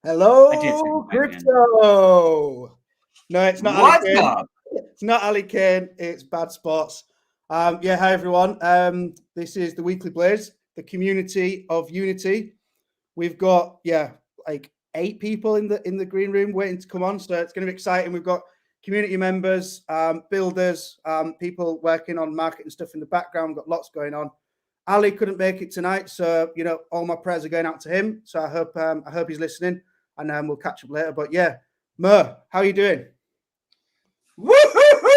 Hello, crypto. No, it's not Ali What's Kane. up? It's not Ali Kane. It's Bad Spots. Yeah, hi everyone. This is the Weekly Blaze, the community of unity. We've got like 8 people in the green room waiting to come on, so it's going to be exciting. We've got community members, builders, people working on marketing stuff in the background. We've got lots going on. Ali couldn't make it tonight, so all my prayers are going out to him. So I hope he's listening, and we'll catch up later. But yeah, Mo, how are you doing? Woo-hoo-hoo!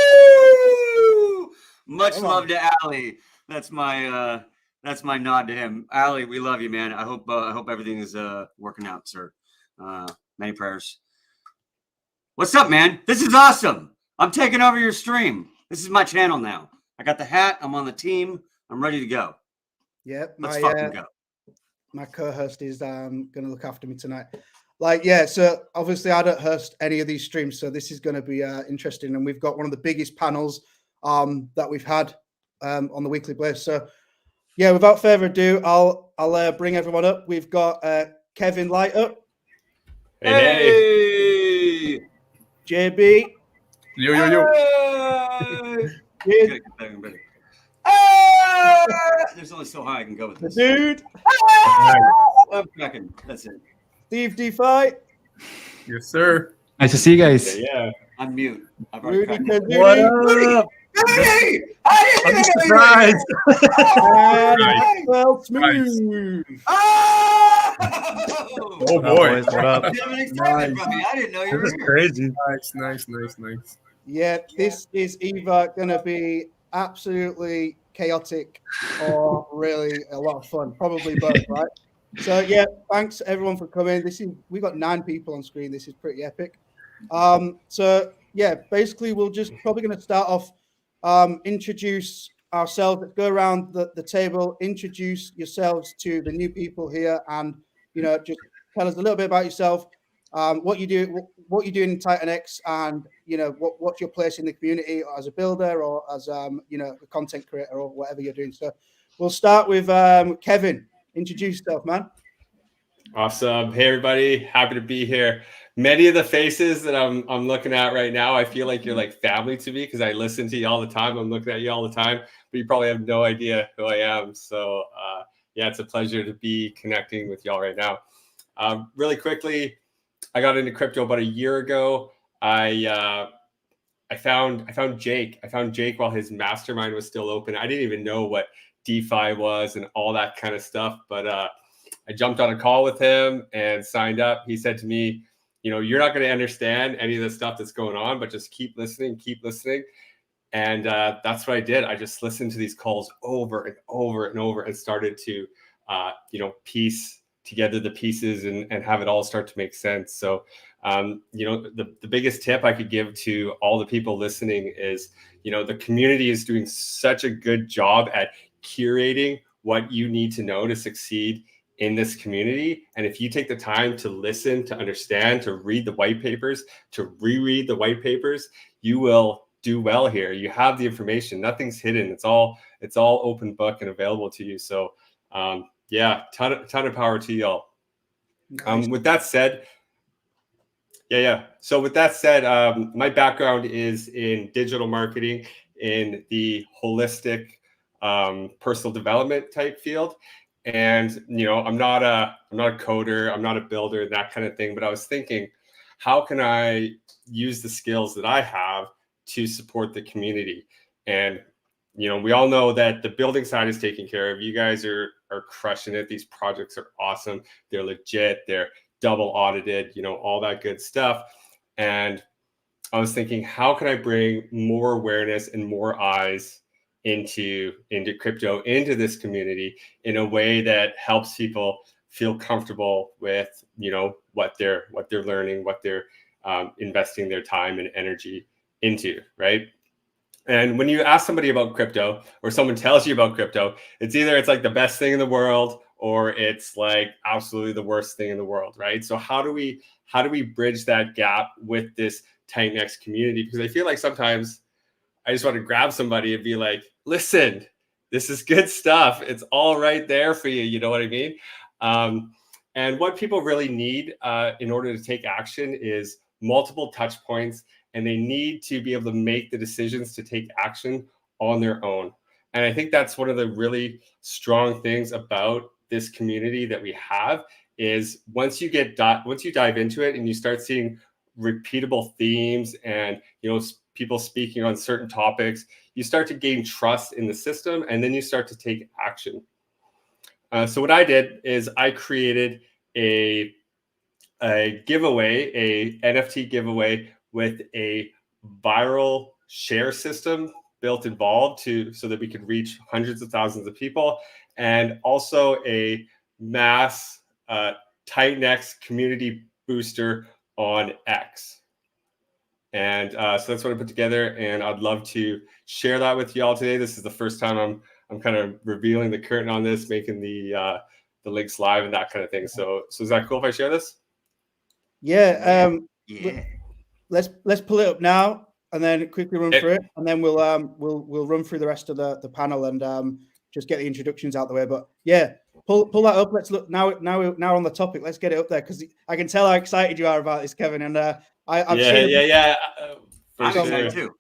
Much love to Ali. That's my nod to him. Ali, we love you, man. I hope everything is working out, sir. Many prayers. What's up, man? This is awesome. I'm taking over your stream. This is my channel now. I got the hat. I'm on the team. I'm ready to go. Yeah, let's fucking go. My co-host is going to look after me tonight. So obviously I don't host any of these streams, so this is going to be interesting. And we've got one of the biggest panels that we've had on the Weekly Blaze. So yeah, without further ado, I'll bring everyone up. We've got Kevin Light up. Hey! JB. Yo. Hey! There's only so high I can go with this. Dude. I'm cracking. That's it. Steve DeFi. Yes, sir. Nice to see you guys. Yeah. I'm mute. Rudy. What up? Hey! I'm surprised. Well, smooth. Oh boy. What up? I didn't know you were This is here. crazy. Nice. Yeah, this is either going to be absolutely chaotic or really a lot of fun. Probably both, right? So yeah, thanks everyone for coming. We got 9 people on screen. This is pretty epic. So yeah, basically we'll just probably going to start off, introduce ourselves. Let's go around the table, introduce yourselves to the new people here, and just tell us a little bit about yourself, what you do in TitanX, and what's your place in the community as a builder or as a content creator or whatever you're doing. So we'll start with Kevin. Introduce yourself, man. Awesome. Hey everybody, happy to be here. Many of the faces that I'm looking at right now, I feel like you're like family to me because I listen to you all the time. I'm looking at you all the time, but you probably have no idea who I am. So yeah, it's a pleasure to be connecting with y'all right now. Really quickly, I got into crypto about a year ago. I found Jake. I found Jake while his mastermind was still open. I didn't even know what DeFi was and all that kind of stuff, but I jumped on a call with him and signed up. He said to me, you're not going to understand any of the stuff that's going on, but just keep listening. And that's what I did. I just listened to these calls over and over and over and started to, piece together the pieces and have it all start to make sense. So, the biggest tip I could give to all the people listening is, the community is doing such a good job at curating what you need to know to succeed in this community. And if you take the time to listen, to understand, to read the white papers, to reread the white papers, you will do well here. You have the information, nothing's hidden. It's all open book and available to you. So yeah, ton of power to y'all. Nice. With that said, So with that said, my background is in digital marketing, in the holistic personal development type field. And I'm not a coder, I'm not a builder, that kind of thing. But I was thinking, how can I use the skills that I have to support the community? And we all know that the building side is taken care of. You guys are crushing it. These projects are awesome. They're legit. They're double audited. All that good stuff. And I was thinking, how can I bring more awareness and more eyes into crypto, into this community in a way that helps people feel comfortable with, what they're learning, what they're investing their time and energy into, right? And when you ask somebody about crypto, or someone tells you about crypto, it's either it's like the best thing in the world, or it's like absolutely the worst thing in the world, right? So how do we bridge that gap with this TitanX community? Because I feel like sometimes I just want to grab somebody and be like, listen, this is good stuff. It's all right there for you. You know what I mean? And what people really need in order to take action is multiple touch points, and they need to be able to make the decisions to take action on their own. And I think that's one of the really strong things about this community that we have is once you dive into it and you start seeing repeatable themes and people speaking on certain topics, you start to gain trust in the system, and then you start to take action. So what I did is I created a giveaway, a NFT giveaway with a viral share system involved so that we could reach hundreds of thousands of people, and also a mass TitanX community booster on X. And so that's what I put together, and I'd love to share that with you all today. This is the first time I'm kind of revealing the curtain on this, making the links live and that kind of thing. So is that cool if I share this? Yeah. Yeah. Let's pull it up now and then quickly run through it, and then we'll run through the rest of the panel and just get the introductions out the way. But yeah, pull that up. Let's look now on the topic. Let's get it up there because I can tell how excited you are about this, Kevin. And I've seen it. I'm excited too.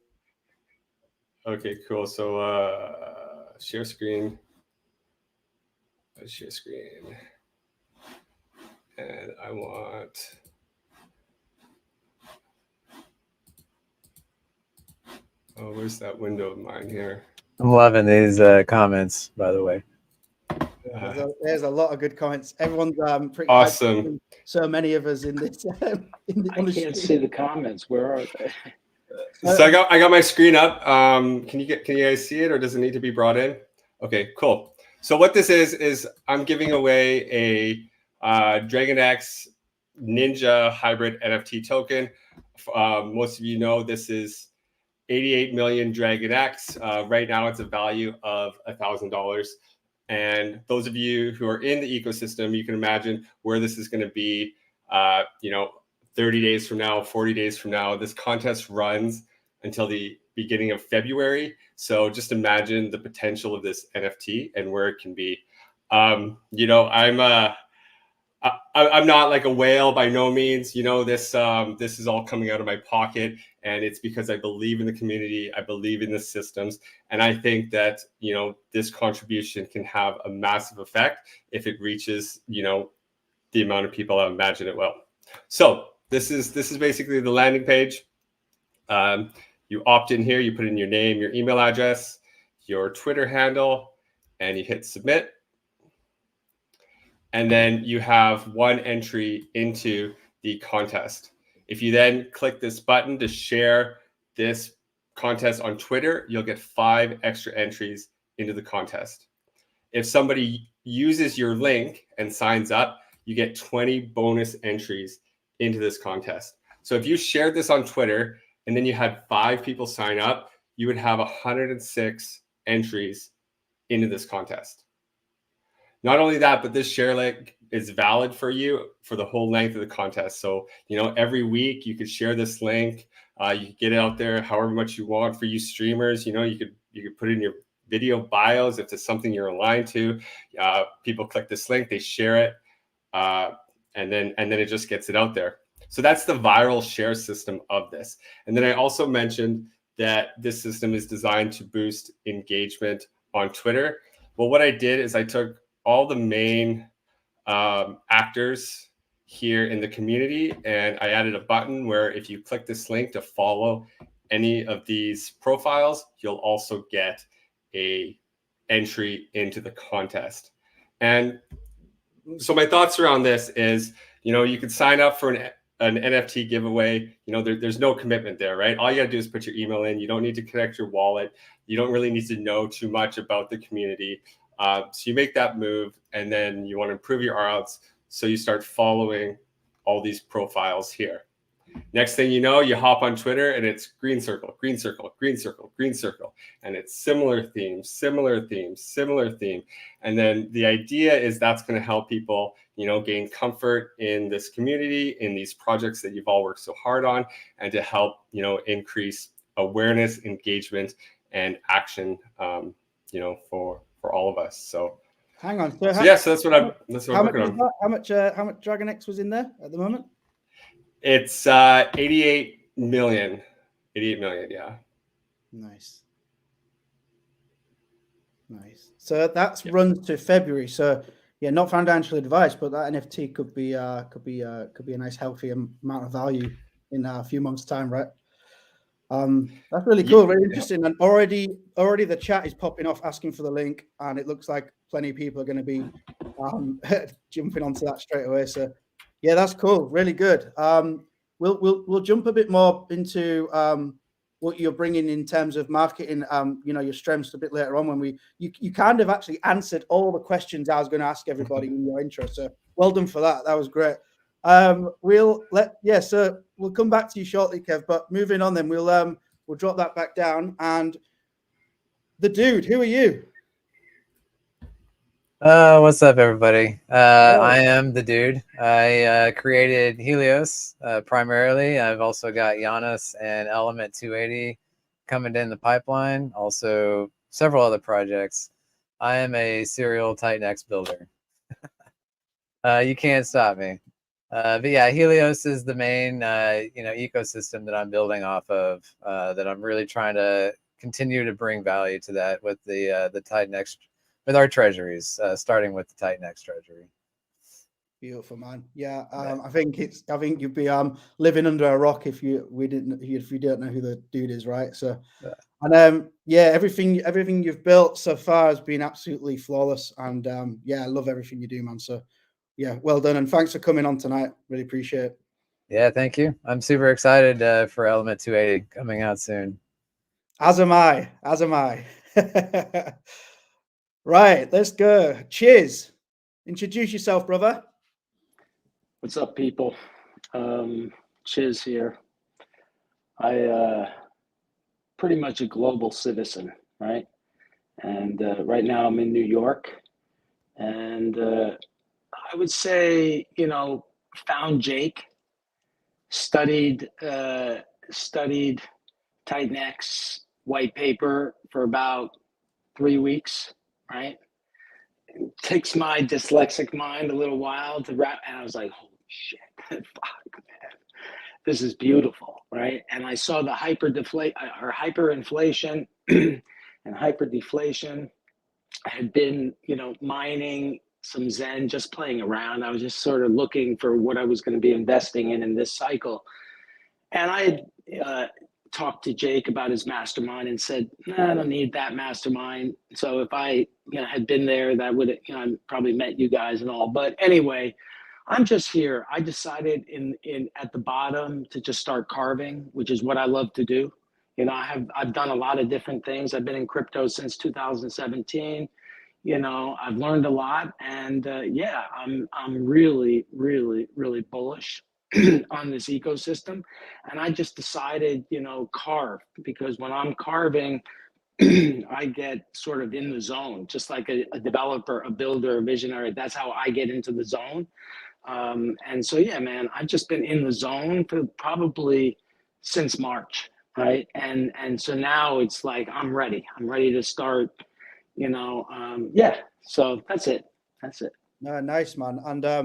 Okay, cool. So share screen. Share screen. And I want. Oh, where's that window of mine here? I'm loving these comments, by the way. There's a lot of good comments. Everyone's pretty awesome. So many of us in this. I can't see the comments. Where are they? So I got my screen up. Can you guys see it, or does it need to be brought in? Okay, cool. So what this is I'm giving away a Dragon X Ninja hybrid NFT token. Most of you know this is 88 million Dragon X. Right now it's a value of $1,000. And those of you who are in the ecosystem, you can imagine where this is going to be, 30 days from now, 40 days from now. This contest runs until the beginning of February. So just imagine the potential of this NFT and where it can be. I'm not like a whale by no means. This is all coming out of my pocket, and it's because I believe in the community. I believe in the systems, and I think that this contribution can have a massive effect if it reaches the amount of people I imagine it will. So this is basically the landing page. You opt in here. You put in your name, your email address, your Twitter handle, and you hit submit. And then you have one entry into the contest. If you then click this button to share this contest on Twitter, you'll get 5 extra entries into the contest. If somebody uses your link and signs up, you get 20 bonus entries into this contest. So if you shared this on Twitter and then you had 5 people sign up, you would have 106 entries into this contest. Not only that, but this share link is valid for you for the whole length of the contest. So, every week you could share this link. You could get it out there however much you want. For you streamers, you could put in your video bios if it's something you're aligned to. People click this link, they share it, and then it just gets it out there. So that's the viral share system of this. And then I also mentioned that this system is designed to boost engagement on Twitter. Well, what I did is I took all the main actors here in the community, and I added a button where if you click this link to follow any of these profiles, you'll also get a entry into the contest. And so my thoughts around this is, you could sign up for an NFT giveaway. There's no commitment there, right? All you gotta do is put your email in. You don't need to connect your wallet. You don't really need to know too much about the community. So you make that move, and then you want to improve your odds. So you start following all these profiles here. Next thing you know, you hop on Twitter and it's green circle, green circle, green circle, green circle. And it's similar theme, similar theme, similar theme. And then the idea is that's going to help people, gain comfort in this community, in these projects that you've all worked so hard on, and to help, increase awareness, engagement, and action, for all of us. So Hang on. So that's what I'm working on. How much Dragon X was in there at the moment? It's 88 million. 88 million, yeah. Nice. So that's runs to February. So yeah, not financial advice, but that NFT could be a nice healthy amount of value in a few months' time, right? That's really cool, very interesting. And already the chat is popping off asking for the link, and it looks like plenty of people are going to be jumping onto that straight away. So yeah, that's cool, really good. We'll jump a bit more into what you're bringing in terms of marketing, your strengths a bit later on when you kind of actually answered all the questions I was going to ask everybody in your intro. So well done for that. That was great. So we'll come back to you shortly, Kev, but moving on then, we'll drop that back down. And the dude, who are you? What's up, everybody? I am the dude. I created Helios primarily. I've also got Giannis and Element 280 coming in the pipeline. Also, several other projects. I am a serial TitanX builder. You can't stop me. But yeah, Helios is the main ecosystem that I'm building off of. That I'm really trying to continue to bring value to that with the TitanX. With our treasuries, starting with the TitanX treasury. Beautiful, man. Yeah, I think you'd be living under a rock if you don't know who the dude is, right? So, and everything you've built so far has been absolutely flawless, and I love everything you do, man. So, yeah, well done, and thanks for coming on tonight. Really appreciate it. Yeah, thank you. I'm super excited for Element 280 coming out soon. As am I. Right, let's go. Cheers. Introduce yourself, brother. What's up, people? Chiz here. I pretty much a global citizen, right? And right now I'm in New York, and I would say, found Jake, studied TitanX white paper for about 3 weeks, right? It takes my dyslexic mind a little while to wrap, and I was like, holy shit, fuck, man, this is beautiful, right? And I saw the hyperinflation and hyperdeflation. I had been, mining some Zen, just playing around. I was just sort of looking for what I was going to be investing in this cycle. And I had talked to Jake about his mastermind and said, I don't need that mastermind. So if I had been there, that would I probably met you guys and all. But anyway, I'm just here. I decided in at the bottom to just start carving, which is what I love to do. I've done a lot of different things. I've been in crypto since 2017. I've learned a lot, and I'm really, really, really bullish on this ecosystem. And I just decided, carve, because when I'm carving, I get sort of in the zone, just like a developer, a builder, a visionary. That's how I get into the zone. And so, yeah, man, I've just been in the zone for probably since March, right? And so now it's like I'm ready to start, so that's it. Nice, man. And I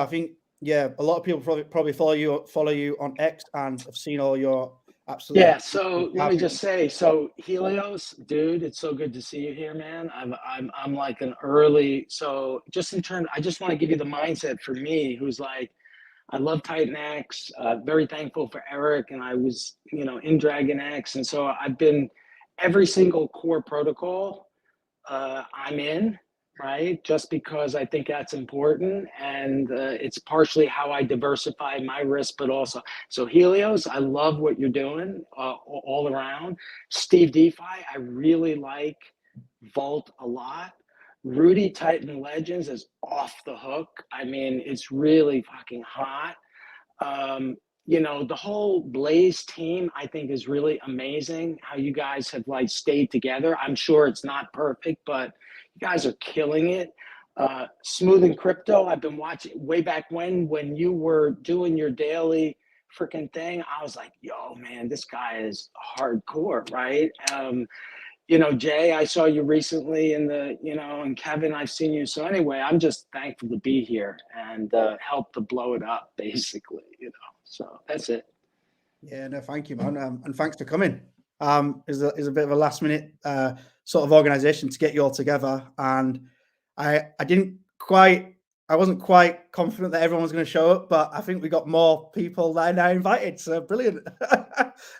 think a lot of people probably follow you on X and have seen all your absolutely. Yeah, so let me just say, so Helios, dude, it's so good to see you here, man. I'm like an early, so just in terms, I just want to give you the mindset for me, who's like, I love TitanX, very thankful for Eric, and I was, in Dragon X, and so I've been every single core protocol I'm in, right? Just because I think that's important, and it's partially how I diversify my risk, but also, so Helios, I love what you're doing all around. Steve DeFi, I really like Vault a lot. Rudy Titan Legends is off the hook. I mean, it's really fucking hot. The whole Blaze team, I think, is really amazing how you guys have stayed together. I'm sure it's not perfect, but you guys are killing it. Smooth and Crypto, I've been watching way back when you were doing your daily freaking thing. I was like, yo, man, this guy is hardcore, right? you know, Jay, I saw you recently in the, you know, and Kevin, I've seen you. So anyway, I'm just thankful to be here and help to blow it up, basically, you know. So that's it. Yeah, no, thank you, man. And thanks for coming. Is a bit of a last minute sort of organization to get you all together. And I wasn't quite confident that everyone was going to show up, but I think we got more people than I invited. So brilliant.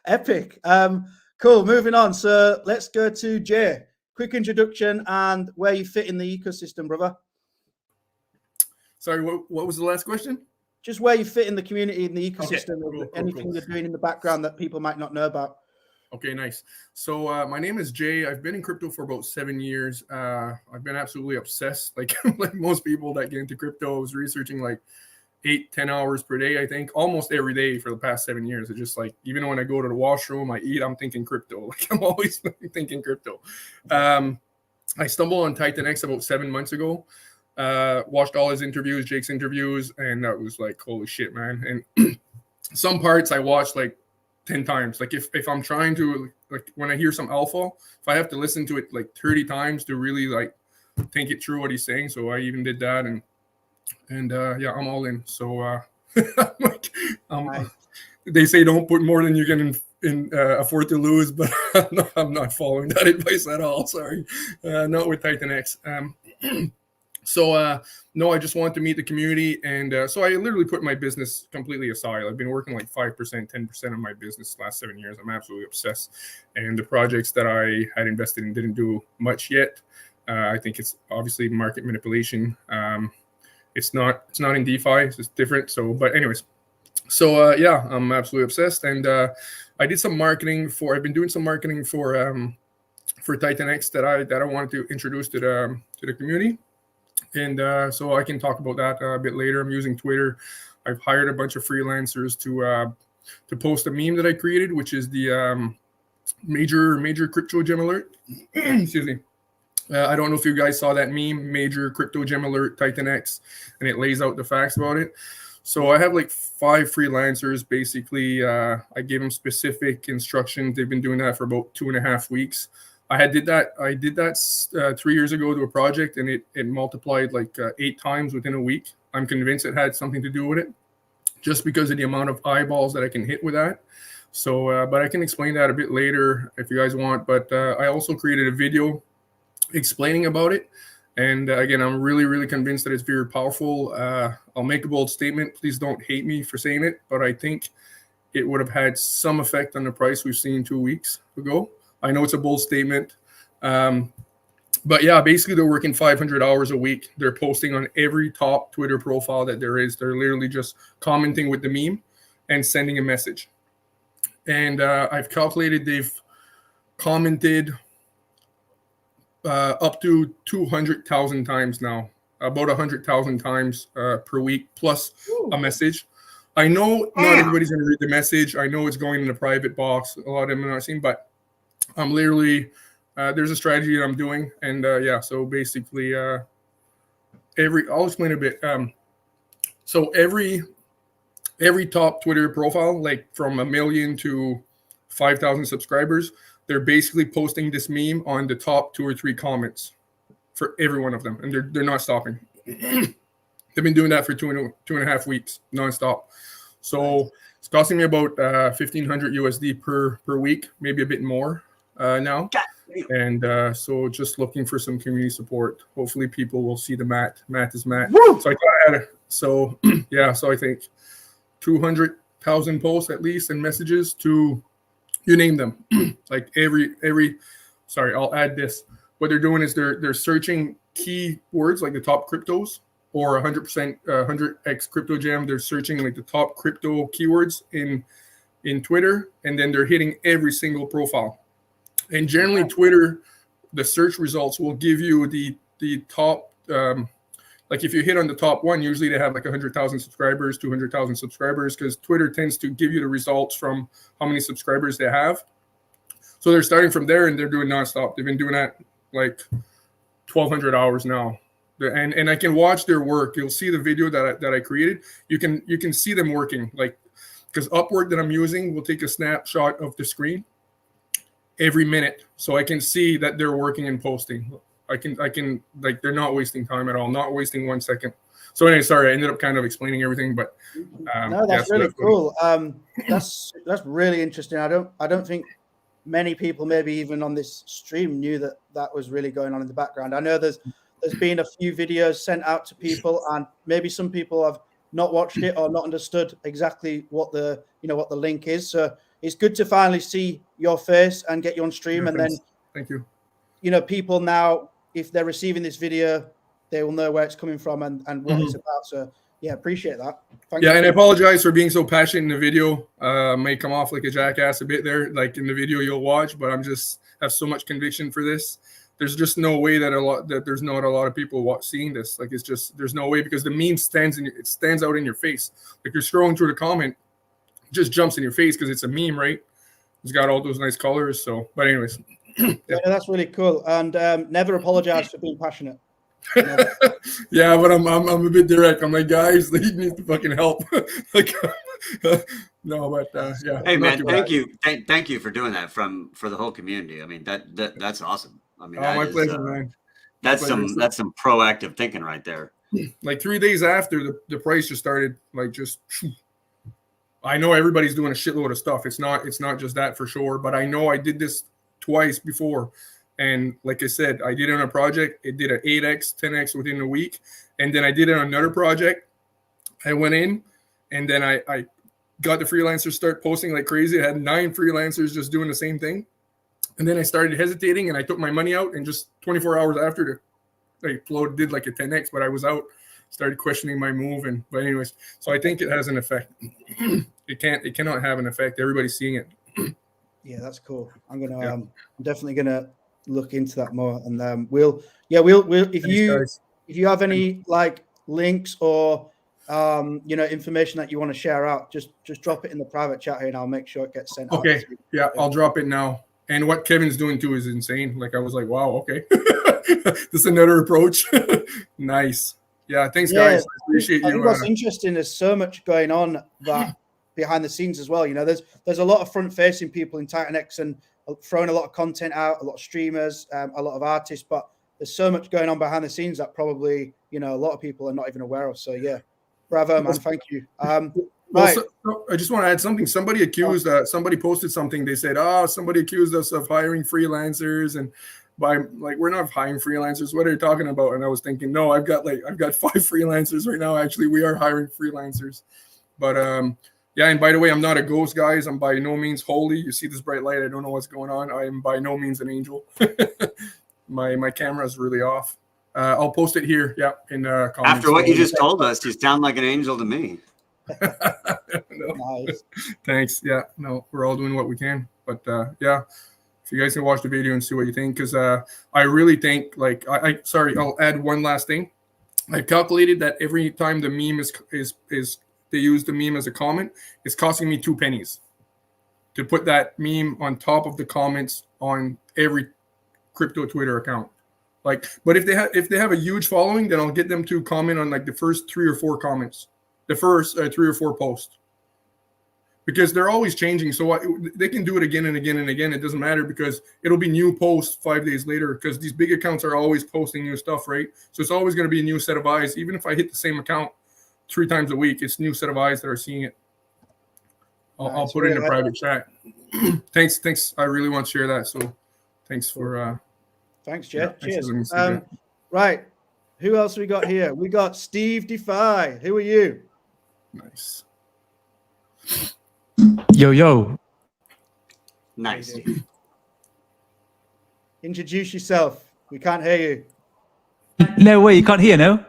Epic. Cool. Moving on. So let's go to Jay. Quick introduction and where you fit in the ecosystem, brother. Sorry, what was the last question? Just where you fit in the community, in the ecosystem, Okay, cool, anything you're doing in the background that people might not know about. Okay, nice. So my name is Jay. I've been in crypto for about 7 years. I've been absolutely obsessed. Like most people that get into crypto, I was researching like 8-10 hours per day, I think, almost every day for the past 7 years. It's just like, even when I go to the washroom, I eat, I'm thinking crypto. Like I'm always thinking crypto. I stumbled on TitanX about 7 months ago. Watched all his interviews, Jake's interviews, and that was like, holy shit, man. And some parts I watched like 10 times. Like if I'm trying to, like when I hear some alpha, if I have to listen to it like 30 times to really like think it through what he's saying. So I even did that, and yeah, I'm all in. So they say don't put more than you can afford to lose, but I'm not following that advice at all. Sorry, not with TitanX. So no, I just want to meet the community, and so I literally put my business completely aside. I've been working like 5%, 10% of my business the last 7 years. I'm absolutely obsessed, and the projects that I had invested in didn't do much yet. I think it's obviously market manipulation. It's not in DeFi. It's just different. So, but anyways, so yeah, I'm absolutely obsessed, and I did some marketing for. I've been doing some marketing for TitanX that I wanted to introduce to the community. And so I can talk about that a bit later. I'm using Twitter. I've hired a bunch of freelancers to post a meme that I created, which is the major crypto gem alert. Excuse me. I don't know if you guys saw that meme, major crypto gem alert TitanX, and it lays out the facts about it. So I have like 5 freelancers. Basically, I gave them specific instructions. They've been doing that for about 2.5 weeks. I did that 3 years ago to a project, and it multiplied like 8 times within a week. I'm convinced it had something to do with it, just because of the amount of eyeballs that I can hit with that. So, but I can explain that a bit later if you guys want. But I also created a video explaining about it. And again, I'm really convinced that it's very powerful. I'll make a bold statement. Please don't hate me for saying it, but I think it would have had some effect on the price we've seen 2 weeks ago. I know it's a bold statement. But yeah, basically they're working 500 hours a week. They're posting on every top Twitter profile that there is. They're literally just commenting with the meme and sending a message. And I've calculated they've commented up to 200,000 times now, about 100,000 times per week, plus a message. I know not everybody's going to read the message. I know it's going in a private box. A lot of them are not seeing, but I'm literally, there's a strategy that I'm doing. And yeah, so basically I'll explain a bit. So every top Twitter profile, like from 1 million to 5,000 subscribers, they're basically posting this meme on the top 2 or 3 comments for every one of them. And they're not stopping. They've been doing that for 2.5 weeks nonstop. So it's costing me about 1,500 USD per week, maybe a bit more now. And so just looking for some community support. Hopefully people will see the Matt. Matt is Matt. Woo! So yeah, so I think 200,000 posts at least and messages to, you name them. Like sorry, I'll add this. What they're doing is they're searching keywords like the top cryptos or 100% 100x crypto jam. They're searching like the top crypto keywords in Twitter, and then they're hitting every single profile. And generally Twitter, the search results will give you the top, like if you hit on the top one, usually they have like 100,000 subscribers, 200,000 subscribers, because Twitter tends to give you the results from how many subscribers they have. So they're starting from there and they're doing nonstop. They've been doing that like 1,200 hours now. And I can watch their work. You'll see the video that I created. You can see them working, like, because Upwork that I'm using will take a snapshot of the screen. every minute, so I can see that they're working and posting. I can like they're not wasting time at all, not wasting 1 second. So anyway, sorry, I ended up kind of explaining everything, but no, that's really cool. That's really interesting. I don't think many people, maybe even on this stream, knew that that was really going on in the background. I know there's been a few videos sent out to people, and maybe some people have not watched it or not understood exactly what the what the link is. So it's good to finally see your face and get you on stream. And then thank you. People now, if they're receiving this video, they will know where it's coming from and what it's about. So yeah, appreciate that. Thank you. And I apologize for being so passionate in the video. May come off like a jackass a bit there, like in the video you'll watch, but I'm just have so much conviction for this. There's just no way that there's not a lot of people seeing this. Like it's just there's no way, because the meme stands out in your face. Like you're scrolling through the comment, it just jumps in your face because it's a meme, right? It's got all those nice colors. So, but anyways, yeah, that's really cool. And never apologize for being passionate. Yeah, but I'm a bit direct. I'm like, guys, he needs to fucking help. Like, no, but yeah. Hey man, thank you for doing that for the whole community. I mean that's awesome. I mean, my pleasure, man. That's some proactive thinking right there. Like 3 days after the price just started, like just. I know everybody's doing a shitload of stuff. It's not just that for sure, but I know I did this twice before. And like I said, I did it on a project. It did an 8x, 10x within a week. And then I did it on another project. I went in, and then I got the freelancers start posting like crazy. I had 9 freelancers just doing the same thing. And then I started hesitating, and I took my money out, and just 24 hours after, I did like a 10x, but I was out. Started questioning my move, but anyways, so I think it has an effect. It cannot have an effect. Everybody's seeing it. Yeah, that's cool. I'm definitely gonna look into that more, and we'll if you have any like links or information that you want to share out, just drop it in the private chat here, and I'll make sure it gets sent out. Okay, yeah, I'll drop it now. And what Kevin's doing too is insane. Like I was like, wow, okay, this is another approach. Nice. Yeah, thanks, guys. I appreciate you. I think what's interesting, there's so much going on that behind the scenes as well. There's a lot of front-facing people in TitanX and throwing a lot of content out, a lot of streamers, a lot of artists, but there's so much going on behind the scenes that probably a lot of people are not even aware of. So yeah, bravo, man. Thank you. Right. So I just want to add something. Somebody accused, somebody posted something. They said, somebody accused us of hiring freelancers, and we're not hiring freelancers. What are you talking about? And I was thinking, no, I've got 5 freelancers right now. Actually, we are hiring freelancers. But yeah, and by the way, I'm not a ghost, guys. I'm by no means holy. You see this bright light, I don't know what's going on. I am by no means an angel. My camera is really off. I'll post it here. Yeah, in comments. After what you just told us, you sound like an angel to me. No. Nice. Thanks. Yeah, no, we're all doing what we can. But yeah, if you guys can watch the video and see what you think, because I really think, like, I'll add one last thing. I've calculated that every time the meme is they use the meme as a comment, it's costing me 2 pennies to put that meme on top of the comments on every crypto Twitter account. Like, but if they have a huge following, then I'll get them to comment on like the first 3 or 4 comments, the first 3 or 4 posts, because they're always changing. So they can do it again and again and again. It doesn't matter, because it'll be new posts 5 days later, because these big accounts are always posting new stuff, right? So it's always going to be a new set of eyes. Even if I hit the same account 3 times a week, it's new set of eyes that are seeing it. I'll put it in a private chat. Thanks. I really want to share that. So thanks for thanks, Jeff. Yeah, cheers. Right. Who else we got here? We got Steve DeFi. Who are you? Nice. Yo. Nice. Introduce yourself. We can't hear you. No way, you can't hear, no?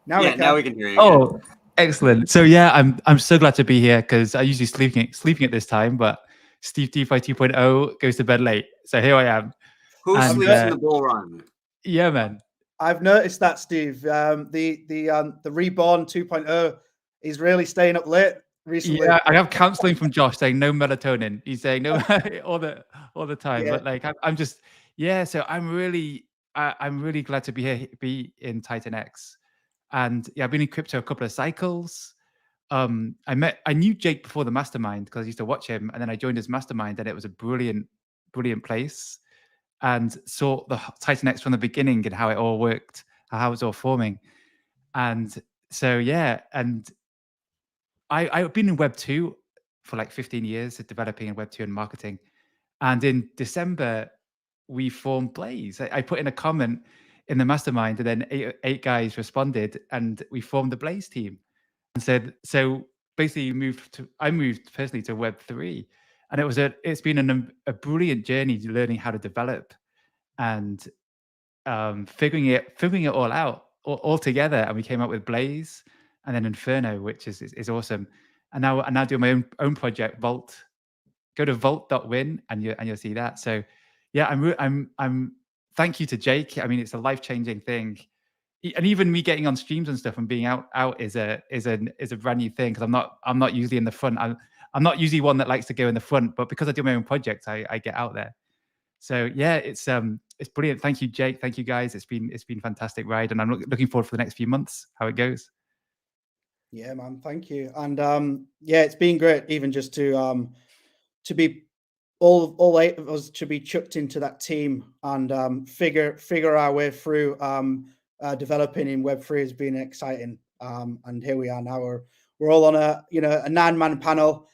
Now we can hear you. Oh, excellent. So yeah, I'm so glad to be here, because I usually sleeping at this time, but Steve DeFi 2.0 goes to bed late. So here I am. Who sleeps in the bull run? Yeah, man. I've noticed that, Steve. The Reborn 2.0 is really staying up late recently. Yeah, I have counseling from Josh saying no melatonin. He's saying no all the time. Yeah. But like I'm just so I'm really glad to be in TitanX. And yeah, I've been in crypto a couple of cycles. I knew Jake before the mastermind, because I used to watch him, and then I joined his mastermind, and it was a brilliant brilliant place and saw the TitanX from the beginning and how it all worked, how it was all forming. And so, yeah, and I've been in Web 2 for like 15 years, developing in Web 2 and marketing. And in December, we formed Blaze. I put in a comment in the mastermind, and then eight guys responded, and we formed the Blaze team. And said, so basically I moved personally to Web 3. And it's been a brilliant journey learning how to develop and figuring it all out all together. And we came up with Blaze and then Inferno, which is awesome. And now I do my own project, Vault. Go to vault.win and you'll see that. So yeah, I'm thank you to Jake. I mean, it's a life-changing thing. And even me getting on streams and stuff and being out is a brand new thing, because I'm not usually in the front. I'm not usually one that likes to go in the front, but because I do my own projects, I get out there. So yeah, it's brilliant. Thank you, Jake. Thank you, guys. It's been fantastic ride, and I'm looking forward for the next few months how it goes. Yeah, man. Thank you. And yeah, it's been great, even just to be all 8 of us to be chucked into that team and figure our way through developing in Web3 has been exciting. And here we are now. We're all on a 9-man panel.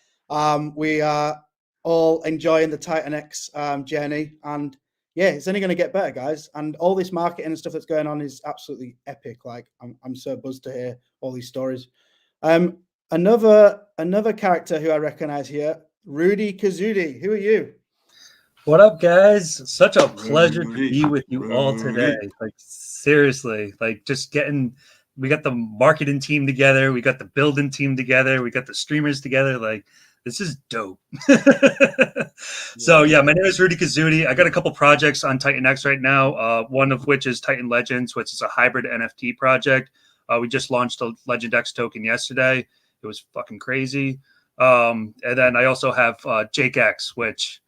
We are all enjoying the TitanX journey, and yeah, it's only going to get better, guys. And all this marketing and stuff that's going on is absolutely epic. Like I'm so buzzed to hear all these stories. Another character who I recognize here, Rudy Kazudi. Who are you? What up, guys? Such a pleasure to be with you all today. Like, seriously, like we got the marketing team together, we got the building team together, we got the streamers together. Like, this is dope. So yeah, my name is Rudy Kazudi. I got a couple projects on TitanX right now. One of which is Titan Legends, which is a hybrid NFT project. We just launched a Legend X token yesterday. It was fucking crazy. And then I also have Jake X, which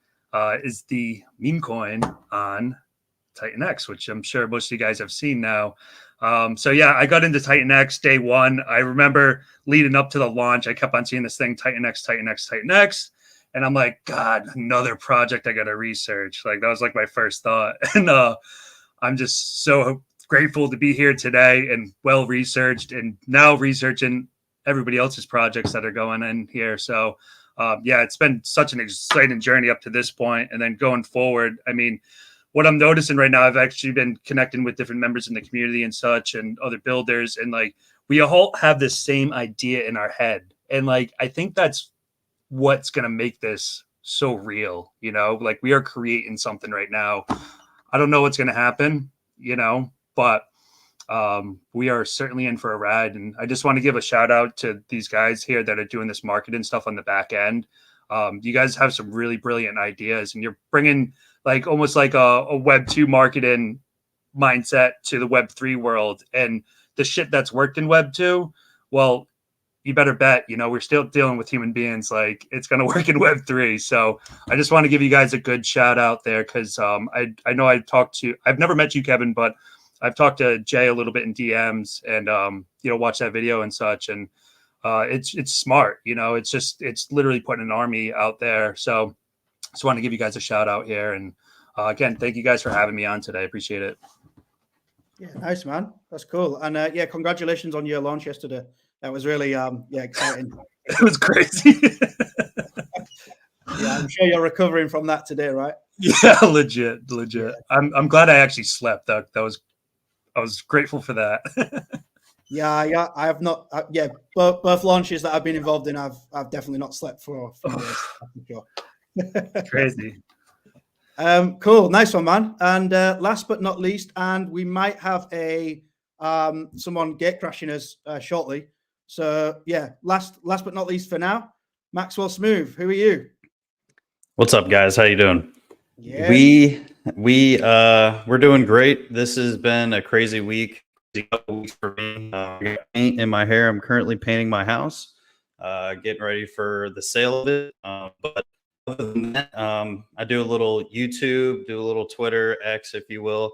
is the meme coin on TitanX, which I'm sure most of you guys have seen now. So yeah, I got into TitanX day one. I remember leading up to the launch, I kept on seeing this thing, TitanX. And I'm like, God, another project I got to research. Like, that was like my first thought. And I'm just so grateful to be here today and well researched, and now researching everybody else's projects that are going in here. So yeah, it's been such an exciting journey up to this point. And then going forward, I mean, what I'm noticing right now, I've actually been connecting with different members in the community and such, and other builders, and like, we all have this same idea in our head. And like, I think that's what's going to make this so real, like, we are creating something right now. I don't know what's going to happen, but we are certainly in for a ride. And I just want to give a shout out to these guys here that are doing this marketing stuff on the back end. You guys have some really brilliant ideas, and you're bringing like almost like a Web 2 marketing mindset to the Web 3 world, and the shit that's worked in Web 2. Well, you better bet, we're still dealing with human beings. Like, it's going to work in Web 3. So I just want to give you guys a good shout out there. Cause I know I've never met you, Kevin, but I've talked to Jay a little bit in DMs, and, watch that video and such. And it's smart, it's literally putting an army out there. So just want to give you guys a shout out here. And again, thank you guys for having me on today. I appreciate it. Yeah, nice, man. That's cool. And yeah, congratulations on your launch yesterday. That was really exciting. It was crazy. Yeah, I'm sure you're recovering from that today, right? Yeah, legit. Yeah. I'm glad I actually slept. I was grateful for that. Yeah. I have not. Both launches that I've been involved in, I've definitely not slept for years. Sure. Crazy. Cool, nice one, man. And last but not least, and we might have someone gate crashing us shortly. So yeah, last but not least for now, Maxwell Smooth. Who are you? What's up, guys? How you doing? Yeah. We're doing great. This has been a crazy week. Couple weeks for me. I got paint in my hair. I'm currently painting my house, getting ready for the sale of it. But other than that, I do a little YouTube, do a little Twitter, X, if you will.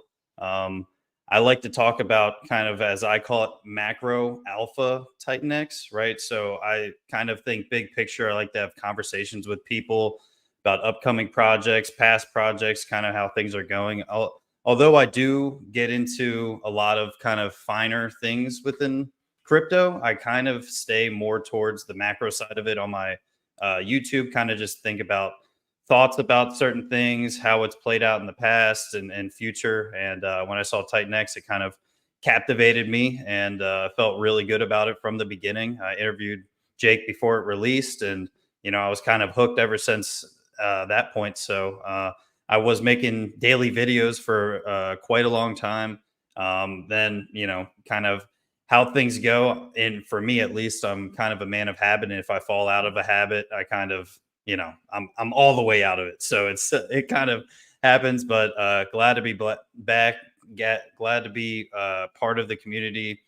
I like to talk about, kind of, as I call it, macro alpha TitanX, right? So I kind of think big picture. I like to have conversations with people, about upcoming projects, past projects, kind of how things are going. Although I do get into a lot of kind of finer things within crypto, I kind of stay more towards the macro side of it on my YouTube, kind of just think about thoughts about certain things, how it's played out in the past and future. And when I saw TitanX, it kind of captivated me and felt really good about it from the beginning. I interviewed Jake before it released, and I was kind of hooked ever since that point. So I was making daily videos for quite a long time. Then kind of how things go, and for me at least, I'm kind of a man of habit, and if I fall out of a habit, I kind of I'm all the way out of it. So it kind of happens, but glad to be back. Glad to be part of the community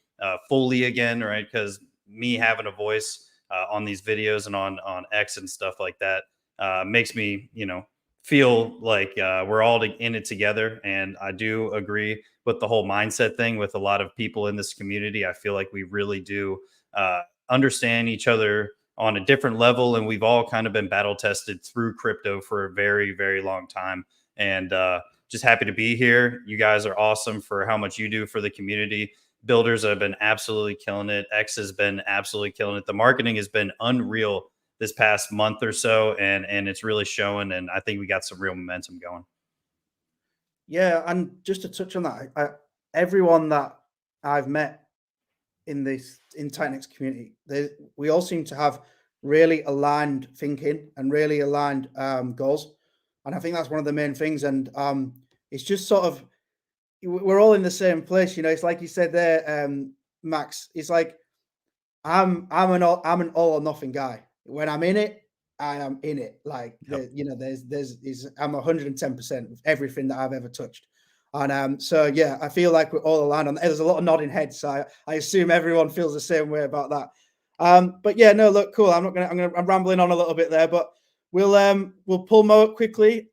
fully again, right? Because me having a voice on these videos and on X and stuff like that makes me feel like we're all in it together. And I do agree with the whole mindset thing with a lot of people in this community. I feel like we really do understand each other on a different level, and we've all kind of been battle tested through crypto for a very, very long time. And just happy to be here. You guys are awesome for how much you do for the community. Builders have been absolutely killing it. X has been absolutely killing it. The marketing has been unreal this past month or so, and it's really showing. And I think we got some real momentum going. Yeah, and just to touch on that, everyone that I've met in TitanX community, we all seem to have really aligned thinking and really aligned goals. And I think that's one of the main things. And it's just sort of, we're all in the same place. It's like you said there, Max. It's like I'm an all or nothing guy. When I'm in it, I am in it. Like I'm 110% with everything that I've ever touched. And so yeah, I feel like we're all aligned on that. There's a lot of nodding heads, so I assume everyone feels the same way about that. But yeah, no, look, cool. I'm rambling on a little bit there, but we'll pull Mo up quickly.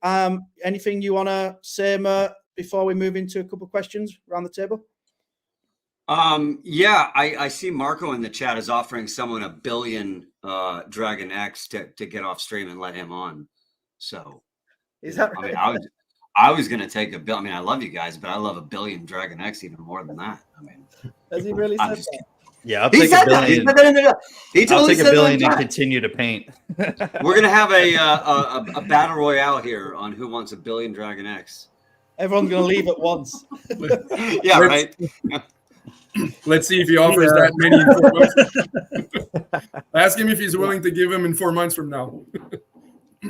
Anything you want to say, Mo, before we move into a couple of questions around the table? Yeah, I see Marco in the chat is offering someone $1 billion Dragon X to get off stream and let him on. So is that right? I mean, I was gonna take $1 billion. I mean, I love you guys, but I love $1 billion Dragon X even more than that. I mean, has he really said that? Yeah, I'll take $1 billion. He totally I'll take $1 billion and continue to paint. We're gonna have a battle royale here on who wants $1 billion Dragon X. Everyone's gonna leave at once. Yeah, right. Let's see if he offers that many in 4 months. Ask him if he's willing to give him in 4 months from now.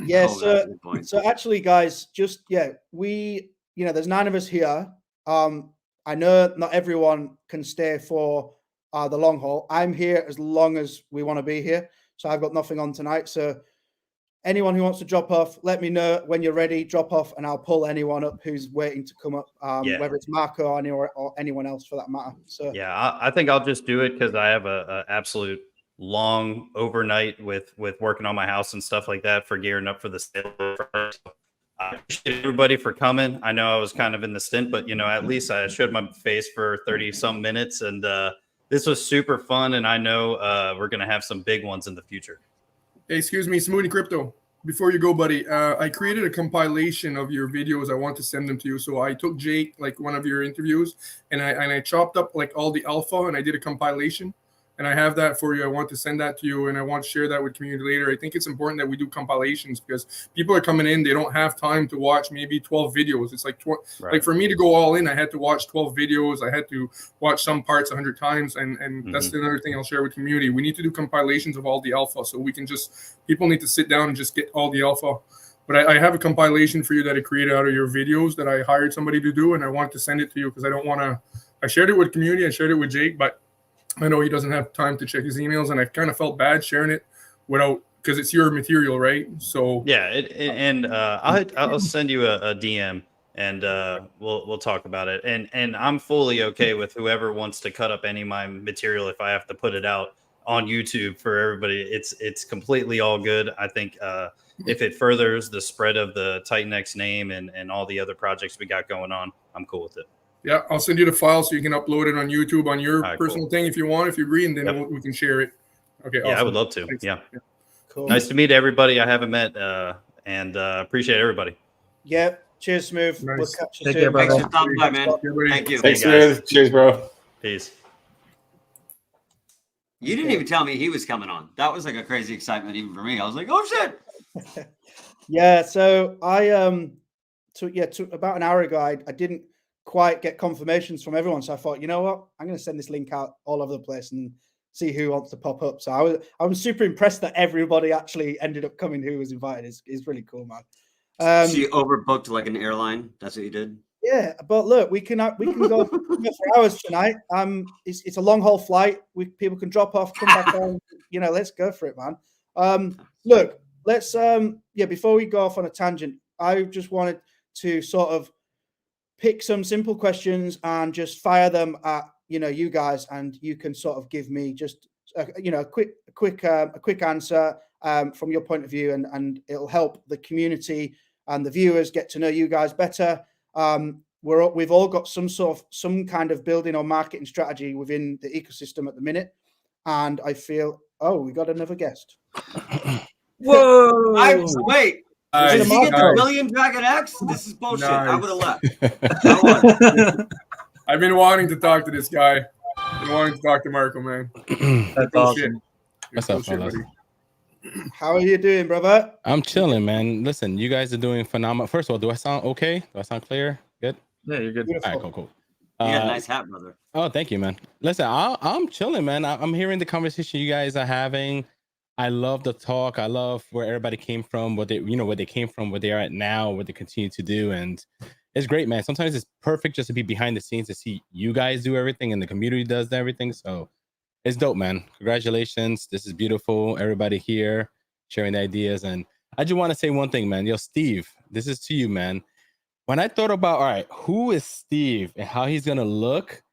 Yeah, so actually, guys, there's 9 of us here. I know not everyone can stay for the long haul. I'm here as long as we want to be here. So I've got nothing on tonight. So anyone who wants to drop off, let me know when you're ready. Drop off, and I'll pull anyone up who's waiting to come up, whether it's Marco or anyone else for that matter. So yeah, I think I'll just do it because I have a absolute long overnight with working on my house and stuff like that for gearing up for the sale. I appreciate everybody for coming. I know I was kind of in the stint, but at least I showed my face for 30-some minutes, and this was super fun. And I know we're gonna have some big ones in the future. Hey, excuse me, Smoothie Crypto. Before you go, buddy, I created a compilation of your videos. I want to send them to you. So I took Jake, like one of your interviews, and I chopped up like all the alpha, and I did a compilation. And I have that for you. I want to send that to you, and I want to share that with community later. I think it's important that we do compilations because people are coming in. They don't have time to watch maybe 12 videos. It's like, like for me to go all in, I had to watch 12 videos. I had to watch some parts 100 times. And that's another thing I'll share with community. We need to do compilations of all the alpha so we can people need to sit down and just get all the alpha. But I have a compilation for you that I created out of your videos that I hired somebody to do, and I want to send it to you because I shared it with community. I shared it with Jake, but I know he doesn't have time to check his emails, and I kind of felt bad sharing it because it's your material, right? So yeah, I'll send you a DM, and we'll talk about it. And I'm fully okay with whoever wants to cut up any of my material if I have to put it out on YouTube for everybody. It's completely all good. I think if it furthers the spread of the TitanX name and all the other projects we got going on, I'm cool with it. Yeah, I'll send you the file so you can upload it on YouTube on your personal thing if you want, if you agree, and then we can share it. Okay. Yeah, awesome. I would love to. Thanks. Yeah. Cool. Nice to meet everybody. I haven't met and appreciate everybody. Yeah. Cheers, Smooth. Nice. We'll catch you Take soon. care, brother. Thanks for stopping by, man. Thank you. Thanks, guys. Smooth. Cheers, bro. Peace. You didn't even tell me he was coming on. That was like a crazy excitement even for me. I was like, oh shit. Yeah. So I about an hour ago, I didn't quite get confirmations from everyone. So I thought, you know what? I'm going to send this link out all over the place and see who wants to pop up. So I was super impressed that everybody actually ended up coming who was invited. It's really cool, man. So you overbooked like an airline. That's what you did. Yeah, but look, we can go for hours tonight. It's a long haul flight. People can drop off, come back on. You know, let's go for it, man. Look, let's before we go off on a tangent, I just wanted to sort of pick some simple questions and just fire them at you guys, and you can sort of give me just a quick answer from your point of view, and it'll help the community and the viewers get to know you guys better. We've all got some kind of building or marketing strategy within the ecosystem at the minute, and I feel we got another guest. Whoa! Wait. Did he get the Million Dragon X? This is bullshit. Nice. I would have left. I've been wanting to talk to this guy. Been wanting to talk to Marco, man. That's awesome. What's up, fellas? How are you doing, brother? I'm chilling, man. Listen, you guys are doing phenomenal. First of all, do I sound okay? Do I sound clear? Good? Yeah, you're good. Beautiful. All right, cool. You got a nice hat, brother. Oh, thank you, man. Listen, I'm chilling, man. I'm hearing the conversation you guys are having. I love the talk. I love where everybody came from, where they came from, where they are at now, what they continue to do. And it's great, man. Sometimes it's perfect just to be behind the scenes to see you guys do everything and the community does everything. So it's dope, man. Congratulations. This is beautiful. Everybody here sharing the ideas. And I just want to say one thing, man. Yo, Steve, this is to you, man. When I thought about, all right, who is Steve and how he's going to look,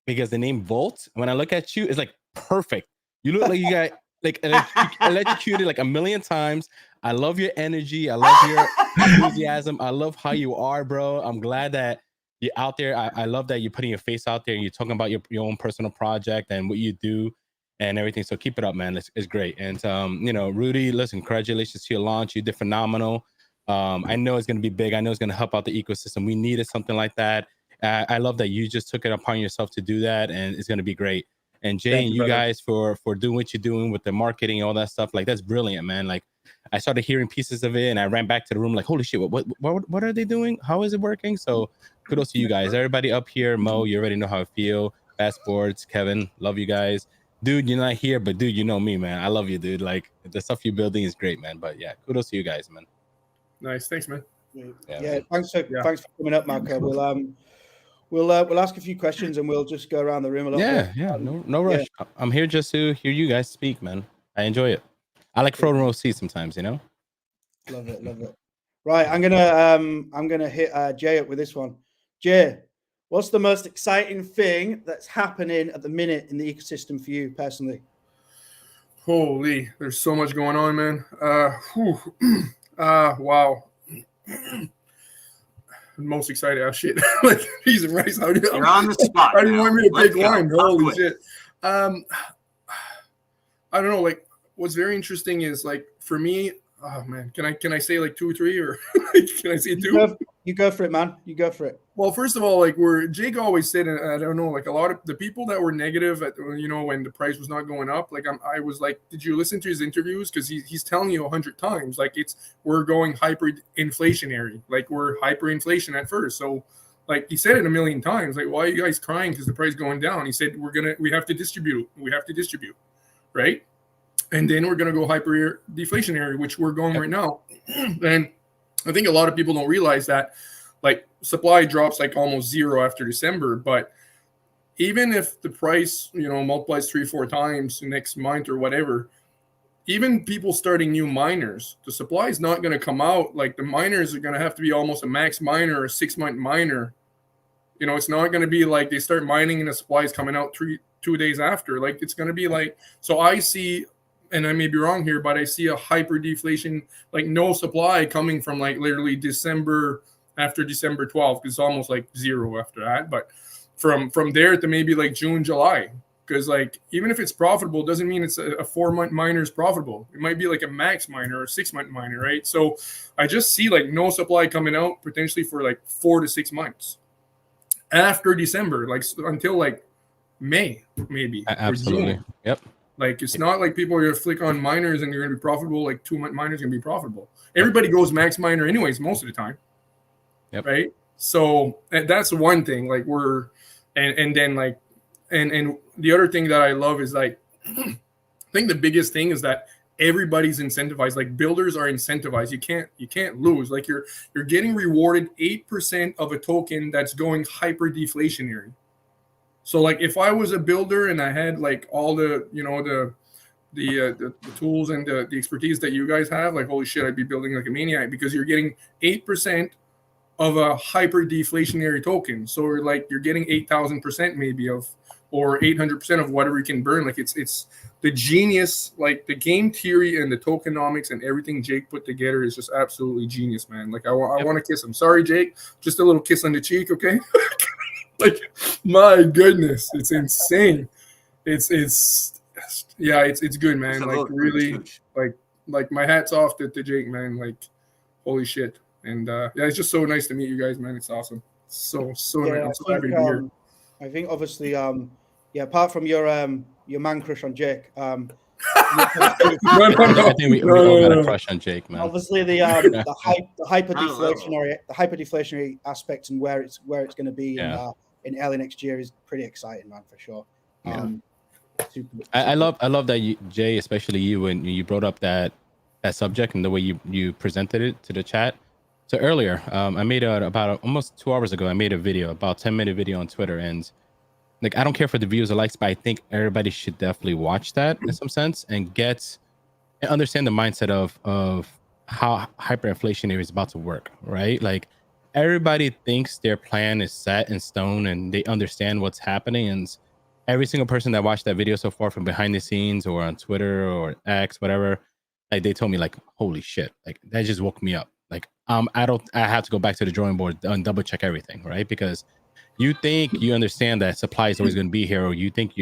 because the name Volt, when I look at you, it's like perfect. You look like you got like electrocuted like a million times. I love your energy. I love your enthusiasm. I love how you are, bro. I'm glad that you're out there. I love that you're putting your face out there and you're talking about your own personal project and what you do and everything. So keep it up, man. It's great. And Rudy, listen, congratulations to your launch. You did phenomenal. I know it's going to be big. I know it's going to help out the ecosystem. We needed something like that. I love that you just took it upon yourself to do that, and it's going to be great. And Jay, and you guys for doing what you're doing with the marketing and all that stuff, like that's brilliant, man. Like I started hearing pieces of it and I ran back to the room like, holy shit, what are they doing? How is it working? So kudos to you guys. Everybody up here, Mo, you already know how I feel. Fast Sports, Kevin, love you guys. Dude, you're not here, but dude, you know me, man. I love you, dude. Like the stuff you're building is great, man. But yeah, kudos to you guys, man. Nice. Thanks, man. Yeah, thanks for coming up, Marco. We'll ask a few questions and we'll just go around the room a little bit. Yeah, no rush. Yeah. I'm here just to hear you guys speak, man. I enjoy it. I like front row seats sometimes, you know. Love it. Right, I'm gonna hit Jay up with this one. Jay, what's the most exciting thing that's happening at the minute in the ecosystem for you personally? Holy, there's so much going on, man. Wow. Most excited. Oh shit! Like peas and rice. You're on the spot. I didn't want me to pick one. Holy shit! I don't know. Like, what's very interesting is like for me. Oh man, can I say like 2 or 3 or can I say 2? You go for it, man. You go for it. Well, first of all, like where Jake always said, and I don't know, like a lot of the people that were negative at when the price was not going up, like I was like, did you listen to his interviews? Because he's telling you 100 times, like we're going hyperinflationary, like we're hyperinflation at first. So like he said it a million times, like why are you guys crying because the price is going down? He said we have to distribute, right? And then we're gonna go hyper deflationary, which we're going right now. And I think a lot of people don't realize that. Like supply drops like almost zero after December, but even if the price, multiplies 3-4 times next month or whatever, even people starting new miners, the supply is not going to come out. Like the miners are going to have to be almost a max miner or a 6-month miner. It's not going to be like they start mining and the supply is coming out 2 days after. Like it's going to be like, so I see, and I may be wrong here, but I see a hyper deflation, like no supply coming from like literally December after December 12th, because it's almost like zero after that. But from there to maybe like June, July, because like even if it's profitable, doesn't mean it's a 4-month miner is profitable. It might be like a max miner or a 6-month miner, right? So I just see like no supply coming out potentially for like 4 to 6 months after December, like until like May maybe. Absolutely. Or June. Yep. Like it's not like people are gonna flick on miners and they're gonna be profitable. Like 2-month miners gonna be profitable. Everybody goes max miner anyways most of the time. Yep. Right. So that's one thing. Like we're and then like and the other thing that I love is like I think the biggest thing is that everybody's incentivized. Like builders are incentivized. You can't lose. Like you're getting rewarded 8% of a token that's going hyper deflationary. So like if I was a builder and I had like all the the tools and the expertise that you guys have, like holy shit, I'd be building like a maniac because you're getting 8% of a hyper deflationary token. So like you're getting 8,000% maybe of or 800% of whatever you can burn. Like it's the genius, like the game theory and the tokenomics and everything Jake put together is just absolutely genius, man. Like I want to kiss him. Sorry, Jake, just a little kiss on the cheek, okay? Like my goodness, it's insane. It's good, man. Like really, like my hat's off to Jake, man. Like holy shit. And yeah, it's just so nice to meet you guys, man. It's awesome. So nice. I'm so happy to be here. I think obviously, apart from your man crush on Jake, I think we all got a crush on Jake, man. Obviously, the hyper deflationary aspect and where it's going to be in early next year is pretty exciting, man, for sure. I love that Jay, especially you, when you brought up that subject and the way you presented it to the chat. So earlier, I made about almost 2 hours ago, I made a video, about 10-minute video on Twitter, and like I don't care for the views or likes, but I think everybody should definitely watch that in some sense and understand the mindset of how hyperinflationary is about to work, right? Like everybody thinks their plan is set in stone and they understand what's happening, and every single person that watched that video so far from behind the scenes or on Twitter or X, whatever, like they told me like, holy shit, like that just woke me up. Like I have to go back to the drawing board and double check everything, right? Because you think you understand that supply is always going to be here, or you think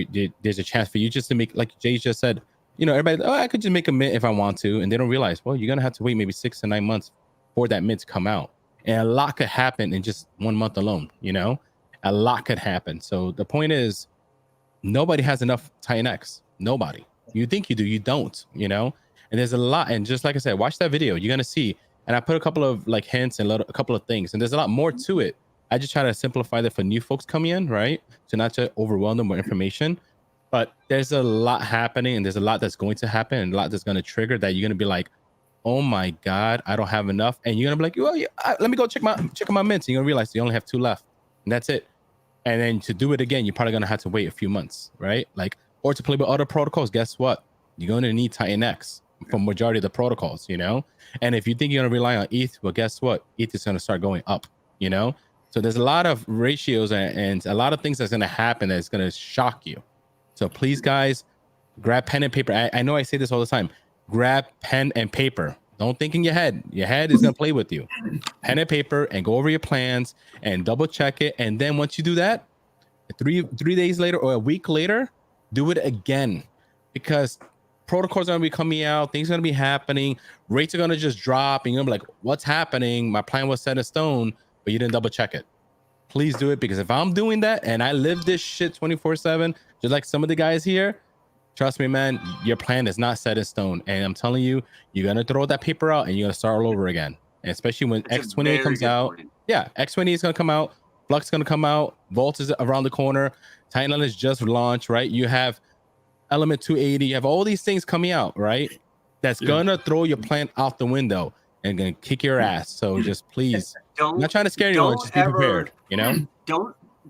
there's a chance for you just to make, like Jay just said, everybody, I could just make a mint if I want to, and they don't realize, well, you're gonna have to wait maybe 6 to 9 months for that mint to come out, and a lot could happen in just 1 month alone. A lot could happen. So the point is, nobody has enough TitanX. Nobody. You think you do, you don't. And there's a lot. And just like I said, watch that video. You're gonna see. And I put a couple of like hints and a couple of things, and there's a lot more to it. I just try to simplify that for new folks coming in, right? So not to overwhelm them with information, but there's a lot happening, and there's a lot that's going to happen, and a lot that's going to trigger that you're going to be like, oh my God, I don't have enough. And you're going to be like, well, yeah, let me go check on my mints. And you're going to realize you only have 2 left, and that's it. And then to do it again, you're probably going to have to wait a few months, right? Like, or to play with other protocols, guess what? You're going to need TitanX for majority of the protocols, And if you think you're going to rely on ETH, well, guess what? ETH is going to start going up, So there's a lot of ratios and a lot of things that's going to happen that's going to shock you. So please, guys, grab pen and paper. I know I say this all the time. Grab pen and paper. Don't think in your head. Your head is going to play with you. Pen and paper, and go over your plans and double check it. And then once you do that, three days later or a week later, do it again, because protocols are going to be coming out. Things are going to be happening. Rates are going to just drop. And you're going to be like, what's happening? My plan was set in stone, but you didn't double check it. Please do it, because if I'm doing that and I live this shit 24/7, just like some of the guys here, trust me, man, your plan is not set in stone. And I'm telling you, you're going to throw that paper out and you're going to start all over again. And especially when X28 comes out. Yeah, X28 is going to come out. Flux is going to come out. Vault is around the corner. Titan is just launched, right? You have Element 280. You have all these things coming out, right? That's going to throw your plan out the window and going to kick your ass. So just please, I'm not trying to scare anyone. Just be prepared,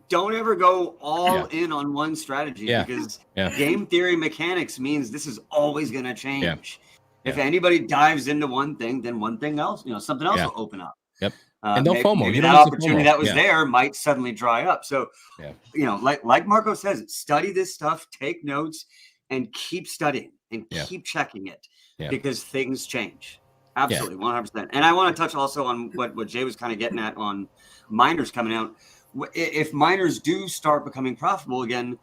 Don't ever go all in on one strategy, because game theory mechanics means this is always going to change. If anybody dives into one thing, then one thing else, something else will open up. Yep. And don't FOMO. Maybe that opportunity that was there might suddenly dry up. So, like Marco says, study this stuff, take notes, and keep studying and keep checking it, because things change. Absolutely, 100%. And I want to touch also on what Jay was kind of getting at on miners coming out. If miners do start becoming profitable again,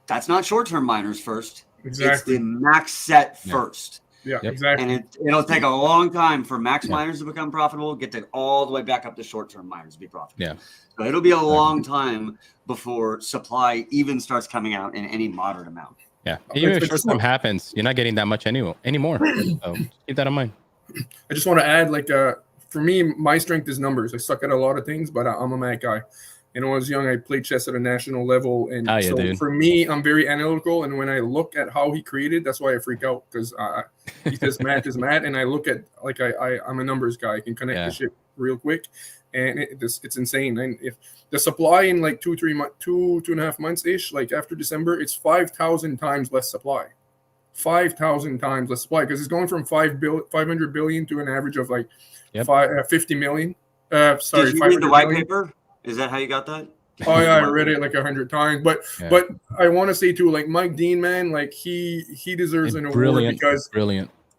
that's not short-term miners first. Exactly. It's the max set first. Yeah, exactly. And it'll take a long time for max miners to become profitable, get to all the way back up to short-term miners to be profitable. Yeah. So it'll be a long time before supply even starts coming out in any moderate amount. Yeah. Even if short-term happens, you're not getting that much anymore. So keep that in mind. I just want to add, like, for me, my strength is numbers. I suck at a lot of things, but I'm a math guy. And when I was young, I played chess at a national level. And so for me, I'm very analytical. And when I look at how he created, that's why I freak out, because he says math is math. And I look at, like, I'm a numbers guy. I can connect the shit real quick. And it's insane. And if the supply in like 2.5 months ish, like after December, it's 5,000 times less supply. 5,000 times less supply, because it's going from 500 billion to an average of like 50 million. Sorry, did you read the white paper? Is that how you got that? Oh yeah, I read it like 100 times. But I want to say too, like Mike Dean, man, like he deserves an award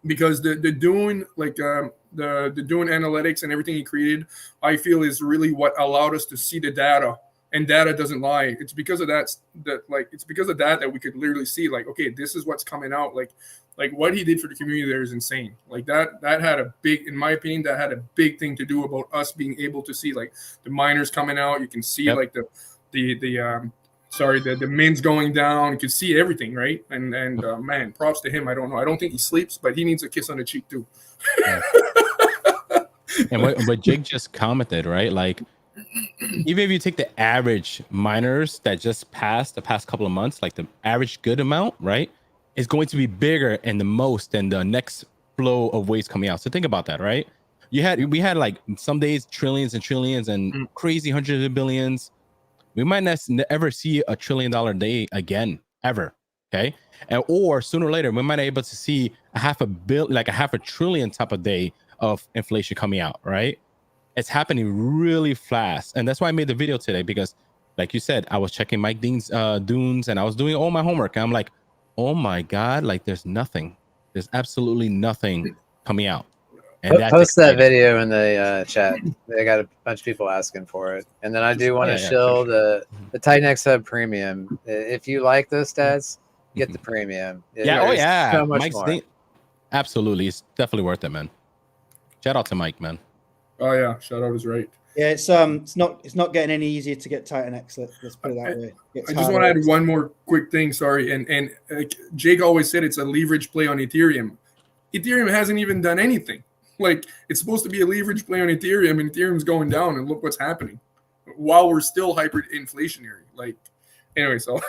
because the Dune, like the Dune analytics and everything he created, I feel is really what allowed us to see the data. And data doesn't lie. It's because of that that we could literally see, like, okay, this is what's coming out. Like what he did for the community there is insane. Like that had a big, in my opinion, that had a big thing to do about us being able to see like the miners coming out. You can see like the mints going down. You can see everything, right? And man, props to him. I don't know. I don't think he sleeps, but he needs a kiss on the cheek too. Yeah. And what Jake just commented, right? Like, even if you take the average miners that just passed the past couple of months, like the average good amount, right, is going to be bigger and the most than the next flow of waves coming out. So think about that, right? We had like some days trillions and trillions and crazy hundreds of billions. We might not ever see $1 trillion day again, ever. Okay, or sooner or later we might be able to see a half a trillion type of day of inflation coming out, right? It's happening really fast. And that's why I made the video today, because like you said, I was checking Mike Dean's dunes and I was doing all my homework. And I'm like, oh my God, like there's nothing. There's absolutely nothing coming out. And post that video in the chat. They got a bunch of people asking for it. And then I do want to show the TitanX Hub Premium. If you like those stats, get the premium. So much Mike's more. Absolutely. It's definitely worth it, man. Shout out to Mike, man. Oh yeah, shout out is right. Yeah, it's not getting any easier to get TitanX. Let's put it that way. I just want to add one more quick thing. Sorry, and Jake always said it's a leverage play on Ethereum. Ethereum hasn't even done anything. Like, it's supposed to be a leverage play on Ethereum, and Ethereum's going down, and look what's happening while we're still hyperinflationary. Like, anyway, so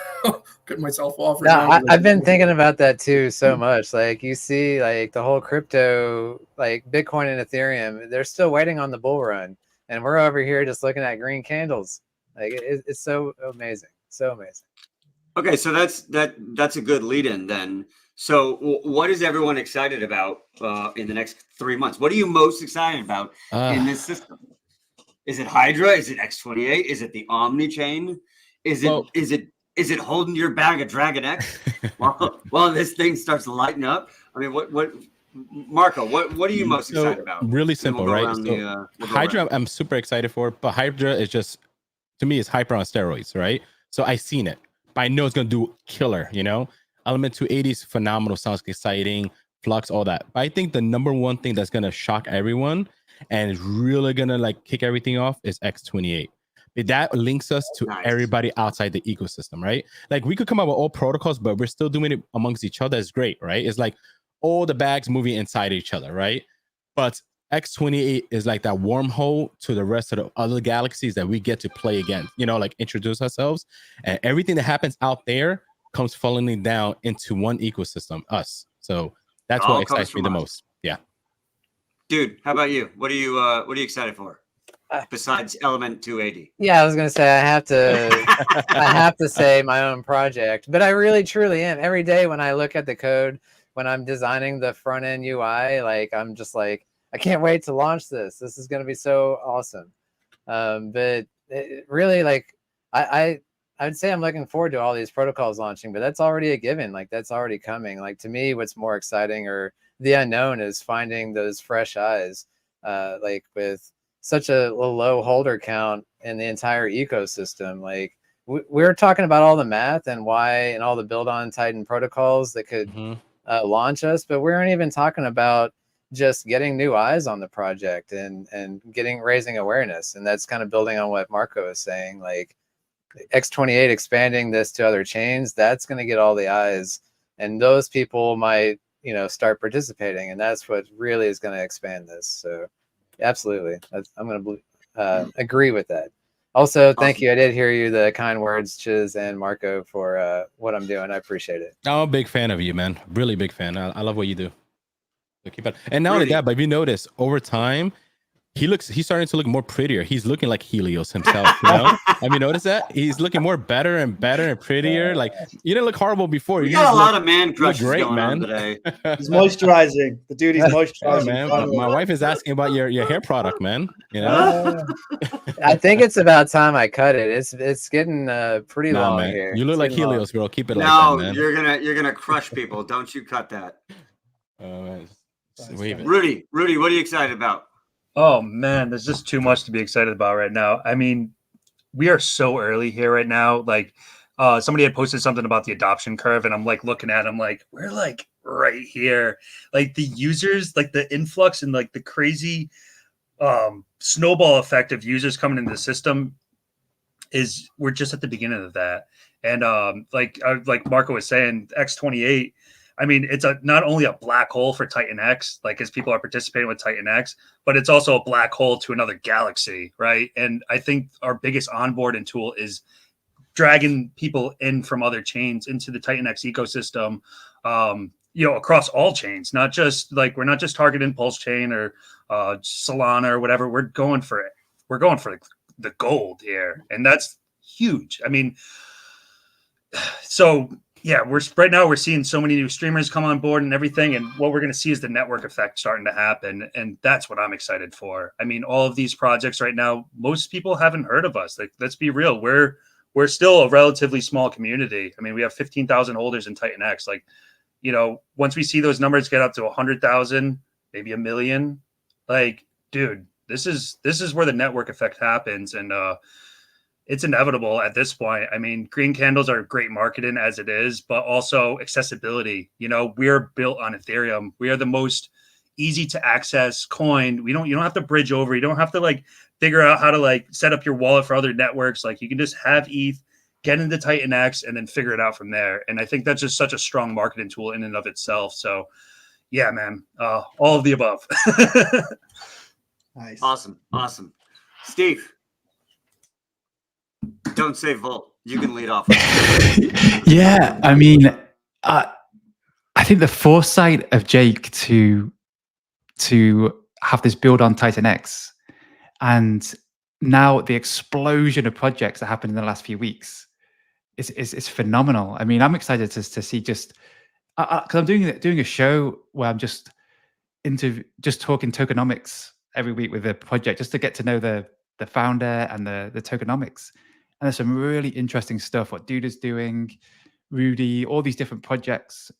cut myself off. I've been thinking about that too so much. Like, you see, like the whole crypto, like Bitcoin and Ethereum, they're still waiting on the bull run, and we're over here just looking at green candles. Like, it's so amazing, so amazing. Okay, so that's a good lead-in then. So what is everyone excited about in the next 3 months? What are you most excited about in this system? Is it Hydra? Is it X28? Is it the Omni chain? Is it holding your bag of Dragon X while this thing starts lighting up? I mean, what Marco, what are you most excited about? Really simple, right? So Hydra, I'm super excited for, but Hydra is just, to me, it's hyper on steroids, right? So I've seen it, but I know it's gonna do killer, you know? Element 280 is phenomenal, sounds exciting, Flux, all that. But I think the number one thing that's gonna shock everyone and is really gonna like kick everything off is X28. That links us to everybody outside the ecosystem, right? Like, we could come up with all protocols, but we're still doing it amongst each other. It's great, right? It's like all the bags moving inside each other, right? But X28 is like that wormhole to the rest of the other galaxies that we get to play against, you know, like introduce ourselves, and everything that happens out there comes falling down into one ecosystem, us. So that's what excites me the most. Yeah. Dude, how about you? What are you excited for? Besides Element 280. Yeah, I was gonna say I have to say my own project, but I really truly am. Every day when I look at the code, when I'm designing the front end UI, like, I'm just like, I can't wait to launch this. This is gonna be so awesome. But it really, like, I would say I'm looking forward to all these protocols launching, but that's already a given. Like, that's already coming. Like, to me, what's more exciting or the unknown is finding those fresh eyes, like with such a low holder count in the entire ecosystem. Like, we're talking about all the math and why and all the build on Titan protocols that could launch us, but we aren't even talking about just getting new eyes on the project and raising awareness. And that's kind of building on what Marco is saying, like X28 expanding this to other chains, that's going to get all the eyes, and those people might, start participating, and that's what really is going to expand this. So absolutely, I'm going to agree with that. Also, thank you. I did hear you, the kind words, Chiz and Marco, for what I'm doing. I appreciate it. I'm a big fan of you, man. Really big fan. I love what you do. So keep it. And not only that, but if you notice, over time, he's starting to look more prettier. He's looking like Helios himself, Have you noticed that? He's looking more better and prettier. Like, you didn't look horrible before. You got a lot of man crushes going man. on today. He's moisturizing. The dude is moisturizing. Yeah, man. My wife is asking about your hair product, man. I think it's about time I cut it. It's getting pretty long man. here. You look like Helios, girl. Keep it like that, man. you're gonna crush people. Don't you cut that. Rudy, what are you excited about? Oh man, there's just too much to be excited about right now. I mean, we are so early here right now. Like, somebody had posted something about the adoption curve, and I'm like looking at them like, we're like right here. Like the users, like the influx and like the crazy snowball effect of users coming into the system we're just at the beginning of that. And like Marco was saying, X28, I mean, it's not only a black hole for Titan X, like as people are participating with Titan X, but it's also a black hole to another galaxy, right? And I think our biggest onboarding tool is dragging people in from other chains into the Titan X ecosystem, across all chains, not just like, we're not just targeting Pulse Chain or Solana or whatever. We're going for it. We're going for the gold here. And that's huge. I mean, so yeah, we're seeing so many new streamers come on board and everything. And what we're going to see is the network effect starting to happen. And that's what I'm excited for. I mean, all of these projects right now, most people haven't heard of us. Like, let's be real. We're still a relatively small community. I mean, we have 15,000 holders in Titan X. Like, once we see those numbers get up to 100,000, maybe 1 million, like, dude, this is where the network effect happens. And, it's inevitable at this point. I mean, green candles are great marketing as it is, but also accessibility. We're built on Ethereum. We are the most easy to access coin. You don't have to bridge over. You don't have to like figure out how to like set up your wallet for other networks. Like, you can just have ETH, get into Titan X, and then figure it out from there. And I think that's just such a strong marketing tool in and of itself. So yeah, man, all of the above. Nice. Awesome. Steve. Don't say Volt. You can lead off. Yeah, I mean, I think the foresight of Jake to have this build on Titan X, and now the explosion of projects that happened in the last few weeks is phenomenal. I mean, I'm excited to see just because I'm doing a show where I'm just talking tokenomics every week with the project, just to get to know the founder and the tokenomics. And there's some really interesting stuff. What Dude is doing, Rudy, all these different projects,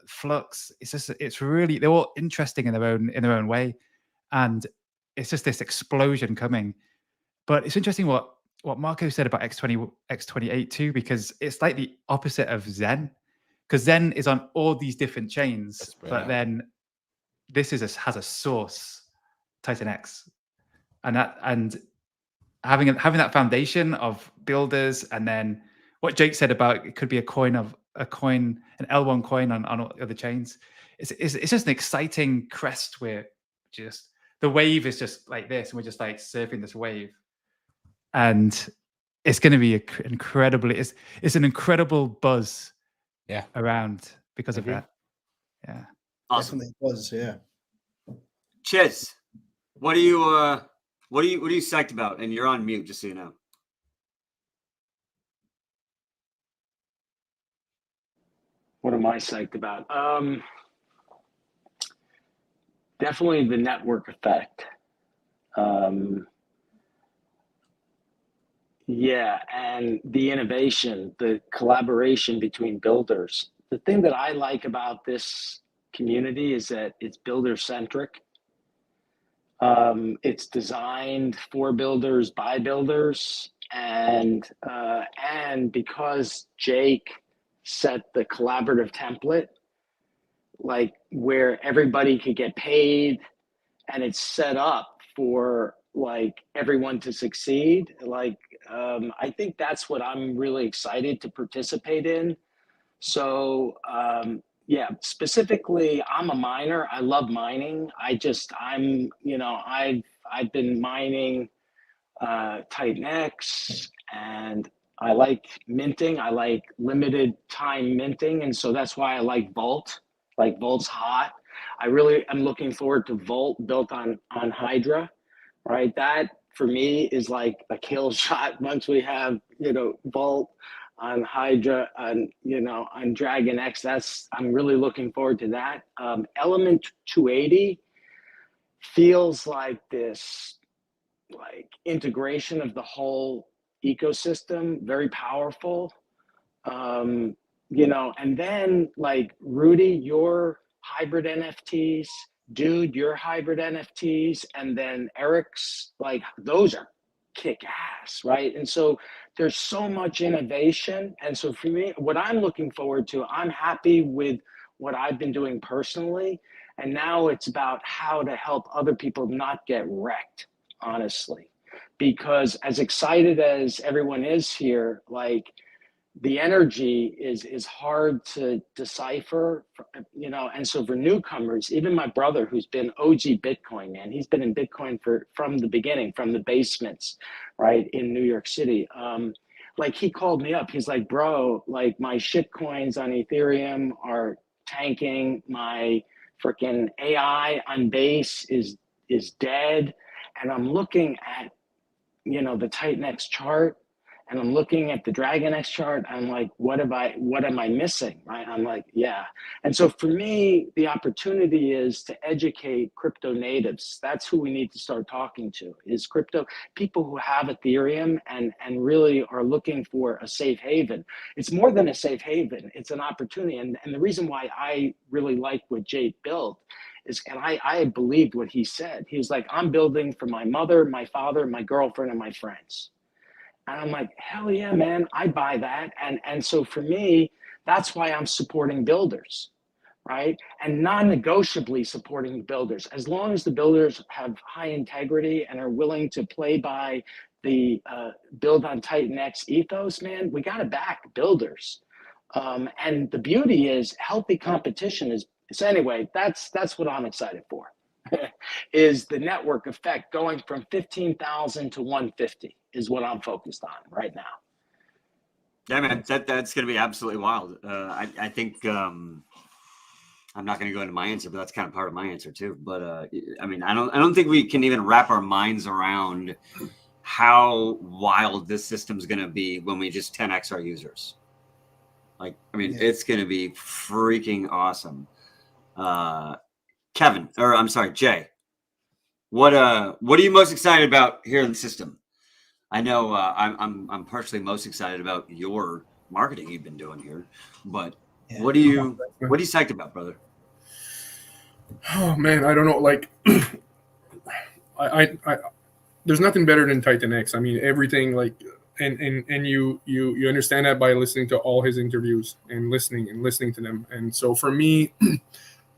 Flux. It's really, they're all interesting in their own way, and it's just this explosion coming. But it's interesting what Marco said about X28 too, because it's like the opposite of Zen, because Zen is on all these different chains, but then this has a source, Titan X, and having that foundation of builders, and then what Jake said about it could be an L1 coin on other chains. It's just an exciting crest where just the wave is just like this, and we're just like surfing this wave, and it's going to be it's an incredible buzz, around because of that. Yeah, awesome. Definitely was, yeah. Chiz, what are you psyched about? And you're on mute, just so you know. What am I psyched about? Definitely the network effect. Yeah, and the innovation, the collaboration between builders. The thing that I like about this community is that it's builder-centric. It's designed for builders by builders, and because Jake set the collaborative template, like where everybody could get paid, and it's set up for like everyone to succeed. Like I think that's what I'm really excited to participate in. So yeah, specifically, I'm a miner. I love mining. I've been mining TitanX, and I like minting. I like limited time minting, and so that's why I like Vault. Like Vault's hot. I really am looking forward to Vault built on Hydra, right? That for me is like a kill shot once we have Vault on Hydra on on Dragon X. I'm really looking forward to that. Element 280 feels like this like integration of the whole ecosystem, very powerful. And then like Rudy, your hybrid NFTs, dude, your hybrid NFTs, and then Eric's, like those are kick ass, right? And so there's so much innovation. And so for me, what I'm looking forward to, I'm happy with what I've been doing personally. And now it's about how to help other people not get wrecked, honestly. Because as excited as everyone is here, like the energy is hard to decipher, and so for newcomers, even my brother, who's been OG Bitcoin, man, he's been in Bitcoin from the beginning, from the basements, right, in New York City. Like he called me up, he's like, bro, like my shit coins on Ethereum are tanking, my freaking AI on base is dead, and I'm looking at the TitanX chart, and I'm looking at the Dragon X chart. I'm like, what am I missing? Right? I'm like, yeah. And so for me, the opportunity is to educate crypto natives. That's who we need to start talking to, is crypto people who have Ethereum and really are looking for a safe haven. It's more than a safe haven. It's an opportunity. And the reason why I really like what Jake built is, and I believed what he said. He was like, I'm building for my mother, my father, my girlfriend, and my friends. And I'm like, hell yeah, man, I buy that. And so for me, that's why I'm supporting builders, right? And non-negotiably supporting builders. As long as the builders have high integrity and are willing to play by the build on TitanX ethos, man, we got to back builders. And the beauty is healthy competition is, so anyway, that's what I'm excited for. Is the network effect going from 15,000 to 150 is what I'm focused on right now. Yeah, man, that's going to be absolutely wild. I think I'm not going to go into my answer, but that's kind of part of my answer too. But I mean, I don't think we can even wrap our minds around how wild this system's going to be when we just 10x our users. Like, I mean, it's going to be freaking awesome. Kevin, or I'm sorry, Jay, what are you most excited about here in the system? I know I'm partially most excited about your marketing you've been doing here, but what are you psyched about, brother? Oh man, I don't know. Like, I there's nothing better than TitanX. I mean, everything like, and you understand that by listening to all his interviews and listening to them. And so for me,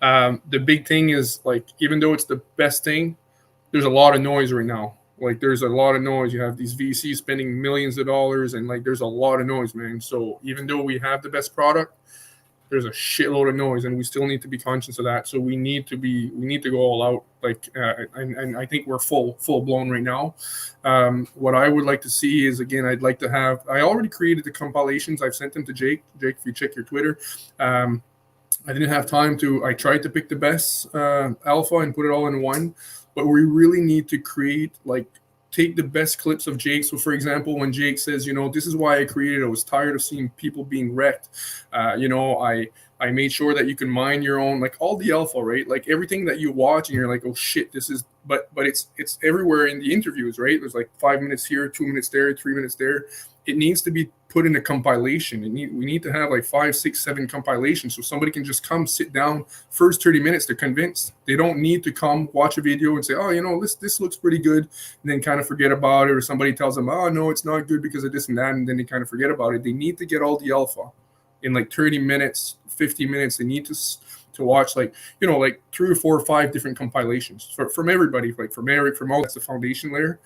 the big thing is like, even though it's the best thing, there's a lot of noise right now. Like there's a lot of noise. You have these VCs spending millions of dollars, and like there's a lot of noise, man. So even though we have the best product, there's a shitload of noise, and we still need to be conscious of that. So we need to go all out. Like, and I think we're full blown right now. What I would like to see is, again, I'd like to have. I already created the compilations. I've sent them to Jake. Jake, if you check your Twitter. I didn't have time to. I tried to pick the best alpha and put it all in one, but we really need to create, like, take the best clips of Jake. So, for example, when Jake says, this is why I created, I was tired of seeing people being wrecked. I made sure that you can mine your own, like all the alpha, right? Like everything that you watch and you're like, oh shit, this is, but it's everywhere in the interviews, right? There's like 5 minutes here, 2 minutes there, 3 minutes there. It needs to be put in a compilation. We need to have like 5, 6, 7 compilations so somebody can just come sit down first 30 minutes. They're convinced. They don't need to come watch a video and say, oh, you know, this looks pretty good, and then kind of forget about it, or somebody tells them, oh no, it's not good because of this and that, and then they kind of forget about it. They need to get all the alpha in like 30 minutes, 50 minutes. They need to watch like, you know, like 3 or 4 or 5 different compilations from everybody, like from Eric, from all. That's the foundation layer.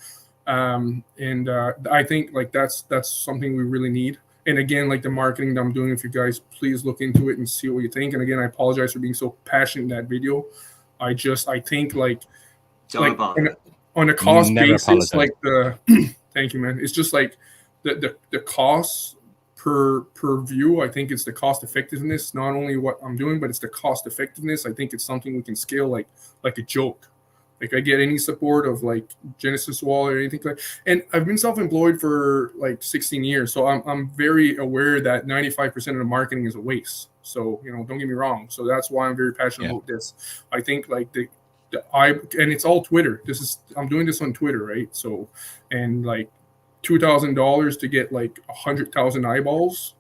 I think like that's something we really need. And again, like the marketing that I'm doing, if you guys please look into it and see what you think. And again, I apologize for being so passionate in that video. I think like on a cost basis, like the thank you, man. It's just like the costs per view. I think it's the cost effectiveness, not only what I'm doing, but it's the cost effectiveness. I think it's something we can scale like a joke. Like I get any support of like Genesis Wallet or anything like, and I've been self-employed for like 16 years. So I'm very aware that 95% of the marketing is a waste. So, you know, don't get me wrong. So that's why I'm very passionate about this. I think like and it's all Twitter. I'm doing this on Twitter, right? So, and like $2,000 to get like 100,000 eyeballs.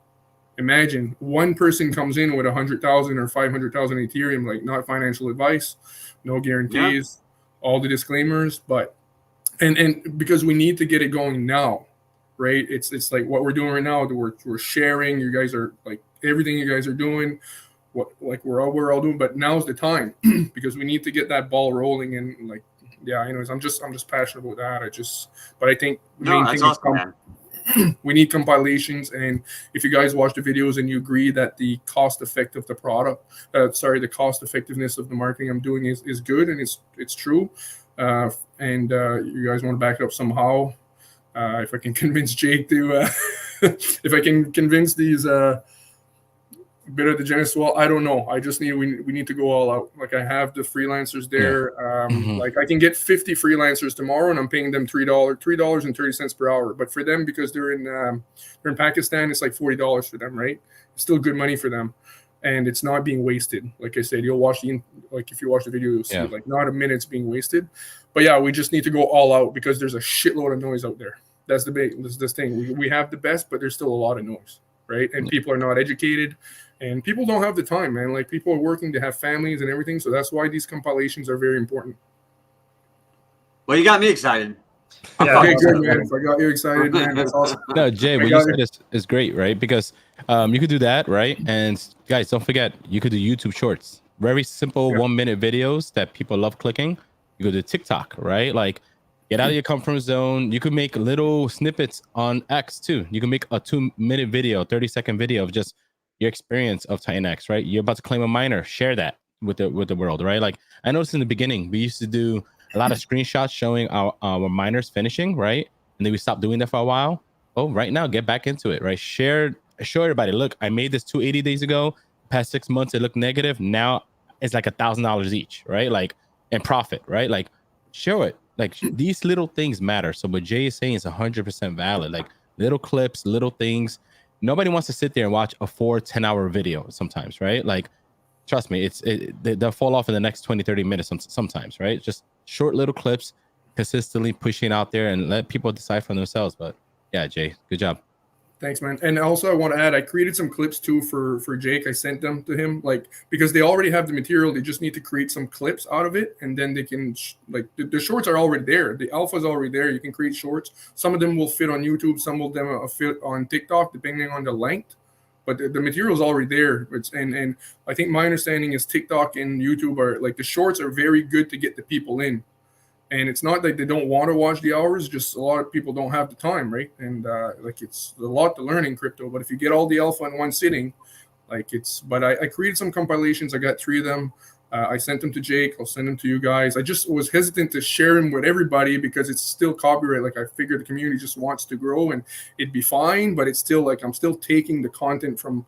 Imagine one person comes in with 100,000 or 500,000 Ethereum, like not financial advice, no guarantees. All the disclaimers, but and because we need to get it going now, right? It's like what we're doing right now. We're sharing. You guys are like everything you guys are doing, what like we're all doing. But now's the time because we need to get that ball rolling. And like, yeah, anyways, I'm just passionate about that. But I think the main thing is we need compilations. And if you guys watch the videos and you agree that the cost effectiveness of the marketing I'm doing is good and it's true, and you guys want to back it up somehow, if I can convince Jake to, if I can convince these bit of the Genesis Wall, I don't know. I just we need to go all out. Like I have the freelancers there. Like I can get 50 freelancers tomorrow, and I'm paying them $3.30 per hour. But for them, because they're in Pakistan, it's like $40 for them, right? It's still good money for them, and it's not being wasted. Like I said, you'll watch if you watch the video, you'll see like not a minute's being wasted. But yeah, we just need to go all out because there's a shitload of noise out there. That's this thing. We have the best, but there's still a lot of noise, right? And people are not educated. And people don't have the time, man. Like people are working to have families and everything. So that's why these compilations are very important. Well, you got me excited. Yeah, okay, good, man. If I got you excited, man, that's awesome. No, Jay, what you said is great, right? Because you could do that, right? And guys, don't forget, you could do YouTube Shorts. Very simple 1-minute videos that people love clicking. You could do TikTok, right? Like get out of your comfort zone. You could make little snippets on X too. You can make a 2-minute video, 30-second video of just your experience of TitanX, right? You're about to claim a miner, share that with the world, right? Like I noticed in the beginning, we used to do a lot of screenshots showing our miners finishing, right? And then we stopped doing that for a while. Oh, right now, get back into it, right? Show everybody, look, I made this 280 days ago. Past 6 months, it looked negative. Now it's like $1,000 each, right? Like and profit, right? Like show it. Like these little things matter. So what Jay is saying is 100% valid. Like little clips, little things. Nobody wants to sit there and watch a 4-10-hour video sometimes, right? Like, trust me, they'll fall off in the next 20-30 minutes sometimes, right? Just short little clips, consistently pushing out there and let people decide for themselves. But yeah, Jay, good job. Thanks, man. And also I want to add, I created some clips too for Jake. I sent them to him, like, because they already have the material. They just need to create some clips out of it. And then they can, like, the shorts are already there. The alpha is already there. You can create shorts. Some of them will fit on YouTube. Some of them will fit on TikTok, depending on the length. But the material is already there. And I think my understanding is TikTok and YouTube are, like, the shorts are very good to get the people in. And it's not like they don't want to watch the hours, just a lot of people don't have the time, right? And like it's a lot to learn in crypto. But if you get all the alpha in one sitting, like but I created some compilations. I got 3 of them. I sent them to Jake. I'll send them to you guys. I just was hesitant to share them with everybody because it's still copyright. Like I figured the community just wants to grow and it'd be fine, but it's still like I'm still taking the content from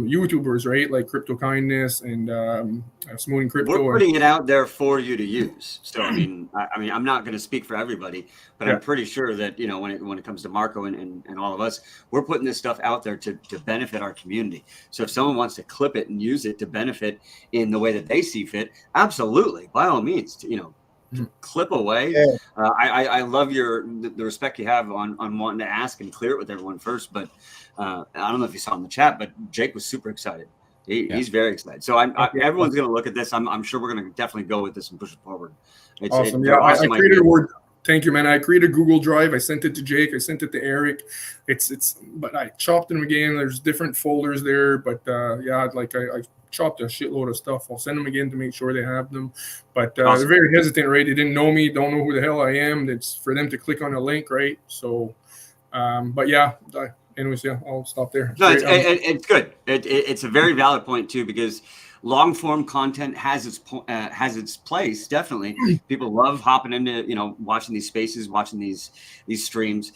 YouTubers, right? Like Crypto Kindness and Smoothing Crypto. We're putting it out there for you to use. So I mean, I'm not going to speak for everybody, but I'm pretty sure that when it comes to Marco and all of us, we're putting this stuff out there to benefit our community. So if someone wants to clip it and use it to benefit in the way that they see fit, absolutely, by all means, clip away. Yeah. I love the respect you have on wanting to ask and clear it with everyone first. But I don't know if you saw in the chat, but Jake was super excited. He's very excited. So everyone's going to look at this. I'm sure we're going to definitely go with this and push it forward. Awesome. Yeah, I created a word. Thank you, man. I created a Google Drive. I sent it to Jake. I sent it to Eric. But I chopped them again. There's different folders there. But yeah, like I chopped a shitload of stuff. I'll send them again to make sure they have them. But they're very hesitant, right? They didn't know me, don't know who the hell I am. It's for them to click on a link, right? So, but yeah. Anyways, yeah, I'll stop there. No, it's good. It's a very valid point too, because long form content has its place. Definitely, people love hopping into watching these spaces, watching these streams.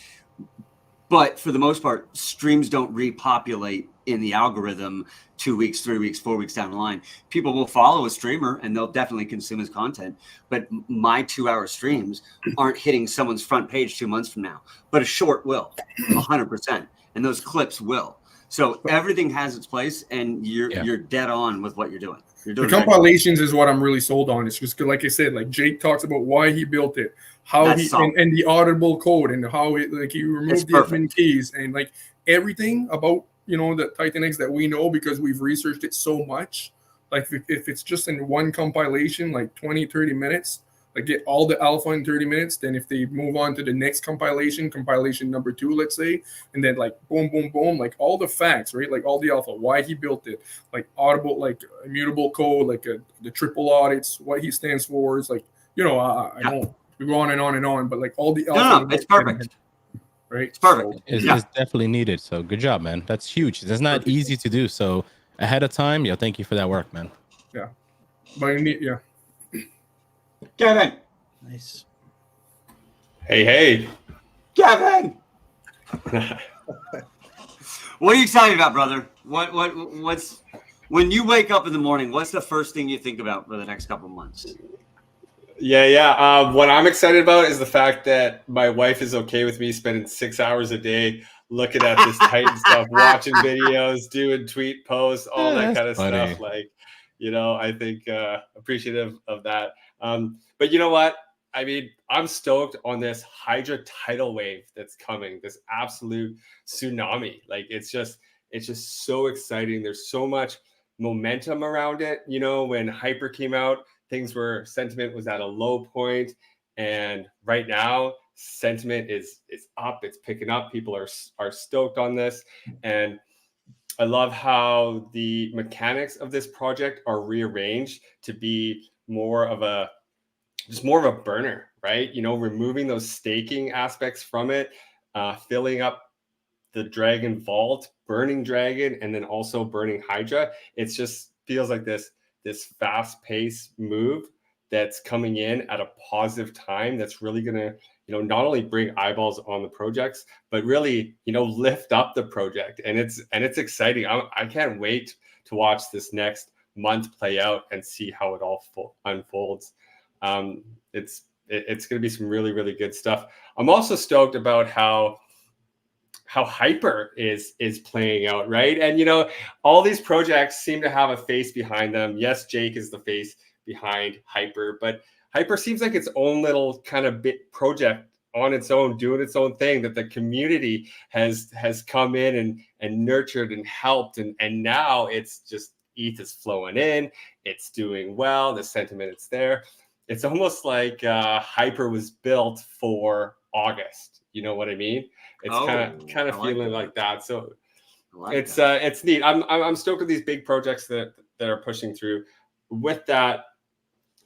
But for the most part, streams don't repopulate in the algorithm 2 weeks, 3 weeks, 4 weeks down the line. People will follow a streamer and they'll definitely consume his content. But my 2-hour streams aren't hitting someone's front page 2 months from now. But a short will, 100%. And those clips will. So everything has its place, and you're dead on with what you're doing. The compilations is what I'm really sold on. It's just like I said, like Jake talks about why he built it, how and the auditable code, and how he removed the admin keys, and like everything about the TitanX that we know because we've researched it so much. Like if it's just in one compilation, like 20-30 minutes, like get all the alpha in 30 minutes. Then if they move on to the next compilation number 2, let's say, and then like boom, boom, boom, like all the facts, right? Like all the alpha, why he built it, like audible, like immutable code, like the triple audits, what he stands for. Is like, I don't we go on and on and on, but like all the alpha. No, it's perfect. Right? It's perfect. So, it's definitely needed. So good job, man. That's huge. That's not easy to do. So ahead of time, thank you for that work, man. Yeah. But Kevin. Nice. Hey. Kevin. What are you excited about, brother? What's when you wake up in the morning, what's the first thing you think about for the next couple of months? Yeah. What I'm excited about is the fact that my wife is okay with me spending 6 hours a day looking at this Titan stuff, watching videos, doing tweet posts, all that kind of stuff. Like, I think appreciative of that. But you know what? I mean, I'm stoked on this Hydra tidal wave that's coming, this absolute tsunami. Like, it's just so exciting. There's so much momentum around it. When Hyper came out, sentiment was at a low point, and right now sentiment is up. It's picking up. People are stoked on this, and I love how the mechanics of this project are rearranged to be more of a burner, right? Removing those staking aspects from it, filling up the Dragon Vault, burning Dragon, and then also burning Hydra. It just feels like this fast-paced move that's coming in at a positive time that's really going to, not only bring eyeballs on the projects, but really, lift up the project. And it's exciting. I can't wait to watch this next month play out and see how it all unfolds. It's going to be some really, really good stuff. I'm also stoked about how Hyper is playing out, right? And all these projects seem to have a face behind them. Yes, Jake is the face behind Hyper, but Hyper seems like its own little kind of bit project on its own, doing its own thing that the community has come in and nurtured and helped, and now it's just ETH is flowing in, it's doing well, the sentiment is there. It's almost like Hyper was built for August. You know what I mean? It's kind of feeling like that. So it's neat. I'm stoked with these big projects that are pushing through. With that,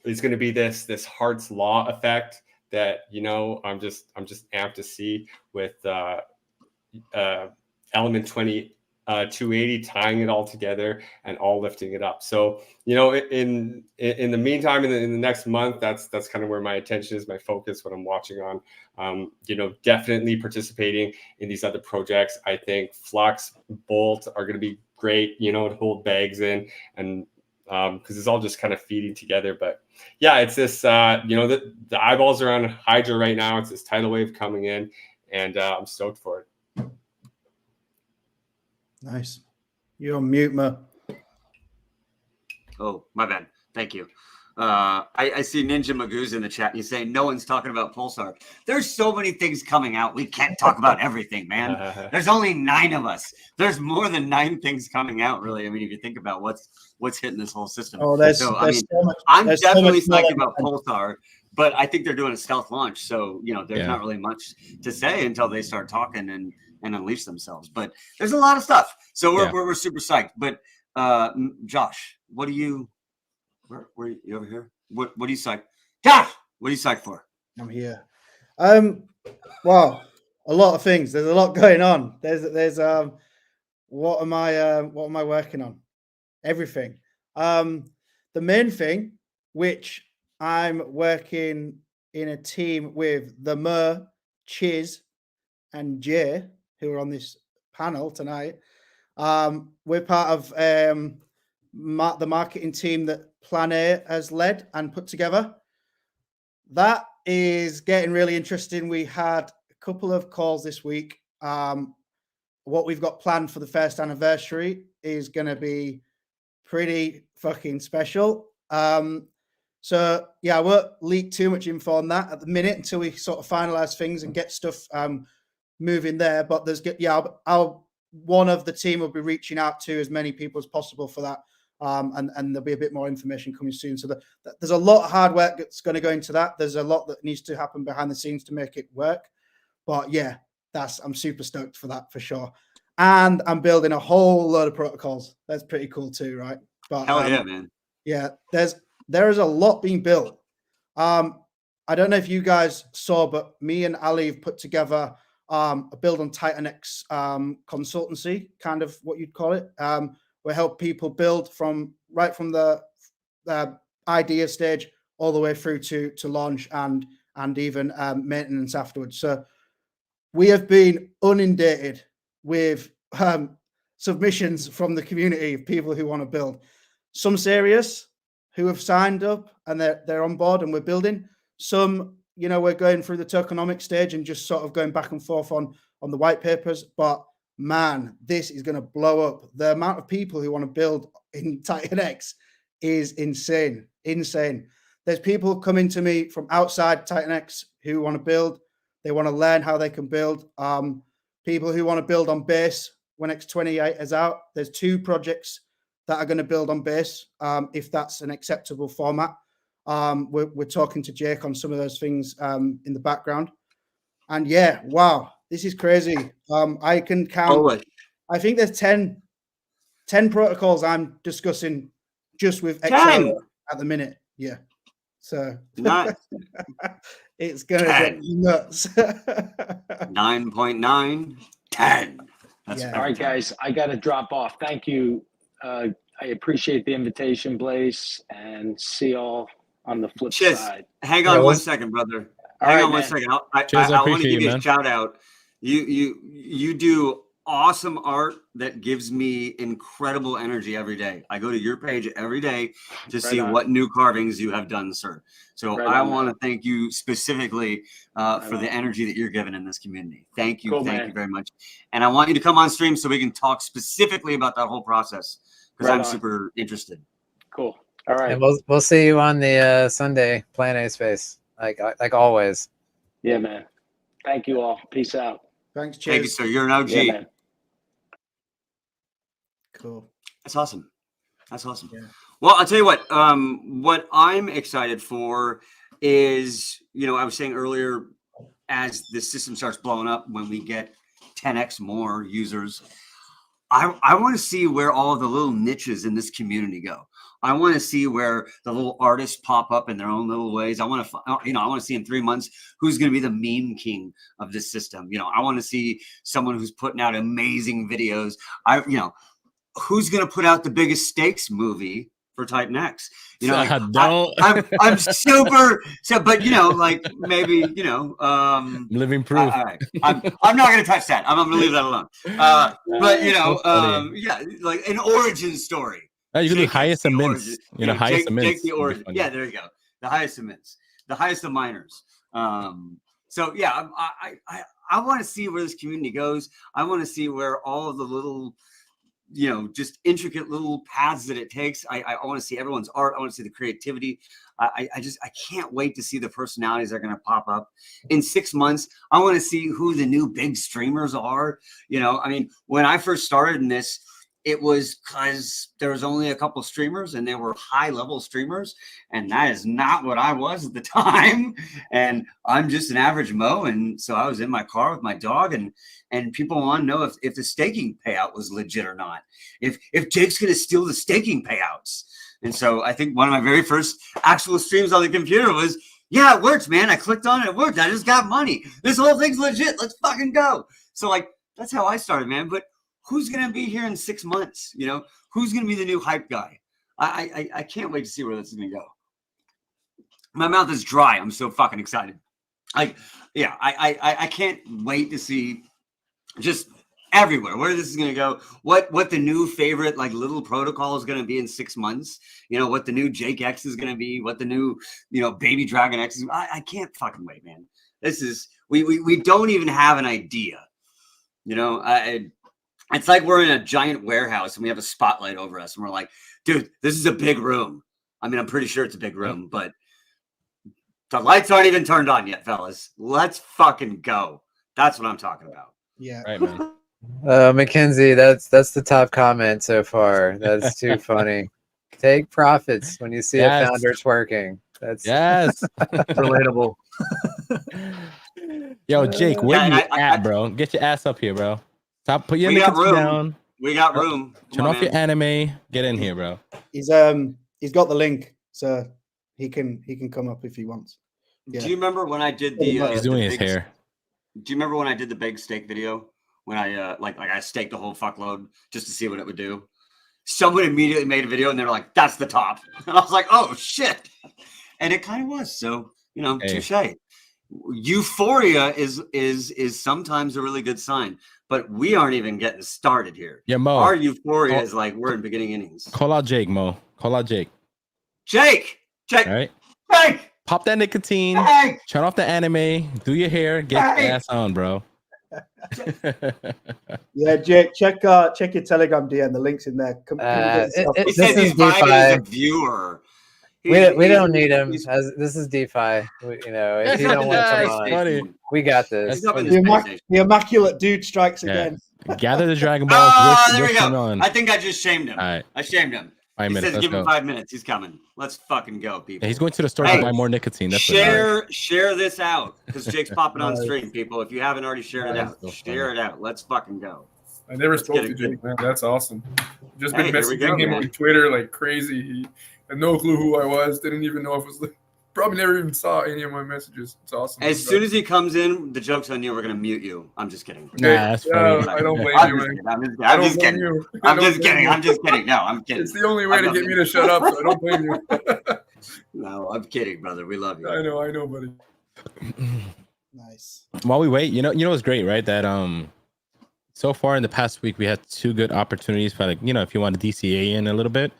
there's going to be this Hart's Law effect that I'm just amped to see with Element 280 tying it all together and all lifting it up. So in the meantime, in the next month, that's kind of where my attention is, my focus, what I'm watching on. Definitely participating in these other projects. I think Flux, Bolt are going to be great, to hold bags in, and because it's all just kind of feeding together. But yeah, it's this the eyeballs are on Hydra right now. It's this tidal wave coming in, and I'm stoked for it. Nice. You're on mute, Mo. Oh, my bad. Thank you. I see Ninja Magoo's in the chat. He's saying no one's talking about Pulsar. There's so many things coming out. We can't talk about everything, man. There's only 9 of us. There's more than 9 things coming out, really. I mean, if you think about what's hitting this whole system. Oh, there's so so much, I'm definitely so much psyched about Pulsar, but I think they're doing a stealth launch. So, there's not really much to say until they start talking and unleash themselves. But there's a lot of stuff. So we're super psyched. But Josh, what do you? Where are you over here? What are you psyched? Josh, what are you psyched for? I'm here. Well, a lot of things. There's a lot going on. There's what am I working on? Everything. The main thing, which I'm working in a team with the Mer, Chiz, and Jay, who are on this panel tonight. We're part of the marketing team that Plan A has led and put together. That is getting really interesting. We had a couple of calls this week. What we've got planned for the first anniversary is going to be pretty fucking special. So yeah, I won't leak too much info on that at the minute until we sort of finalize things and get stuff moving there. But one of the team will be reaching out to as many people as possible for that. And there'll be a bit more information coming soon. So there's a lot of hard work that's going to go into that. There's a lot that needs to happen behind the scenes to make it work. But yeah, I'm super stoked for that for sure. And I'm building a whole load of protocols. That's pretty cool too, right? But hell yeah, man. Yeah, there is a lot being built. I don't know if you guys saw, but me and Ali have put together a build on TitanX consultancy, kind of what you'd call it. We help people build from the idea stage all the way through to launch and even maintenance afterwards. So we have been inundated with submissions from the community of people who want to build. Some serious, who have signed up and they're on board and we're building. Some, we're going through the tokenomic stage and just sort of going back and forth on the white papers. But man, this is going to blow up. The amount of people who want to build in TitanX is insane. There's people coming to me from outside TitanX who want to build. They want to learn how they can build. People who want to build on base when X28 is out. There's 2 projects that are going to build on base, if that's an acceptable format. We're talking to Jake on some of those things in the background. And yeah, wow, this is crazy. I can count. I think there's 10 protocols I'm discussing just with XL at the minute. Yeah. So it's going to get nuts. 9.9, 10. That's all right, guys. I got to drop off. Thank you. I appreciate the invitation, Blaze, and see y'all on the flip side. Hang on one second, brother. Hang on one second. I want to give you a shout out. You do awesome art that gives me incredible energy every day. I go to your page every day to see what new carvings you have done, sir. So I want to thank you specifically for the energy that you're giving in this community. Thank you. Thank you very much. And I want you to come on stream so we can talk specifically about that whole process because I'm super interested. Cool. All right. And we'll see you on the Sunday Plan A space, like always. Yeah, man. Thank you all. Peace out. Thanks, Chase. Thank you, sir. You're an OG. Yeah, man. Cool. That's awesome. That's awesome. Yeah. Well, I'll tell you what I'm excited for is, I was saying earlier, as the system starts blowing up, when we get 10x more users, I want to see where all the little niches in this community go. I want to see where the little artists pop up in their own little ways. I want to, I want to see in 3 months who's going to be the meme king of this system. I want to see someone who's putting out amazing videos. Who's going to put out the biggest stakes movie for TitanX? I'm super. So, but maybe living proof. All right, I'm not going to touch that. I'm going to leave that alone. But yeah, like an origin story. You can do highest of mints. Highest of mints. The origin. Yeah, there you go. The highest of mints. The highest of miners. So yeah, I want to see where this community goes. I want to see where all of the little just intricate little paths that it takes. I want to see everyone's art. I want to see the creativity. I can't wait to see the personalities that are going to pop up in 6 months. I want to see who the new big streamers are. I mean, when I first started in this, it was because there was only a couple streamers and they were high level streamers. And that is not what I was at the time. And I'm just an average Mo. And so I was in my car with my dog and people want to know if the staking payout was legit or not. If Jake's going to steal the staking payouts. And so I think one of my very first actual streams on the computer was, yeah, it worked, man. I clicked on it. It worked. I just got money. This whole thing's legit. Let's fucking go. So like, that's how I started, man. But who's going to be here in 6 months? Who's going to be the new hype guy? I can't wait to see where this is going to go. My mouth is dry. I'm so fucking excited. I can't wait to see just everywhere where this is going to go. What the new favorite like little protocol is going to be in 6 months. What the new Jake X is going to be. What the new Baby Dragon X is. I can't fucking wait, man. This is we don't even have an idea. It's like we're in a giant warehouse and we have a spotlight over us and we're like, dude, this is a big room. I mean, I'm pretty sure it's a big room, but the lights aren't even turned on yet, fellas. Let's fucking go. That's what I'm talking about. Yeah. Right, man. Mackenzie, that's the top comment so far. That's too funny. Take profits when you see a founder twerking. That's relatable. Yo, Jake, where you at, bro? Get your ass up here, bro. Stop putting your Nicotine down. We got room. Turn off your anime. Get in here, bro. He's got the link, so he can come up if he wants. Yeah. Do you remember when I did the? He's doing his hair. Do you remember when I did the big steak video? When I I staked the whole fuckload just to see what it would do. Someone immediately made a video and they were like, "That's the top," and I was like, "Oh shit!" And it kind of was. So touche. Euphoria is sometimes a really good sign. But we aren't even getting started here. Yeah, Mo. Our euphoria is like we're in beginning innings. Call out Jake, Mo. Call out Jake. Jake. All right. Jake. Pop that nicotine. Jake. Turn off the anime. Do your hair. Get your ass on, bro. Yeah, Jake. Check your Telegram DM. The link's in there. He says he's buying as a viewer. We don't need him. This is DeFi. If you don't want to come on, we got this. The immaculate dude strikes again. Gather the Dragon Balls. There we go. I think I just shamed him. All right. I shamed him. He says give him 5 minutes. He's coming. Let's fucking go, people. Yeah, he's going to the store to buy more nicotine. That's share this out because Jake's popping on stream, people. If you haven't already shared it out, share it out. Let's fucking go. I never spoke to Jake, man. That's awesome. Just been messaging him on Twitter like crazy. He had no clue who I was. Didn't even know if it was. Probably never even saw any of my messages. It's awesome. As soon as he comes in, the joke's on you. We're gonna mute you. I'm just kidding. Nah, that's funny. I don't blame you, man. I'm just kidding. I'm just kidding. No, I'm kidding. It's the only way to get me to shut up, so I don't blame you. No, I'm kidding, brother. We love you. I know, buddy. Nice. While we wait, you know what's great, right? That so far in the past week we had 2 good opportunities for if you want to DCA in a little bit.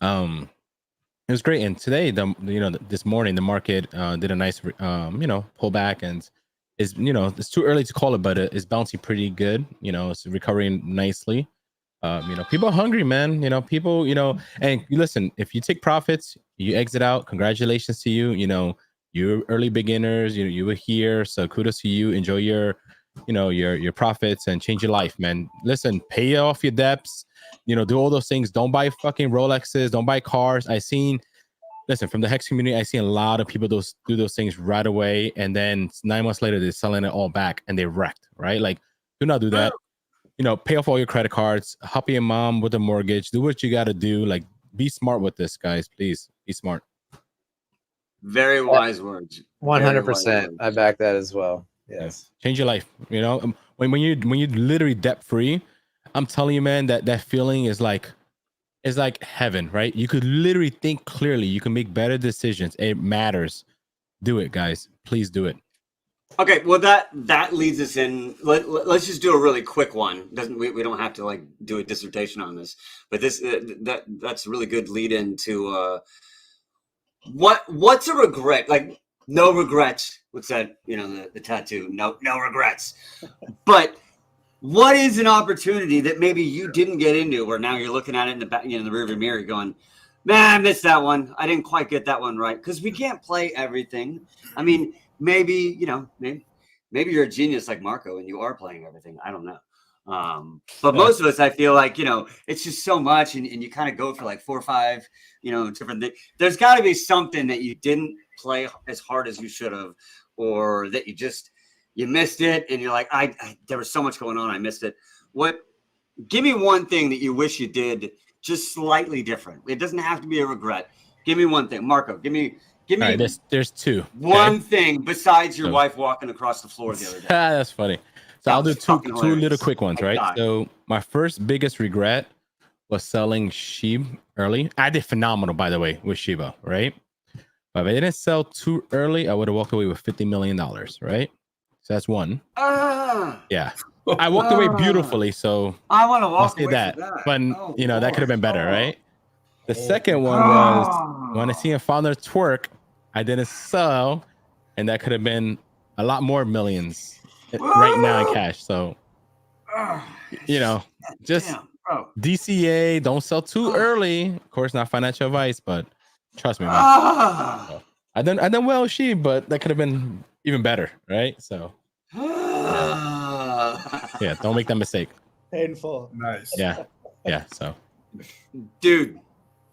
It was great, and today, this morning, the market did a nice, pullback, and it's too early to call it, but it's bouncing pretty good. It's recovering nicely. People are hungry, man. People, and listen, if you take profits, you exit out. Congratulations to you. You're early beginners. You were here, so kudos to you. Enjoy your profits and change your life, man. Listen, pay off your debts. Do all those things. Don't buy fucking Rolexes. Don't buy cars. Listen, from the Hex community, I see a lot of people do those things right away. And then 9 months later, they're selling it all back and they wrecked, right? Like, do not do that. Pay off all your credit cards. Help your mom with a mortgage. Do what you got to do. Like, be smart with this, guys. Please be smart. Very wise words. 100%. I back that as well. Yes. Change your life. When you're literally debt free, I'm telling you, man, that feeling is like heaven, right? You could literally think clearly. You can make better decisions. It matters. Do it, guys. Please do it. Okay, well that leads us in. Let's just do a really quick one. We don't have to do a dissertation on this, but that's a really good lead into what's a regret? Like no regrets. What's that? The tattoo. No regrets. But What is an opportunity that maybe you didn't get into, where now you're looking at it in the back, in the rearview mirror, going, "Man, I missed that one. I didn't quite get that one right." Because we can't play everything. I mean, maybe maybe you're a genius like Marco and you are playing everything. I don't know. But most of us, I feel like, it's just so much, and you kind of go for like 4 or 5, different things. There's got to be something that you didn't play as hard as you should have, or that you missed it, and you're like, there was so much going on, I missed it. Give me one thing that you wish you did just slightly different. It doesn't have to be a regret. Give me one thing, Marco. Give me. All right, there's 2. One thing besides your wife walking across the floor the other day. That's funny. So I'll do two hilarious. little quick ones, right? So my first biggest regret was selling SHIB early. I did phenomenal, by the way, with Shiba, right? But if I didn't sell too early, I would have walked away with $50 million, right? So that's one. Yeah. I walked away beautifully, so I want to walk away that. from that. But that could have been better, right? The second one was when I see a founder twerk, I didn't sell, and that could have been a lot more millions right now in cash. So just DCA, don't sell too early. Of course, not financial advice, but trust me, man. I done well with Sheep, but that could have been even better, right? So yeah, don't make that mistake. Painful. Nice. Yeah. So dude,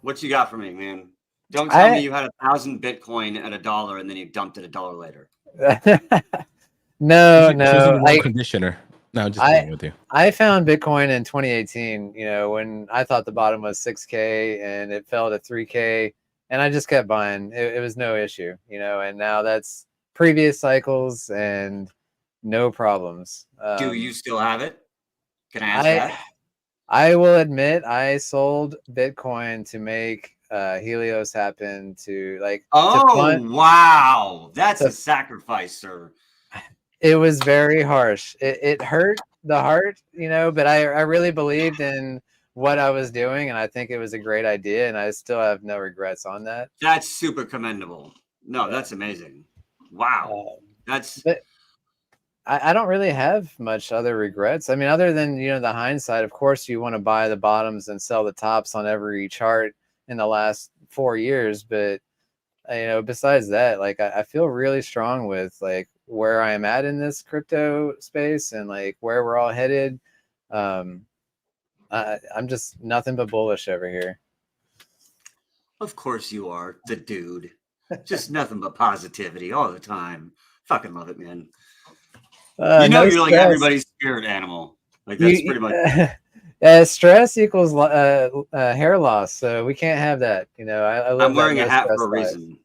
what you got for me, man? Don't tell me you had 1,000 Bitcoin at $1 and then you dumped it $1 later. No. Conditioner. No, just kidding with you. I found Bitcoin in 2018, when I thought the bottom was 6K and it fell to 3K, and I just kept buying. It was no issue, and now that's previous cycles and no problems. Do you still have it? Can I ask that? I will admit I sold Bitcoin to make Helios happen, wow, that's a sacrifice, sir. It was very harsh. It hurt the heart, but I really believed in what I was doing, and I think it was a great idea, and I still have no regrets on that. That's super commendable. No, that's amazing. Wow. But I don't really have much other regrets. I mean, other than, the hindsight, of course, you want to buy the bottoms and sell the tops on every chart in the last 4 years. But, besides that, I feel really strong with where I am at in this crypto space and where we're all headed. I'm just nothing but bullish over here. Of course you are, the dude. Just nothing but positivity all the time. Fucking love it, man. You're like everybody's spirit animal. That's pretty much. Stress equals hair loss, so we can't have that. I'm wearing a hat for a reason.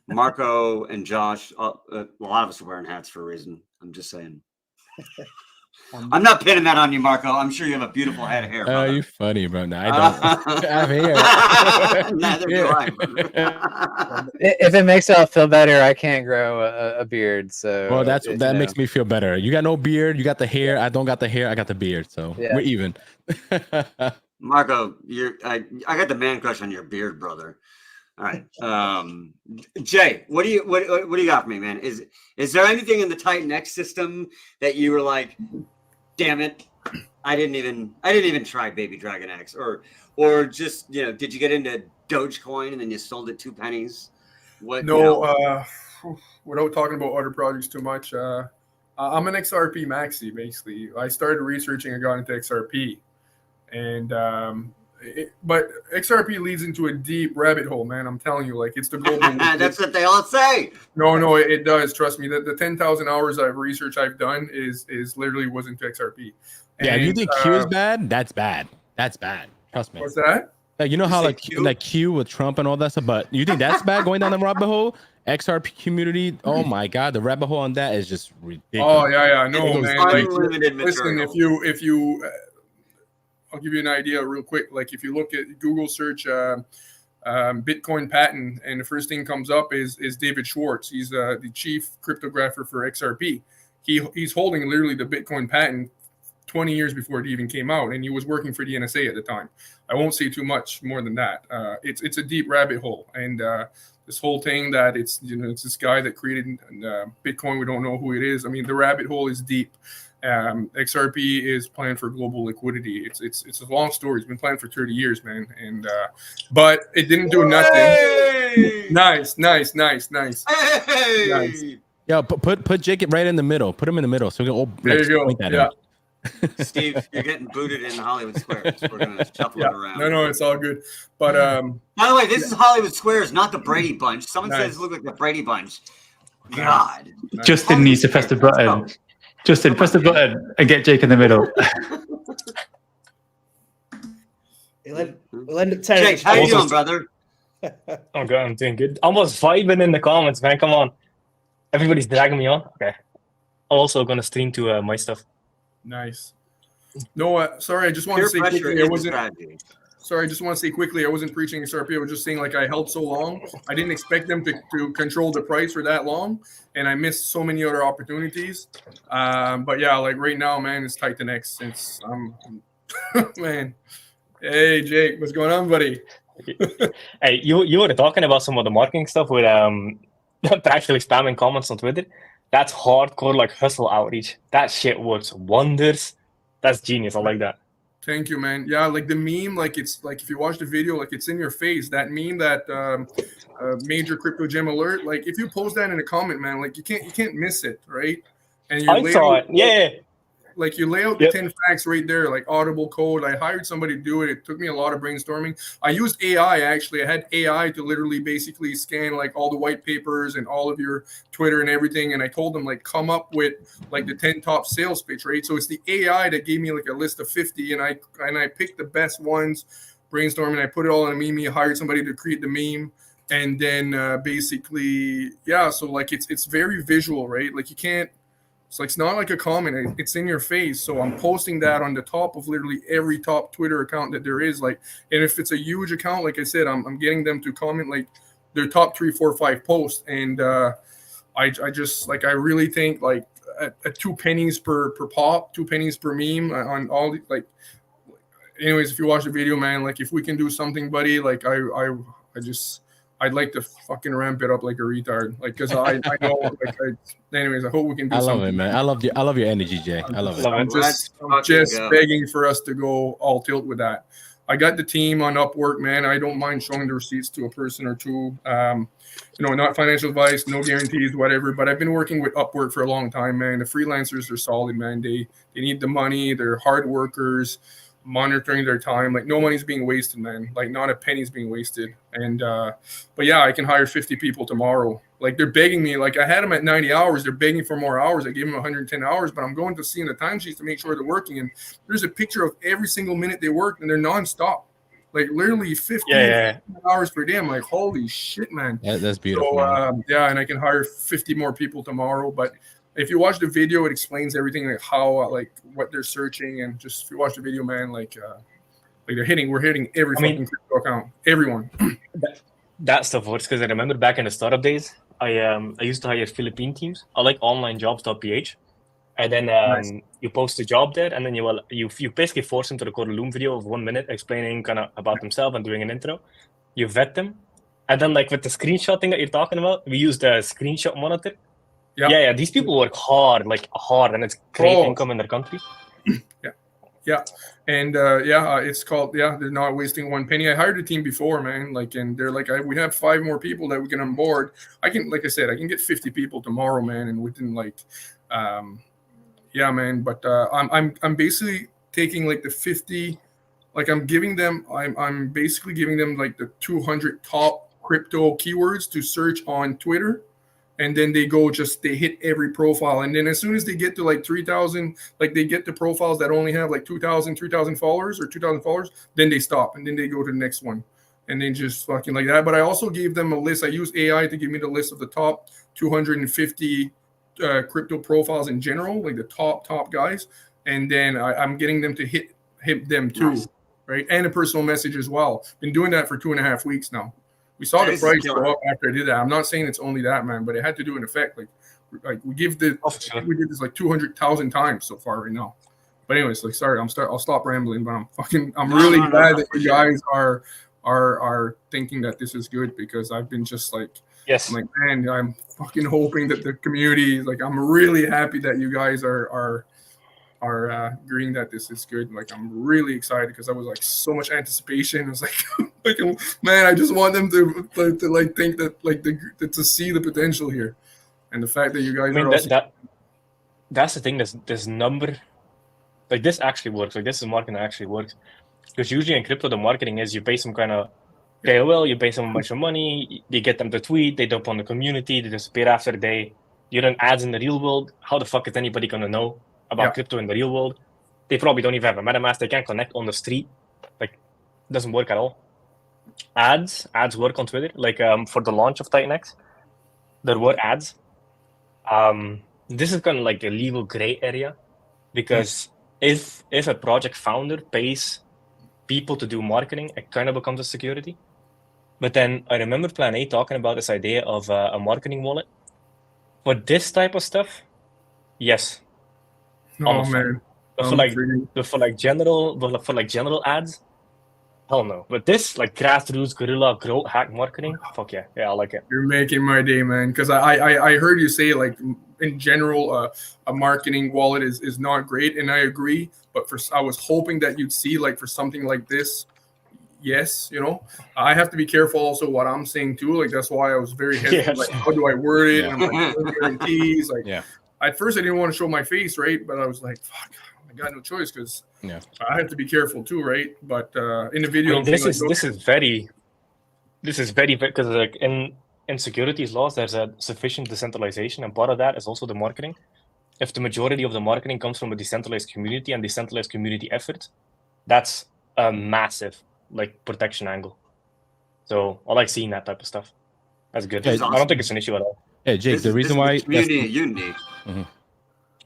Marco and Josh, a lot of us are wearing hats for a reason. I'm just saying. I'm not pinning that on you, Marco. I'm sure you have a beautiful head of hair. Oh, you're funny, bro. No, I don't have hair. Neither do I. If it makes y'all feel better, I can't grow a beard. So well, that makes me feel better. You got no beard, you got the hair. I don't got the hair, I got the beard. So we're even. Marco, I got the man crush on your beard, brother. All right, Jay, what do you got for me, man? Is there anything in the TitanX system that you were like, damn it, I didn't even try Baby Dragon X, or just did you get into Dogecoin and then you sold it 2 pennies? Without talking about other projects too much, I'm an XRP maxi basically. I started researching and got into XRP, and but XRP leads into a deep rabbit hole, man. I'm telling you, it's the global. That's what they all say. No, it does. Trust me. The 10,000 hours of research I've done is literally was into XRP. Yeah, you think Q is bad? That's bad. That's bad. Trust me. What's that? How Q with Trump and all that stuff, but you think that's bad going down the rabbit hole? XRP community, oh my god, the rabbit hole on that is just ridiculous. Oh yeah, no man. Listen, if you I'll give you an idea real quick. If you look at Google search Bitcoin patent, and the first thing comes up is David Schwartz. He's the chief cryptographer for XRP. He's holding literally the Bitcoin patent 20 years before it even came out, and he was working for the NSA at the time. I won't say too much more than that. It's a deep rabbit hole, and this whole thing that it's this guy that created Bitcoin. We don't know who it is. I mean, the rabbit hole is deep. XRP is planned for global liquidity. It's a long story. It's been planned for 30 years, man. And but it didn't do nothing. Hey! Nice. Hey! Nice. Yeah, put Jacob right in the middle. Put him in the middle so we can all There you go. point at Yeah. him. Steve, you're getting booted in Hollywood Squares. We're gonna shuffle it around. No, it's all good. But by the way, this is Hollywood Squares, not the Brady Bunch. Someone Nice. says it look like the Brady Bunch. God. Justin needs to press the button. Justin, press the button and get Jake in the middle. We'll end up tearing. Jake, how you doing, brother? I'm good. I'm doing good. Almost vibing in the comments, man. Come on. Everybody's dragging me on. Okay. I'm also going to stream to my stuff. Nice. No, sorry, I just want to say quickly, Sorry, I just want to say quickly, I wasn't preaching XRP. I was just saying, like, I held so long. I didn't expect them to control the price for that long, and I missed so many other opportunities. But yeah, like right now, man, it's TitanX. It's man. Hey, Jake, what's going on, buddy? Hey, you were talking about some of the marketing stuff with actually spamming comments on Twitter. That's hardcore, like, hustle outreach. That shit works wonders. That's genius. I like that. Thank you, man. Yeah, like the meme, like it's like if you watch the video, like it's in your face. That meme, that major crypto gem alert. Like if you post that in a comment, man, like you can't miss it, right? And I saw it. Yeah. Like you lay out the 10 facts right there, like audible code. I hired somebody to do it. It took me a lot of brainstorming. I used AI, actually. I had AI to literally basically scan like all the white papers and all of your Twitter and everything. And I told them, like, come up with like the 10 top sales pitch, right? So it's the AI that gave me like a list of 50, and I picked the best ones, brainstorming. I put it all in a meme. I hired somebody to create the meme. And then basically, yeah, so like it's very visual, right? Like you can't, so it's not like a comment, it's in your face. So I'm posting that on the top of literally every top Twitter account that there is. Like, and if it's a huge account, like I said, I'm getting them to comment like their top 3, 4, 5 posts. And I just like, I really think like at 2 pennies per pop, 2 pennies per meme on all the, like, anyways, if you watch the video, man, like if we can do something, buddy, like I'd like to fucking ramp it up like a retard, like, because I know, like, anyways, I hope we can do something. I love it, man. I love your energy, Jay. I love it. I'm just begging for us to go all tilt with that. I got the team on Upwork, man. I don't mind showing the receipts to a person or two. Not financial advice, no guarantees, whatever. But I've been working with Upwork for a long time, man. The freelancers are solid, man. They need the money. They're hard workers, monitoring their time. Like, no money's being wasted, man. Like, not a penny's being wasted. And but yeah, I can hire 50 people tomorrow. Like, they're begging me. Like, I had them at 90 hours. They're begging for more hours. I gave them 110 hours, but I'm going to see in the timesheets to make sure they're working. And there's a picture of every single minute they work, and they're nonstop. Like, literally 50 hours per day. I'm like, holy shit, man. That's beautiful. So yeah, and I can hire 50 more people tomorrow. But if you watch the video, it explains everything, like how, like what they're searching, and just if you watch the video, man, like we're hitting every fucking crypto account, everyone. That stuff works because I remember back in the startup days, I used to hire Philippine teams. I like onlinejobs.ph, and then you post a job there, and then you basically force them to record a Loom video of 1 minute explaining kind of about themselves and doing an intro. You vet them, and then like with the screenshotting that you're talking about, we use the screenshot monitor. Yeah. These people work hard, and it's great income in their country. Yeah. And it's called, they're not wasting 1 penny. I hired a team before, man. Like, and they're like, we have 5 more people that we can onboard. I can, like I said, I can get 50 people tomorrow, man. And within like, man. But I'm basically taking like the 50, like I'm basically giving them like the 200 top crypto keywords to search on Twitter. And then they hit every profile. And then as soon as they get to like 3,000, like they get the profiles that only have like 2,000 followers or 2,000 followers, then they stop. And then they go to the next one. And then just fucking like that. But I also gave them a list. I used AI to give me the list of the top 250 crypto profiles in general, like the top guys. And then I'm getting them to hit them too, right? And a personal message as well. Been doing that for 2.5 weeks now. We saw the price go up after I did that. I'm not saying it's only that, man, but it had to do an effect. Like we did this like 200,000 times so far right now. But anyways, like, sorry, I'll stop rambling. But I'm really glad that you guys are thinking that this is good, because I've been just like, I'm like, man, I'm fucking hoping that the community, like, I'm really happy that you guys are are agreeing that this is good. Like, I'm really excited because I was like so much anticipation. I was like, man, I just want them to like think that like to see the potential here, and the fact that you guys are also. That's the thing. This number, like this actually works. Like this is marketing that actually works. Because usually in crypto, the marketing is you pay some kind of KOL, you pay them a bunch of money, you get them to tweet, they dump on the community, they disappear after a day. You run ads in the real world. How the fuck is anybody gonna know about crypto in the real world? They probably don't even have a MetaMask. They can't connect on the street. Like, it doesn't work at all. Ads work on Twitter. Like for the launch of TitanX, there were ads. This is kind of like a legal gray area, because if a project founder pays people to do marketing, it kind of becomes a security. But then I remember Plan A talking about this idea of a marketing wallet. For this type of stuff, yes. Oh man. But for like general ads, hell no. But this, like grassroots guerrilla growth hack marketing, fuck yeah, I like it. You're making my day, man. Because I heard you say, like, in general, a marketing wallet is not great, and I agree. But I was hoping that you'd see, like, for something like this, yes, I have to be careful also what I'm saying too. Like, that's why I was very hesitant. Like, how do I word it? And I'm like, no guarantees. Like, at first I didn't want to show my face, right? But I was like, fuck, I got no choice because I have to be careful too, right? But in the video, this is very because like in securities laws, there's a sufficient decentralization, and part of that is also the marketing. If the majority of the marketing comes from a decentralized community and decentralized community effort, that's a massive like protection angle. So I like seeing that type of stuff. That's good. Awesome. I don't think it's an issue at all. Yeah, Jake, the reason why community unity.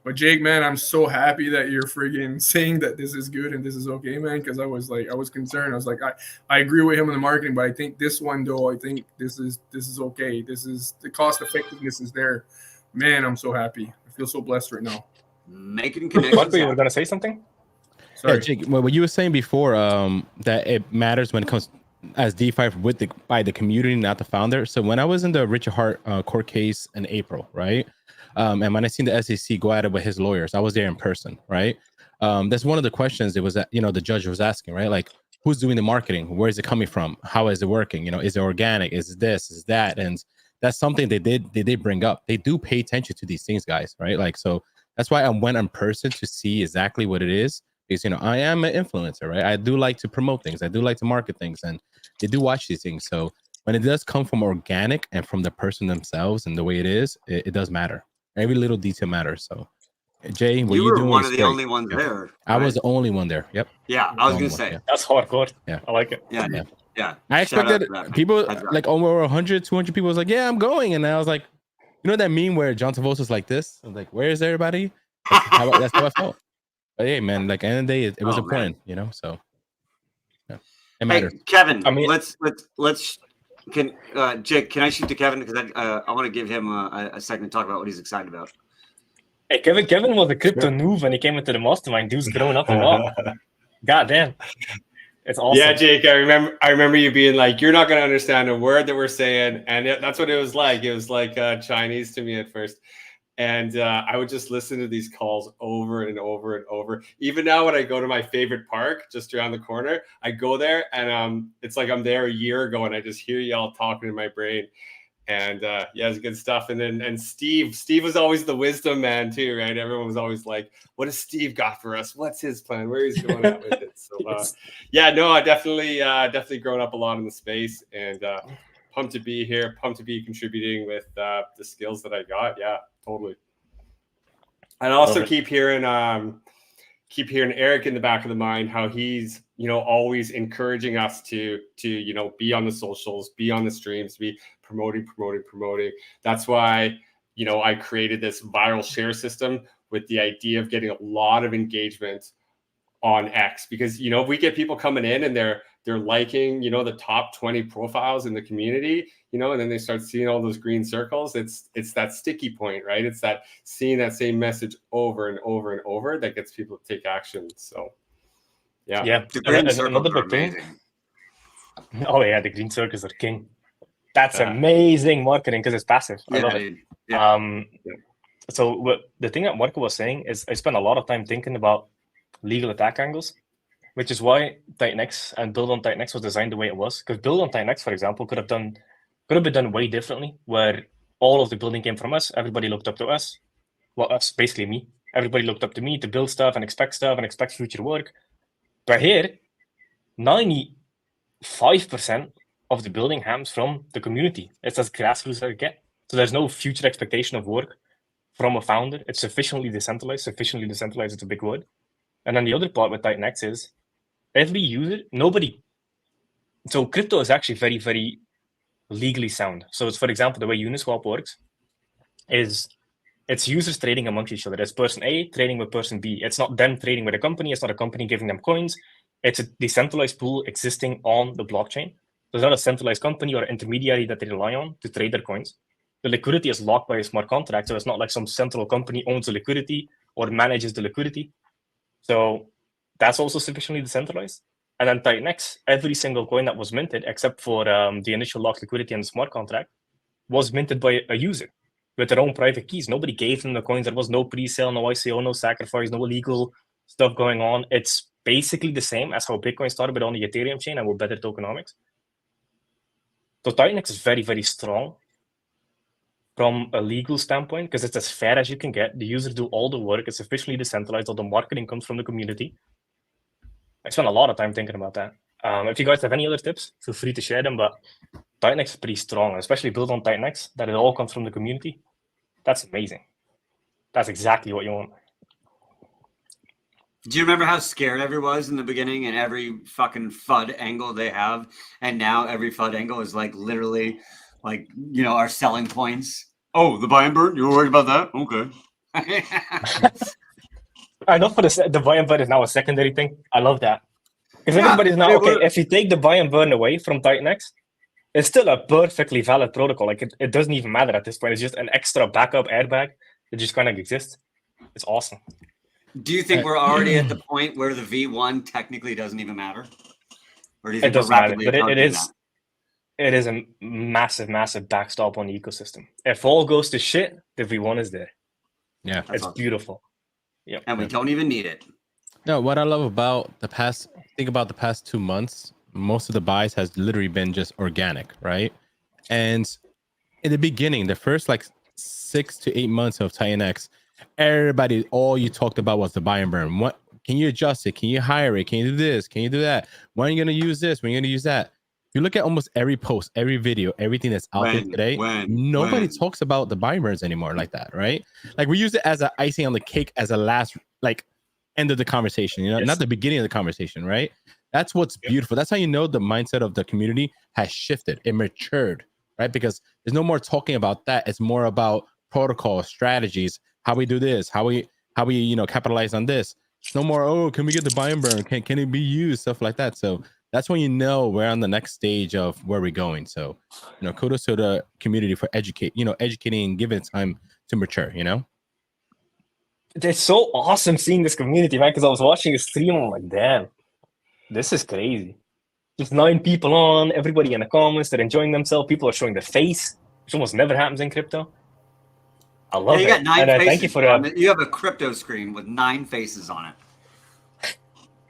But Jake, man, I'm so happy that you're friggin' saying that this is good and this is okay, man. Because I was concerned. I was like, I agree with him in the marketing, but I think this one though, I think this is okay. This is the cost effectiveness is there. Man, I'm so happy. I feel so blessed right now. Making connections. Marco, you were gonna say something? Sorry. Yeah, Jake, what you were saying before, that it matters when it comes as DeFi by the community, not the founder. So when I was in the Richard Hart court case in April, right? And when I seen the SEC go at it with his lawyers, I was there in person, right? That's one of the questions it was that, the judge was asking, right? Like, who's doing the marketing? Where is it coming from? How is it working? Is it organic? Is it this? Is that? And that's something they did bring up. They do pay attention to these things, guys, right? Like, so that's why I went in person to see exactly what it is. Because, I am an influencer, right? I do like to promote things. I do like to market things, and they do watch these things. So when it does come from organic and from the person themselves and the way it is, it does matter. Every little detail matters. So, Jay, what you were doing one of the only ones there. Right? I was the only one there. Yep. Yeah, I was gonna say that's hardcore. Yeah, I like it. Yeah. I expected people like over 100, 200 people was like, "Yeah, I'm going," and I was like, that meme where John Tavolos is like this? I'm like, "Where is everybody?" That's how I felt. But hey, man, like end of the day, it was important, So it matters. Hey, Kevin, I mean, let's Jake, can I shoot to Kevin because I want to give him a second to talk about what he's excited about. Hey, Kevin was a crypto noob when he came into the mastermind. Dude's growing up a lot. God damn. It's awesome. Yeah, Jake, I remember you being like, you're not going to understand a word that we're saying. And that's what it was like. It was like Chinese to me at first. And I would just listen to these calls over and over and over. Even now when I go to my favorite park just around the corner, I go there and it's like I'm there a year ago and I just hear y'all talking in my brain. And it's good stuff. And Steve was always the wisdom man too, right? Everyone was always like, what does Steve got for us? What's his plan? Where he's going at with it? So I definitely grown up a lot in the space and pumped to be here, pumped to be contributing with the skills that I got. Yeah, totally. And also keep hearing Eric in the back of the mind, how he's, always encouraging us to be on the socials, be on the streams, be promoting. That's why, I created this viral share system with the idea of getting a lot of engagement on X, because, we get people coming in and they're liking, the top 20 profiles in the community, and then they start seeing all those green circles. It's that sticky point, right? It's that seeing that same message over and over and over that gets people to take action. So, yeah. The green circles are amazing. Oh yeah, the green circles are king. That's amazing marketing because it's passive. I love it. So the thing that Marco was saying is I spent a lot of time thinking about legal attack angles, which is why TitanX and Build on TitanX was designed the way it was. Because Build on TitanX, for example, could have been done way differently, where all of the building came from us. Everybody looked up to us. Well, us, basically me. Everybody looked up to me to build stuff and expect future work. But here, 95% of the building happens from the community. It's as grassroots as it gets. So there's no future expectation of work from a founder. It's sufficiently decentralized. Sufficiently decentralized is a big word. And then the other part with TitanX is every user, so crypto is actually very, very legally sound. So it's, for example, the way Uniswap works is it's users trading amongst each other. It's person A trading with person B. It's not them trading with a company. It's not a company giving them coins. It's a decentralized pool existing on the blockchain. There's not a centralized company or intermediary that they rely on to trade their coins. The liquidity is locked by a smart contract. So it's not like some central company owns the liquidity or manages the liquidity. So that's also sufficiently decentralized. And then TitanX, every single coin that was minted, except for the initial locked liquidity and the smart contract, was minted by a user with their own private keys. Nobody gave them the coins. There was no pre-sale, no ICO, no sacrifice, no illegal stuff going on. It's basically the same as how Bitcoin started, but on the Ethereum chain and with better tokenomics. So TitanX is very, very strong from a legal standpoint because it's as fair as you can get. The users do all the work. It's officially decentralized. All the marketing comes from the community. I spent a lot of time thinking about that. If you guys have any other tips, feel free to share them. But TitanX is pretty strong, especially built on TitanX, that it all comes from the community. That's amazing. That's exactly what you want. Do you remember how scared everyone was in the beginning and every fucking FUD angle they have? And now every FUD angle is like literally like, you know, our selling points. Oh, the buy and burn? You were worried about that? Okay. I know for the buy and burn is now a secondary thing. I love that. Because everybody's now, okay, if you take the buy and burn away from TitanX, it's still a perfectly valid protocol. Like it doesn't even matter at this point. It's just an extra backup airbag that just kind of exists. It's awesome. Do you think we're already at the point where the V1 technically doesn't even matter? Or do you think it doesn't we're rapidly matter, but that? It is a massive, massive backstop on the ecosystem. If all goes to shit, the V1 is there. Yeah. It's beautiful. Yeah. And we don't even need it. No, what I love about the past 2 months, most of the buys has literally been just organic, right? And in the beginning, the first like 6 to 8 months of TitanX, everybody, all you talked about was the buy and burn. What can you adjust it? Can you hire it? Can you do this? Can you do that? When are you going to use this? When are you going to use that? You look at almost every post, every video, everything that's out there today. Nobody talks about the buy and burns anymore like that, right? Like we use it as an icing on the cake, as a last like end of the conversation, you know, not the beginning of the conversation, right? That's what's beautiful. That's how you know the mindset of the community has shifted. It matured, right? Because there's no more talking about that. It's more about protocol, strategies, how we do this, how we you know, capitalize on this. It's no more, oh, can we get the buy and burn? Can it be used? Stuff like that. So that's when you know we're on the next stage of where we're going. So, you know, kudos to the community for educating and giving it time to mature, you know? It's so awesome seeing this community, man, because I was watching a stream, I'm like, damn, this is crazy. Just 9 people on, everybody in the comments, they're enjoying themselves. People are showing their face, which almost never happens in crypto. I love it. You got 9 faces. Thank you for that. You have a crypto screen with 9 faces on it.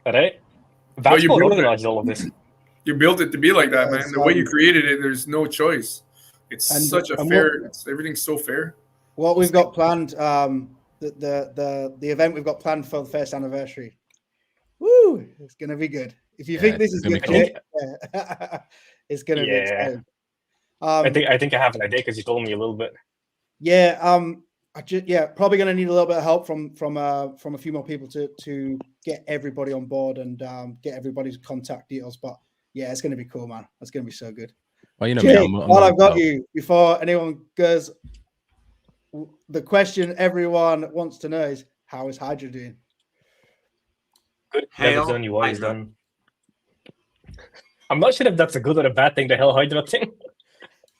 All right. That's what organized all of this. You built it to be like that, man. The way you created it, there's no choice. It's such a fair. Everything's so fair. What we've got planned, the event we've got planned for the first anniversary. Woo! It's gonna be good. If you think this is good, it's gonna be exciting. I think I have an idea because you told me a little bit. Yeah. Probably going to need a little bit of help from a few more people to get everybody on board and get everybody's contact details. But yeah, it's going to be cool, man. It's going to be so good. Well, you know, Jay, while I've got you, before anyone goes, the question everyone wants to know is, how is Hydra doing? Good. Hail done, UI is done. I'm not sure if that's a good or a bad thing, the Hell Hydra thing.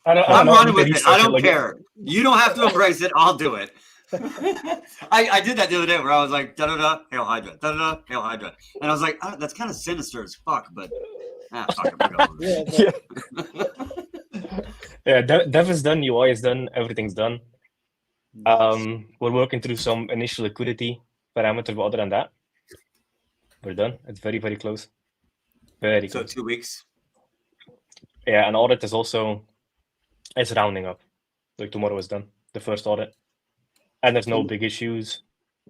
I'm running with it. I don't care. You don't have to embrace it. I'll do it. I did that the other day where I was like, da-da-da, Hail Hydra, da-da-da, Hail Hydra. And I was like, oh, that's kind of sinister as fuck, but fuck it. Yeah, dev is done, UI is done, everything's done. We're working through some initial liquidity parameters, but other than that, we're done. It's very, very close. Very So close. 2 weeks. Yeah, and audit is also, it's rounding up. Like tomorrow is done, the first audit. And there's no big issues.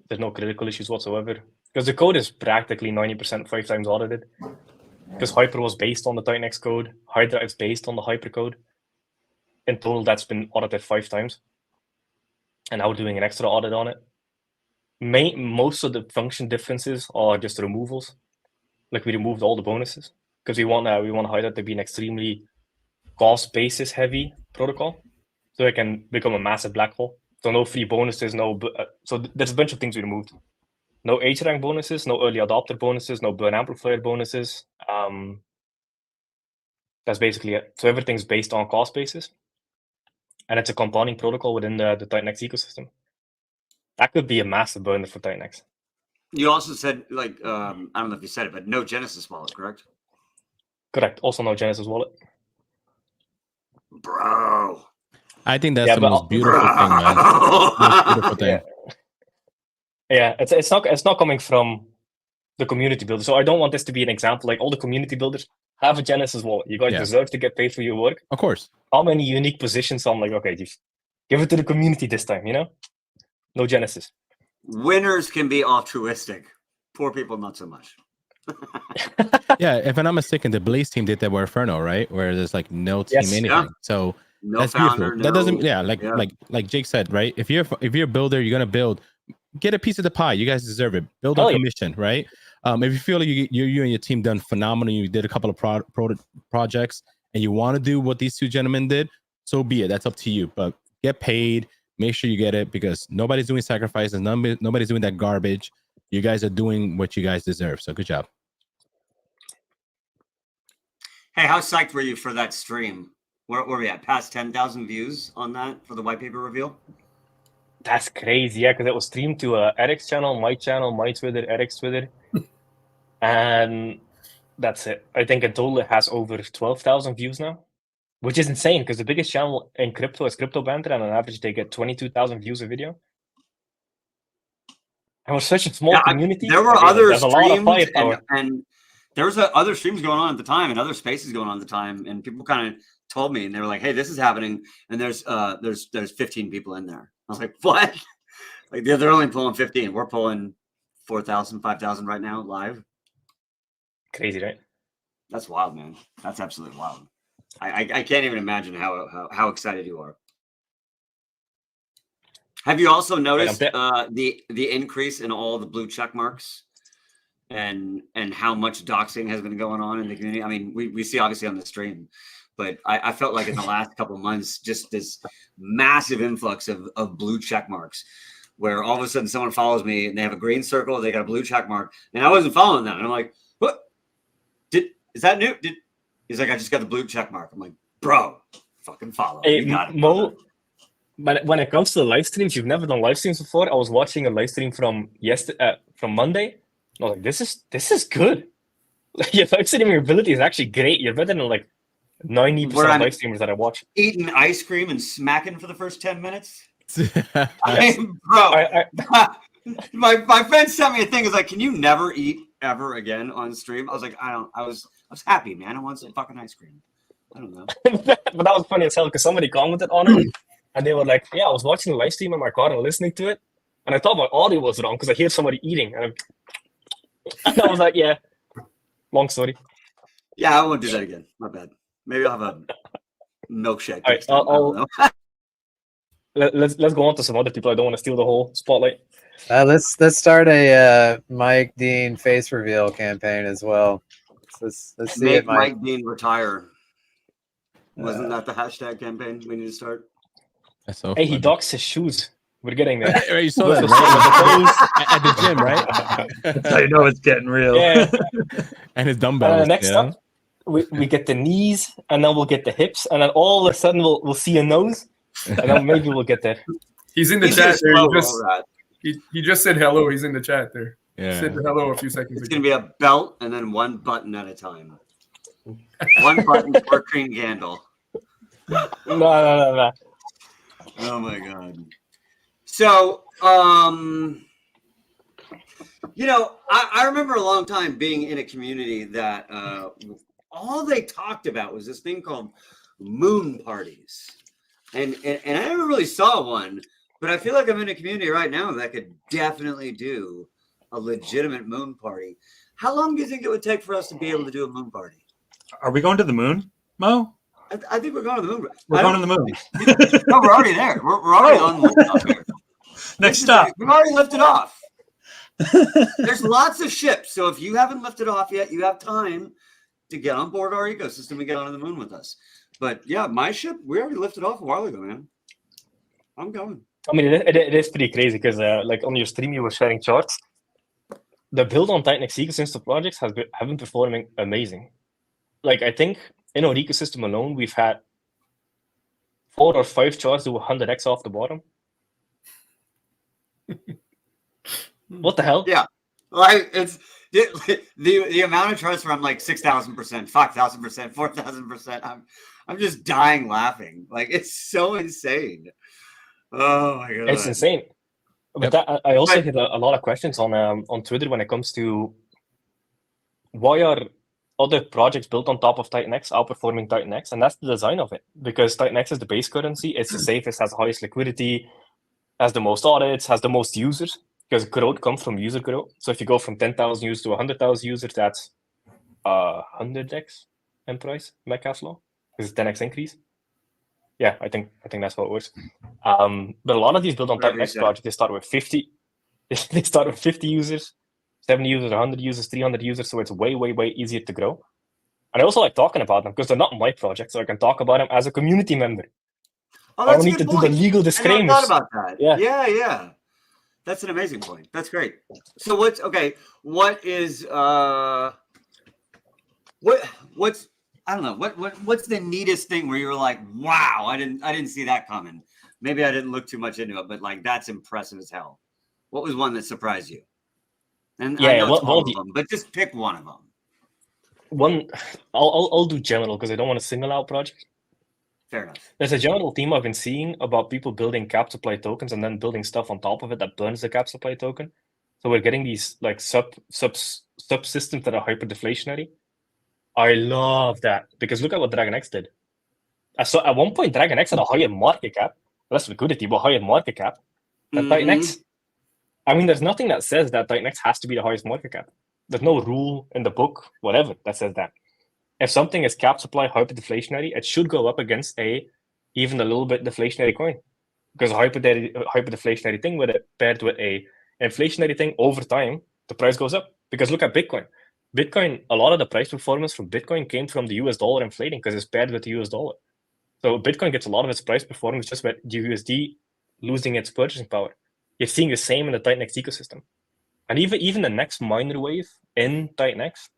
There's no critical issues whatsoever. Because the code is practically 90% 5 times audited. Because Hyper was based on the TitanX code. Hydra is based on the Hyper code. In total, that's been audited 5 times. And now we're doing an extra audit on it. Most of the function differences are just removals. Like we removed all the bonuses. Because we want Hydra to be an extremely cost basis heavy protocol. So it can become a massive black hole. So no free bonuses, so there's a bunch of things we removed. No H rank bonuses, no early adopter bonuses, no burn amplifier bonuses. That's basically it. So everything's based on cost basis. And it's a compounding protocol within the TitanX ecosystem. That could be a massive burner for TitanX. You also said, like, I don't know if you said it, but no Genesis wallet, correct? Correct. Also no Genesis wallet. Bro. I think that's the most beautiful thing, man. Most beautiful thing. Yeah, it's not coming from the community builder. So I don't want this to be an example. Like all the community builders have a Genesis wallet. You guys deserve to get paid for your work. Of course. How many unique positions? I'm like, okay, just give it to the community this time, you know? No Genesis. Winners can be altruistic. Poor people, not so much. Yeah, if I'm not mistaken, the Blaze team did that with Inferno, right? Where there's like no team anything. Yeah. So no that's founder, beautiful. That doesn't like Jake said, right? If you're a builder, you're gonna build, get a piece of the pie. You guys deserve it. Build on commission, right? If you feel like you and your team done phenomenal, you did a couple of projects, and you want to do what these two gentlemen did, so be it. That's up to you. But get paid. Make sure you get it, because nobody's doing sacrifices. Nobody's doing that garbage. You guys are doing what you guys deserve. So good job. Hey, how psyched were you for that stream? Where were we at? Past 10,000 views on that for the white paper reveal? That's crazy, yeah, because it was streamed to Eric's channel, my Twitter, Eric's Twitter. And that's it. I think in total it has over 12,000 views now, which is insane because the biggest channel in crypto is Crypto Banter, and on average they get 22,000 views a video. And we're such a small community. There were other streams, and there was other streams going on at the time, and other spaces going on at the time, and people kind of told me, and they were like, "Hey, this is happening," and there's 15 people in there. I was like, "What?" Like they're only pulling 15. We're pulling 4,000, 5,000 right now live. Crazy, right? That's wild, man. That's absolutely wild. I can't even imagine how excited you are. Have you also noticed the increase in all the blue check marks and how much doxing has been going on in the community? I mean, we see obviously on the stream, but I felt like in the last couple of months, just this massive influx of blue check marks, where all of a sudden someone follows me and they have a green circle, they got a blue check mark, and I wasn't following that. And I'm like, what? Is that new? He's like, I just got the blue check mark. I'm like, bro, fucking follow. Hey, you got it, Mo, but when it comes to the live streams, you've never done live streams before. I was watching a live stream from Monday. I was like, this is good. Like, your live streaming ability is actually great. You're better than like 90% of live streamers that I watch. Eating ice cream and smacking for the first 10 minutes. My friend sent me a thing. Is like, can you never eat ever again on stream? I was like, I was happy, man. I want some fucking ice cream. I don't know. But that was funny as hell because somebody commented on it and they were like, yeah, I was watching the live stream in my car and listening to it, and I thought my audio was wrong because I hear somebody eating, and I was like, yeah, long story. Yeah, I won't do that again. My bad. Maybe I'll have a milkshake. All right, let's go on to some other people. I don't want to steal the whole spotlight. Let's start a Mike Dean face reveal campaign as well. Let's see Make it, Mike Dean retire. Wasn't that the hashtag campaign we need to start? That's so he docks his shoes. We're getting there. You saw that, right? At the gym, right? That's how you know it's getting real. Yeah. And his dumbbells. Next up, we get the knees, and then we'll get the hips, and then all of a sudden we'll see a nose, and then maybe we'll get there. He's in the chat there. He just said hello. He's in the chat there. Yeah. Said hello a few seconds ago. It's going to be a belt and then one button at a time. One button per cream candle. No. Oh my god. So, you know, I remember a long time being in a community that all they talked about was this thing called moon parties. And I never really saw one, but I feel like I'm in a community right now that could definitely do a legitimate moon party. How long do you think it would take for us to be able to do a moon party? Are we going to the moon, Mo? I think we're going to the moon. We're going to the moon. No, we're already there. We're already on the moon up here. Next stop. We've already lifted off. There's lots of ships. So if you haven't lifted off yet, you have time to get on board our ecosystem and get onto the moon with us. But yeah, my ship, we already lifted off a while ago, man. I'm going. I mean, it is pretty crazy because like on your stream, you were sharing charts. The build on TitanX ecosystem projects have been performing amazing. Like, I think in our ecosystem alone, we've had 4 or 5 charts do 100x off the bottom. What the hell? Yeah, like it's the amount of charts where I'm like 6,000%, 5,000%, 4,000%. I'm just dying laughing. Like, it's so insane. Oh my god, it's insane. But that, I also get a lot of questions on Twitter when it comes to why are other projects built on top of TitanX outperforming TitanX, and that's the design of it. Because TitanX is the base currency, it's the safest, has the highest liquidity, has the most audits, has the most users. Because growth comes from user growth. So if you go from 10,000 users to 100,000 users, that's 100x in price, Metcalfe's law. Is it 10x increase? Yeah, I think that's how it works. But a lot of these built on TitanX projects, they start with 50. They start with 50 users, 70 users, 100 users, 300 users. So it's way, way, way easier to grow. And I also like talking about them because they're not my project, so I can talk about them as a community member. Oh, I don't need to do the legal disclaimers. I thought about that. Yeah. That's an amazing point. That's great. So what's I don't know, what's the neatest thing where you're like, wow, I didn't see that coming. Maybe I didn't look too much into it, but like, that's impressive as hell. What was one that surprised you? And I know it's all of them, but just pick one of them. One, I'll do general because I don't want to single out projects. Fair enough. There's a general theme I've been seeing about people building cap supply tokens and then building stuff on top of it that burns the cap supply token. So we're getting these like subsystems that are hyper deflationary. I love that because look at what DragonX did. So at one point, DragonX had a higher market cap, less liquidity, but higher market cap than TitanX. I mean, there's nothing that says that TitanX has to be the highest market cap. There's no rule in the book, whatever, that says that. If something is cap supply hyper deflationary, it should go up against even a little bit deflationary coin, because a hyper deflationary thing with it paired with a inflationary thing over time, the price goes up. Because look at Bitcoin. Bitcoin, a lot of the price performance from Bitcoin came from the US dollar inflating because it's paired with the US dollar. So Bitcoin gets a lot of its price performance just with the USD losing its purchasing power. You're seeing the same in the TitanX ecosystem. And even the next miner wave in TitanX,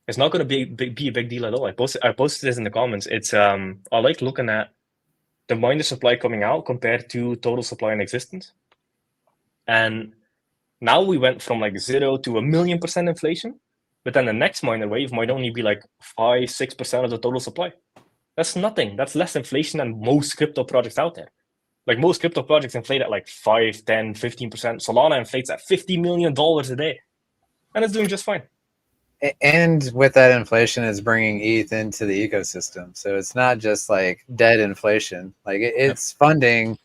it's not going to be a big deal at all. I posted this in the comments. It's I like looking at the miner supply coming out compared to total supply in existence. And now we went from like 0 to 1,000,000% inflation, but then the next miner wave might only be like 5-6% of the total supply. That's nothing. That's less inflation than most crypto projects out there. Like most crypto projects inflate at like 5, 10, 15%. Solana inflates at $50 million a day, and it's doing just fine. And with that inflation, it's bringing ETH into the ecosystem. So it's not just like dead inflation. Like it's funding,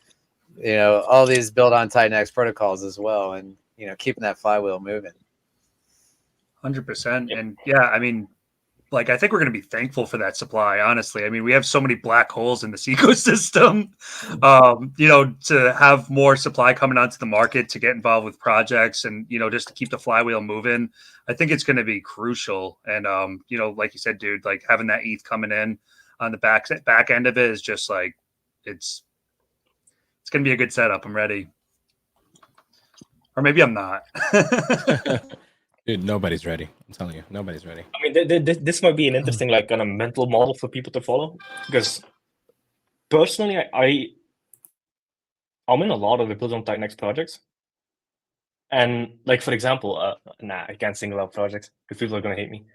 all these built on TitanX protocols as well, and keeping that flywheel moving. 100%. And yeah, I mean, like, I think we're going to be thankful for that supply, honestly. I mean, we have so many black holes in this ecosystem, to have more supply coming onto the market, to get involved with projects and, just to keep the flywheel moving. I think it's going to be crucial. And, like you said, dude, like having that ETH coming in on the back end of it is just like, it's going to be a good setup. I'm ready. Or maybe I'm not. Dude, nobody's ready. I'm telling you, nobody's ready. I mean, this might be an interesting like kind of mental model for people to follow, because personally, I'm in a lot of the build on TitanX projects, and like for example, I can't single out projects because people are gonna hate me.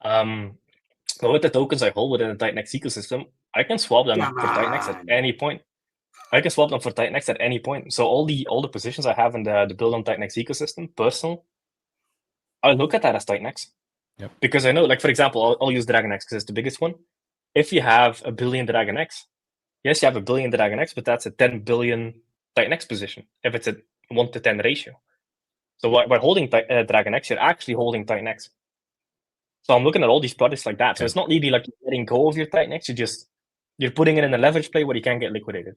But with the tokens I hold within the TitanX ecosystem, I can swap them for TitanX at any point. I can swap them for TitanX at any point. So all the positions I have in the build on TitanX ecosystem, personal, I look at that as TitanX. Yep. Because I know, like, for example, I'll use DragonX because it's the biggest one. If you have a billion DragonX, yes, you have a billion DragonX, but that's a 10 billion TitanX position if it's a 1-to-10 ratio. So by holding DragonX, you're actually holding TitanX. So I'm looking at all these products like that. So it's not really like you're letting go of your TitanX. You're putting it in a leverage play where you can't get liquidated,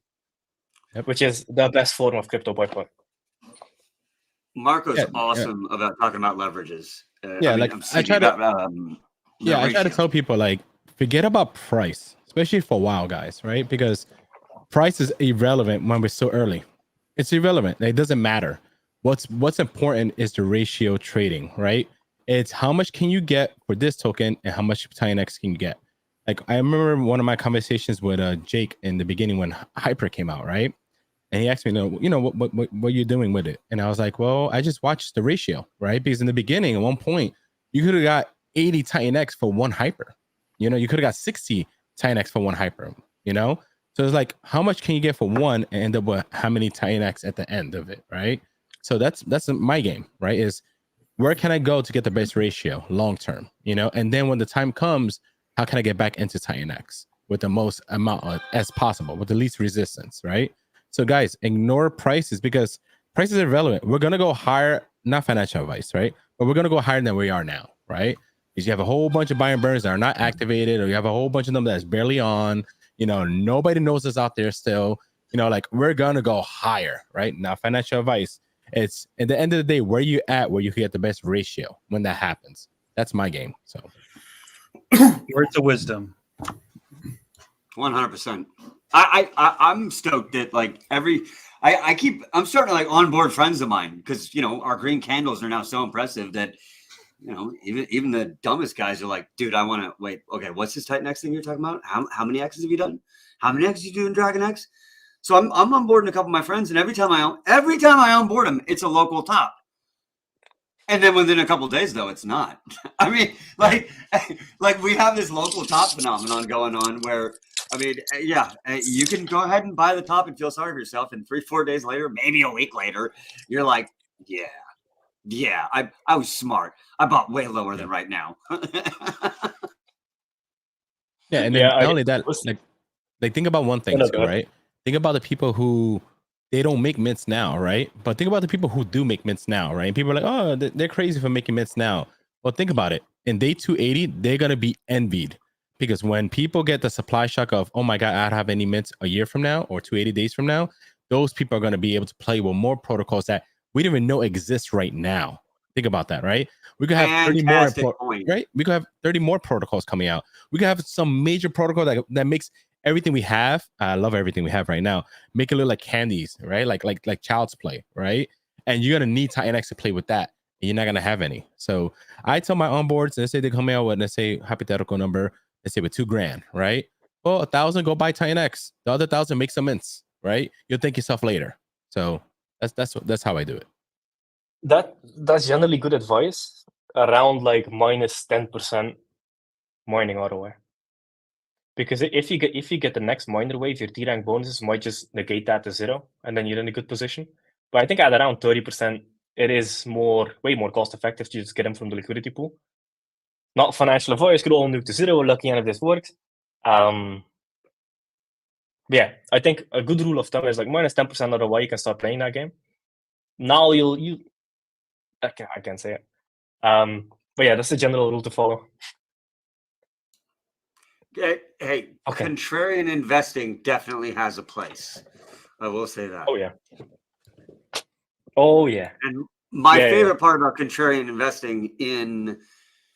which is the best form of crypto by far. Marco's awesome about talking about leverages. I try to tell people, like, forget about price, especially for WoW guys, right? Because price is irrelevant when we're so early. It's irrelevant. It doesn't matter. What's important is the ratio trading, right? It's how much can you get for this token and how much TitanX can you get. Like, I remember one of my conversations with Jake in the beginning when Hyper came out, right? And he asked me, what are you doing with it? And I was like, well, I just watched the ratio, right? Because in the beginning, at one point, you could have got 80 TitanX for one Hyper. You could have got 60 TitanX for one Hyper, So it's like, how much can you get for one and end up with how many TitanX at the end of it, right? So that's my game, right? Is where can I go to get the best ratio long term, And then when the time comes, how can I get back into TitanX with the most amount as possible, with the least resistance, right? So guys, ignore prices because prices are irrelevant. We're gonna go higher, not financial advice, right? But we're gonna go higher than we are now, right? Because you have a whole bunch of buy and burns that are not activated, or you have a whole bunch of them that's barely on. Nobody knows us out there still. Like, we're gonna go higher, right? Now, financial advice. It's at the end of the day, where you at, where you can get the best ratio when that happens. That's my game. So, words of wisdom. 100%. I'm stoked that like I'm starting to like onboard friends of mine because our green candles are now so impressive that even the dumbest guys are like, dude, I want to wait. Okay, what's this TitanX thing you're talking about? How many X's have you done? How many X's you do in DragonX? So I'm onboarding a couple of my friends, and every time I onboard them, it's a local top. And then within a couple of days, though, it's not. I mean, like we have this local top phenomenon going on where, I mean, you can go ahead and buy the top and feel sorry for yourself. And 3-4 days later, maybe a week later, you're like, yeah, I was smart. I bought way lower than right now. And then not only that, like think about one thing, right? Think about the people who they don't make mints now, right? But think about the people who do make mints now, right? And people are like, oh, they're crazy for making mints now. Well, think about it. In day 280, they're gonna be envied because when people get the supply shock of, oh my God, I don't have any mints a year from now or 280 days from now, those people are gonna be able to play with more protocols that we don't even know exist right now. Think about that, right? We could have 30 more, right? We could have 30 more protocols coming out. We could have some major protocol that makes everything we have. I love everything we have right now. Make it look like candies, right? Like child's play, right? And you're gonna need TitanX to play with that. And you're not gonna have any. So I tell my onboards, let's say they come out with, let's say hypothetical number, let's say with $2,000, right? Well, 1,000 go buy TitanX. The other 1,000 make some mints, right? You'll thank yourself later. So that's how I do it. That's generally good advice around like minus 10% mining ROI. Because if you get the next miner wave, your T-rank bonuses might just negate that to 0, and then you're in a good position. But I think at around 30%, it is way more cost effective to just get them from the liquidity pool. Not financial advice, could all nuke to 0. We're lucky if this works. Yeah, I think a good rule of thumb is like minus 10% ROI. You can start playing that game. Now I can't say it. But yeah, that's a general rule to follow. Hey, contrarian investing definitely has a place. I will say that. Oh yeah. And my favorite part about contrarian investing in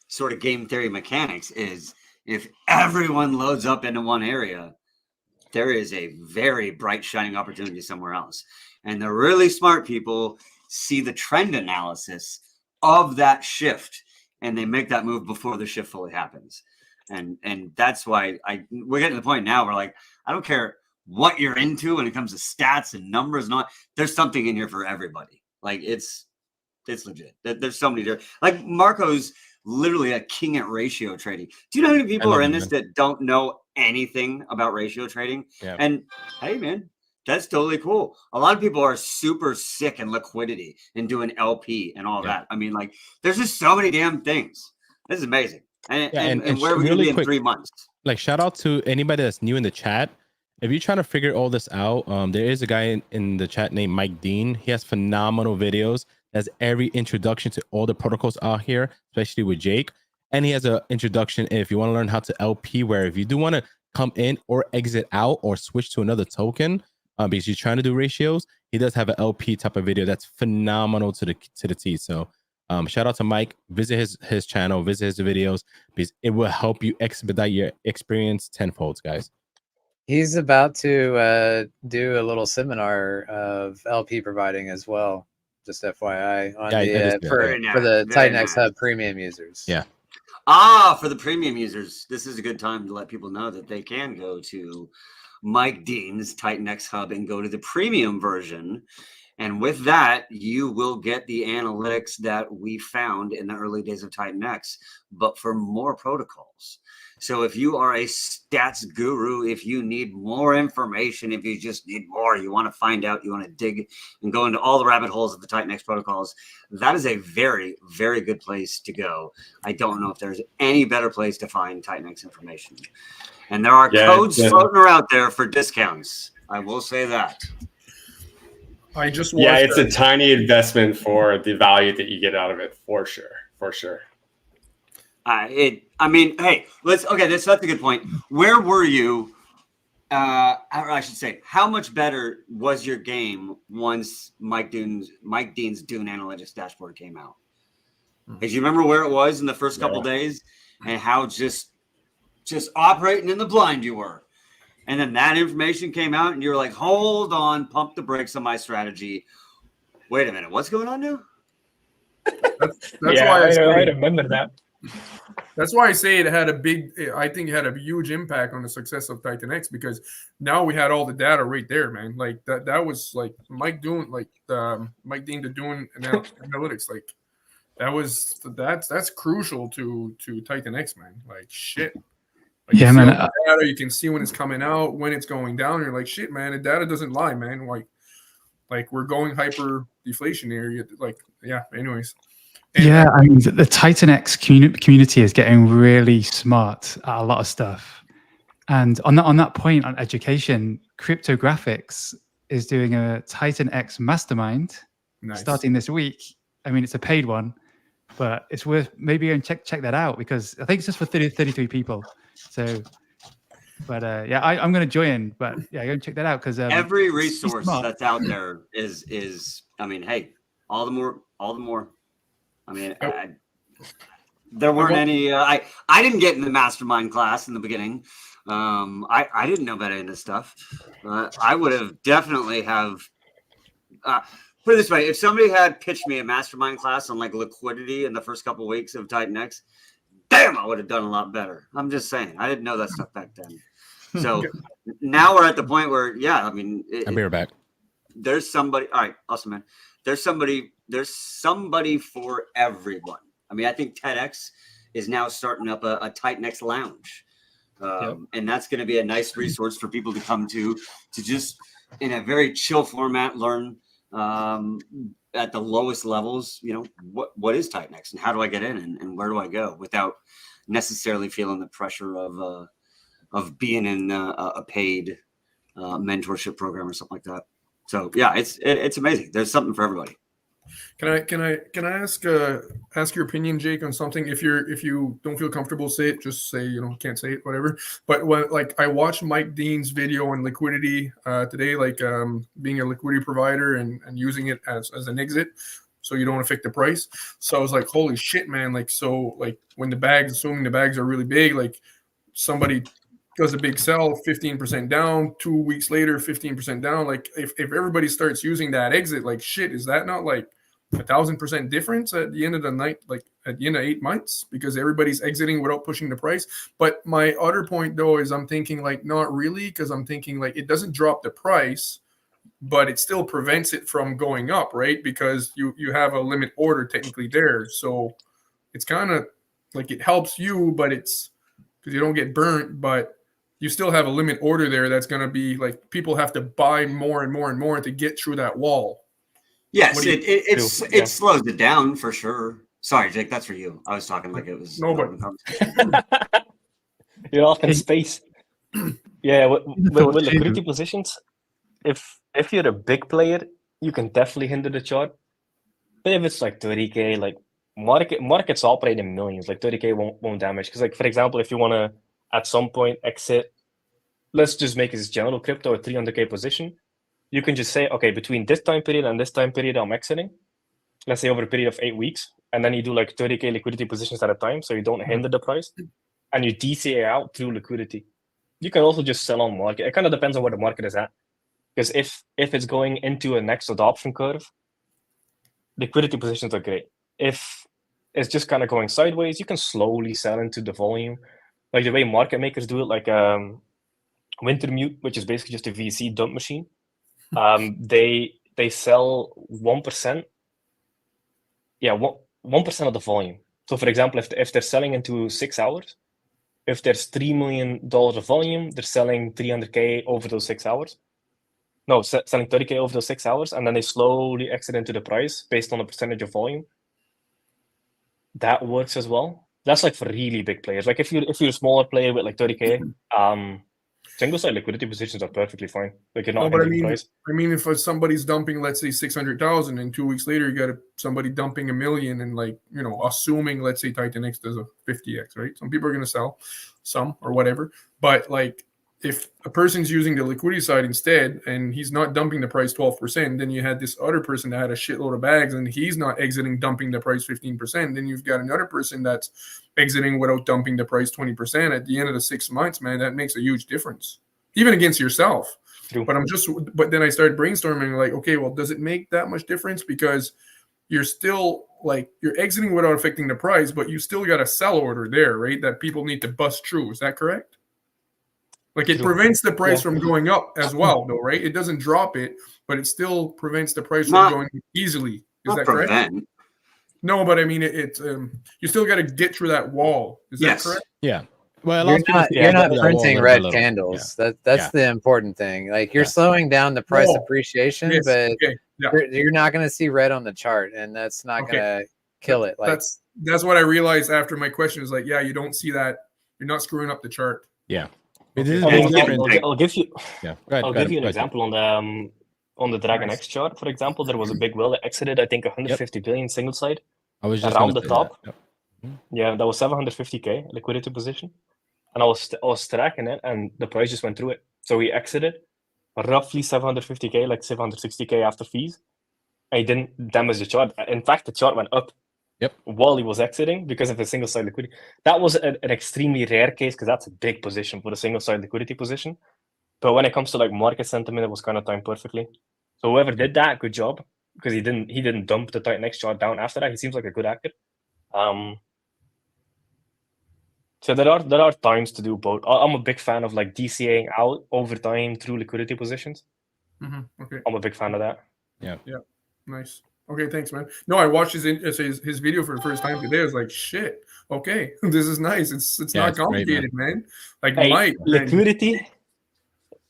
sort of game theory mechanics is if everyone loads up into one area, there is a very bright shining opportunity somewhere else. And the really smart people see the trend analysis of that shift and they make that move before the shift fully happens. And that's why we're getting to the point now where like, I don't care what you're into when it comes to stats and numbers. There's something in here for everybody. Like it's legit. There's so many different, like Marco's literally a king at ratio trading. Do you know how many people are in this that don't know anything about ratio trading? Yeah. And hey man, That's totally cool. A lot of people are super sick in liquidity and doing LP and all that. I mean, like, there's just so many damn things. This is amazing. And where are we going to be in 3 months? Like, shout out to anybody that's new in the chat. If you're trying to figure all this out, there is a guy in the chat named Mike Dean. He has phenomenal videos. Has every introduction to all the protocols out here, especially with Jake. And he has an introduction if you want to learn how to LP, where if you do want to come in or exit out or switch to another token, because you're trying to do ratios, he does have an LP type of video that's phenomenal to the T. So shout out to Mike. Visit his channel, visit his videos, because it will help you expedite your experience tenfold, guys. He's about to do a little seminar of LP providing as well. Just FYI on for the TitanX Hub premium users. Yeah. For the premium users, this is a good time to let people know that they can go to Mike Dean's TitanX Hub and go to the premium version. And with that, you will get the analytics that we found in the early days of TitanX, but for more protocols. So if you are a stats guru, if you need more information, if you just need more, you want to find out, you want to dig and go into all the rabbit holes of the TitanX protocols, that is a very, very good place to go. I don't know if there's any better place to find TitanX information. And there are codes floating around there for discounts. I will say that. I just it's a tiny investment for the value that you get out of it, for sure. I mean, hey, that's a good point. Where were you? I should say, how much better was your game once Mike Dean's Dune Analytics dashboard came out? Because you remember where it was in the first couple days and how just operating in the blind you were. And then that information came out and you were like, hold on, pump the brakes on my strategy. Wait a minute, what's going on now? That's why I remember that. That's why I say it had a huge impact on the success of TitanX, because now we had all the data right there, man. Like that was like Mike Dean to doing analytics. Like that's crucial to TitanX, man. Like shit. Like, yeah, man. Data, you can see when it's coming out, when it's going down. You're like, shit, man. The data doesn't lie, man. Like we're going hyper deflationary. Like, yeah. Anyways. Yeah, I mean, the TitanX community is getting really smart at a lot of stuff. And on that point on education, Cryptographics is doing a TitanX mastermind starting this week. I mean, it's a paid one, but it's worth maybe go and check that out, because I think it's just for 33 people. So, but I'm going to join. But yeah, go and check that out, because every resource that's out there is. I mean, hey, all the more. I mean, there weren't any. I didn't get in the mastermind class in the beginning. I didn't know about any of this stuff. I would have definitely have. Put it this way: if somebody had pitched me a mastermind class on like liquidity in the first couple of weeks of TitanX, damn, I would have done a lot better. I'm just saying, I didn't know that stuff back then. So now we're at the point where, I mean, I'll be right back. There's somebody. All right, awesome, man. There's somebody for everyone. I mean, I think TEDx is now starting up a TitanX lounge. And that's going to be a nice resource for people to come to just in a very chill format, learn at the lowest levels, what is TitanX and how do I get in and where do I go without necessarily feeling the pressure of being in a paid mentorship program or something like that. So yeah, it's amazing. There's something for everybody. Can I ask your opinion, Jake, on something? If you don't feel comfortable, say it. Just say can't say it, whatever. But when I watched Mike Dean's video on liquidity today, being a liquidity provider and using it as an exit, so you don't affect the price. So I was like, holy shit, man! When assuming the bags are really big, somebody does a big sell, 15% down, 2 weeks later, 15% down. If everybody starts using that exit, shit, is that not 1,000% difference at the end of the night, at the end of 8 months, because everybody's exiting without pushing the price? But my other point though is I'm thinking not really, because I'm thinking it doesn't drop the price, but it still prevents it from going up, right? Because you have a limit order technically there. So it's kind of it helps you, but it's because you don't get burnt, but you still have a limit order there that's going to be like people have to buy more and more and more to get through that wall. Yes, it slows it down for sure. Sorry, Jake, that's for you. I was talking like it was nobody. You're off in space. Yeah, with liquidity positions, if you're a big player, you can definitely hinder the chart. But if it's like 30K, like markets operate in millions, like 30K won't damage. Because like, for example, if you want to at some point exit, let's just make this general crypto a 300K position. You can just say, okay, between this time period and this time period, I'm exiting. Let's say over a period of 8 weeks. And then you do like 30K liquidity positions at a time, so you don't hinder the price. And you DCA out through liquidity. You can also just sell on market. It kind of depends on where the market is at. Because if it's going into a next adoption curve, liquidity positions are great. If it's just kind of going sideways, you can slowly sell into the volume. Like the way market makers do it, like Wintermute, which is basically just a VC dump machine. They sell 1%. Yeah, 1% of the volume. So for example, if they're selling into 6 hours, if there's $3 million of volume, they're selling 300K over those 6 hours. No, selling 30K over those 6 hours, and then they slowly exit into the price based on the percentage of volume. That works as well. That's like for really big players. Like if you're a smaller player with like 30K, single side liquidity positions are perfectly fine. Like you're not hindering price. I mean, if somebody's dumping, let's say 600,000, and 2 weeks later you got somebody dumping $1 million, and like assuming let's say TitanX does a 50x, right? Some people are going to sell, some or whatever. But like if a person's using the liquidity side instead, and he's not dumping the price 12%, then you had this other person that had a shitload of bags, and he's not exiting dumping the price 15%. Then you've got another person that's exiting without dumping the price 20%. At the end of the 6 months, man, that makes a huge difference, even against yourself. True. But then I started brainstorming, like, okay, well, does it make that much difference? Because you're still like you're exiting without affecting the price, but you still got a sell order there, right? That people need to bust through. Is that correct? Like it prevents the price from going up as well, though, right? It doesn't drop it, but it still prevents the price from going easily. Is that correct? No, but I mean, you still got to get through that wall. Is that correct? Yeah. Well, you're not printing red candles. That's the important thing. Like you're slowing down the price appreciation, but you're not going to see red on the chart, and that's not going to kill it. Like that's what I realized after my question is like, yeah, you don't see that. You're not screwing up the chart. Yeah. I'll give you an example on the Dragon X chart. For example, there was a big whale that exited, I think 150 billion single side. I was just around the top. Yeah, that was 750K liquidity position, and I was tracking it, and the price just went through it. So he exited roughly 750K, like 760K after fees. And he didn't damage the chart. In fact, the chart went up. While he was exiting because of a single side liquidity. That was an extremely rare case because that's a big position for the single side liquidity position. But when it comes to like market sentiment, it was kind of timed perfectly. So whoever did that, good job, because he didn't dump the TitanX chart down after that. He seems like a good actor. So there are times to do both. I'm a big fan of like DCAing out over time through liquidity positions. Okay. I'm a big fan of that. Yeah. Nice. Okay, thanks, man. No, I watched his video for the first time today. I was like, shit. Okay, this is nice. It's not complicated, great, man. Like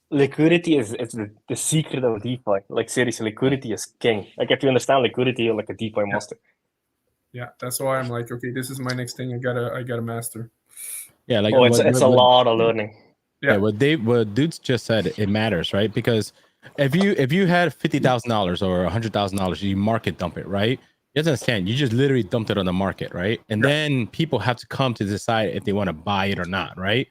liquidity is the secret of DeFi. Like seriously, liquidity is king. Like if you understand liquidity, you're like a DeFi master. Yeah, that's why I'm like, okay, this is my next thing. I gotta master. Yeah, like it's a lot of learning. Yeah, what dudes just said, it matters, right? Because if you had $50,000 or $100,000, you market dump it, right? You have to understand, you just literally dumped it on the market, right? And then people have to come to decide if they want to buy it or not, right?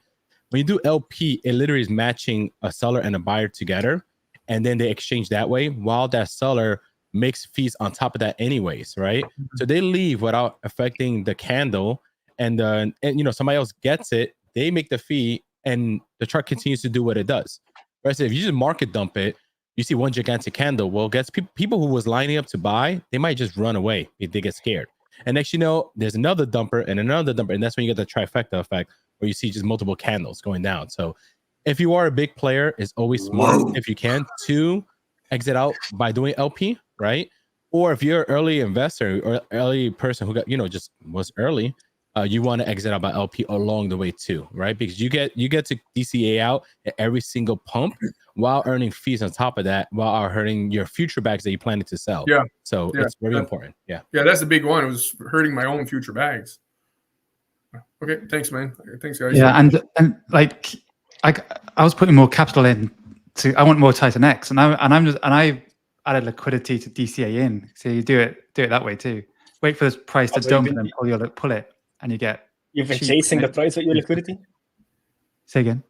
When you do LP, it literally is matching a seller and a buyer together, and then they exchange that way, while that seller makes fees on top of that anyways, right? So they leave without affecting the candle, and somebody else gets it, they make the fee, and the chart continues to do what it does. Right? So if you just market dump it, you see one gigantic candle. Well, guess people who was lining up to buy, they might just run away if they get scared. And next, there's another dumper and another dumper, and that's when you get the trifecta effect, where you see just multiple candles going down. So if you are a big player, it's always smart if you can to exit out by doing LP, right? Or if you're an early investor or early person who got just was early, you want to exit out by LP along the way too, right? Because you get to DCA out at every single pump while earning fees on top of that, while hurting your future bags that you're planning to sell. Yeah. So it's very important. Yeah. Yeah, that's the big one. It was hurting my own future bags. Okay, thanks, man. Thanks, guys. Yeah, and like I was putting more capital in to. I want more TitanX, and I added liquidity to DCA in. So you do it that way too. Wait for this price to dump and then pull it, and you get. You've been chasing the price with your liquidity. Say again.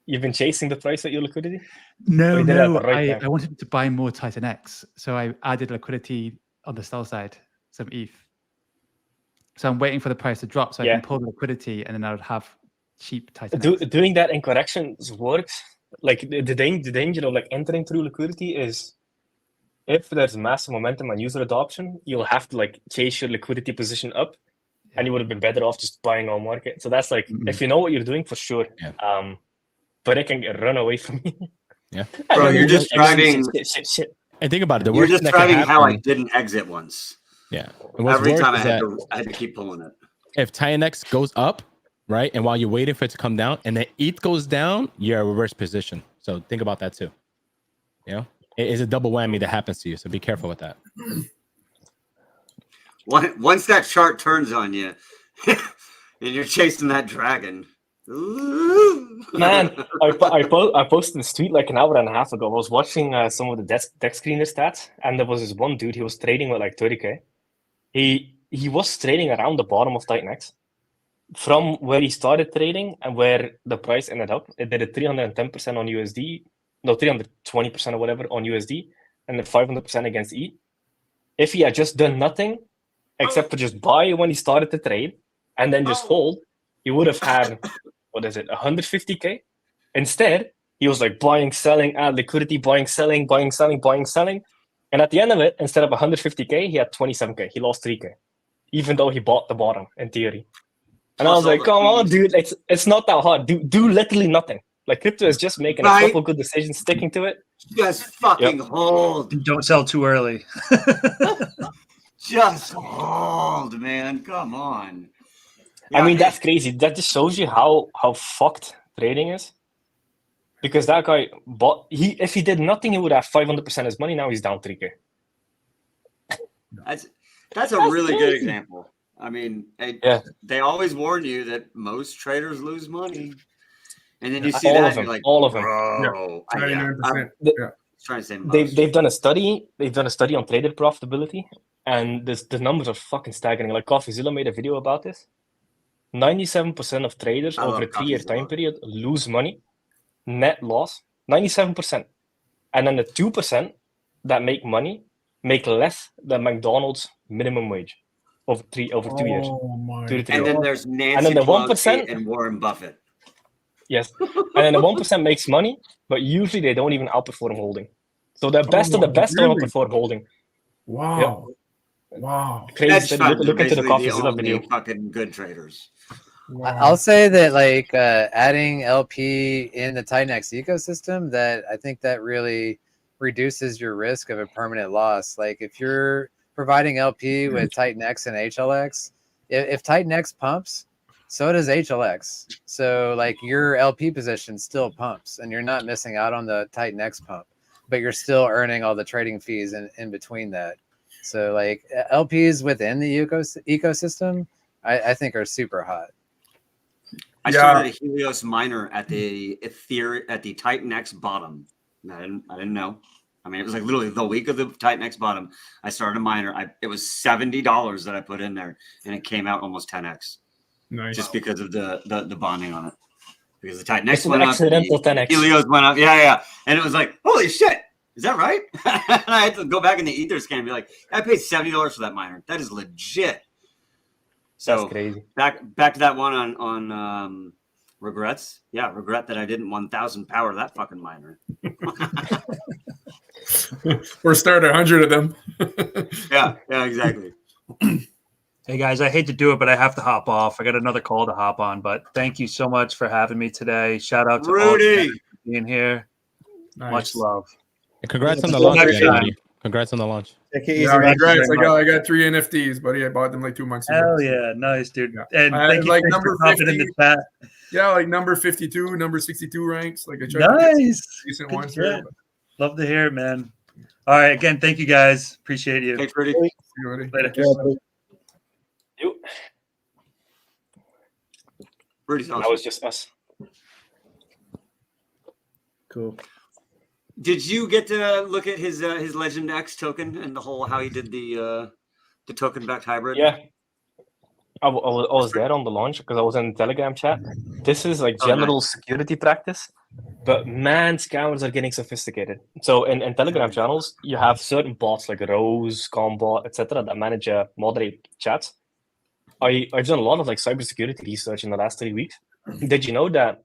You've been chasing the price with your liquidity. No, I wanted to buy more TitanX, so I added liquidity on the sell side, some ETH. So I'm waiting for the price to drop so I can pull the liquidity, and then I would have cheap TitanX. Doing that in corrections works. Like the danger of like entering through liquidity is if there's massive momentum and user adoption, you'll have to like chase your liquidity position up, and you would have been better off just buying on market. So that's like if you know what you're doing for sure. Yeah. But it can run away from you. Yeah, bro, you're describing shit. And think about it. You're describing how I didn't exit once. Yeah. Every time I had to keep pulling it. If TitanX goes up, right, and while you're waiting for it to come down, and then ETH goes down, you're a reverse position. So think about that too. You know, it is a double whammy that happens to you. So be careful with that. Once that chart turns on you, and you're chasing that dragon. Man, I posted this tweet like an hour and a half ago. I was watching some of the deck screener stats, and there was this one dude. He was trading with like 30K. He was trading around the bottom of TitanX. From where he started trading and where the price ended up, it did a 310% on USD, no 320% or whatever on USD, and then 500% against ETH. If he had just done nothing except for just buy when he started to trade and then just hold, he would have had 150K. Instead, he was like buying, selling, add liquidity, buying, selling, buying, selling, buying, selling. And at the end of it, instead of 150K, he had 27K. He lost 3K, even though he bought the bottom in theory. And I was like, come on, dude, it's not that hard. Do literally nothing. Like crypto is just making a couple good decisions, sticking to it. Just fucking hold. Don't sell too early. Just hold, man. Come on. I mean, that's crazy. That just shows you how fucked trading is. Because that guy bought, if he did nothing, he would have 500% of his money. Now he's down 3K. That's a really good example. I mean, they always warn you that most traders lose money. And then you see that, and you're like, all of them. Bro, trying to say they've done a study. They've done a study on trader profitability, and the numbers are fucking staggering. Like CoffeeZilla made a video about this. 97% of traders over a 3-year time period lose money, net loss. 97%, and then the 2% that make money make less than McDonald's minimum wage over 2 years. And then there's Nancy Pelosi and Warren Buffett. Yes, and then the 1% makes money, but usually they don't even outperform holding. So the best of the best don't outperform holding. Wow. Yep. Wow. Crazy. Look into the CoffeeZilla video. Fucking good traders. Wow. I'll say that like adding LP in the TitanX ecosystem, that I think that really reduces your risk of a permanent loss. Like if you're providing LP with TitanX and HLX, if TitanX pumps, so does HLX. So like your LP position still pumps and you're not missing out on the TitanX pump, but you're still earning all the trading fees in between that. So like LPs within the ecosystem, I think are super hot. I started a Helios miner at the TitanX bottom. I didn't know. I mean, it was like literally the week of the TitanX bottom. I started a miner. It was $70 that I put in there, and it came out almost 10x. Nice. Just because of the bonding on it. Because the TitanX went up, the Helios went up. Yeah. And it was like, holy shit, is that right? And I had to go back in the Ether scan and be like, I paid $70 for that miner. That is legit. So that's crazy. Back to that one on regrets. Yeah, regret that I didn't 1,000 power that fucking miner. Or start 100 of them. yeah, exactly. Hey guys, I hate to do it, but I have to hop off. I got another call to hop on, but thank you so much for having me today. Shout out to Rudy all for being here. Nice. Much love. Congrats on the launch, Rudy. Congrats on the launch. Take it easy, Yeah, man. congrats. I got 3 NFTs, buddy. I bought them like 2 months ago. Hell yeah, nice, dude. Yeah. And thank you like for number popping 50. in the chat. Yeah, like number 52, number 62 ranks. Like I tried to get Nice. decent Good ones shit. here. Love to hear it, man. All right, again, thank you guys. Appreciate you. Thanks, Rudy. Later. Rudy's That awesome. was just us. Cool. Did you get to look at his Legend X token and the whole how he did the token backed hybrid? Yeah, I was there on the launch because I was in the Telegram chat. This is like Oh, general security practice, but man, scammers are getting sophisticated. So in Telegram channels, you have certain bots like Rose, Combot, etc. that manage moderate chats. I've done a lot of like cybersecurity research in the last 3 weeks. Did you know that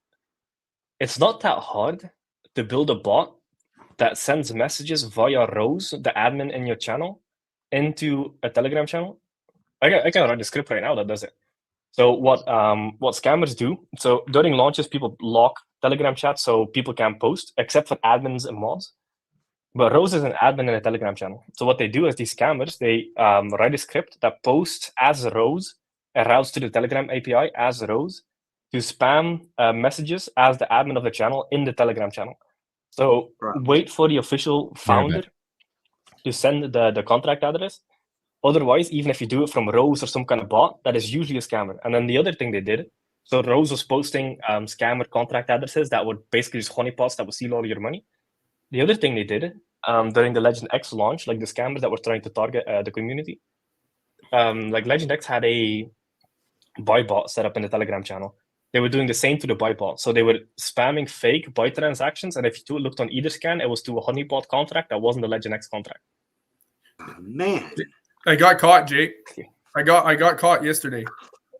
it's not that hard to build a bot that sends messages via Rose, the admin in your channel, into a Telegram channel? I can write the script right now that does it. So what scammers do? So during launches, people lock Telegram chat so people can post, except for admins and mods. But Rose is an admin in a Telegram channel. So what they do is these scammers, they write a script that posts as Rose and routes to the Telegram API as Rose to spam messages as the admin of the channel in the Telegram channel. So wait for the official founder to send the contract address. Otherwise, even if you do it from Rose or some kind of bot, that is usually a scammer. And then the other thing they did, so Rose was posting scammer contract addresses that would basically just honeypots that would steal all your money. The other thing they did during the Legend X launch, like the scammers that were trying to target the community, like Legend X had a buy bot set up in the Telegram channel. They were doing the same to the buy bot. So they were spamming fake buy transactions. And if you looked on either scan, it was to a honeypot contract that wasn't the Legend X contract. Oh, man. I got caught, Jake. I got caught yesterday.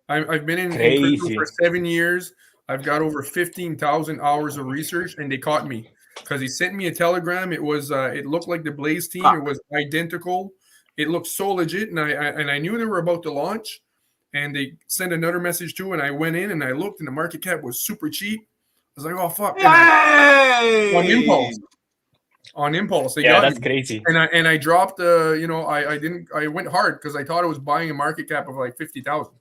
I've been in crypto for 7 years. I've got over 15,000 hours of research, and they caught me because he sent me a telegram. It was it looked like the Blaze team. It was identical. It looked so legit, and I knew they were about to launch. And they sent another message too, and I went in and I looked, and the market cap was super cheap. I was like, "Oh fuck!" On impulse, they got that's me. crazy. And I dropped I went hard because I thought I was buying a market cap of like 50,000.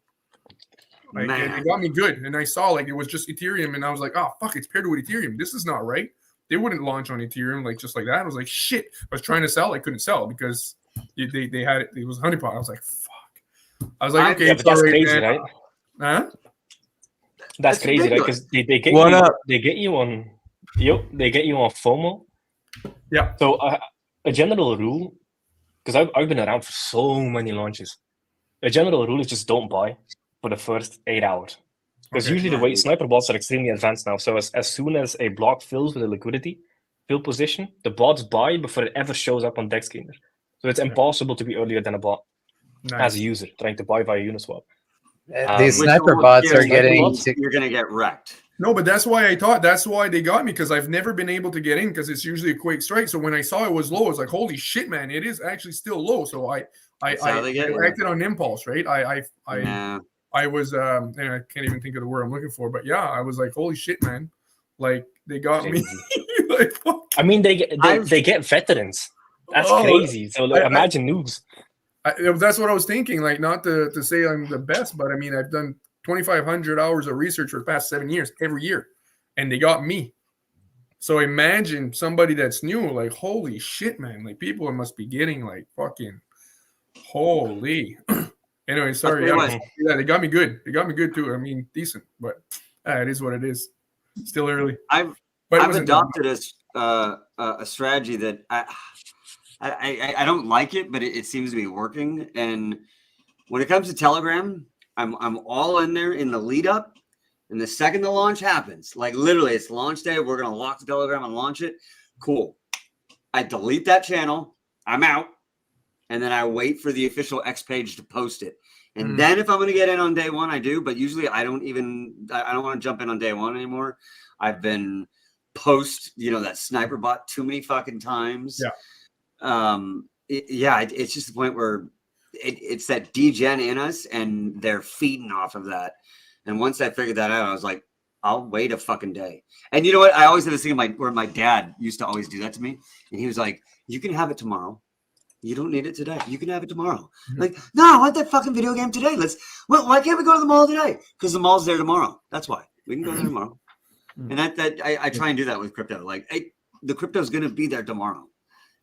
Like it got me good, and I saw like it was just Ethereum, and I was like, "Oh fuck, it's paired with Ethereum. This is not right." They wouldn't launch on Ethereum like just like that. I was like, "Shit!" I was trying to sell, I couldn't sell because they had it. It was honeypot. I was like, I was like, okay, yeah, but that's crazy, man. right? Huh? That's crazy, right? Because they get you on FOMO. Yeah. So a general rule, because I've been around for so many launches. A general rule is just don't buy for the first 8 hours, because usually the way sniper bots are extremely advanced now. So as soon as a block fills with a liquidity fill position, the bots buy before it ever shows up on DEX screener. So it's impossible to be earlier than a bot. Nice. As a user trying to buy via Uniswap. These sniper bots are getting... You're going to get wrecked. No, but that's why that's why they got me, because I've never been able to get in because it's usually a quick strike. So when I saw it was low, I was like, holy shit, man, it is actually still low. So I acted on impulse, right? I was and I can't even think of the word I'm looking for, but yeah, I was like, holy shit, man. Like they got me. Like, fuck. I mean, they get veterans. That's crazy. So imagine noobs. That's what I was thinking. Like, not to say I'm the best, but I mean, I've done 2,500 hours of research for the past 7 years, every year, and they got me. So imagine somebody that's new, like, holy shit, man! Like, people must be getting like fucking holy. Anyway, sorry. Yeah, they got me good. They got me good too. I mean, decent, but it is what it is. Still early. I've adopted a strategy that I don't like it, but it seems to be working. And when it comes to Telegram, I'm all in there in the lead up. And the second the launch happens, like literally it's launch day, we're going to lock the Telegram and launch it. Cool. I delete that channel. I'm out. And then I wait for the official X page to post it. And then if I'm going to get in on day one, I do. But usually I don't want to jump in on day one anymore. I've been post, that sniper bot too many fucking times. Yeah. It's just the point where it's that degen in us, and they're feeding off of that. And once I figured that out, I was like, I'll wait a fucking day. And you know what? I always have this thing where my dad used to always do that to me, and he was like, "You can have it tomorrow. You don't need it today. You can have it tomorrow. Like, no, I want that fucking video game today. Why can't we go to the mall today? Because the mall's there tomorrow. That's why. We can go there tomorrow. And I try and do that with crypto. Like, hey, the crypto's going to be there tomorrow.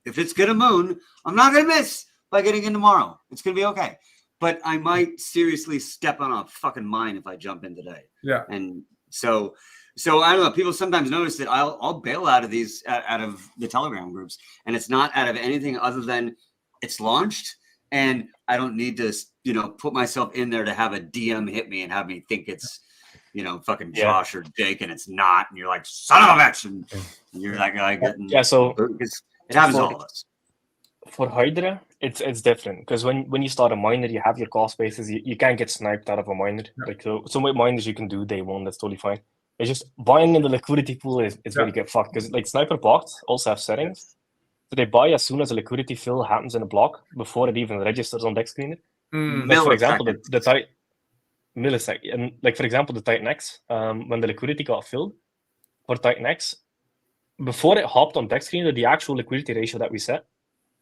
If it's going to moon, I'm not going to miss by getting in tomorrow. It's going to be okay. But I might seriously step on a fucking mine if I jump in today. Yeah. And so I don't know. People sometimes notice that I'll bail out of these, out of the Telegram groups. And it's not out of anything other than it's launched. And I don't need to, put myself in there to have a DM hit me and have me think it's, fucking Josh or Jake, and it's not. And you're like, son of a bitch. And you're like, so it happens to all of us. For Hydra, it's different because when you start a miner, you have your cost bases. You can't get sniped out of a miner. Like so with miners, you can do day one. That's totally fine. It's just buying in the liquidity pool is where you get fucked because like sniper blocks also have settings. So they buy as soon as a liquidity fill happens in a block before it even registers on dex screener. Like for example, the millisecond, and like for example, the Titan X, when the liquidity got filled for Titan X, before it hopped on dex screener, the actual liquidity ratio that we set,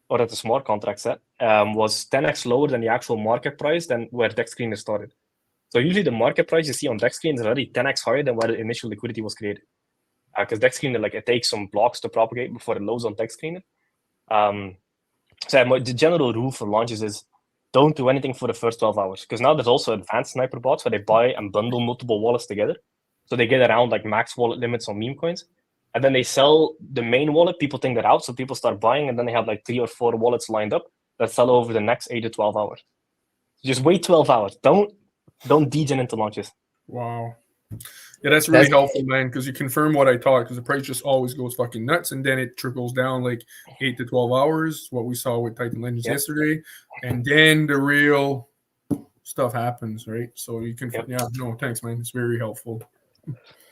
or that the smart contract set, was 10x lower than the actual market price than where dex screener started. So usually the market price you see on dex screener is already 10x higher than where the initial liquidity was created. Because dex screener, like it takes some blocks to propagate before it loads on dex screener. So the general rule for launches is don't do anything for the first 12 hours. Because now there's also advanced sniper bots where they buy and bundle multiple wallets together. So they get around like max wallet limits on meme coins. And then they sell the main wallet. People think they're out. So people start buying. And then they have like 3 or 4 wallets lined up that sell over the next 8 to 12 hours. Just wait 12 hours. Don't degen into launches. Wow. Yeah, that's really helpful, man, because you confirm what I thought, because the price just always goes fucking nuts, and then it trickles down like 8 to 12 hours, what we saw with Titan Legends yesterday, and then the real stuff happens, right? So you can, thanks, man. It's very helpful.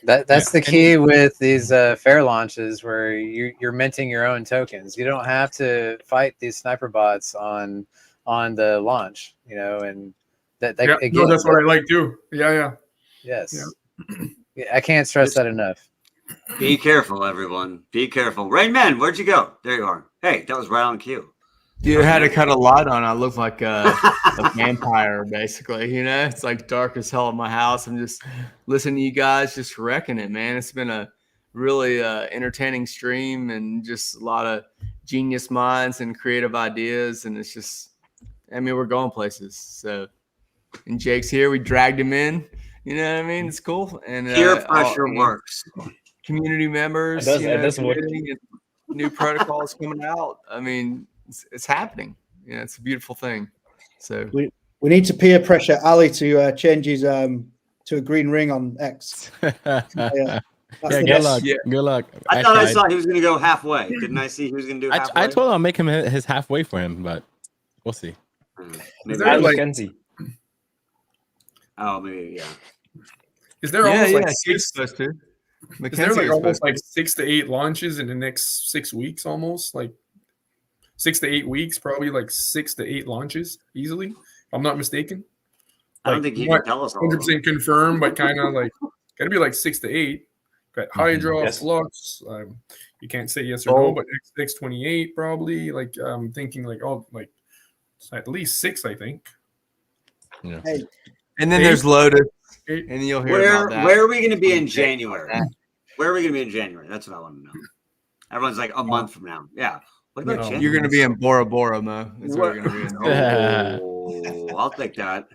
That's the key with these fair launches where you're minting your own tokens. You don't have to fight these sniper bots on the launch, and that's what I like too. Yeah. Yes. Yeah. I can't stress that enough. Be careful, everyone. Be careful. Rain Man, where'd you go? There you are. Hey, that was right on cue. Dude, I had to cut a light on. I look like a vampire, basically. It's like dark as hell in my house. I'm just listening to you guys, just wrecking it, man. It's been a really entertaining stream and just a lot of genius minds and creative ideas. And it's just, we're going places. So, and Jake's here. We dragged him in. You know what I mean? It's cool. And peer pressure works. Community members, new protocols coming out. It's happening. It's a beautiful thing. So we need to peer pressure Ali to change his to a green ring on X. Good luck. Good luck. I thought I saw he was going to go halfway. Didn't I see he was going to do halfway? I told him I'll make him his halfway for him, but we'll see. Maybe Mackenzie. Oh, maybe Is there almost like almost like 6 to 8 launches in the next 6 weeks? Almost like 6 to 8 weeks, probably like 6 to 8 launches easily. If I'm not mistaken. I don't think you can tell us all. 100% confirmed, but kind of like gotta be like 6 to 8. Got Hydra, Flux. You can't say yes or no, but X28 probably. Like I'm thinking like at least 6, I think. Yeah. Hey, and then there's Lotus. And you'll hear about that. Where are we going to be in January? Where are we going to be in January? That's what I want to know. Everyone's like a month from now. Yeah. What about January? You're going to be in Bora Bora, Mo. That's where you're going to be in. I'll take that.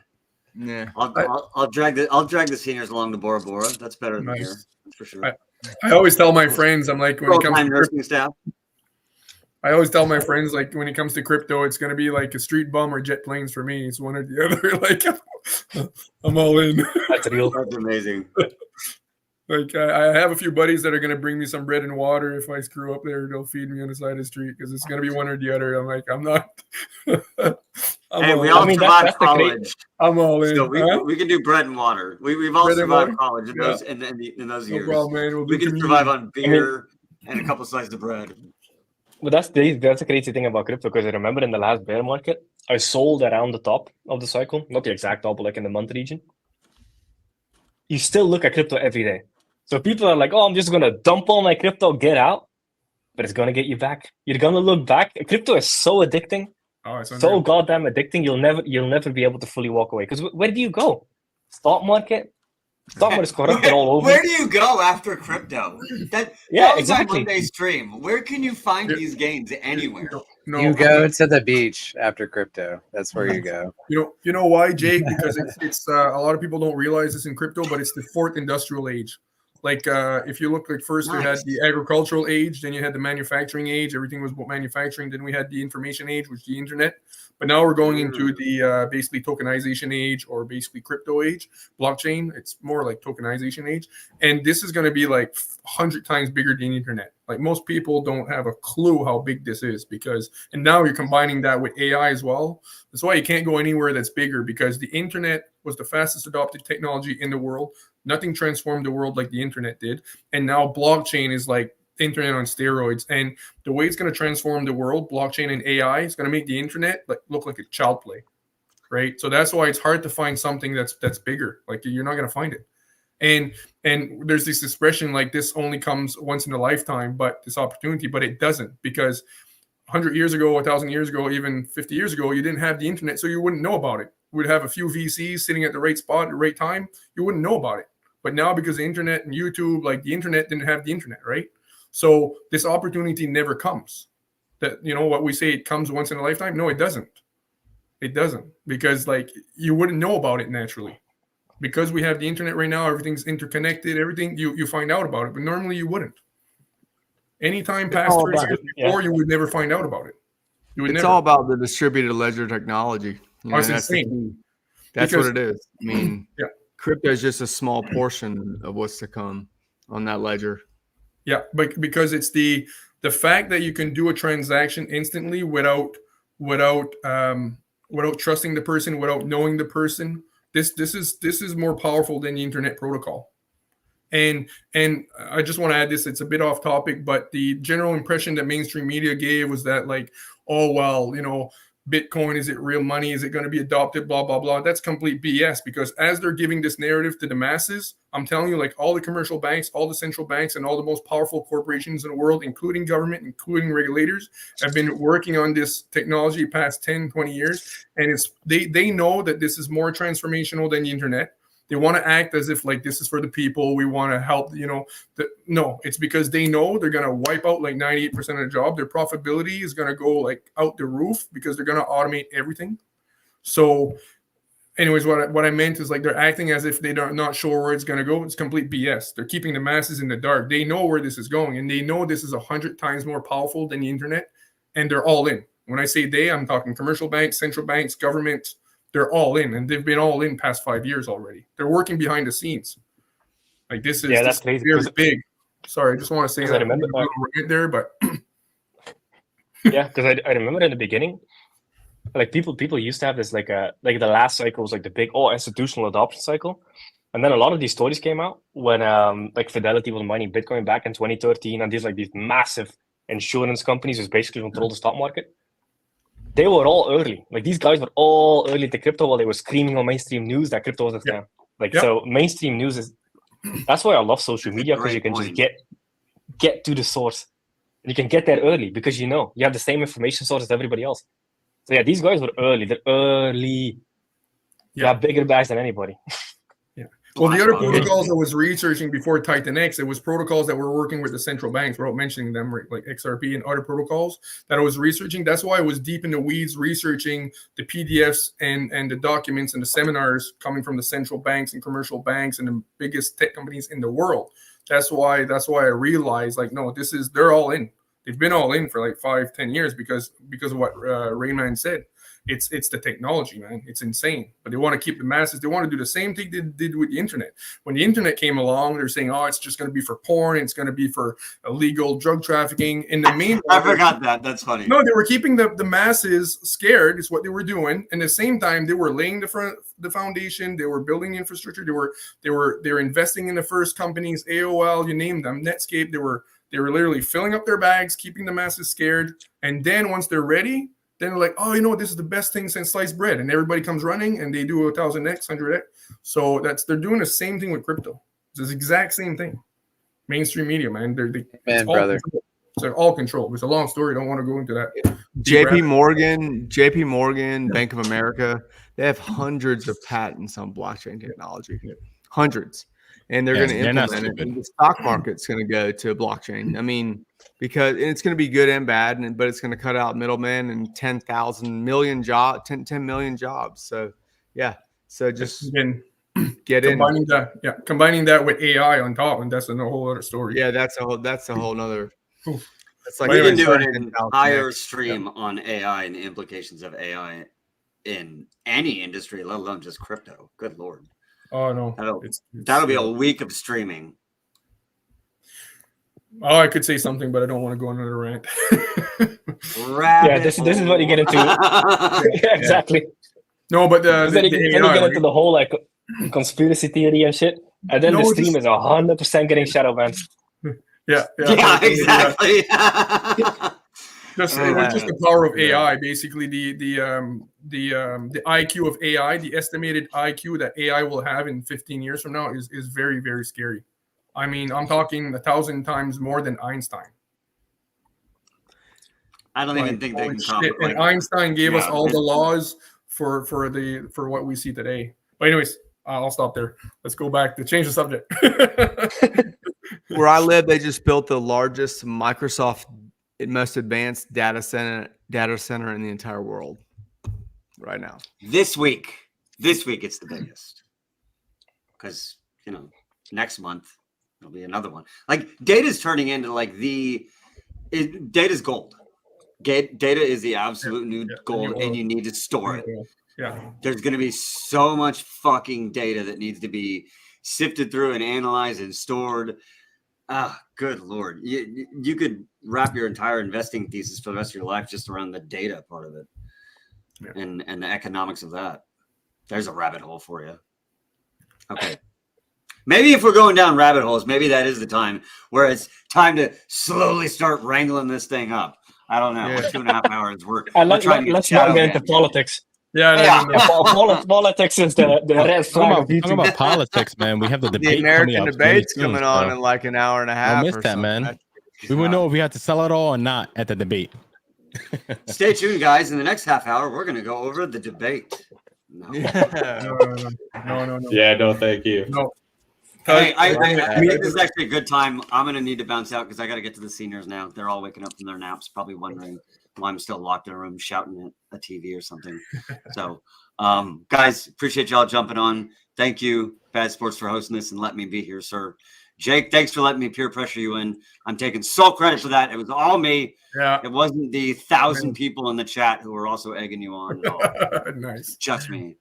Yeah. I'll drag the seniors along to Bora Bora. That's better than here. That's for sure. I always tell my friends, I'm like, when it comes to nursing staff. I always tell my friends, like, when it comes to crypto, it's going to be like a street bum or jet planes for me. It's one or the other. Like, I'm all in. That's real. That's amazing. Like, I have a few buddies that are going to bring me some bread and water. If I screw up there, they'll feed me on the side of the street because it's going to be one or the other. I'm like, I'm not. We all survived college. I'm all in. So we can do bread and water. We've all survived college in those years. No problem, man. We can survive on beer and a couple slices of bread. But that's the crazy thing about crypto, because I remember in the last bear market, I sold around the top of the cycle, not the exact top, but like in the month region. You still look at crypto every day. So people are like, oh, I'm just going to dump all my crypto, get out. But it's going to get you back. You're going to look back. Crypto is so addicting Oh, it's so goddamn addicting. You'll never be able to fully walk away. Because where do you go? Stock market. Stock market is corrupted all over. Where do you go after crypto? That was exactly. my Monday stream. Where can you find these gains anywhere? You go to the beach after crypto. That's where you go. You know why, Jake? Because it's a lot of people don't realize this in crypto, but it's the fourth industrial age. Like if you look, like first we had the agricultural age, then you had the manufacturing age. Everything was about manufacturing. Then we had the information age, which is the internet. But now we're going into the basically tokenization age, or basically crypto age, blockchain. It's more like tokenization age. And this is going to be like 100 times bigger than the internet. Like most people don't have a clue how big this is, because, and now you're combining that with AI as well. That's why you can't go anywhere that's bigger, because the internet was the fastest adopted technology in the world. Nothing transformed the world like the internet did. And now blockchain is like internet on steroids. And the way it's going to transform the world, blockchain and AI, is going to make the internet look like a child play, right? So that's why it's hard to find something that's bigger. Like you're not going to find it. And there's this expression like this only comes once in a lifetime, but this opportunity, but it doesn't, because 100 years ago, 1,000 years ago, even 50 years ago, you didn't have the internet, so you wouldn't know about it. You would have a few VCs sitting at the right spot at the right time. You wouldn't know about it. But now, because the internet and YouTube, like the internet didn't have the internet, right? So this opportunity never comes. That, you know, what we say, it comes once in a lifetime. No, it doesn't. It doesn't, because like you wouldn't know about it naturally. Because we have the internet right now, everything's interconnected, everything, you find out about it, but normally you wouldn't. Anytime past 30 years before, you would never find out about it. It's all about the distributed ledger technology. You know, that's what it is. I mean, crypto is just a small portion of what's to come on that ledger. Yeah, but because it's the fact that you can do a transaction instantly without trusting the person, without knowing the person. This is more powerful than the internet protocol. And I just want to add this, it's a bit off topic, but the general impression that mainstream media gave was that like, oh, well, you know, Bitcoin, is it real money? Is it going to be adopted? Blah, blah, blah. That's complete BS, because as they're giving this narrative to the masses, I'm telling you, like all the commercial banks, all the central banks, and all the most powerful corporations in the world, including government, including regulators, have been working on this technology past 10, 20 years. And they know that this is more transformational than the internet. They want to act as if like this is for the people. We want to help, you know. No, it's because they know they're going to wipe out like 98% of the job. Their profitability is going to go like out the roof, because they're going to automate everything. So anyways, what I meant is like they're acting as if they're not sure where it's going to go. It's complete BS. They're keeping the masses in the dark. They know where this is going, and they know this is 100 times more powerful than the internet, and they're all in. When I say they, I'm talking commercial banks, central banks, government. They're all in, and they've been all in past 5 years already. They're working behind the scenes. Like this is that's crazy. Very big. Sorry, I just want to say that. I remember right there, but yeah, because I remember in the beginning, like people used to have this like the last cycle was like the big institutional adoption cycle, and then a lot of these stories came out when like Fidelity was mining Bitcoin back in 2013, and these massive insurance companies was basically control the stock market. They were all early. Like these guys were all early to crypto while they were screaming on mainstream news that crypto was a scam. So mainstream news is, that's why I love social media, because you can just get to the source. And you can get there early because you have the same information source as everybody else. So yeah, these guys were early. They're early. They have bigger bags than anybody. Well, the other protocols I was researching before TitanX, it was protocols that were working with the central banks, without mentioning them, like XRP and other protocols that I was researching. That's why I was deep in the weeds researching the PDFs and the documents and the seminars coming from the central banks and commercial banks and the biggest tech companies in the world. That's why I realized, like, no, they're all in. They've been all in for like 5-10 years because of what Rayman said. It's the technology, man. It's insane. But they want to keep the masses. They want to do the same thing they did with the internet. When the internet came along, they're saying, oh, it's just going to be for porn. It's going to be for illegal drug trafficking. In the meantime, I forgot that. That's funny. No, they were keeping the masses scared is what they were doing. And at the same time, they were laying the foundation. They were building the infrastructure. They were investing in the first companies, AOL, you name them, Netscape. They were literally filling up their bags, keeping the masses scared. And then once they're ready, then they're like, oh, this is the best thing since sliced bread. And everybody comes running and they do 1,000x, 100x. So they're doing the same thing with crypto. It's the exact same thing. Mainstream media, man. Man, brother. It's They're all controlled. It's a long story. Don't want to go into that. JP Morgan, Bank of America, they have hundreds of patents on blockchain technology. Hundreds. And they're going to implement it. And the stock market's going to go to blockchain. I mean, because it's going to be good and bad, but it's going to cut out middlemen and 10 million jobs. So, yeah. So just get combining in. Combining that with AI on top, and that's a whole other story. Yeah, that's a whole nother. It's like we can do an entire stream on AI and the implications of AI in any industry, let alone just crypto. Good Lord. Oh no, that'll be a week of streaming. Oh, I could say something, but I don't want to go on another rant. Yeah, this is what you get into. Yeah, exactly. No, but then you get into the whole like conspiracy theory and shit, and then the stream is 100% getting shadow banned. Yeah, exactly. Just the power of AI. Basically, the IQ of AI, the estimated IQ that AI will have in 15 years from now is very, very scary. I mean, I'm talking 1,000 times more than Einstein. I don't even think they can comprehend. And Einstein gave us all the laws for what we see today. But anyways, I'll stop there. Let's go back to change the subject. Where I live, they just built the largest Microsoft most advanced data center in the entire world right now. This week it's the biggest, because next month there'll be another one. Like data's turning into like data's gold. Data is the absolute new gold, and you need to store it. Yeah, there's going to be so much fucking data that needs to be sifted through and analyzed and stored. Good Lord. You could wrap your entire investing thesis for the rest of your life just around the data part of it. And the economics of that. There's a rabbit hole for you. Okay. Maybe if we're going down rabbit holes, maybe that is the time where it's time to slowly start wrangling this thing up. I don't know. 2.5 hours. We're trying to let's not get into politics. Politics is the red flag. Talking about politics, man. We have the debate. The American debate's coming on in like an hour and a half. I missed that, man. We would know if we had to sell it all or not at the debate. Stay tuned, guys. In the next half hour, we're going to go over the debate. No. Yeah, no, thank you. No. Hey, I think this is actually a good time. I'm going to need to bounce out because I got to get to the seniors now. They're all waking up from their naps, probably wondering why I'm still locked in a room shouting at a TV or something. So, guys, appreciate y'all jumping on. Thank you, Bad Sports, for hosting this and letting me be here, sir. Jake, thanks for letting me peer pressure you in. I'm taking sole credit for that. It was all me. Yeah. It wasn't the 1,000 people in the chat who were also egging you on. Nice. Just me.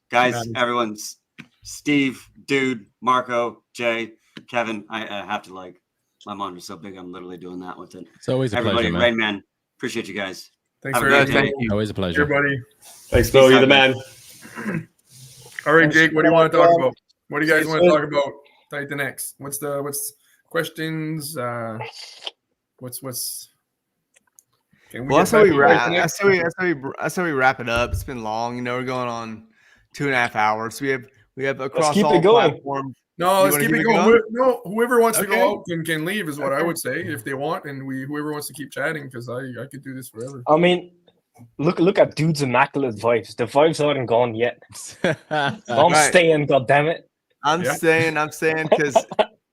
Guys, everyone's Steve, Dude, Marco, Jay, Kevin. I have to my monitor's so big, I'm literally doing that with it. It's always a pleasure, man. Rain Man, appreciate you guys. Thanks for having me. Always a pleasure. Everybody. Thanks, Bill. You're the man. All right, Jake, what do you want to talk about? What do you guys want to talk about? TitanX. What's questions? What's that's how we wrap. That's how we wrap it up. It's been long. We're going on 2.5 hours. We have across all platforms. No, let's keep it going. No, whoever wants to go out can leave is what I would say if they want, and whoever wants to keep chatting, because I could do this forever. I mean, look at Dude's immaculate vibes. The vibes aren't gone yet. I'm staying. God damn it. I'm staying because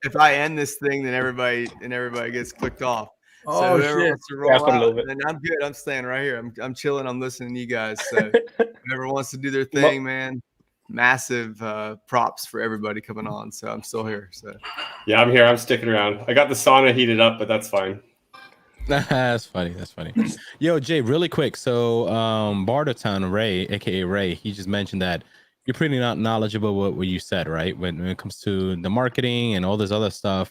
if I end this thing, then everybody gets clicked off. Oh, so shit. Wants to roll out, then I'm good. I'm staying right here. I'm chilling. I'm listening to you guys. So whoever wants to do their thing, man, massive props for everybody coming on. So I'm still here. So yeah, I'm here. I'm sticking around. I got the sauna heated up, but that's fine. That's funny. Yo, Jay, really quick. So Bartertown Ray, aka Ray, he just mentioned that you're pretty not knowledgeable what you said, right? When it comes to the marketing and all this other stuff,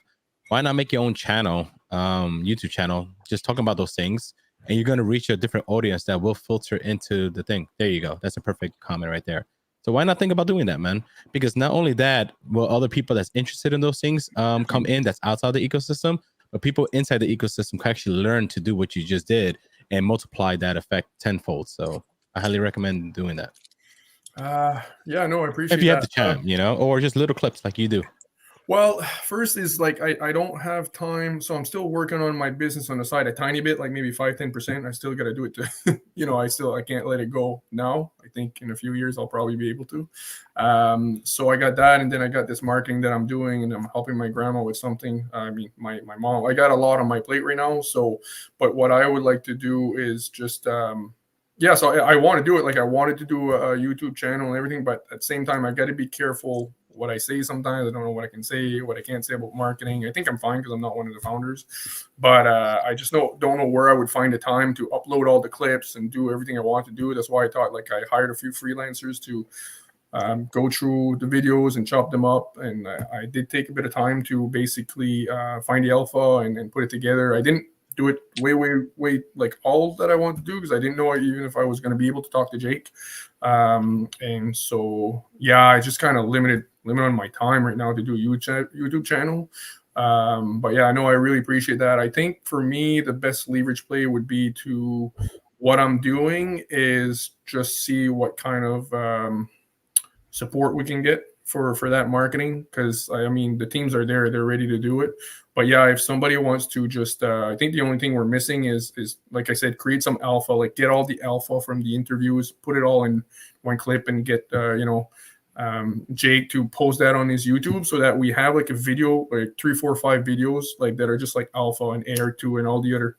why not make your own channel, YouTube channel, just talking about those things, and you're going to reach a different audience that will filter into the thing. There you go. That's a perfect comment right there. So why not think about doing that, man? Because not only that, will other people that's interested in those things come in that's outside the ecosystem, but people inside the ecosystem can actually learn to do what you just did and multiply that effect tenfold. So I highly recommend doing that. Yeah, no, I appreciate if you that. have the time, or just little clips like you do. Well, first is like I don't have time, so I'm still working on my business on the side a tiny bit, like maybe 5-10%. I still got to do it to, I can't let it go now. I think in a few years I'll probably be able to. So I got that, and then I got this marketing that I'm doing, and I'm helping my grandma with something. I mean, my mom. I got a lot on my plate right now. So, but what I would like to do is just so I want to do it. Like I wanted to do a YouTube channel and everything, but at the same time, I got to be careful what I say sometimes. I don't know what I can say, what I can't say about marketing. I think I'm fine because I'm not one of the founders, but I just don't know where I would find the time to upload all the clips and do everything I want to do. That's why I thought like I hired a few freelancers to go through the videos and chop them up. And I did take a bit of time to basically find the alpha and put it together. I didn't do it way like all that I want to do because I didn't know even if I was going to be able to talk to Jake. And so, I just kind of limited on my time right now to do a YouTube channel. But I know I really appreciate that. I think for me, the best leverage play would be to what I'm doing is just see what kind of support we can get for that marketing. Because I mean, the teams are there, they're ready to do it. But if somebody wants to just, I think the only thing we're missing is like I said, create some alpha, like get all the alpha from the interviews, put it all in one clip and get, Jake to post that on his YouTube so that we have like a video, like 3, 4, 5 videos like that are just like alpha and air to and all the other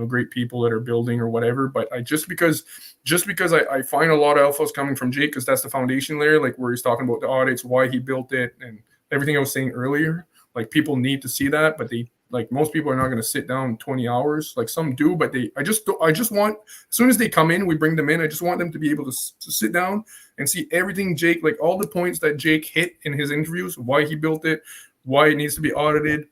great people that are building or whatever. But just because I find a lot of alphas coming from Jake because that's the foundation layer, like where he's talking about the audits, why he built it, and everything I was saying earlier. Like people need to see that, but most people are not going to sit down 20 hours. Like some do, but I just want, as soon as they come in, we bring them in. I just want them to be able to sit down and see everything Jake, like all the points that Jake hit in his interviews, why he built it, why it needs to be audited,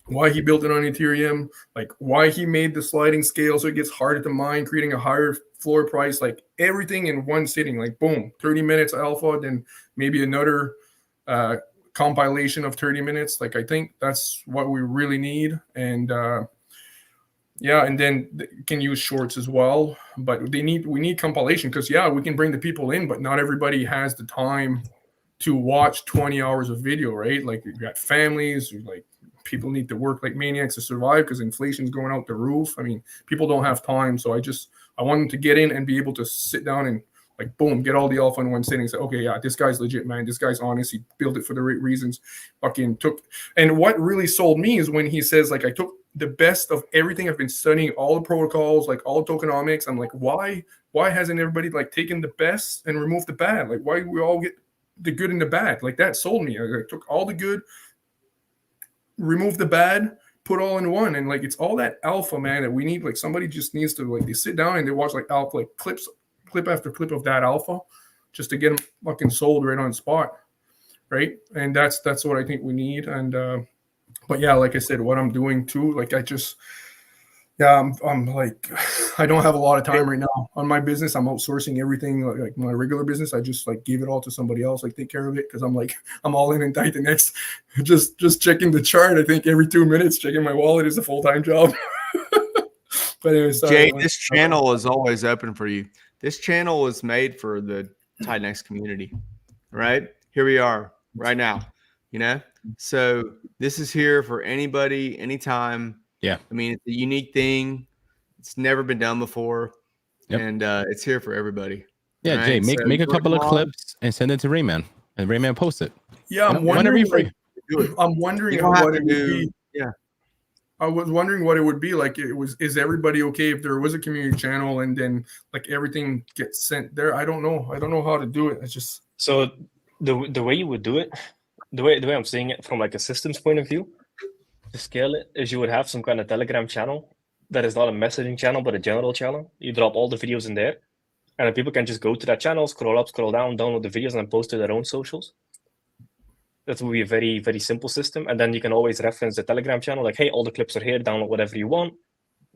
why he built it on Ethereum, like why he made the sliding scale so it gets harder to mine, creating a higher floor price, like everything in one sitting, like boom, 30 minutes alpha, then maybe another compilation of 30 minutes. Like I think that's what we really need. And and then can use shorts as well, but we need compilation because we can bring the people in, but not everybody has the time to watch 20 hours of video, right? Like you got families, like people need to work like maniacs to survive because inflation's going out the roof. I mean, people don't have time. So I want them to get in and be able to sit down and like, boom, get all the alpha in one sitting. Say, okay, this guy's legit, man. This guy's honest. He built it for the right reasons. Fucking took. And what really sold me is when he says, like, I took the best of everything. I've been studying all the protocols, like all tokenomics. I'm like, why hasn't everybody like taken the best and removed the bad? Like, why do we all get the good and the bad? Like that sold me. I took all the good, removed the bad, put all in one. And like, it's all that alpha, man, that we need. Like somebody just needs to like, they sit down and they watch like alpha, like clip after clip of that alpha just to get them fucking sold right on spot. Right. And that's what I think we need. And, but like I said, what I'm doing too, like I just, I'm like, I don't have a lot of time right now on my business. I'm outsourcing everything, like my regular business. I just like give it all to somebody else, like take care of it. Cause I'm all in TitanX, just checking the chart. I think every 2 minutes, checking my wallet is a full-time job. But anyway, sorry, Jay, this channel is always open for you. This channel was made for the TitanX community, right? Here we are right now, So this is here for anybody, anytime. Yeah. I mean, it's a unique thing. It's never been done before. Yep. And it's here for everybody. Yeah, right? Jay, make a couple of clips and send it to Rayman. And Rayman post it. Yeah, I'm wondering what it would be. Yeah. I was wondering what it would be like. Is everybody okay if there was a community channel and then like everything gets sent there? I don't know how to do it. It's just so the way you would do it, the way I'm seeing it from like a systems point of view, to scale it is you would have some kind of Telegram channel that is not a messaging channel but a general channel. You drop all the videos in there, and then people can just go to that channel, scroll up, scroll down, download the videos, and then post to their own socials. That would be a very, very simple system. And then you can always reference the Telegram channel, like, hey, all the clips are here, download whatever you want.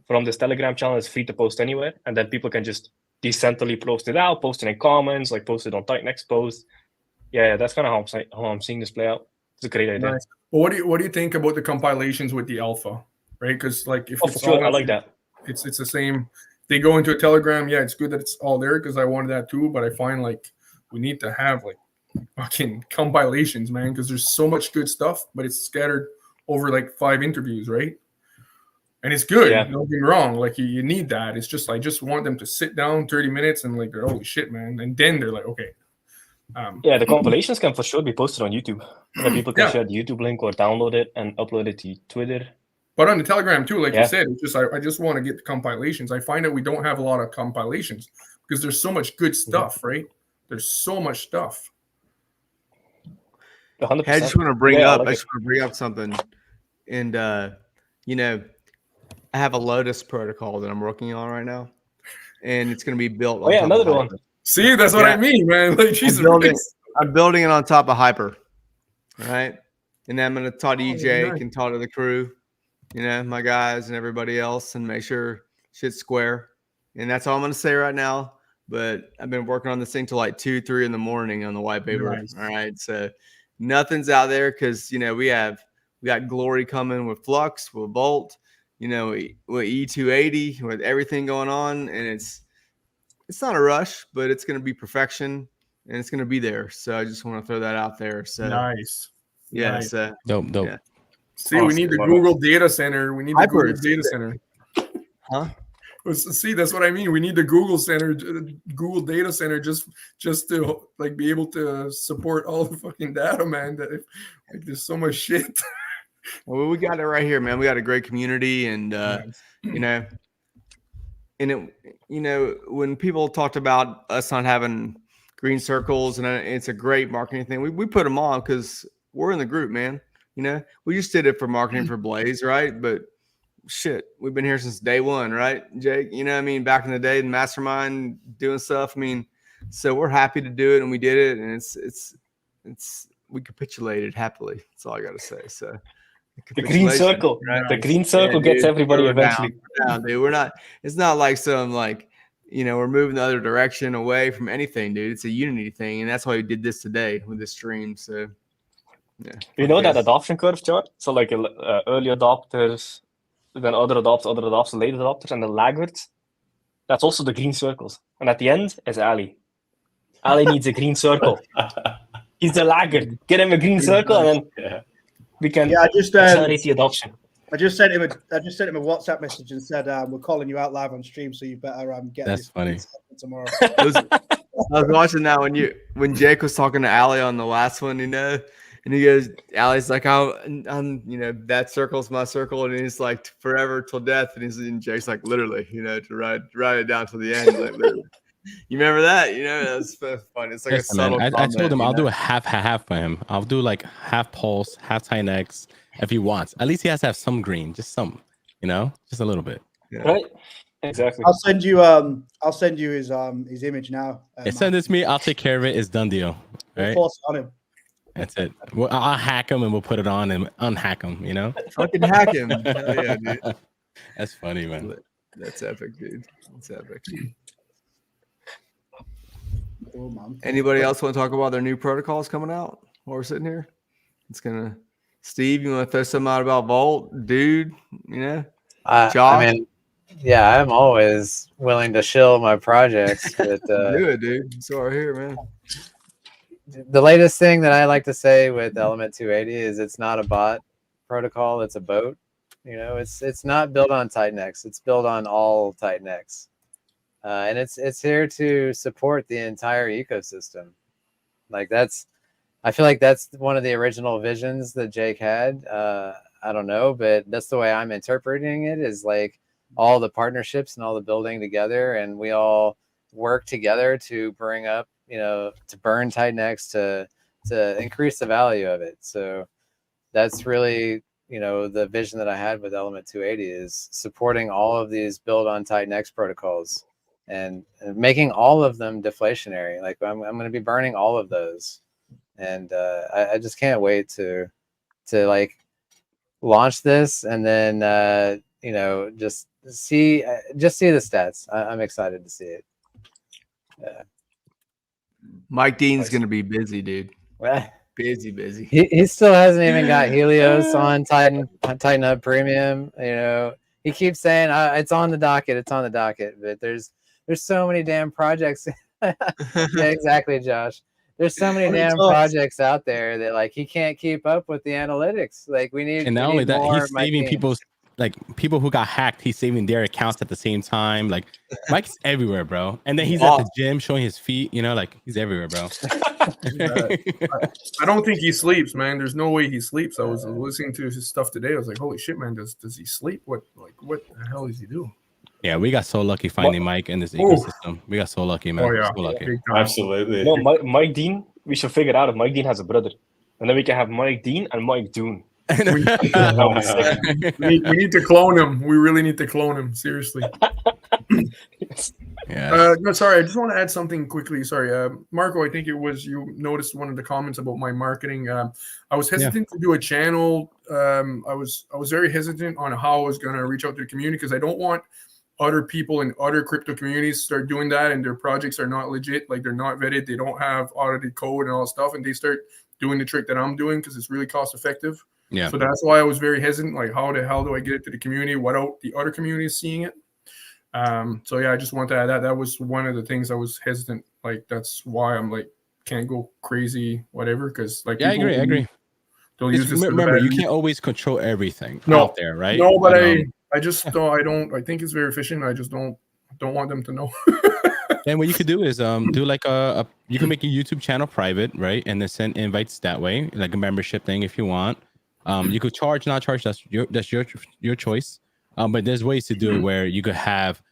From this Telegram channel, it's free to post anywhere. And then people can just decentrally post it out, post it in comments, like post it on TitanX post. Yeah, that's kind of how I'm seeing this play out. It's a great idea. Nice. Well, what do you think about the compilations with the alpha, right? Because like if for sure, I like that. It's the same. They go into a Telegram. Yeah, it's good that it's all there because I wanted that too. But I find like we need to have like fucking compilations, man, because there's so much good stuff, but it's scattered over like 5 interviews, right? And it's good. Yeah. Don't get me wrong. Like you need that. It's just I just want them to sit down 30 minutes and like, holy shit, man. And then they're like, okay. Yeah, the compilations can for sure be posted on YouTube. That people can Yeah. share the YouTube link or download it and upload it to Twitter. But on the Telegram too, like Yeah. you said, it's just I just want to get the compilations. I find that we don't have a lot of compilations because there's so much good stuff, right? There's so much stuff. 100%. Hey, I just want to bring Yeah, I up. like I it. just want to bring up something, and you know, I have a Lotus protocol that I'm working on right now, and it's going to be built. Oh yeah, on top of another one. Hyper. See, that's what I mean, man. Like Jesus I'm building it on top of Hyper, right? And then I'm going to talk to you, Jake, nice. and talk to the crew, you know, my guys and everybody else, and make sure shit's square. And that's all I'm going to say right now. But I've been working on this thing till like 2, 3 in the morning on the white paper. Nice. All right, so nothing's out there because you know we got Glory coming with Flux, with Volt, you know, with E280, with everything going on, and it's not a rush, but it's going to be perfection, and it's going to be there. So I just want to throw that out there. So Nice. yeah, Nice. so Dope. yeah. See, we need the Google data center. We need the Google data center. Huh? See, that's what I mean. We need the Google center, Google data center, just to like be able to support all the fucking data, man. That like there's so much shit. Well, we got it right here, man. We got a great community, and you know, and it, you know, when people talked about us not having green circles, and it's a great marketing thing, we put them on because we're in the group, man. You know, we just did it for marketing for Blaze, right? But shit, we've been here since day one, right, Jake? You know what I mean? Back in the day, the mastermind doing stuff. I mean, so we're happy to do it, and we did it, and it's we capitulated happily. That's all I got to say. So the green circle, right? The green circle gets everybody eventually. Down, dude. We're not. It's not like some like, you know, we're moving the other direction away from anything, dude. It's a unity thing, and that's why we did this today with this stream. So yeah, You know that adoption curve chart? So like early adopters, then other adopters, late adopters, and the laggards. That's also the green circles. And at the end is Ali. Ali needs a green circle. He's the laggard. Get him a green circle, and then we can accelerate the adoption. I just sent him a WhatsApp message and said we're calling you out live on stream, so you better get That's this funny. tomorrow. I was watching that when Jake was talking to Ali on the last one, you know, and he goes, Ali's like, I'm you know, that circle's my circle, and he's like forever till death, and Jake's like literally, you know, to ride it down to the end, like literally. You remember that? You know, that's fun. It's like Listen, a subtle. man, I told him I'll do a a half for him. I'll do like half Pulse, half TitanX if he wants. At least he has to have some green, just some, you know, just a little bit. Yeah. Right? Exactly. I'll send you his image now. Send it to me. I'll take care of it. It's done deal. Right? Force it on him. That's it. I'll hack him and we'll put it on and unhack him. You know. Fucking hack him. Hell yeah, dude. That's funny, man. That's epic, dude. That's epic. Oh, man. Anybody else want to talk about their new protocols coming out while we're sitting here? Steve, you want to throw something out about Vault, dude? You know, Josh? I mean, yeah, I'm always willing to shill my projects, but do it, dude. It's all right here, man. The latest thing that I like to say with Element 280 is it's not a bot protocol; it's a boat. You know, it's not built on TitanX; it's built on all TitanX. And it's here to support the entire ecosystem. I feel like that's one of the original visions that Jake had. I don't know, but that's the way I'm interpreting it, is like all the partnerships and all the building together, and we all work together to bring up, you know, to burn TitanX to increase the value of it. So that's really, you know, the vision that I had with Element 280 is supporting all of these build on TitanX protocols. And making all of them deflationary. Like I'm going to be burning all of those, and I just can't wait to like launch this, and then you know, just see the stats. I'm excited to see it. Mike Dean's going to be busy, dude. Busy. He still hasn't even got Helios on Titan Hub Premium. You know, he keeps saying it's on the docket, but there's so many damn projects. Yeah, exactly, Josh. There's so many damn projects out there that like he can't keep up with the analytics. Like we need, and not only that, he's saving people's like people who got hacked. He's saving their accounts at the same time. Like Mike's everywhere, bro. And then he's at the gym showing his feet. You know, like he's everywhere, bro. I don't think he sleeps, man. There's no way he sleeps. I was listening to his stuff today. I was like, holy shit, man. Does he sleep? What the hell does he do? Yeah, we got so lucky finding Mike in this ecosystem. We got so lucky, man. Oh, yeah. So lucky. Absolutely. No, Mike Dean, we should figure out if Mike Dean has a brother. And then we can have Mike Dean and Mike Doon. We need to clone him. We really need to clone him. Seriously. Yeah. No, sorry. I just want to add something quickly. Sorry, Marco. I think it was you noticed one of the comments about my marketing. I was hesitant to do a channel. I was very hesitant on how I was going to reach out to the community because I don't want other people in other crypto communities start doing that and their projects are not legit. Like they're not vetted. They don't have audited code and all that stuff, and they start doing the trick that I'm doing because it's really cost effective. Yeah. So that's why I was very hesitant. Like, how the hell do I get it to the community without the other communities seeing it? So yeah, I just want to add that. That was one of the things I was hesitant. Like, that's why I'm like, can't go crazy, whatever. Because like, yeah, I agree. Don't use this. Remember, you can't always control everything out there, right? No, but I just don't. I think it's very efficient. I just don't want them to know. And what you could do is do like you can make a YouTube channel private, right? And then send invites that way, like a membership thing if you want. You could charge, not charge. That's your choice. But there's ways to do it where you could have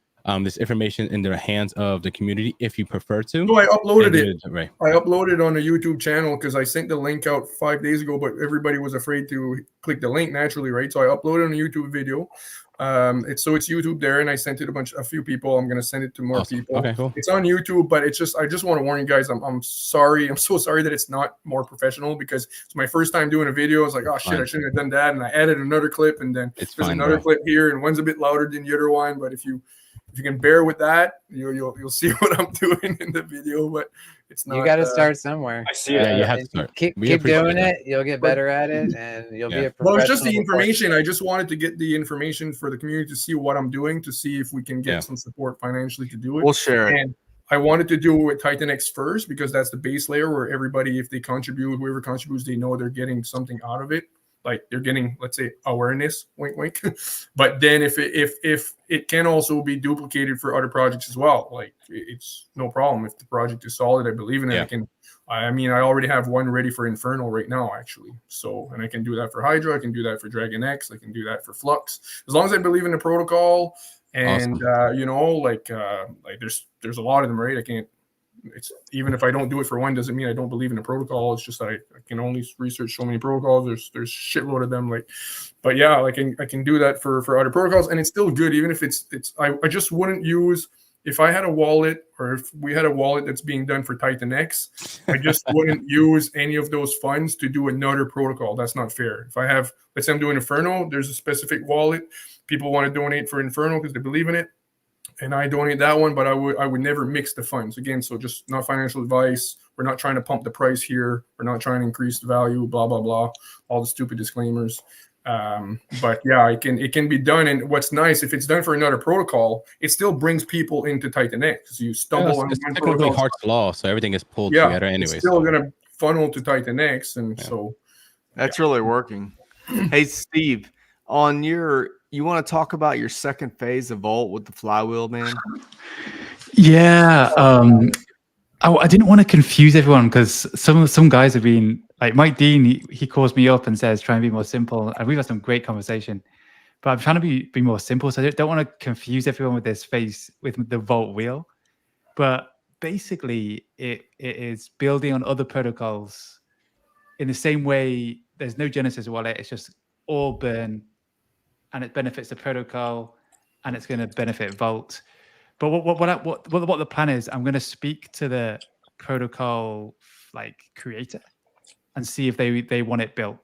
this information in the hands of the community if you prefer to. No, I uploaded it. Right. I uploaded on a YouTube channel because I sent the link out 5 days ago, but everybody was afraid to click the link naturally, right? So I uploaded on a YouTube video. It's YouTube there, and I sent it a few people. I'm gonna send it to more people. Okay, cool. It's on YouTube, but I just want to warn you guys. I'm sorry. I'm so sorry that it's not more professional because it's my first time doing a video. I was like, oh shit, I shouldn't have done that, and I added another clip, and then there's another clip here, and one's a bit louder than the other one. But if you can bear with that, you'll see what I'm doing in the video. But it's not. You got to start somewhere. I see it. Yeah, you have to start. Keep doing it. You'll get better at it, and you'll be a professional. Well, it's just the information. I just wanted to get the information for the community to see what I'm doing, to see if we can get some support financially to do it. We'll share it. And I wanted to do it with TitanX first because that's the base layer where everybody, if they contribute, whoever contributes, they know they're getting something out of it. Like they're getting, let's say, awareness, wink, wink. But then if it can also be duplicated for other projects as well, like it's no problem. If the project is solid, I believe in it. I already have one ready for Inferno right now, actually. So, and I can do that for Hydra. I can do that for Dragon X. I can do that for Flux. As long as I believe in the protocol and, there's a lot of them, right? It's even if I don't do it for one, doesn't mean I don't believe in the protocol. It's just I can only research so many protocols. There's shitload of them. But yeah, I can do that for other protocols, and it's still good, even if I just wouldn't use, if I had a wallet or if we had a wallet that's being done for TitanX, I just wouldn't use any of those funds to do another protocol. That's not fair. If I have, let's say I'm doing Inferno, there's a specific wallet. People want to donate for Inferno because they believe in it. And I donate that one, but I would never mix the funds again. So just not financial advice. We're not trying to pump the price here. We're not trying to increase the value. Blah blah blah. All the stupid disclaimers. But yeah, it can be done. And what's nice, if it's done for another protocol, it still brings people into TitanX. You stumble on it's one technically protocol. Hart's law, so everything is pulled together anyway. It's still gonna funnel to TitanX, and so that's really working. Hey Steve, you want to talk about your second phase of Vault with the flywheel, man? Yeah. I didn't want to confuse everyone because some guys have been like Mike Dean. He calls me up and says, try and be more simple. And we've had some great conversation, but I'm trying to be more simple. So I don't want to confuse everyone with this phase with the Vault wheel. But basically it is building on other protocols in the same way. There's no Genesis wallet. It's just all burn. And it benefits the protocol, and it's going to benefit Vault. But what the plan is, I'm going to speak to the protocol creator and see if they want it built.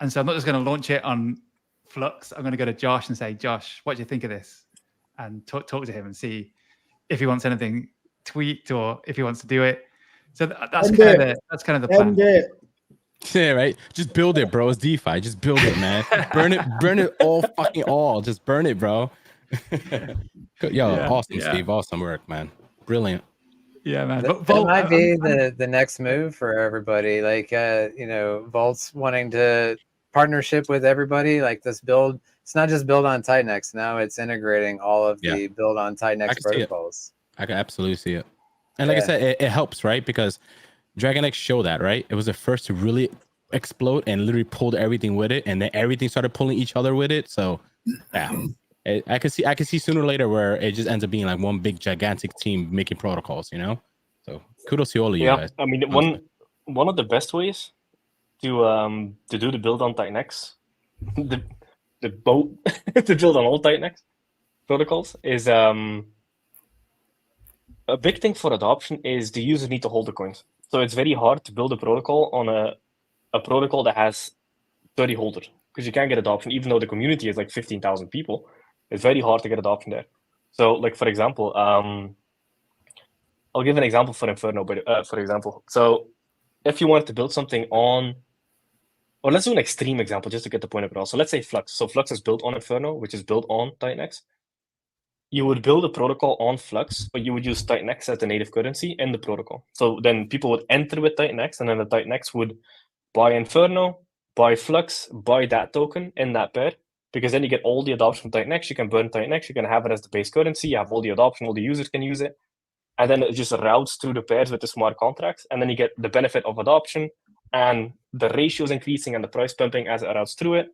And so I'm not just going to launch it on Flux. I'm going to go to Josh and say, Josh, what do you think of this? And talk to him and see if he wants anything tweaked or if he wants to do it. So that's kind of the plan. Yeah, right. Just build it, bro. It's DeFi. Just build it, man. Burn it all. Just burn it, bro. Awesome, Steve. Awesome work, man. Brilliant. Yeah, man. That, But might be the next move for everybody. Like, Volt's wanting to partnership with everybody. Like this build, it's not just build on TitanX. Now it's integrating all of the build on TitanX protocols. I can absolutely see it. And like I said, it helps, right? Because DragonX showed that, right? It was the first to really explode and literally pulled everything with it, and then everything started pulling each other with it. So, yeah, I can see sooner or later where it just ends up being like one big gigantic team making protocols, So kudos to all of you guys. I mean, one of the best ways to do the build on TitanX, the boat to build on all TitanX protocols is a big thing for adoption is the users need to hold the coins. So it's very hard to build a protocol on a protocol that has 30 holders because you can't get adoption, even though the community is like 15,000 people. It's very hard to get adoption there. So, like for example, I'll give an example for Inferno, but for example, so if you wanted to build something on, or let's do an extreme example just to get the point across. So let's say Flux. So Flux is built on Inferno, which is built on TitanX. You would build a protocol on Flux, but you would use TitanX as the native currency in the protocol. So then people would enter with TitanX, and then the TitanX would buy Inferno, buy Flux, buy that token in that pair, because then you get all the adoption from TitanX. You can burn TitanX, you can have it as the base currency, you have all the adoption, all the users can use it. And then it just routes through the pairs with the smart contracts, and then you get the benefit of adoption, and the ratios increasing and the price pumping as it routes through it.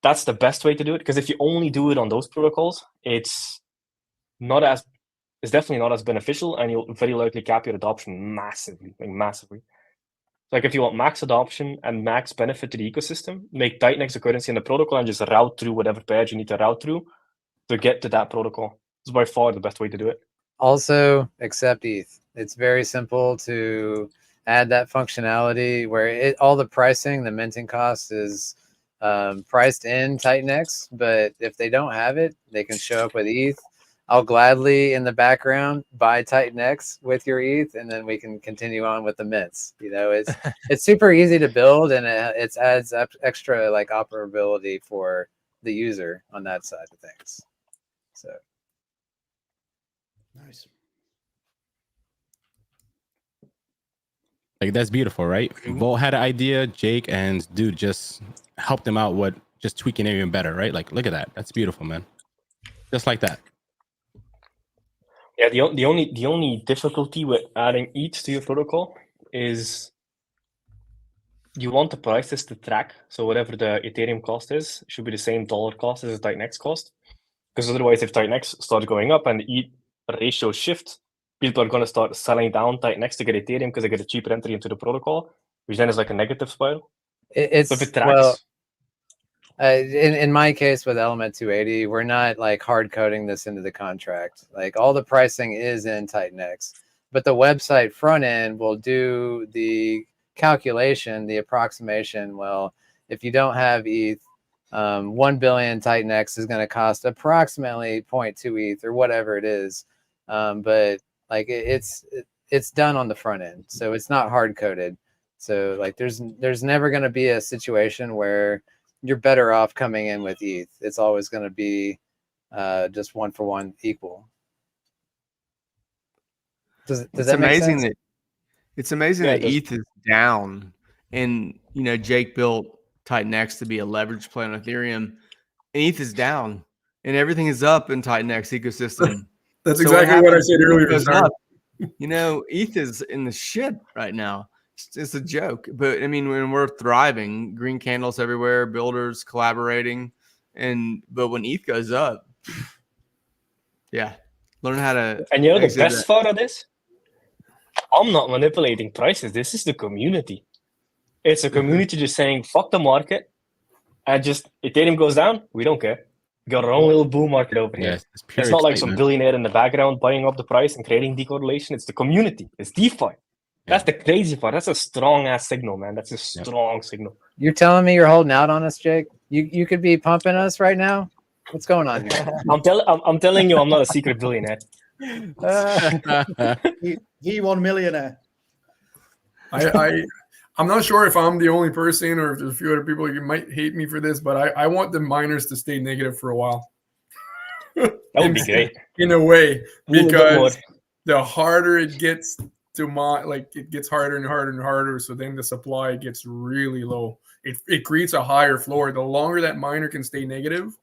That's the best way to do it, because if you only do it on those protocols, it's definitely not as beneficial, and you'll very likely cap your adoption massively. Like if you want max adoption and max benefit to the ecosystem, make TitanX a currency in the protocol and just route through whatever pairs you need to route through to get to that protocol. It's by far the best way to do it. Also, accept ETH. It's very simple to add that functionality where all the pricing, the minting cost is priced in TitanX, but if they don't have it, they can show up with ETH. I'll gladly in the background buy TitanX with your ETH, and then we can continue on with the mints. It's super easy to build, and it adds extra like operability for the user on that side of things. So nice. Like that's beautiful, right? Volt had an idea, Jake and dude just helped them out with just tweaking it even better, right? Like look at that. That's beautiful, man. Just like that. Yeah, the only difficulty with adding ETH to your protocol is you want the prices to track. So whatever the Ethereum cost is, should be the same dollar cost as the TitanX cost. Because otherwise, if TitanX starts going up and the ETH ratio shifts, people are going to start selling down TitanX to get Ethereum because they get a cheaper entry into the protocol, which then is like a negative spiral. So if it tracks. In my case with Element 280, we're not like hard coding this into the contract. Like all the pricing is in TitanX, but the website front end will do the calculation, the approximation. Well, if you don't have ETH, 1 billion TitanX is going to cost approximately 0.2 ETH or whatever it is. But like it's done on the front end, so it's not hard coded. So like there's never going to be a situation where you're better off coming in with ETH. It's always going to be just 1-for-1 equal. Does that make sense? It's amazing that ETH is down, and Jake built TitanX to be a leverage play on Ethereum, and ETH is down, and everything is up in TitanX ecosystem. That's exactly what I said earlier. ETH is in the shit right now. It's a joke, but I mean, when we're thriving, green candles everywhere, builders collaborating, but when ETH goes up, learn how to. And the best part of this, I'm not manipulating prices. This is the community. It's a community just saying fuck the market, and just Ethereum goes down, we don't care. We got our own little bull market over here. It's not like some billionaire in the background buying up the price and creating decorrelation. It's the community. It's DeFi. That's the crazy part. That's a strong ass signal, man. That's a strong signal. You're telling me you're holding out on us, Jake? You could be pumping us right now. What's going on here? I'm telling you, I'm not a secret billionaire. He won millionaire. I'm not sure if I'm the only person or if there's a few other people you might hate me for this, but I want the miners to stay negative for a while. That would be great. In a way, because the harder it gets to mine, like it gets harder and harder and harder. So then the supply gets really low. It creates a higher floor. The longer that miner can stay negative,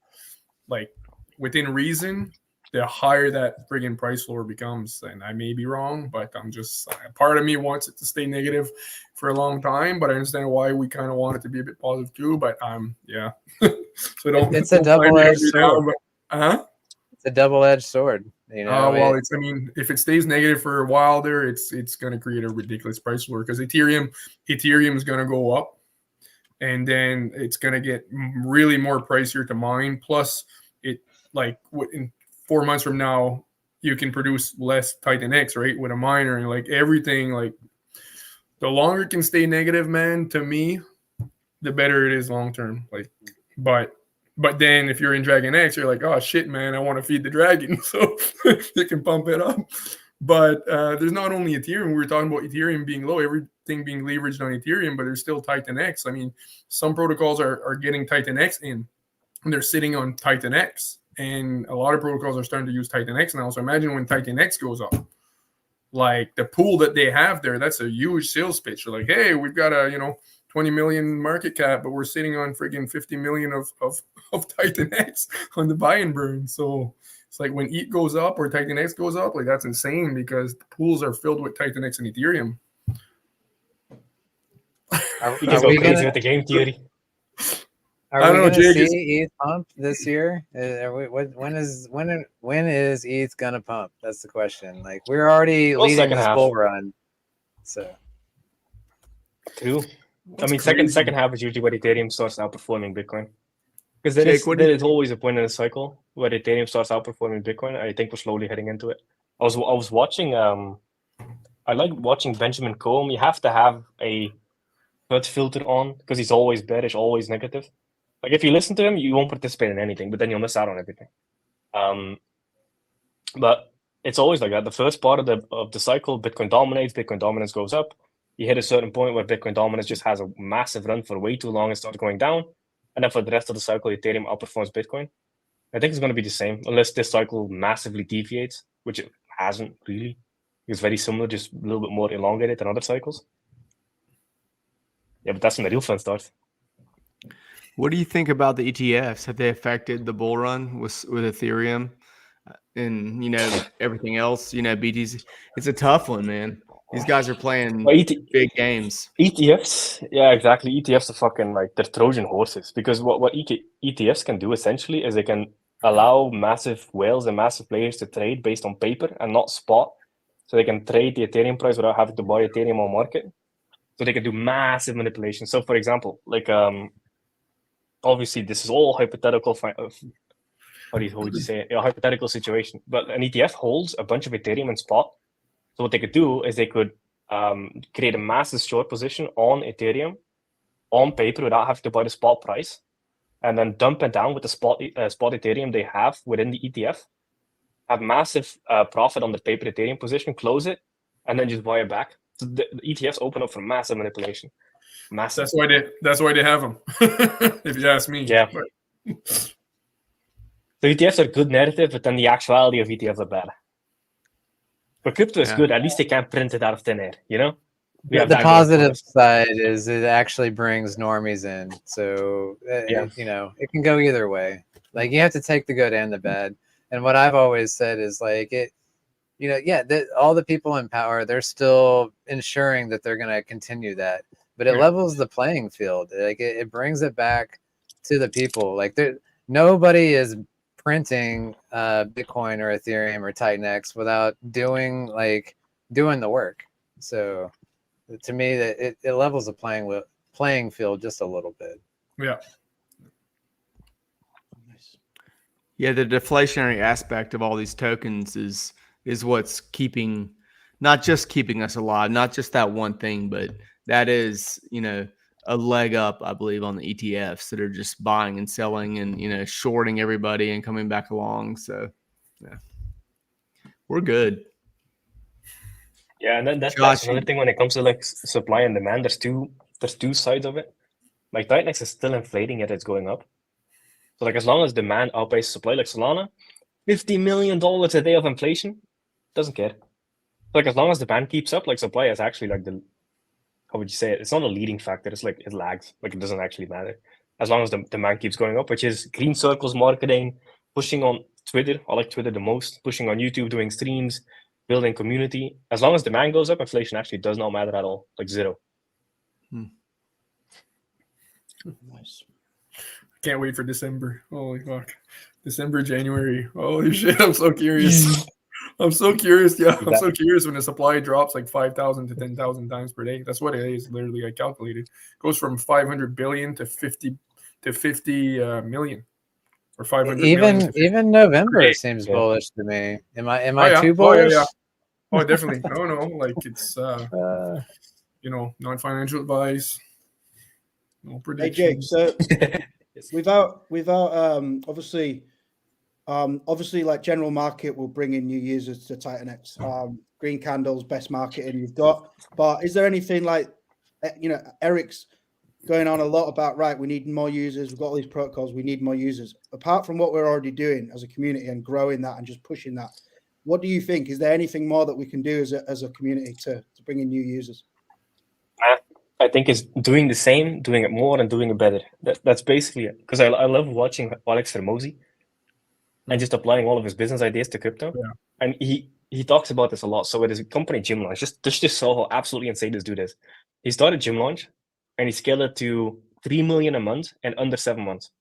like within reason, the higher that friggin' price floor becomes. And I may be wrong, but I'm just, part of me wants it to stay negative for a long time, but I understand why we kind of want it to be a bit positive too. But yeah. So it's a double-edged sword. It's a double-edged sword. You know, well, I mean, if it stays negative for a while there, it's going to create a ridiculous price floor because Ethereum is going to go up, and then it's going to get really more pricier to mine. Plus, it like in 4 months from now, you can produce less TitanX, right, with a miner, and like everything, like the longer it can stay negative, man, to me, the better it is long term. Like, but then if you're in Dragon X, you're like, oh shit, man, I want to feed the dragon, so you can pump it up. But there's not only Ethereum. We were talking about Ethereum being low, everything being leveraged on Ethereum, but there's still TitanX. I mean, some protocols are getting TitanX in, and they're sitting on TitanX, and a lot of protocols are starting to use TitanX now. So imagine when TitanX goes up, like the pool that they have there, that's a huge sales pitch. They're like, hey, we've got a 20 million market cap, but we're sitting on friggin' 50 million of TitanX on the buy and burn. So it's like when ETH goes up or TitanX goes up, like that's insane because the pools are filled with TitanX and Ethereum. Are we crazy with the game theory? Are we going to see ETH pump this year? When is ETH going to pump? That's the question. Like we're already leading this bull run. So I mean, second half is usually where Ethereum starts outperforming Bitcoin. Because there is always a point in the cycle where Ethereum starts outperforming Bitcoin. I think we're slowly heading into it. I was watching. I like watching Benjamin Combe. You have to have a HUD filter on because he's always bearish, always negative. Like if you listen to him, you won't participate in anything, but then you'll miss out on everything. But it's always like that. The first part of the cycle, Bitcoin dominates. Bitcoin dominance goes up. You hit a certain point where Bitcoin dominance just has a massive run for way too long and starts going down. And then for the rest of the cycle, Ethereum outperforms Bitcoin. I think it's going to be the same unless this cycle massively deviates, which it hasn't really. It's very similar, just a little bit more elongated than other cycles. Yeah, but that's when the real fun starts. What do you think about the ETFs? Have they affected the bull run with Ethereum and everything else? BTC. It's a tough one, man. These guys are playing big games. ETFs, yeah, exactly. ETFs are fucking like they're Trojan horses because what ETFs can do essentially is they can allow massive whales and massive players to trade based on paper and not spot. So they can trade the Ethereum price without having to buy Ethereum on market. So they can do massive manipulation. So for example, like obviously this is all hypothetical. How would you say it? A hypothetical situation. But an ETF holds a bunch of Ethereum in spot. So what they could do is they could create a massive short position on Ethereum on paper without having to buy the spot price, and then dump it down with the spot Ethereum they have within the ETF, have massive profit on the paper Ethereum position, close it, and then just buy it back. So the ETFs open up for massive manipulation. Massive. That's why they have them. If you ask me. Yeah. So ETFs are good narrative, but then the actuality of ETFs are bad. But crypto is good. At least they can't print it out of thin air, The positive side is it actually brings normies in. So, it can go either way. Like you have to take the good and the bad. And what I've always said is like all the people in power, they're still ensuring that they're going to continue that. But it levels the playing field. Like it brings it back to the people. Like nobody is printing Bitcoin or Ethereum or TitanX without doing the work. So to me, that it levels the playing field just a little bit. Yeah. Yeah, the deflationary aspect of all these tokens is what's not just keeping us alive, not just that one thing, but that is, a leg up, I believe, on the ETFs that are just buying and selling and, shorting everybody and coming back along. So, yeah, we're good. Yeah, and then that's another thing when it comes to like supply and demand. There's two sides of it. Like TitanX is still inflating yet it's going up. So like as long as demand outpaces supply, like Solana, $50 million a day of inflation, doesn't care. Like as long as demand keeps up, like supply is actually like the, how would you say it? It's not a leading factor. It's like it lags. Like it doesn't actually matter as long as the demand keeps going up, which is green circles marketing, pushing on Twitter. I like Twitter the most. Pushing on YouTube, doing streams, building community. As long as demand goes up, inflation actually does not matter at all. Like zero. Nice. Can't wait for December. Holy fuck. December, January. Holy shit. I'm so curious. I'm so curious. Yeah, I'm so curious when the supply drops like 5,000 to 10,000 times per day. That's what it is. Literally, I calculated. Goes from 500 billion to 50 million, or 500 million. Even November seems bullish to me. Am I too bullish? bullish? Oh, definitely. No. Like it's non-financial advice. No predictions. Hey Jake, so without obviously like general market will bring in new users to TitanX. Green candles, best marketing you've got. But is there anything like, Eric's going on a lot about, right, we need more users. We've got all these protocols. We need more users. Apart from what we're already doing as a community and growing that and just pushing that, what do you think? Is there anything more that we can do as a community to bring in new users? I think it's doing the same, doing it more, and doing it better. That's basically it. Because I love watching Alex Hermosi and just applying all of his business ideas to crypto. Yeah. And he talks about this a lot. So with his company Gym Launch, just saw how absolutely insane this dude is. He started Gym Launch and he scaled it to 3 million a month in under 7 months.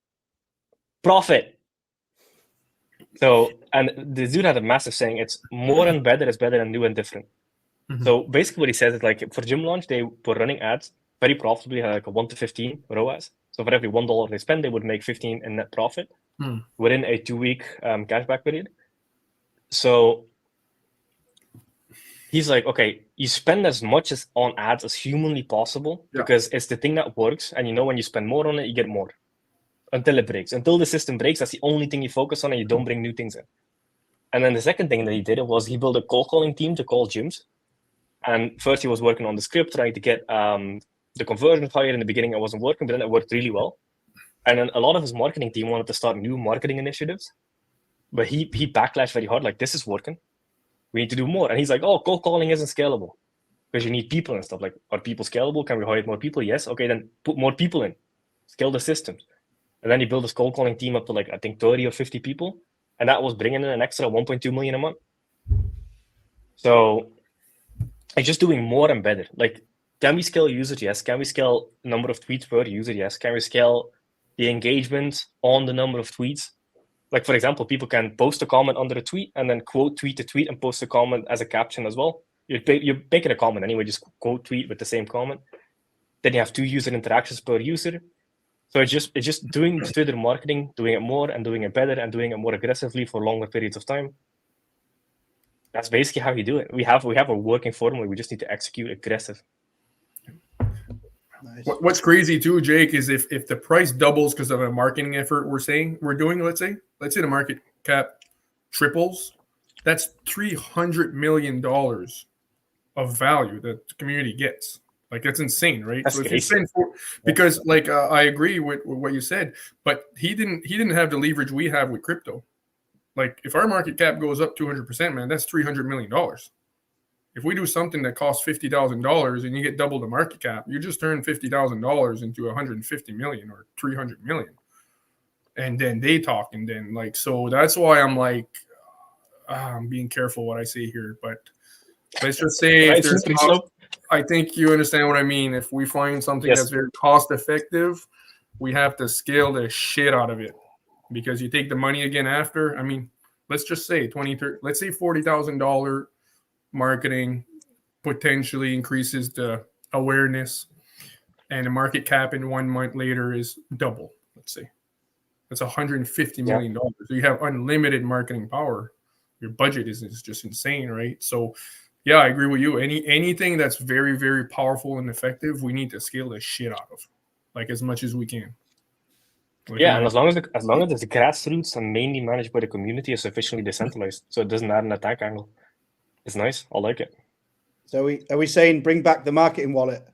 Profit. So, and the dude had a massive saying, it's more and better is better than new and different. So basically what he says is like for Gym Launch, they were running ads very profitably, like a 1 to 15 ROAS. So for every $1 they spend, they would make 15 in net profit within a 2-week cashback period. So he's like, okay, you spend as much as on ads as humanly possible because it's the thing that works. And when you spend more on it, you get more until it breaks. Until the system breaks, that's the only thing you focus on and you don't bring new things in. And then the second thing that he did was he built a cold calling team to call gyms. And first he was working on the script, trying to get the conversion higher. In the beginning, it wasn't working, but then it worked really well. And then a lot of his marketing team wanted to start new marketing initiatives. But he backlashed very hard, like, this is working. We need to do more. And he's like, oh, cold calling isn't scalable because you need people and stuff. Like, are people scalable? Can we hire more people? Yes. Okay, then put more people in. Scale the systems. And then he built his cold calling team up to, like, I think 30 or 50 people. And that was bringing in an extra 1.2 million a month. So it's just doing more and better. Like, can we scale users? Yes. Can we scale number of tweets per user? Yes. Can we scale the engagement on the number of tweets? Like, for example, people can post a comment under a tweet and then quote tweet the tweet and post a comment as a caption as well. You're making a comment anyway, just quote tweet with the same comment. Then you have 2 user interactions per user. So it's just doing Twitter marketing, doing it more and doing it better and doing it more aggressively for longer periods of time. That's basically how you do it. We have a working formula. We just need to execute aggressive. Nice. What's crazy too, Jake, is if the price doubles because of a marketing effort we're doing, let's say the market cap triples, that's $300 million of value that the community gets. Like, that's insane, right? That's so if crazy. you spend because like I agree with what you said, but he didn't have the leverage we have with crypto. Like, if our market cap goes up 200%, man, that's $300 million. If we do something that costs $50,000 and you get double the market cap, you just turn $50,000 into 150 million or 300 million. And then they talk, and then so that's why I'm like, I'm being careful what I say here. But let's just say if there's I think you understand what I mean. If we find something that's very cost effective, we have to scale the shit out of it, because you take the money again after. I mean, let's just say let's say $40,000 marketing potentially increases the awareness, and the market cap in 1 month later is double. Let's say that's $150 million. So you have unlimited marketing power. Your budget is just insane, right? So yeah, I agree with you. Anything that's very, very powerful and effective, we need to scale the shit out of, like, as much as we can. And as long as the grassroots and mainly managed by the community is sufficiently decentralized, so it doesn't add an attack angle. It's nice. I like it. So are we saying bring back the marketing wallet?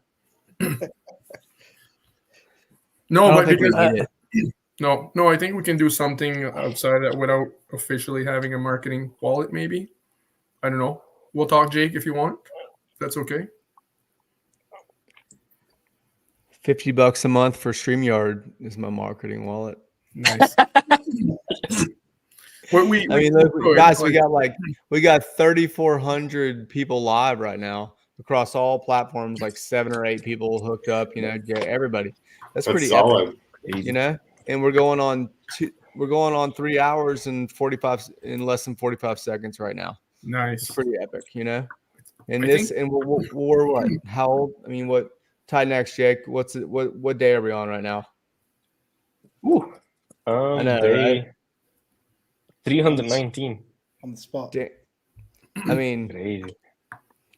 No, but because I think we can do something outside that without officially having a marketing wallet. Maybe, I don't know. we'll talk, Jake, if you want. That's okay. $50 a month for StreamYard is my marketing wallet. Nice. Guys, we got 3,400 people live right now across all platforms, like 7 or 8 people hooked up. Everybody. That's pretty solid. Epic, And we're going on 3 hours and in less than 45 seconds right now. Nice. It's pretty epic, And we're what? How old? I mean, what? TitanX, Jake. What day are we on right now? Ooh. I know, day right? 319 on the spot. I mean, crazy.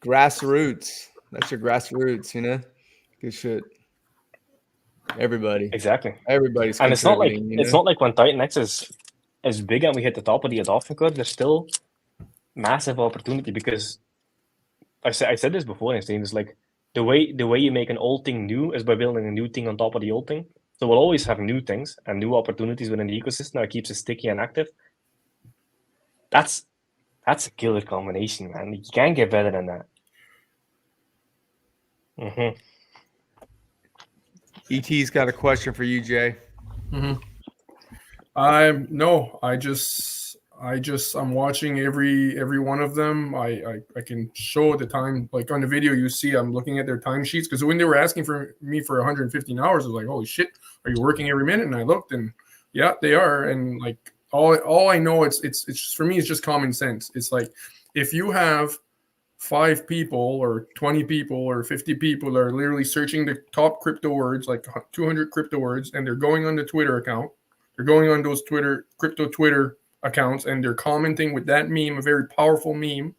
Grassroots. That's your grassroots, Good shit. Everybody. Exactly. Everybody's and it's not like contributing, it's not like when TitanX is big and we hit the top of the adoption curve, there's still massive opportunity because I said this before, and it's like the way you make an old thing new is by building a new thing on top of the old thing. So we'll always have new things and new opportunities within the ecosystem that keeps it sticky and active. That's a killer combination, man. You can't get better than that. Mm-hmm. ET's got a question for you, Jay. Mm-hmm. I'm watching every one of them. I can show the time, like on the video you see, I'm looking at their timesheets because when they were asking for me for 115 hours, I was like, holy shit, are you working every minute? And I looked, and yeah, they are. And like all I know, it's just, for me, it's just common sense. It's like if you have 5 people or 20 people or 50 people are literally searching the top crypto words, like 200 crypto words, and they're going on the Twitter account, they're going on those crypto Twitter accounts, and they're commenting with that meme, a very powerful meme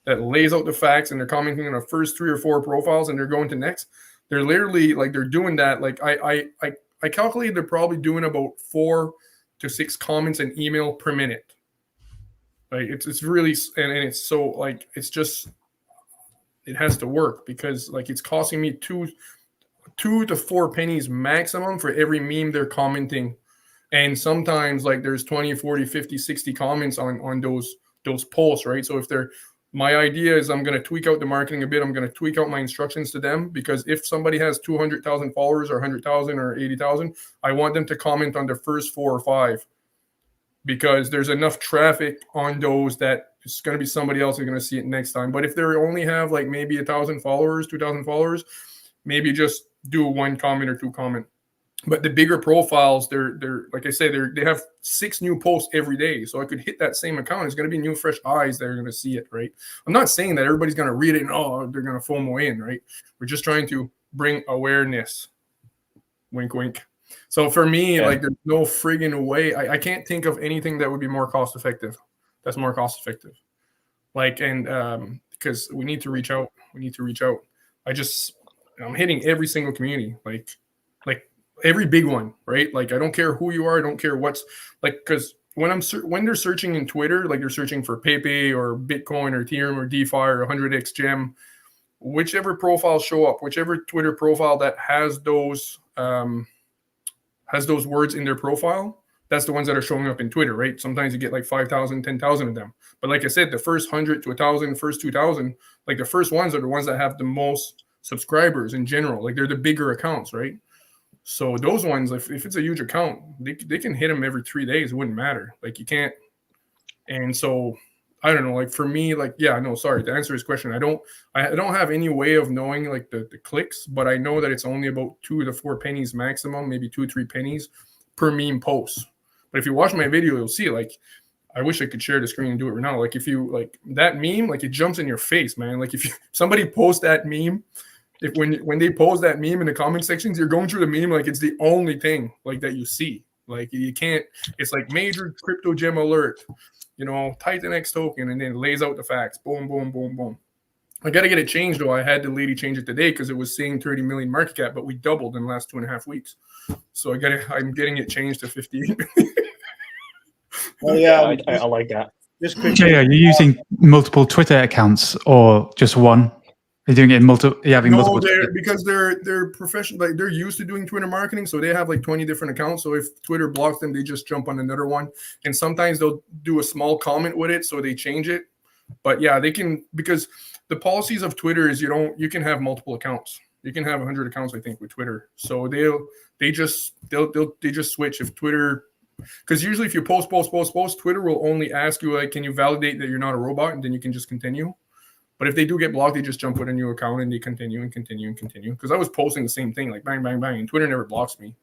that lays out the facts, and they're commenting on the first 3 or 4 profiles, and they're going to next. They're literally like, they're doing that. Like I calculate they're probably doing about 4 to 6 comments and email per minute. Like it's really, and it's so like, it's just, it has to work because like it's costing me 2 to 4 pennies maximum for every meme they're commenting. And sometimes like there's 20, 40, 50, 60 comments on those posts, right? So if my idea is I'm going to tweak out the marketing a bit. I'm going to tweak out my instructions to them because if somebody has 200,000 followers or 100,000 or 80,000, I want them to comment on the first 4 or 5 because there's enough traffic on those that it's going to be somebody else who's going to see it next time. But if they only have like maybe 1,000 followers, 2,000 followers, maybe just do 1 comment or 2 comment. But the bigger profiles, they're like I say, they have 6 new posts every day. So I could hit that same account. It's going to be new, fresh eyes that are going to see it, right? I'm not saying that everybody's going to read it and they're going to FOMO in, right? We're just trying to bring awareness. Wink, wink. So for me, like there's no friggin' way. I can't think of anything that would be more cost effective. That's more cost effective. Like, and because we need to reach out. I'm hitting every single community, like every big one, right? Like I don't care who you are. I don't care what's like, because when they're searching in Twitter, like they're searching for Pepe or Bitcoin or Ethereum or DeFi or 100x gem, whichever profiles show up, whichever Twitter profile that has those words in their profile, that's the ones that are showing up in Twitter, right? Sometimes you get like 5,000, 10,000 of them. But like I said, the first 100 to 1,000, first 2,000, like the first ones are the ones that have the most subscribers in general. Like they're the bigger accounts, right? So those ones, if it's a huge account, they can hit them every 3 days. It wouldn't matter. Like you can't. And so I don't know. Like for me, like sorry to answer his question. I don't have any way of knowing like the clicks, but I know that it's only about 2 to 4 pennies maximum, maybe 2 or 3 pennies per meme post. But if you watch my video, you'll see like I wish I could share the screen and do it right now. Like if you like that meme, like it jumps in your face, man. Like if somebody posts that meme. When they post that meme in the comment sections, you're going through the meme like it's the only thing like that you see. Like you can't. It's like major crypto gem alert, TitanX token, and then it lays out the facts. Boom, boom, boom, boom. I got to get it changed though. I had the lady change it today because it was saying 30 million market cap, but we doubled in the last 2.5 weeks. So I'm getting it changed to 58 million. Well, yeah, I like that. Just quickly, Jay, are you using multiple Twitter accounts or just one? You're doing it in multiple. Because they're professional. Like they're used to doing Twitter marketing, so they have like 20 different accounts. So if Twitter blocks them, they just jump on another one. And sometimes they'll do a small comment with it, so they change it. But yeah, they can, because the policies of Twitter is you can have multiple accounts. You can have 100 accounts, I think, with Twitter. So they just switch if Twitter, because usually if you post, Twitter will only ask you, like, can you validate that you're not a robot, and then you can just continue. But if they do get blocked, they just jump with a new account and they continue and continue and continue. Because I was posting the same thing, like bang, bang, bang, and Twitter never blocks me.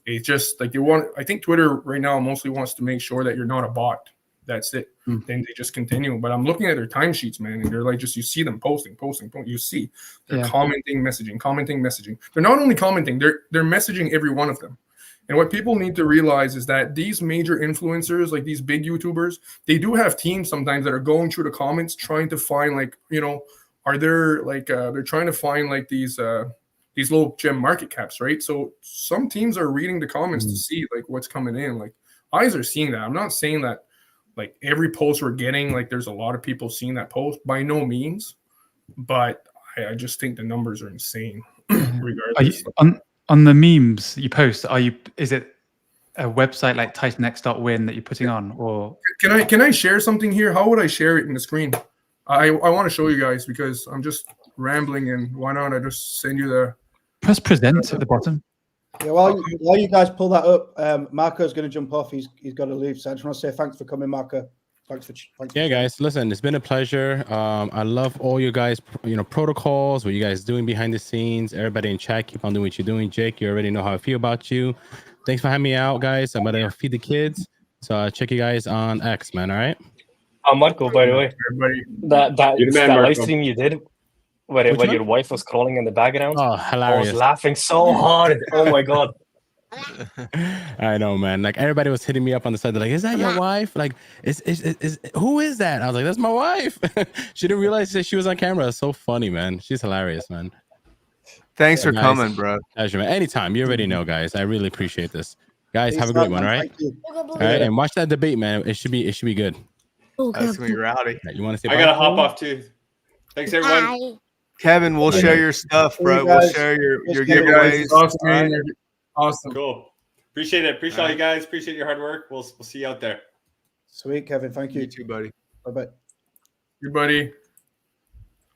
It's just like I think Twitter right now mostly wants to make sure that you're not a bot. That's it. Then they just continue. But I'm looking at their timesheets, man, and they're like, you see them posting. You see they're commenting, messaging. They're not only commenting, they're messaging every one of them. And what people need to realize is that these major influencers, like these big YouTubers, they do have teams sometimes that are going through the comments trying to find, like, are there like they're trying to find like these low gem market caps, right? So some teams are reading the comments to see like what's coming in. Like eyes are seeing that. I'm not saying that like every post we're getting, like there's a lot of people seeing that post, by no means, but I just think the numbers are insane. Regardless. On the memes you post, is it a website like TitanX.win that you're putting on, or can I share something here? How would I share it in the screen? I want to show you guys because I'm just rambling, and why not I just send you the press present at the bottom. Yeah, while you guys pull that up, Marco's going to jump off. He's got to leave. So I just want to say thanks for coming, Marco. Thanks for guys, listen, it's been a pleasure. I love all you guys, protocols, what you guys doing behind the scenes. Everybody in chat, keep on doing what you're doing. Jake, you already know how I feel about you. Thanks for having me out, guys. I'm gonna feed the kids. So I'll check you guys on X, man. All right. Marco, by the way, that live stream you did where your wife was crawling in the background. Oh, hilarious. I was laughing so hard. Oh my God. I know, man. Like everybody was hitting me up on the side. They're like, "Is that your wife? Like, is who is that?" I was like, "That's my wife." She didn't realize that she was on camera. It's so funny, man. She's hilarious, man. Thanks for coming, bro. Pleasure, man. Anytime. You already know, guys. I really appreciate this. Guys, have a great one, all right? All right, and watch that debate, man. It should be good. That's gonna be rowdy. You want to say? I gotta hop off too. Thanks, everyone. Kevin, we'll share your stuff, bro. We'll share your giveaways. Awesome. Awesome. Cool. Appreciate it. Appreciate all you guys. Appreciate your hard work. We'll see you out there. Sweet, Kevin. Thank you. You too, buddy. Bye-bye. You, buddy.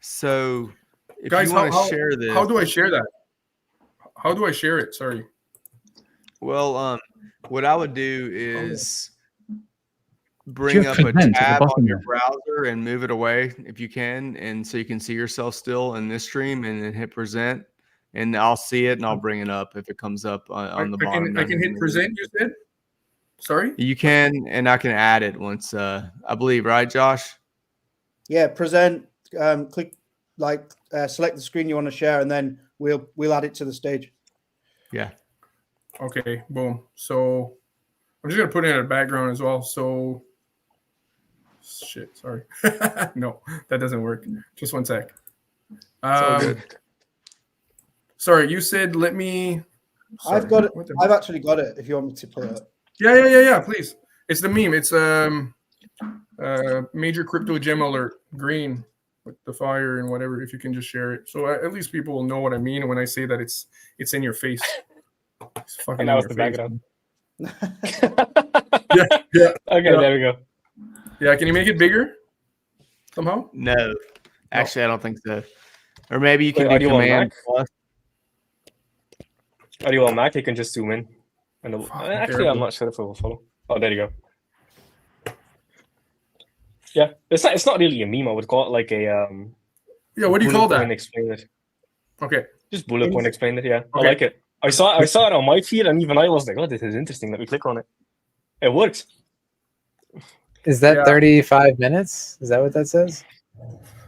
So, if guys, you want to share this, how do I share that? How do I share it? Sorry. Well, what I would do is bring up a tab on your browser and move it away if you can, and so you can see yourself still in this stream, and then hit present. And I'll see it, and I'll bring it up if it comes up on the bottom. I can hit present, you said? Sorry? You can, and I can add it once, I believe, right, Josh? Yeah, present, click, select the screen you want to share, and then we'll add it to the stage. Yeah. Okay, boom. So I'm just going to put it in a background as well. So, shit, sorry. No, that doesn't work. Just one sec. Good. Sorry, you said let me. Sorry, I've got it. I've actually got it. If you want me to pull it up. Yeah. Please. It's the meme. It's major crypto gem alert green with the fire and whatever. If you can just share it, so at least people will know what I mean when I say that it's in your face. It's fucking. And that was the background. Yeah. Okay, there we go. Yeah, can you make it bigger somehow? No, actually, I don't think so. Or maybe you can do Command Plus. Are you on Mac? You can just zoom in. And actually, I'm not sure if it will follow. Oh, there you go. Yeah, it's not really a meme. I would call it like a Yeah, what do you call that? Explain it. Okay. Just bullet point explain it. Yeah, okay. I like it. I saw it on my feed, and even I was like, "Oh, this is interesting." Let me click on it. It works. Is that 35 minutes? Is that what that says?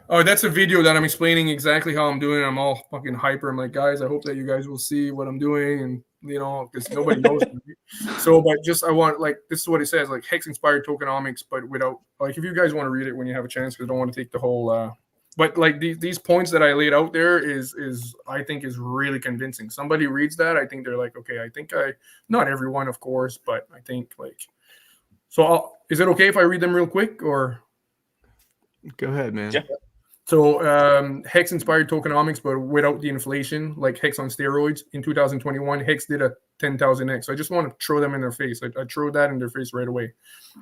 Oh, that's a video that I'm explaining exactly how I'm doing. I'm all fucking hyper. I'm like, guys, I hope that you guys will see what I'm doing, and because nobody knows me. So, but just I want this is what it says, like hex inspired tokenomics, but without if you guys want to read it when you have a chance, because I don't want to take the whole. But these points that I laid out there is I think is really convincing. Somebody reads that, I think they're like, okay, I think not everyone, of course, but I think So is it okay if I read them real quick or? Go ahead, man. Yeah. So Hex inspired tokenomics, but without the inflation, like Hex on steroids. In 2021, Hex did a 10,000x. I just want to throw them in their face. I throw that in their face right away,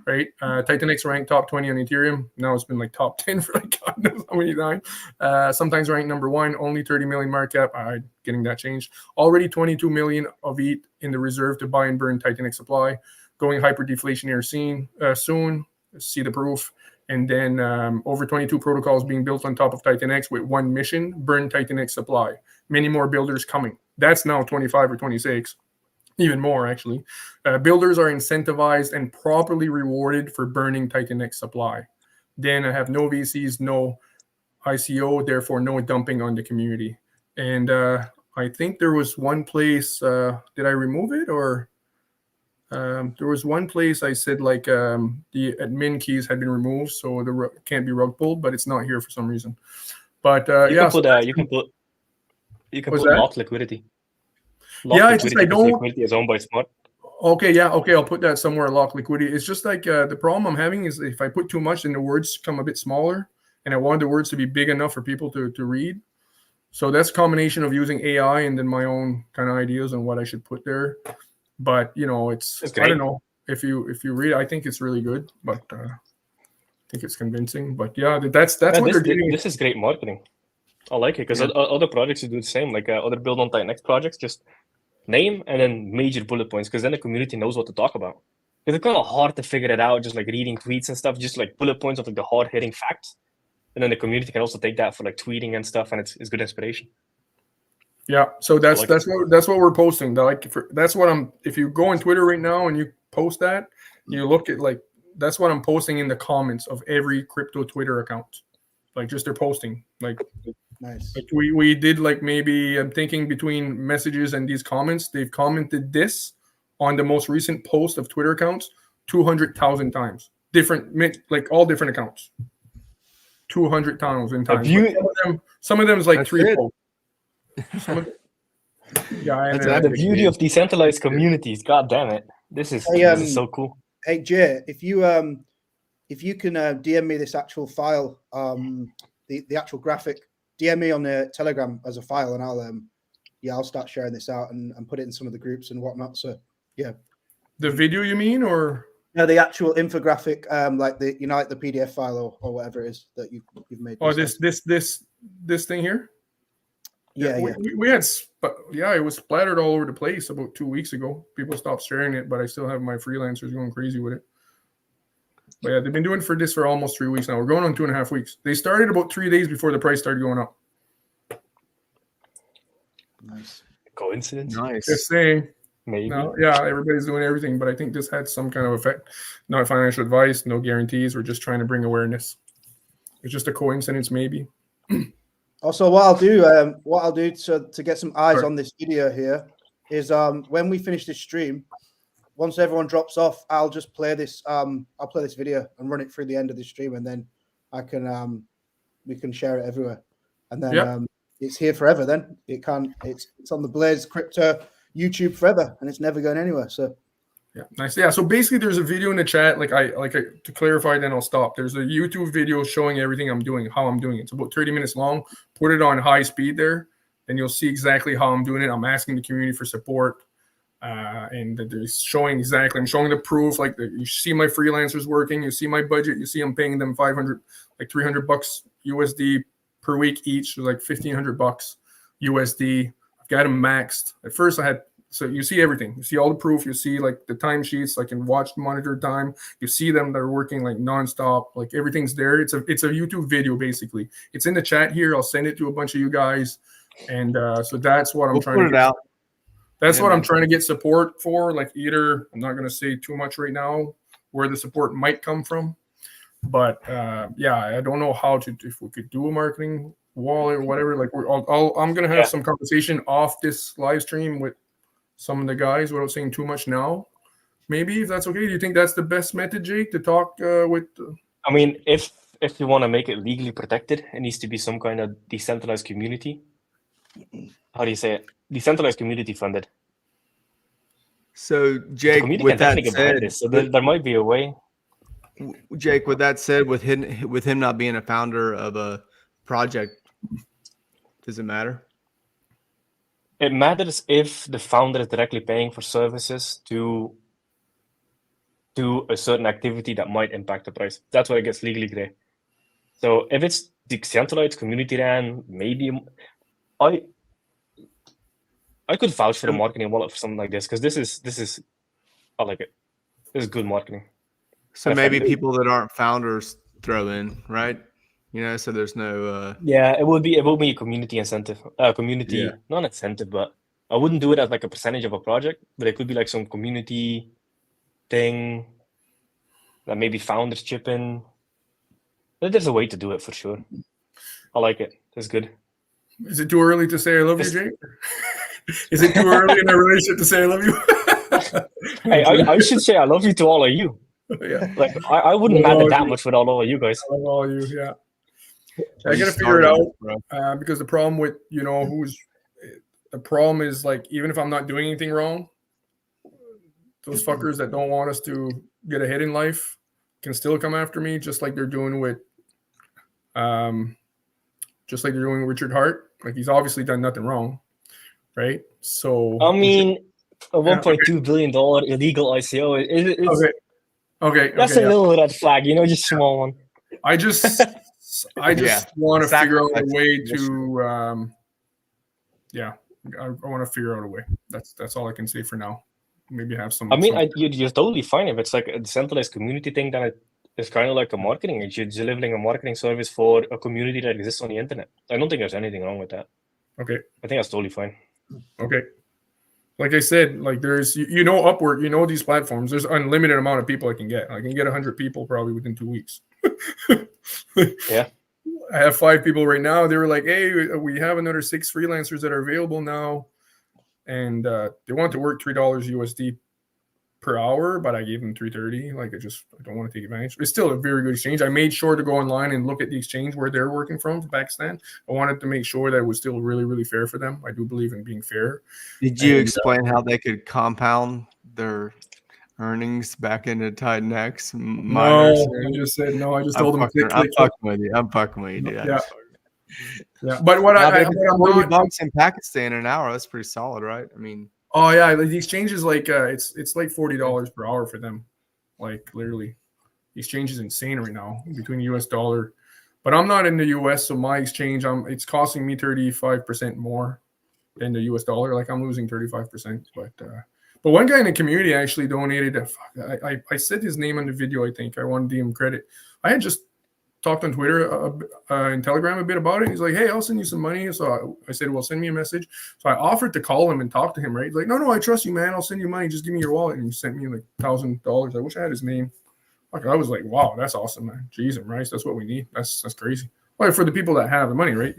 right? TitanX ranked top 20 on Ethereum. Now it's been like top 10 for like God knows how many times. Sometimes ranked number 1, only 30 million market cap. Getting that changed. Already 22 million of ETH in the reserve to buy and burn TitanX supply. Going hyper deflationary soon. See the proof. And then over 22 protocols being built on top of TitanX with one mission, burn TitanX supply. Many more builders coming. That's now 25 or 26, even more actually. Builders are incentivized and properly rewarded for burning TitanX supply. Then I have no VCs, no ICO, therefore no dumping on the community. And I think there was one place, did I remove it or? There was one place I said like the admin keys had been removed, so the can't be rug pulled, but it's not here for some reason. But you can put lock liquidity. It's just I don't. Liquidity is owned by Smart. Okay, I'll put that somewhere. Lock liquidity. It's just like the problem I'm having is if I put too much, then the words come a bit smaller, and I want the words to be big enough for people to read. So that's a combination of using AI and then my own kind of ideas on what I should put there. But it's I don't know if you read. I think it's really good, but I think it's convincing. But that's what they're doing. This is great marketing. I like it because other projects do the same. Like other build on TitanX projects, just name and then major bullet points, because then the community knows what to talk about. Because it's kind of hard to figure it out, just like reading tweets and stuff, just like bullet points of like the hard hitting facts, and then the community can also take that for like tweeting and stuff, and it's good inspiration. Yeah, so that's what we're posting. That's what I'm. If you go on Twitter right now and you post that, you look at like that's what I'm posting in the comments of every crypto Twitter account. Like just they're posting. Like nice. Like we did like maybe I'm thinking between messages and these comments, they've commented this on the most recent post of Twitter accounts 200,000 times. Different, like all different accounts. 200,000 times. Some of them is like That's 3 it. posts. The beauty of decentralized communities. God damn it! This is so cool. Hey Jay, if you can DM me this actual file, the actual graphic, DM me on the Telegram as a file, and I'll start sharing this out and put it in some of the groups and whatnot. So yeah, the video you mean, or no, the actual infographic, like the like the PDF file or whatever it is that you've made. Oh, this thing here. Yeah. We had, it was splattered all over the place about 2 weeks ago. People stopped sharing it, but I still have my freelancers going crazy with it. But yeah, they've been doing this for almost 3 weeks now. We're going on 2.5 weeks. They started about 3 days before the price started going up. Nice coincidence. Nice. Just saying. Maybe. No, everybody's doing everything, but I think this had some kind of effect. Not financial advice, no guarantees. We're just trying to bring awareness. It's just a coincidence, maybe. Also, what I'll do to get some eyes on this video here is when we finish this stream, once everyone drops off, I'll just play this. I'll play this video and run it through the end of the stream, and then we can share it everywhere, and then it's here forever. Then it's on the Blaze Crypto YouTube forever, and it's never going anywhere. So. Yeah, nice. Yeah, so basically there's a video in the chat, to clarify, then I'll stop. There's a YouTube video showing everything I'm doing, how I'm doing it. It's about 30 minutes long. Put it on high speed there, and you'll see exactly how I'm doing it. I'm asking the community for support, and they're showing exactly. I'm showing the proof. Like you see my freelancers working. You see my budget. You see I'm paying them $300 USD per week each, so like $1,500 USD. I've got them maxed. At first I had. So you see everything. You see all the proof. You see like the timesheets. I can watch monitor time. You see them that are working like nonstop. Like everything's there. It's a YouTube video basically. It's in the chat here. I'll send it to a bunch of you guys. And so that's what I'm trying to get. That's what I'm trying to get support for. Like either I'm not going to say too much right now where the support might come from, but I don't know if we could do a marketing wall or whatever. Like I'm going to have some conversation off this live stream with some of the guys without saying too much now. Maybe if that's okay. Do you think that's the best method, Jake, to talk with? I mean, if you want to make it legally protected, it needs to be some kind of decentralized community. How do you say it? Decentralized community funded. So, Jake, with that said, so there might be a way. Jake, with that said, with him not being a founder of a project, does it matter? It matters if the founder is directly paying for services to do a certain activity that might impact the price. That's where it gets legally gray. So if it's decentralized, community ran, maybe I could vouch for the marketing wallet for something like this, because this is I like it. This is good marketing. So maybe people that aren't founders throw in, right? You know, so there's no yeah, it will be a community incentive. Not incentive, but I wouldn't do it as like a percentage of a project, but it could be like some community thing that maybe founders chip in. There's a way to do it for sure. I like it. It's good. Is it too early to say I love you, Jake? Is it too early in a relationship to say I love you? Hey, I should say I love you to all of you. Yeah. Like I wouldn't matter that much with all of you guys. I love all you, yeah. I gotta figure it out because the problem with the problem is, like, even if I'm not doing anything wrong, those fuckers that don't want us to get ahead in life can still come after me, just like they're doing with Richard Hart. Like, he's obviously done nothing wrong, right? So I mean, a $1.2 billion illegal ICO is okay. That's a little red flag, just small one. I just want to figure out a way to I want to figure out a way. That's all I can say for now. Maybe have some. I mean, you're totally fine if it's like a decentralized community thing. Then it's kind of like a marketing. You're delivering a marketing service for a community that exists on the internet. I don't think there's anything wrong with that. Okay. I think that's totally fine. Okay. Like I said, like there's Upwork, these platforms. There's unlimited amount of people I can get. I can get 100 people probably within 2 weeks. Yeah. I have 5 people right now. They were like, hey, we have another 6 freelancers that are available now. And they want to work $3 USD per hour, but I gave them $3.30. Like, I don't want to take advantage. It's still a very good exchange. I made sure to go online and look at the exchange where they're working from, Pakistan. I wanted to make sure that it was still really, really fair for them. I do believe in being fair. Did you explain how they could compound their earnings back into TitanX? No, I just said no. I just told them to I'm fucking with you, dude. Yeah. But what I'm $40 in Pakistan an hour, that's pretty solid, right? I mean, oh yeah, the exchange is like it's like $40 per hour for them. Like, literally, the exchange is insane right now between US dollar. But I'm not in the US, so my exchange it's costing me 35% more than the US dollar. Like, I'm losing 35%. But one guy in the community actually donated. I said his name on the video. I think I wanted to give him credit. I had just talked on Twitter and Telegram a bit about it. He's like, hey, I'll send you some money. So I said, well, send me a message. So I offered to call him and talk to him, right? He's like, no, I trust you, man. I'll send you money. Just give me your wallet. And he sent me like $1,000. I wish I had his name. Like, I was like, wow, that's awesome, man. Jeez and rice. That's what we need. That's crazy. Well, for the people that have the money, right?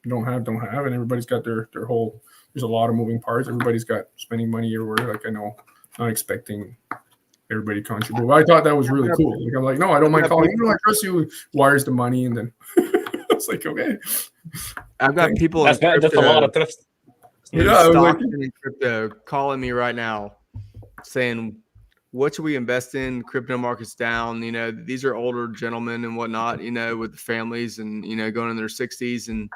Don't have. And everybody's got their whole, there's a lot of moving parts. Everybody's got spending money everywhere. Like, I know, not expecting everybody contribute. But I thought that was really cool. Like, I'm like, no, I don't mind calling. I trust you. Wires the money, and then it's like, okay. I've got people. That's a lot of trust. Yeah, stock in crypto calling me right now, saying, "What should we invest in? Crypto market's down. These are older gentlemen and whatnot. With the families and going in their 60s, and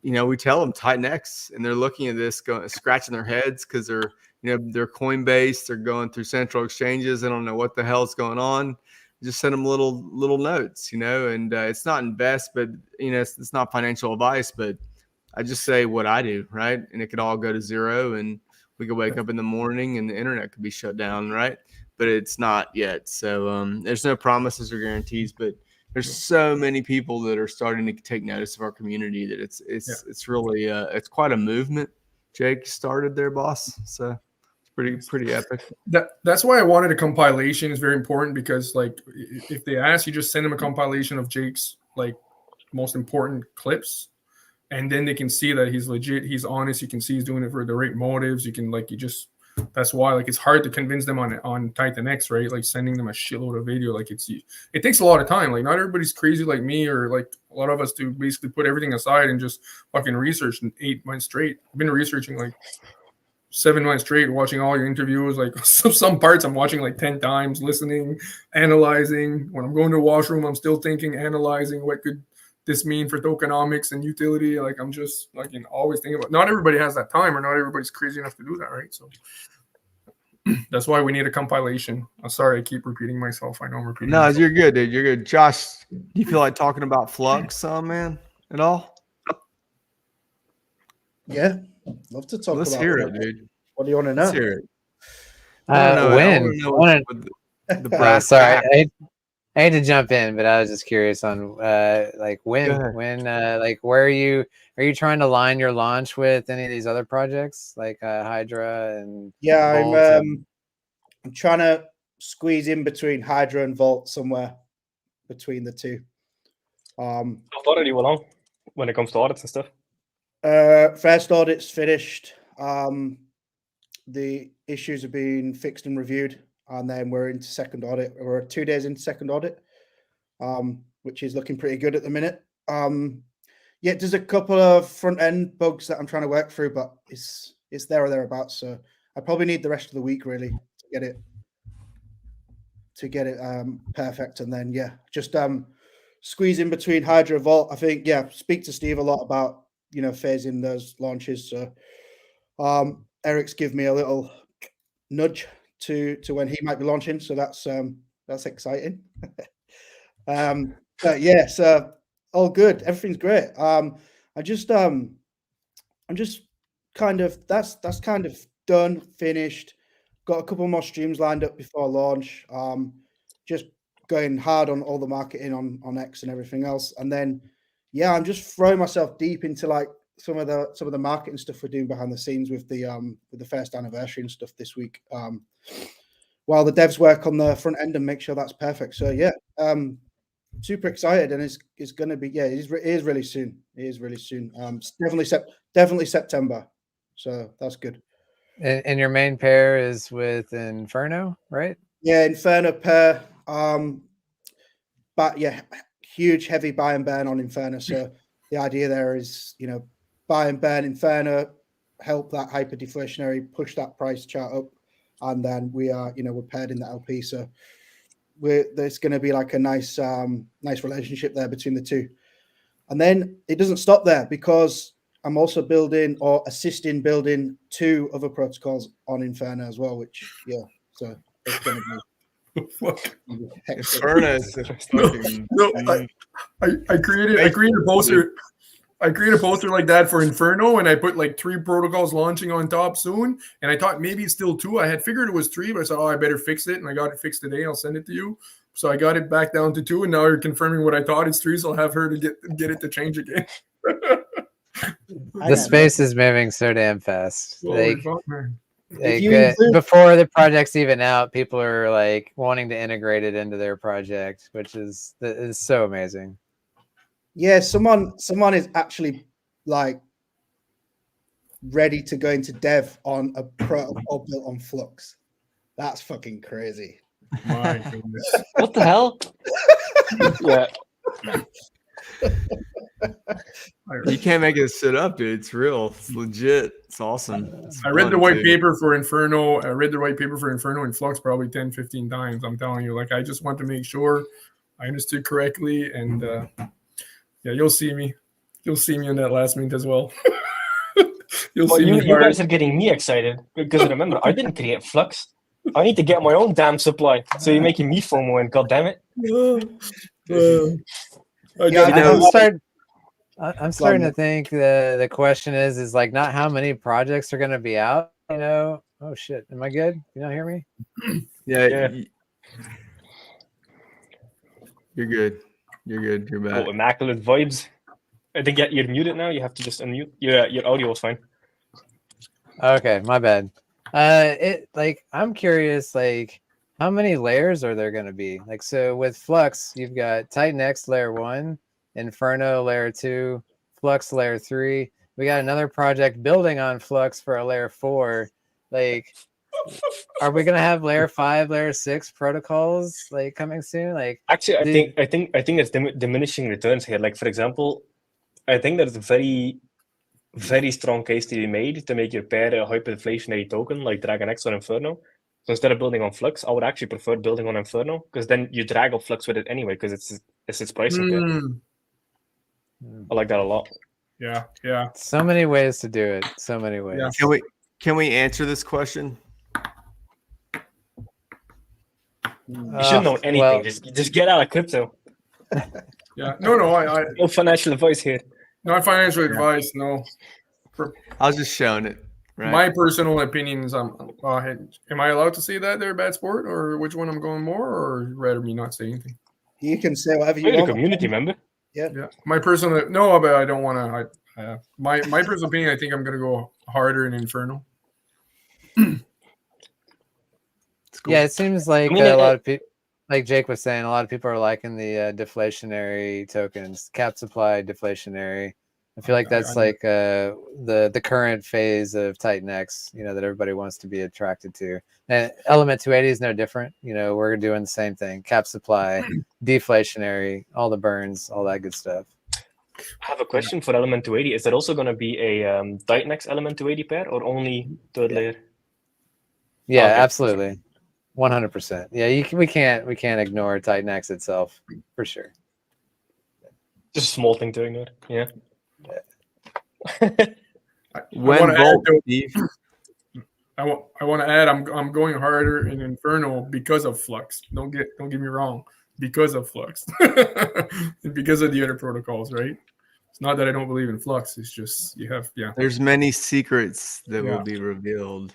we tell them TitanX, and they're looking at this, scratching their heads because they're." They're Coinbase. They're going through central exchanges. They don't know what the hell's going on. Just send them little notes, and it's not invest, but it's not financial advice. But I just say what I do, right? And it could all go to zero, and we could wake up in the morning and the internet could be shut down, right? But it's not yet. So there's no promises or guarantees. But there's so many people that are starting to take notice of our community that it's really it's quite a movement. Jake started there, boss. So. Pretty epic. That's why I wanted a compilation. Is very important because, like, if they ask, you just send them a compilation of Jake's like most important clips, and then they can see that he's legit, he's honest. You can see he's doing it for the right motives. You can that's why, like, it's hard to convince them on TitanX, right? Like, sending them a shitload of video, like, it takes a lot of time. Like, not everybody's crazy like me, or like a lot of us to basically put everything aside and just fucking research in 8 months straight. I've been researching like 7 months straight, watching all your interviews. Like, some parts I'm watching like 10 times, listening, analyzing. When I'm going to the washroom, I'm still thinking, analyzing what could this mean for tokenomics and utility? Like, I'm just like, always thinking about. Not everybody has that time, or not everybody's crazy enough to do that, right? So that's why we need a compilation. I'm sorry, I keep repeating myself. I know I'm repeating. No, myself. you're good, dude. You're good. Josh, do you feel like talking about Flux, man, at all? Yeah, love to talk Let's about hear Flux. it, dude. What do you want to know? Let's hear it. I Win. wanna know the brass sorry, tacks. I hate to jump in, but I was just curious on like when like where are you trying to line your launch with any of these other projects like Hydra and Vault? I'm trying to squeeze in between Hydra and Vault somewhere between the two. How far are you along when it comes to audits and stuff? First audit's finished. The issues have been fixed and reviewed, and then we're into second audit. We're 2 days into second audit, which is looking pretty good at the minute. Yeah, there's a couple of front end bugs that I'm trying to work through, but it's there or thereabouts. So I probably need the rest of the week really to get it perfect, and then just squeeze in between Hydra and Vault. I think speak to Steve a lot about phasing those launches. So Eric's give me a little nudge to when he might be launching, so that's exciting. But so all good, everything's great. I'm just kind of that's kind of done, finished. Got a couple more streams lined up before launch. Just going hard on all the marketing on X and everything else, and then I'm just throwing myself deep into like some of the marketing stuff we're doing behind the scenes with the first anniversary and stuff this week. While the devs work on the front end and make sure that's perfect. So super excited, and it's going to be it is really soon. It is really soon. It's definitely September. So that's good. And your main pair is with Inferno, right? Yeah, Inferno pair. But huge heavy buy and burn on Inferno. So the idea there is, buy and burn Inferno, help that hyper deflationary, push that price chart up, and then we are, we're paired in the LP. So there's going to be like a nice relationship there between the two. And then it doesn't stop there, because I'm also building or assisting building 2 other protocols on Inferno as well, which so it's going to be. Inferno is fucking. I created a poster. I created a poster like that for Inferno, and I put like 3 protocols launching on top soon. And I thought maybe it's still 2. I had figured it was 3, but I said, I better fix it. And I got it fixed today. I'll send it to you. So I got it back down to 2, and now you're confirming what I thought it's 3. So I'll have her to get it to change again. The space is moving so damn fast. If before the project's even out, people are like wanting to integrate it into their project, which is so amazing. Yeah, someone is actually like ready to go into dev on a protocol built on Flux. That's fucking crazy. My goodness. What the hell? Yeah. You can't make this shit up, dude. It's real. It's legit. It's awesome. I read the white paper for Inferno. I read the white paper for Inferno and Flux probably 10, 15 times. I'm telling you, like, I just want to make sure I understood correctly. And you'll see me. You'll see me in that last meet as well. You guys are getting me excited, because remember, I didn't create Flux. I need to get my own damn supply. So you're making me FOMO, and goddammit. I'm starting to think the question is like not how many projects are going to be out. Oh shit, am I good? You not hear me? Yeah. You're good. You're back. Oh, immaculate vibes. I think you're muted now. You have to just unmute. Your audio is fine. Okay, my bad. I'm curious, like, how many layers are there going to be? Like, so with Flux, you've got TitanX layer 1, Inferno layer 2, Flux layer 3. We got another project building on Flux for a layer 4. Like, are we gonna have layer 5, layer 6 protocols like coming soon? Like, actually, I think it's diminishing returns here. Like, for example, I think there's a very, very strong case to be made to make your pair a hyperinflationary token like DragonX or Inferno. So instead of building on Flux, I would actually prefer building on Inferno, because then you drag up Flux with it anyway, because it's its pricing pair. I like that a lot. Yeah, yeah. So many ways to do it. So many ways. Yeah. Can we answer this question? You shouldn't know anything. Well, just get out of crypto. Yeah. No, I No financial advice here. no financial advice. No. I was just showing it. Right. My personal opinions. Am I allowed to say that they're a bad sport, or which one I'm going more, or rather me not say anything? You can say whatever you You're want. a community member. Yeah. Yeah. My personal no, but I don't want to. My personal opinion. I think I'm gonna go harder in Inferno. Cool. Yeah, it seems like I mean, a lot of people, like Jake was saying, a lot of people are liking the deflationary tokens, cap supply deflationary. I feel like that's like the current phase of TitanX, that everybody wants to be attracted to. And Element 280 is no different. We're doing the same thing: cap supply, deflationary, all the burns, all that good stuff. I have a question for Element 280. Is that also going to be a TitanX Element 280 pair, or only third layer? Yeah, Okay. absolutely, 100%. Yeah, we can't ignore TitanX itself for sure. Just a small thing to ignore. Yeah. When Volt, I want to add. I'm going harder in Inferno because of Flux. Don't get me wrong. Because of Flux, and because of the other protocols, right? It's not that I don't believe in Flux. It's just There's many secrets that will be revealed.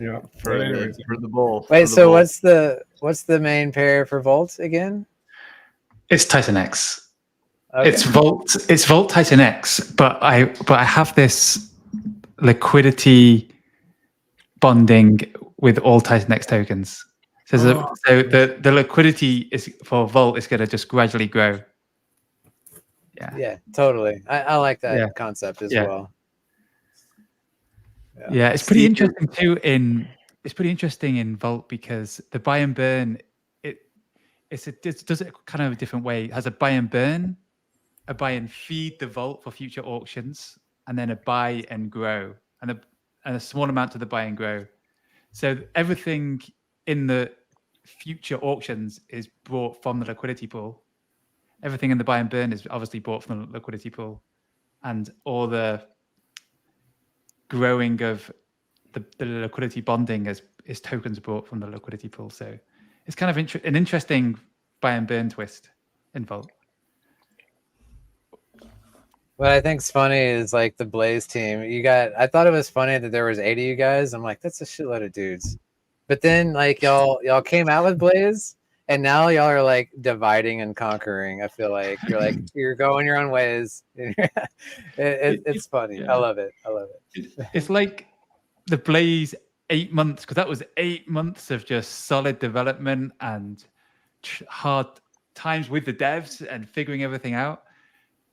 Yeah. For the bull. Wait, so what's the main pair for Volt again? It's TitanX. Okay. It's Volt TitanX, but I have this liquidity bonding with all TitanX tokens. So the liquidity is for Volt is going to just gradually grow. Yeah, totally. I like that concept as well. Yeah, it's pretty interesting too. It's pretty interesting in Volt because the buy and burn it does it kind of a different way. It has a buy and burn, a buy and feed the Volt for future auctions, and then a buy and grow, and a small amount to the buy and grow. So everything in the future auctions is brought from the liquidity pool. Everything in the buy and burn is obviously bought from the liquidity pool, and all the growing of the liquidity bonding is tokens brought from the liquidity pool. So it's kind of an interesting buy and burn twist in Volt. What I think's funny is like the Blaze team. I thought it was funny that there was 80 of you guys. I'm like, that's a shitload of dudes. But then like y'all came out with Blaze, and now y'all are like dividing and conquering. I feel like you're going your own ways. It's funny. Yeah. I love it. It's like the Blaze 8 months, because that was 8 months of just solid development and hard times with the devs and figuring everything out.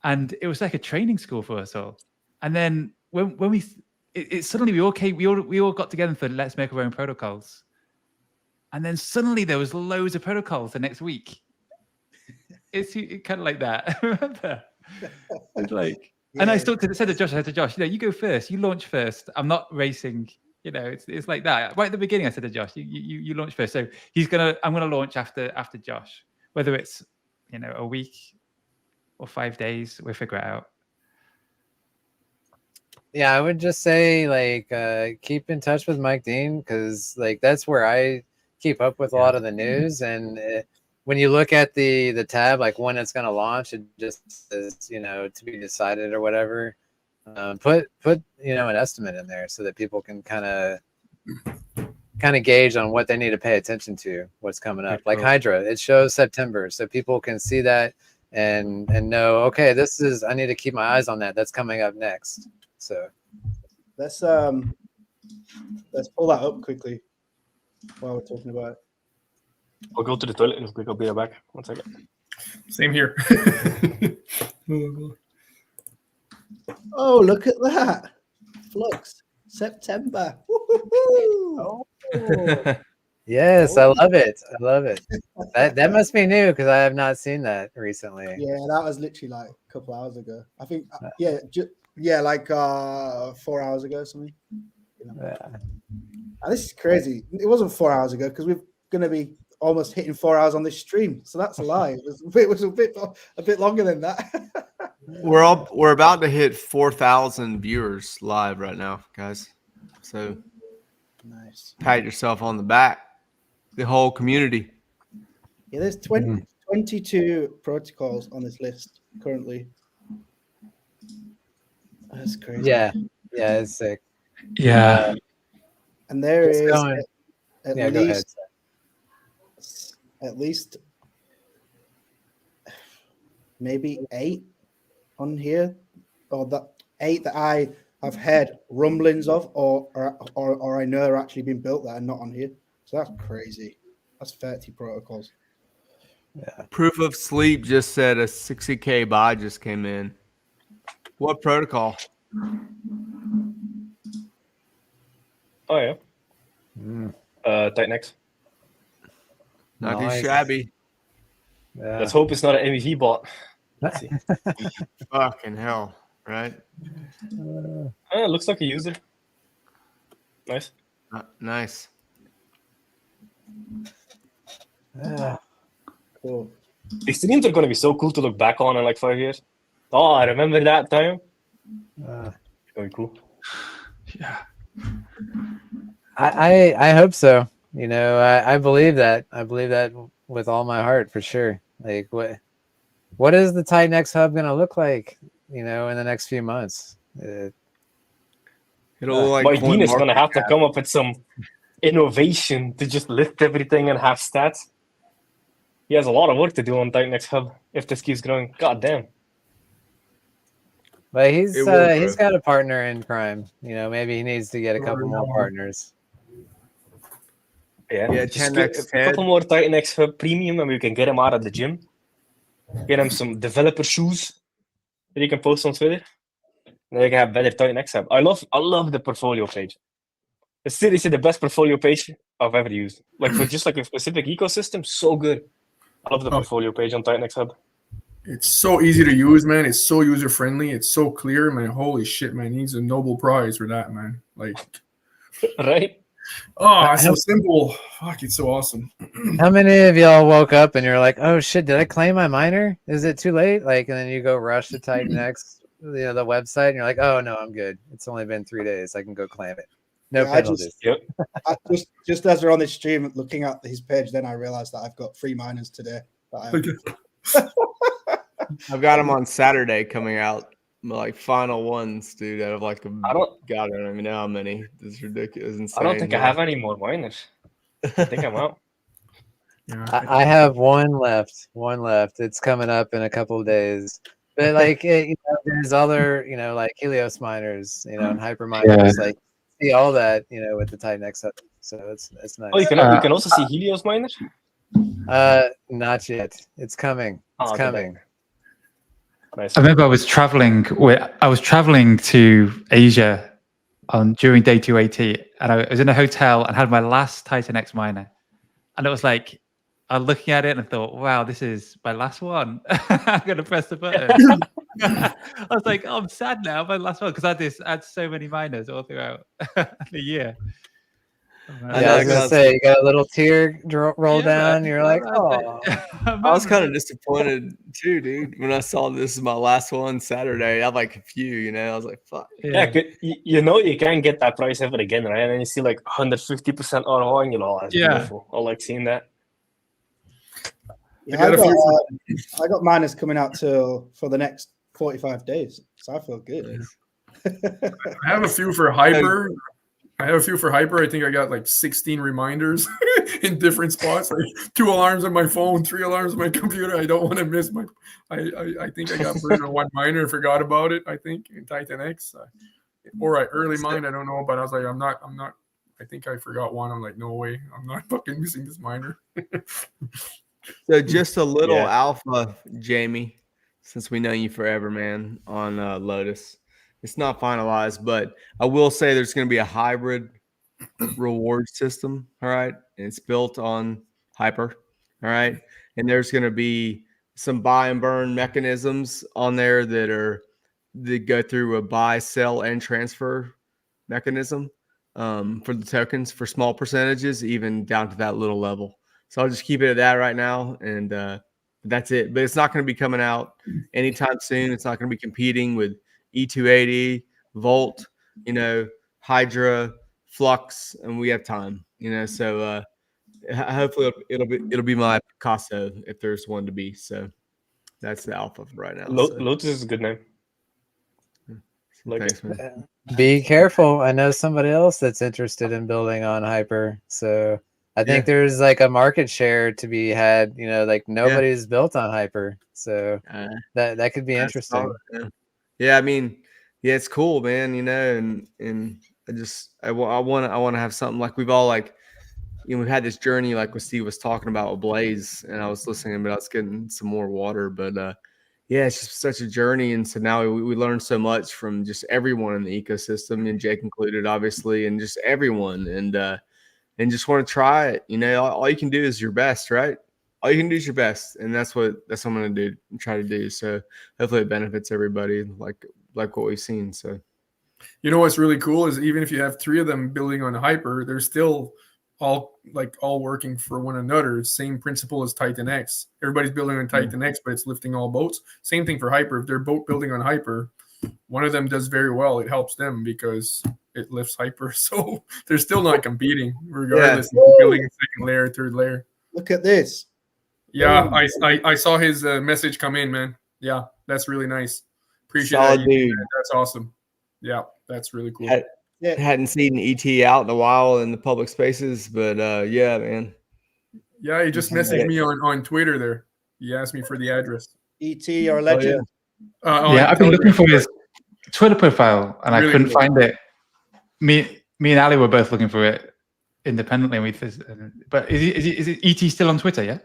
And it was like a training school for us all. And then when we suddenly we all got together for let's make our own protocols. And then suddenly there was loads of protocols the next week. It's kind of like that. Remember? It's like, and I said to Josh, you go first. You launch first. I'm not racing. It's like that. Right at the beginning, I said to Josh, you launch first. So I'm gonna launch after Josh. Whether it's a week or 5 days, we'll figure it out. Yeah, I would just say like keep in touch with Mike Dean, because like that's where I keep up with a lot of the news. And when you look at the tab, like when it's going to launch, it just says to be decided or whatever. Put an estimate in there so that people can kind of gauge on what they need to pay attention to, what's coming up. Like Hydra, it shows September, so people can see that and know, okay, I need to keep my eyes on that. That's coming up next. So let's pull that up quickly while we're talking about it. I'll go to the toilet real quick. I'll be right back. 1 second. Same here. Oh, look at that. Flux. September. Oh. Yes, I love it. That must be new, because I have not seen that recently. Yeah, that was literally like a couple hours ago. I think, like 4 hours ago or something. Yeah. And this is crazy. It wasn't 4 hours ago, because we're going to be almost hitting 4 hours on this stream. So that's a lie. It was a bit longer than that. We're about to hit 4,000 viewers live right now, guys. So nice. Pat yourself on the back. The whole community. Yeah, there's 22 protocols on this list currently. That's crazy. Yeah, it's sick. Yeah. And there It's is going- at Yeah, go ahead. least maybe 8 on here, or that 8 that I have heard rumblings of, or I know are actually being built that are not on here. So that's crazy. That's 30 protocols. Yeah. Proof of Sleep just said a 60K buy just came in. What protocol? Oh yeah. TitanX. Not Nice. too shabby. Yeah. Let's hope it's not an MEV bot. Let's see. Fucking hell, right? It looks like a user. Nice. Nice. Cool. These streams are going to be so cool to look back on in like 5 years. Oh, I remember that time. It's going to be cool. Yeah. I hope so. You know, I believe that. I believe that with all my heart, for sure. Like, what is the TitanX hub going to look like, you know, in the next few months? It'll look like But Dean is going to have to CoinMarketCap. come up with some innovation to just lift everything and have stats. He has a lot of work to do on TitanX hub if this keeps growing. God damn. But he's It will grow. got a partner in crime. You know, maybe he needs to get a couple more partners. Yeah, just get 10x a couple more TitanX hub premium and we can get him out of the gym. Get him some developer shoes that he can post on Twitter. Then they can have better TitanX hub. I love the portfolio page. It's seriously the best portfolio page I've ever used. Like for just like a specific ecosystem, so good. I love the portfolio page on TitanX hub. It's so easy to use, man. It's so user friendly. It's so clear, man. Holy shit, man. He needs a Nobel Prize for that, man. Like, right? Oh, it's so simple. Fuck, it's so awesome. How many of y'all woke up and you're like, "Oh shit, did I claim my miner? Is it too late?" Like, and then you go rush to TitanX, the website, and you're like, "Oh no, I'm good. It's only been 3 days. I can go claim it. No Yeah, penalties." Just as we're on this stream, looking at his page, then I realized that I've got 3 miners today. I've got them on Saturday coming out. Like final ones, dude. Out of like I don't even know how many. This is ridiculous. Insane. I don't think I have any more miners. I think I'm out. I have one left. It's coming up in a couple of days. But like, there's other, like Helios miners, and hyper miners, like see all that, with the TitanX hub. So it's nice. Oh, you can also see Helios miners. Not yet. It's coming. It's coming. Nice. I remember I was traveling to Asia during day 280, and I was in a hotel and had my last TitanX miner, and it was like I was looking at it and I thought, wow, this is my last one. I'm gonna press the button. I was like, oh, I'm sad now, my last one, because I had so many miners all throughout the year. Yeah, I was gonna say, you got a little tear roll down. You're like, oh. I was kind of disappointed too, dude. When I saw this is my last one Saturday, I had like a few, I was like, fuck. Yeah, you can't get that price ever again, right? And then you see like 150% ROI, and that's beautiful. I like seeing that. Yeah, I got miners coming out for the next 45 days, so I feel good. I have a few for hyper. I think I got like 16 reminders in different spots. Like 2 alarms on my phone, 3 alarms on my computer. I don't want to miss my. I think I got burned on one miner and forgot about it. I think in TitanX, or I early mine. I don't know, but I was like, I'm not. I think I forgot one. I'm like, no way, I'm not fucking missing this miner. So just a little alpha, Jamie, since we know you forever, man, on Lotus. It's not finalized, but I will say there's going to be a hybrid reward system. All right. And it's built on Hyper. All right. And there's going to be some buy and burn mechanisms on there that go through a buy, sell, and transfer mechanism for the tokens for small percentages, even down to that little level. So I'll just keep it at that right now. And the That's it. But it's not going to be coming out anytime soon. It's not going to be competing with E280, Volt, Hydra, Flux, and we have time. So hopefully it'll be my Picasso if there's one to be. So that's the alpha right now. Lotus is a good name. Thanks, man. Be careful. I know somebody else that's interested in building on Hyper. So I think there's like a market share to be had, like nobody's built on Hyper. So that could be interesting. Yeah, I mean, it's cool, man, and I want to have something like we've all we've had this journey like what Steve was talking about with Blaze, and I was listening, but I was getting some more water, but it's just such a journey. And so now we learned so much from just everyone in the ecosystem, and Jake included, obviously, and just everyone. And just want to try it. All you can do is your best, right? All you can do is your best. And that's what I'm going to do and try to do. So hopefully it benefits everybody like what we've seen. So, what's really cool is even if you have 3 of them building on Hyper, they're still all working for one another. Same principle as TitanX. Everybody's building on TitanX, but it's lifting all boats. Same thing for Hyper. If they're both building on Hyper, one of them does very well. It helps them because it lifts Hyper. So they're still not competing regardless of building a second layer, third layer. Look at this. Yeah, I saw his message come in, man. Yeah, that's really nice. Appreciate Solid that. Dude. That's awesome. Yeah, that's really cool. Hadn't seen ET out in a while in the public spaces, but yeah, man. Yeah, he just messaged me on Twitter there. He asked me for the address. ET, you're a legend. I've been looking for his Twitter profile and really I couldn't find it. Me and Ali were both looking for it independently. But is it ET still on Twitter? Yeah.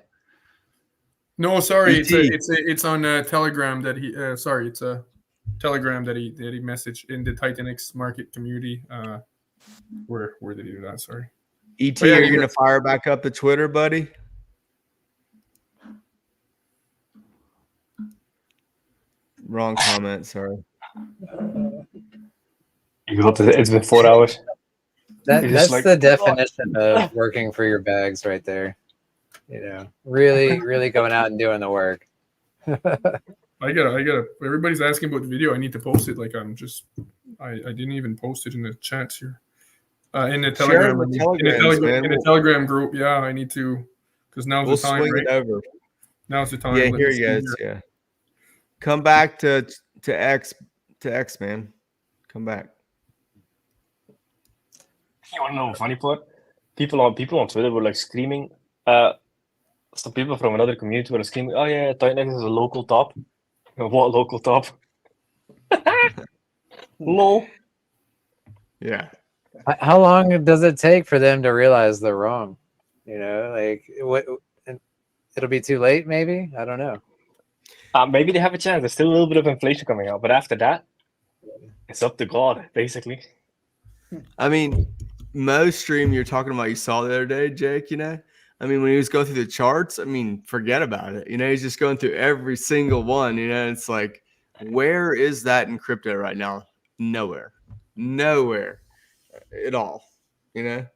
No, sorry, it's on Telegram that he. Sorry, it's a Telegram that he messaged in the TitanX market community. Where did he do that? Sorry. ET, are you gonna fire back up the Twitter, buddy? Wrong comment. Sorry. It's been 4 hours. That's the definition of working for your bags right there. Really, really going out and doing the work. I gotta. Everybody's asking about the video. I need to post it. I didn't even post it in the chats here. In the Telegram, in the Telegram group. Yeah, I need to, because now's the time. Swing it over. Now's the time. Yeah, here you guys. Yeah, come back to X, man. Come back. You want to know the funny part? People on Twitter were screaming. Some people from another community were screaming, "Oh yeah, TitanX is a local top." What local top? Lol. Yeah. How long does it take for them to realize they're wrong? It'll be too late, maybe? I don't know. Maybe they have a chance. There's still a little bit of inflation coming out, but after that, it's up to God, basically. I mean, Mo's stream you're talking about, you saw the other day, Jake, I mean, when he was going through the charts, I mean, forget about it. He's just going through every single one, it's like, where is that in crypto right now? Nowhere at all, And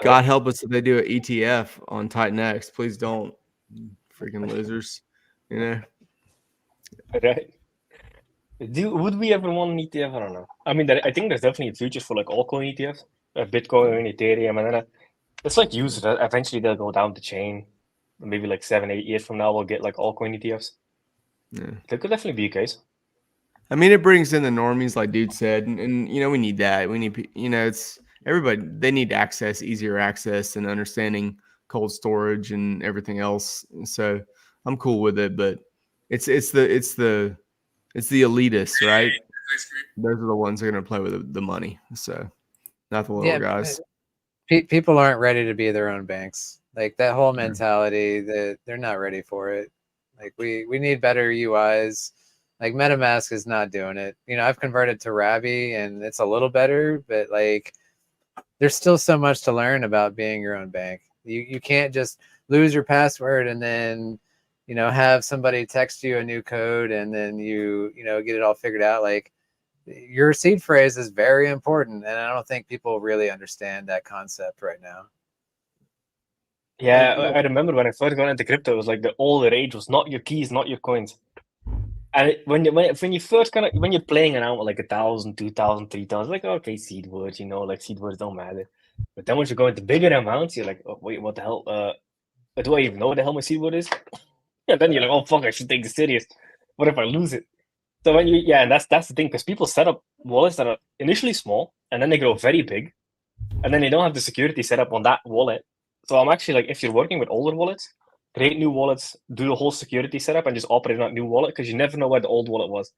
God help us if they do an ETF on TitanX. Please don't, freaking losers, Right. Would we ever want an ETF? I don't know. I mean, I think there's definitely a future for altcoin ETFs, Bitcoin, Ethereum, and then it's used. Eventually, they'll go down the chain. Maybe 7-8 years from now, we'll get altcoin ETFs. Yeah. That could definitely be a case. I mean, it brings in the normies, like dude said, and we need that. We need, it's everybody. They need access, easier access, and understanding cold storage and everything else. So I'm cool with it, but it's the elitists, right? Those are the ones that are going to play with the money. So not the little guys. People aren't ready to be their own banks. That whole mentality that they're not ready for it. We need better UIs. MetaMask is not doing it. I've converted to Ravi and it's a little better, but there's still so much to learn about being your own bank. You can't just lose your password and then have somebody text you a new code and then you get it all figured out. Your seed phrase is very important, and I don't think people really understand that concept right now. Yeah, I remember when I first got into crypto, it was like the all the rage was not your keys, not your coins. And when you first when you're playing around with like 1,000, 2,000, 3,000, like okay, seed words, like seed words don't matter. But then once you go into bigger amounts, you're like, oh, wait, what the hell? Do I even know what the hell my seed word is? And then you're like, oh fuck, I should take this serious. What if I lose it? So when and that's the thing, because people set up wallets that are initially small and then they grow very big, and then they don't have the security set up on that wallet. So I'm actually like, if you're working with older wallets, create new wallets, do the whole security setup, and just operate on that new wallet, because you never know where the old wallet was.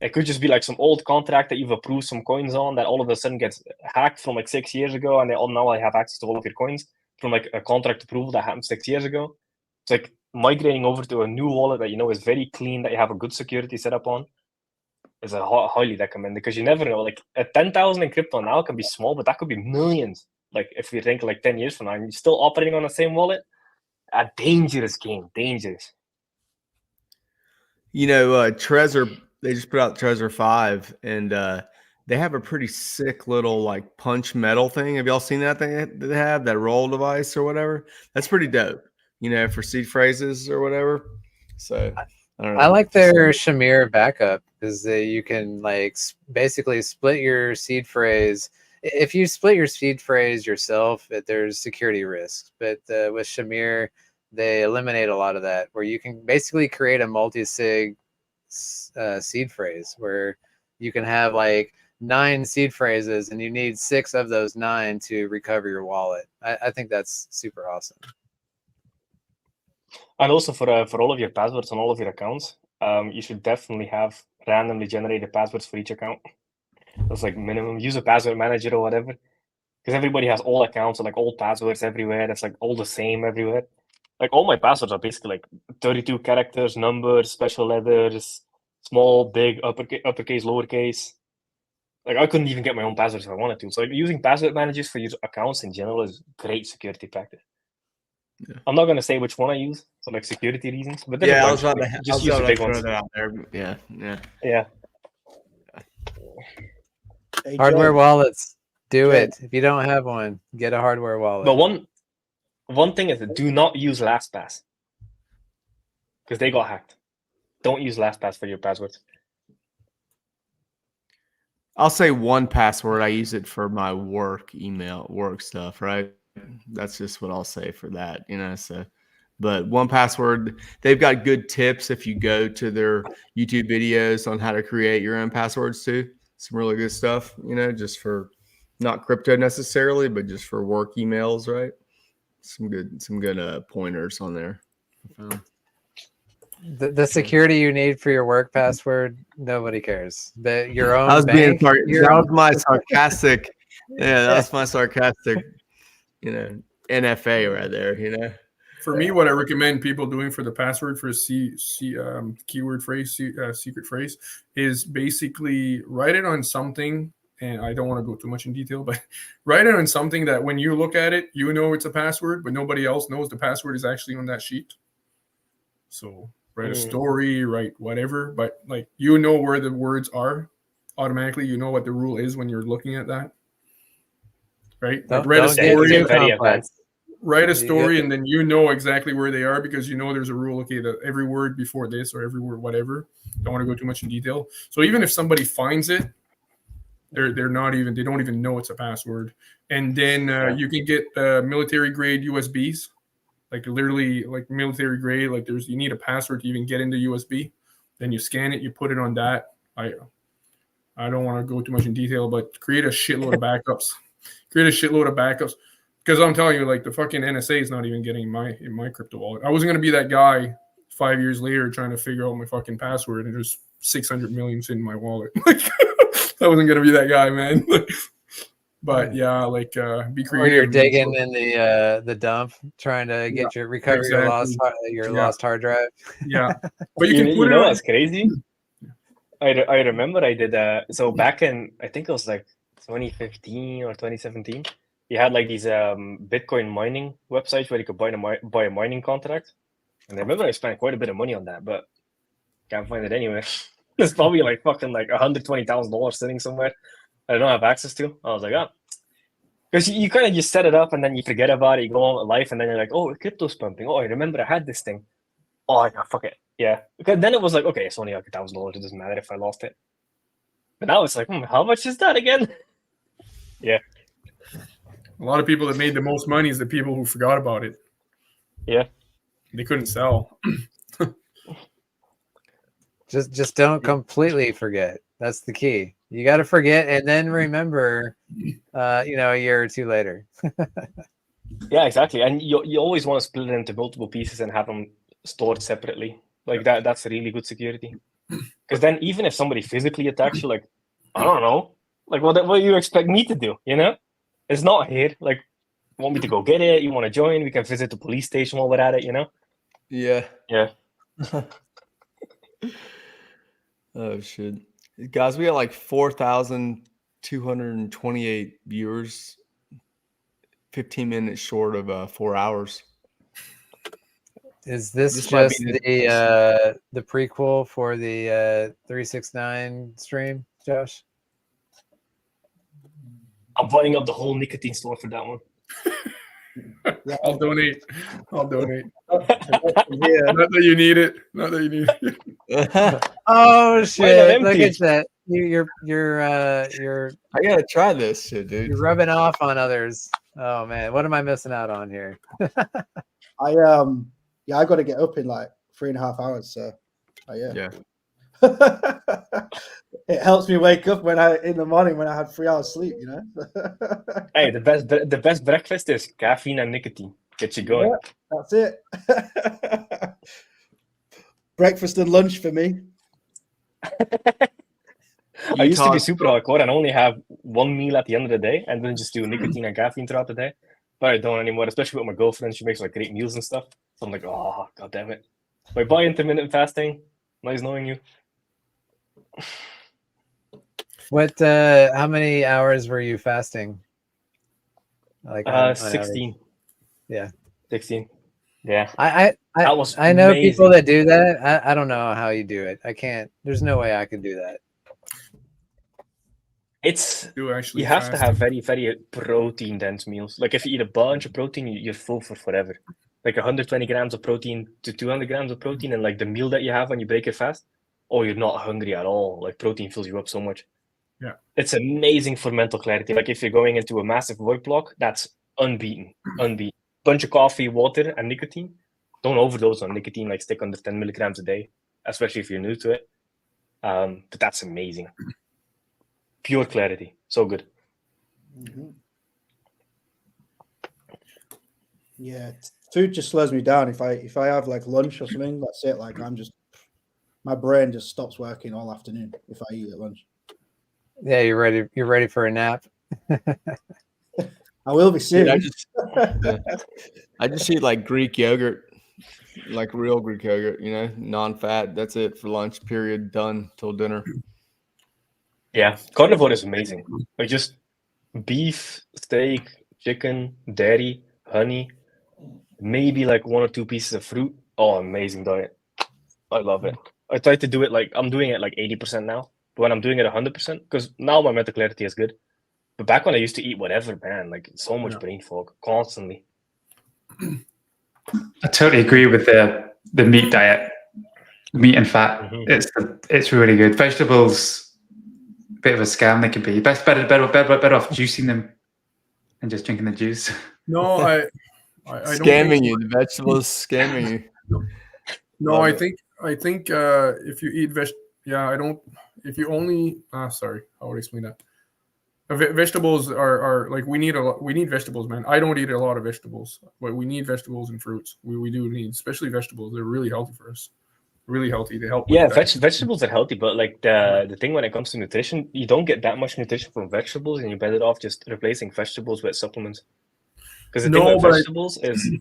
It could just be like some old contract that you've approved some coins on that all of a sudden gets hacked from like 6 years ago, and now I have access to all of your coins from like a contract approval that happened 6 years ago. It's like migrating over to a new wallet that is very clean, that you have a good security setup on, is a highly recommend, because you never know. Like a 10,000 in crypto now can be small, but that could be millions. Like if you think like 10 years from now and you're still operating on the same wallet, a dangerous game, dangerous. Trezor, they just put out Trezor 5, and they have a pretty sick little like punch metal thing. Have y'all seen that thing they have, that roll device or whatever? That's pretty dope, for seed phrases or whatever. So I don't know. I like their Shamir backup, because you can like basically split your seed phrase. If you split your seed phrase yourself, there's security risks. But with Shamir, they eliminate a lot of that, where you can basically create a multi-sig seed phrase where you can have like 9 seed phrases and you need 6 of those 9 to recover your wallet. I think that's super awesome. And also for all of your passwords on all of your accounts, you should definitely have randomly generated passwords for each account. That's like minimum. Use a password manager or whatever, because everybody has old accounts and like old passwords everywhere. That's like all the same everywhere. Like all my passwords are basically like 32 characters, numbers, special letters, small, big, uppercase, lowercase. Like I couldn't even get my own passwords if I wanted to. So like, using password managers for your accounts in general is great security practice. Yeah. I'm not going to say which one I use for like security reasons, but I was about to just use the big ones. Out there. Yeah. Hey, hardware John. wallets, do it. If you don't have one, get a hardware wallet. But one thing is, do not use LastPass, because they got hacked. Don't use LastPass for your passwords. I'll say 1Password. I use it for my work email, work stuff, right? That's just what I'll say for that, So, but 1Password, they've got good tips if you go to their YouTube videos on how to create your own passwords too. Some really good stuff, just for not crypto necessarily, but just for work emails, right? Some good pointers on there. The security you need for your work password, nobody cares. But your own I was bank, that was my sarcastic. Yeah, that was my sarcastic. NFA right there. For me, what I recommend people doing for the password for keyword phrase, secret phrase, is basically write it on something. And I don't want to go too much in detail, but write it on something that when you look at it, it's a password, but nobody else knows the password is actually on that sheet. So write a story, write whatever, but like where the words are automatically. You know what the rule is when you're looking at that, right? Like write a story. Write a story, and then exactly where they are, because there's a rule. Okay, that every word before this or every word whatever. Don't want to go too much in detail. So even if somebody finds it, they don't even know it's a password. And then you can get military grade USBs, like literally like military grade. Like you need a password to even get into USB. Then you scan it, you put it on that. I don't want to go too much in detail, but create a shitload of backups. Because I'm telling you, like the fucking NSA is not even getting in my crypto wallet. I wasn't gonna be that guy 5 years later trying to figure out my fucking password, and there's 600 million in my wallet. I wasn't gonna be that guy, man. But yeah, like be creative. Or you're digging in the dump trying to get recover your lost hard drive. Yeah, but you can put it. What's crazy? I remember I did so back in, I think it was like 2015 or 2017. You had like these Bitcoin mining websites where you could buy a mining contract. And I remember I spent quite a bit of money on that, but can't find it anywhere. It's probably like fucking like $120,000 sitting somewhere I don't have access to. I was like, Because you kind of just set it up and then you forget about it. You go on with life, and then you're like, oh, crypto's pumping. Oh, I remember I had this thing. Oh, yeah, fuck it. Yeah. Because then it was like, okay, it's only like $1,000. It doesn't matter if I lost it. But now it's like, how much is that again? Yeah. A lot of people that made the most money is the people who forgot about it. Yeah. They couldn't sell. Just don't completely forget. That's the key. You got to forget and then remember, a year or two later. Yeah, exactly. And you always want to split it into multiple pieces and have them stored separately. Like that's a really good security. Because then even if somebody physically attacks you, like, I don't know, like what do you expect me to do? It's not here. Like, you want me to go get it? You want to join? We can visit the police station while we're at it, Yeah. Yeah. Oh shit. Guys, we got like 4,228 viewers, 15 minutes short of 4 hours. Is this just the prequel for the 369 stream, Josh? I'm buying up the whole nicotine store for that one. Yeah, I'll donate. Not that you need it. Not that you need it. Oh shit! Look at that. You're. I gotta try this shit, dude. You're rubbing off on others. Oh man, what am I missing out on here? I got to get up in like 3.5 hours. So, yeah. It helps me wake up in the morning when I had 3 hours sleep. Hey, the best breakfast is caffeine and nicotine. Get you going. Yeah, that's it. Breakfast and lunch for me. I used to be super hardcore and only have one meal at the end of the day, and then just do nicotine and caffeine throughout the day. But I don't anymore, especially with my girlfriend. She makes like great meals and stuff. So I'm like, oh, god damn it. But by intermittent fasting, nice knowing you. What? How many hours were you fasting? Like 16. Yeah, 16. Yeah. I know amazing. people that do that. I don't know how you do it. I can't. There's no way I could do that. You have to have very, very protein dense meals. Like if you eat a bunch of protein, you're full for forever. Like 120 grams of protein to 200 grams of protein, and like the meal that you have when you break your fast, you're not hungry at all. Like protein fills you up so much. Yeah, it's amazing for mental clarity. Like if you're going into a massive work block, that's unbeaten. Bunch of coffee, water, and nicotine. Don't overdose on nicotine. Like stick under 10 milligrams a day, especially if you're new to it. But that's amazing. Pure clarity, so good. Mm-hmm. Yeah, food just slows me down. If I have like lunch or something, that's it. Like my brain just stops working all afternoon if I eat at lunch. Yeah, you're ready. You're ready for a nap. I will be soon. I just eat like Greek yogurt, like real Greek yogurt. Non-fat. That's it for lunch. Period. Done till dinner. Yeah, carnivore is amazing. Like just beef, steak, chicken, dairy, honey, maybe like 1 or 2 pieces of fruit. Oh, amazing diet. I love it. I try to do it I'm doing it like 80% now. But when I'm doing it 100%, because now my mental clarity is good. But back when I used to eat whatever, man, like so much brain fog constantly. I totally agree with the meat diet, meat and fat. Mm-hmm. It's really good. Vegetables, bit of a scam they can be. Better off juicing them and just drinking the juice. No, I scamming you. The vegetables scamming you. No, I think if you eat if you only sorry, how would I explain that? Vegetables are like we need vegetables, man. I don't eat a lot of vegetables, but we need vegetables and fruits. We do need, especially vegetables. They're really healthy for us. Really healthy. They help. Yeah, vegetables are healthy, but like the thing when it comes to nutrition, you don't get that much nutrition from vegetables, and you're better off just replacing vegetables with supplements. Because the thing with vegetables is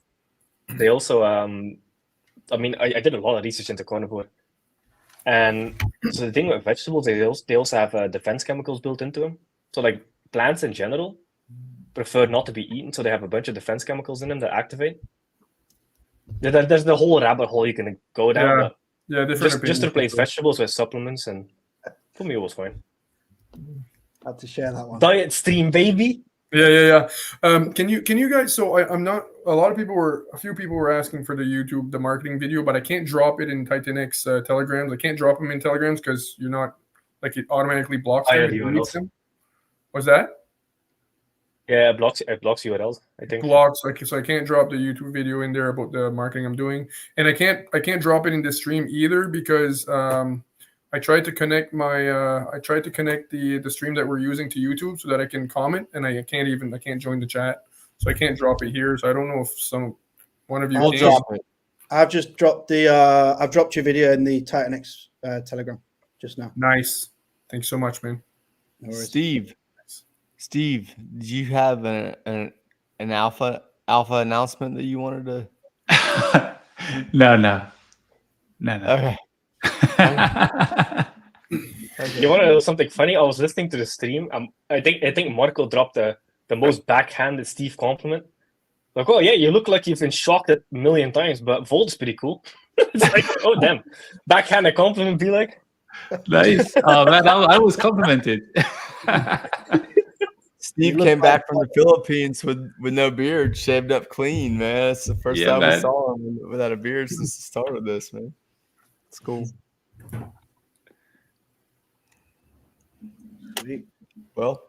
they also I did a lot of research into carnivore, and so the thing with vegetables, they also have defense chemicals built into them. So like plants in general prefer not to be eaten, so they have a bunch of defense chemicals in them that activate. There's the whole rabbit hole you can go down. Yeah. Yeah, just replace vegetables with supplements, and for me it was fine. Had to share that one. Diet stream, baby. Yeah. Can you guys? So I'm not. A few people were asking for the marketing video, but I can't drop it in TitanX Telegrams. I can't drop them in Telegrams because you're not like it automatically blocks them. It deletes them. What's that? Yeah, it blocks URLs, I think. Blocks, like, so I can't drop the YouTube video in there about the marketing I'm doing, and I can't drop it in the stream either because I tried to connect the stream that we're using to YouTube so that I can comment, and I can't join the chat, so I can't drop it here. So I don't know if one of you will drop it. I've just dropped I've dropped your video in the TitanX Telegram just now. Nice, thanks so much, man. No worries. Steve, did you have an alpha announcement that you wanted to? No. Okay. You want to know something funny? I was listening to the stream. I think Marco dropped the most backhanded Steve compliment. Like, oh yeah, you look like you've been shocked a million times, but Volt's pretty cool. It's like, oh damn, backhanded compliment be like. Nice. Oh man, I was complimented. Steve came back from the Philippines with no beard, shaved up clean, man. It's the first time we saw him without a beard since the start of this, man. It's cool. Well,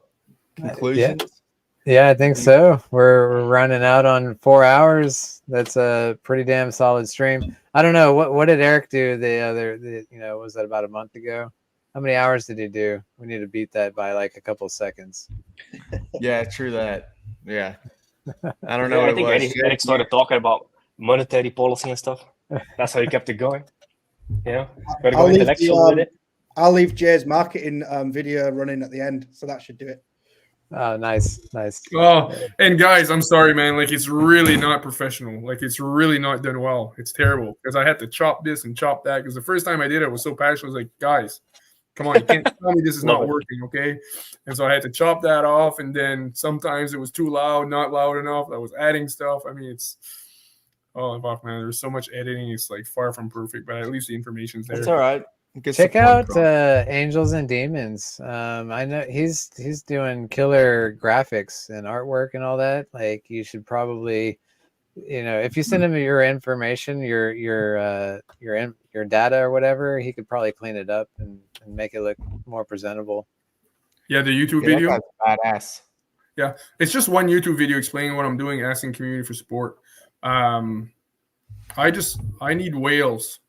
conclusions? Yeah, I think so. We're running out on 4 hours. That's a pretty damn solid stream. I don't know what did Eric do was that about a month ago? How many hours did he do? We need to beat that by like a couple of seconds. Yeah, true that. Yeah. I don't know. I think Eric started talking about monetary policy and stuff. That's how he kept it going. Yeah. Gotta go intellectual with it. I'll leave Jay's marketing video running at the end, so that should do it. Oh, nice. Oh, and guys, I'm sorry, man. Like, it's really not professional. Like, it's really not done well. It's terrible because I had to chop this and chop that because the first time I did it, I was so passionate. I was like, guys, come on, you can't tell me this is not working, okay? And so I had to chop that off, and then sometimes it was too loud, not loud enough. I was adding stuff. I mean, fuck, man. There's so much editing. It's like far from perfect, but at least the information's there. That's all right. Check out Angels and Demons. I know he's doing killer graphics and artwork and all that. Like, you should probably, if you send him your information, your data or whatever, he could probably clean it up and make it look more presentable. Yeah, the YouTube video. That guy's badass. Yeah, it's just one YouTube video explaining what I'm doing, asking community for support. I need whales.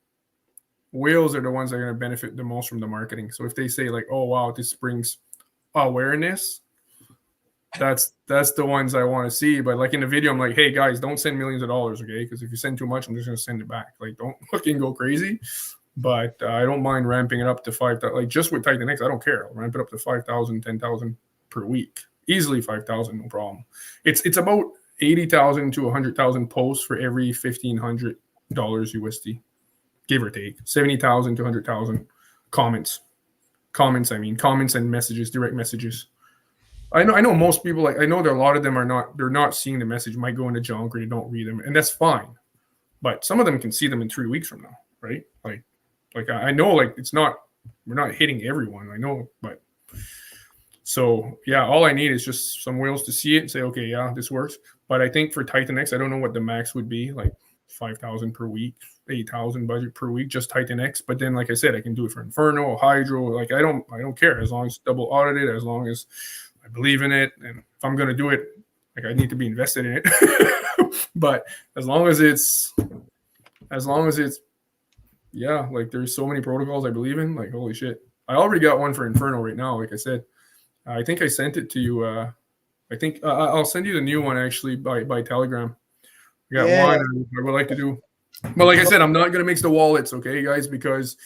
Whales are the ones that are going to benefit the most from the marketing. So if they say like, oh, wow, this brings awareness, that's the ones I want to see. But like in the video, I'm like, hey, guys, don't send millions of dollars, okay? Because if you send too much, I'm just going to send it back. Like, don't fucking go crazy. But I don't mind ramping it up to 5,000. Like, just with TitanX, I don't care. I'll ramp it up to 5,000, 10,000 per week. Easily 5,000, no problem. It's about 80,000 to 100,000 posts for every $1,500 USD. Give or take 70,000 to 100,000 comments and messages, direct messages. I know most people, like, I know that a lot of them they're not seeing the message, might go into junk or they don't read them, and that's fine. But some of them can see them in 3 weeks from now, right? Like I know, like, we're not hitting everyone, I know, but so yeah, all I need is just some whales to see it and say, okay, yeah, this works. But I think for TitanX, I don't know what the max would be, like 5,000 per week, 8,000 budget per week, just TitanX. But then, like I said, I can do it for Inferno, Hydro. Like, I don't care as long as it's double audited, as long as I believe in it. And if I'm gonna do it, like, I need to be invested in it. But as long as it's, yeah, like, there's so many protocols I believe in. Like, holy shit, I already got one for Inferno right now. Like I said, I think I sent it to you. I think I'll send you the new one actually by Telegram. I got one I would like to do. But like I said, I'm not going to mix the wallets, okay, guys, because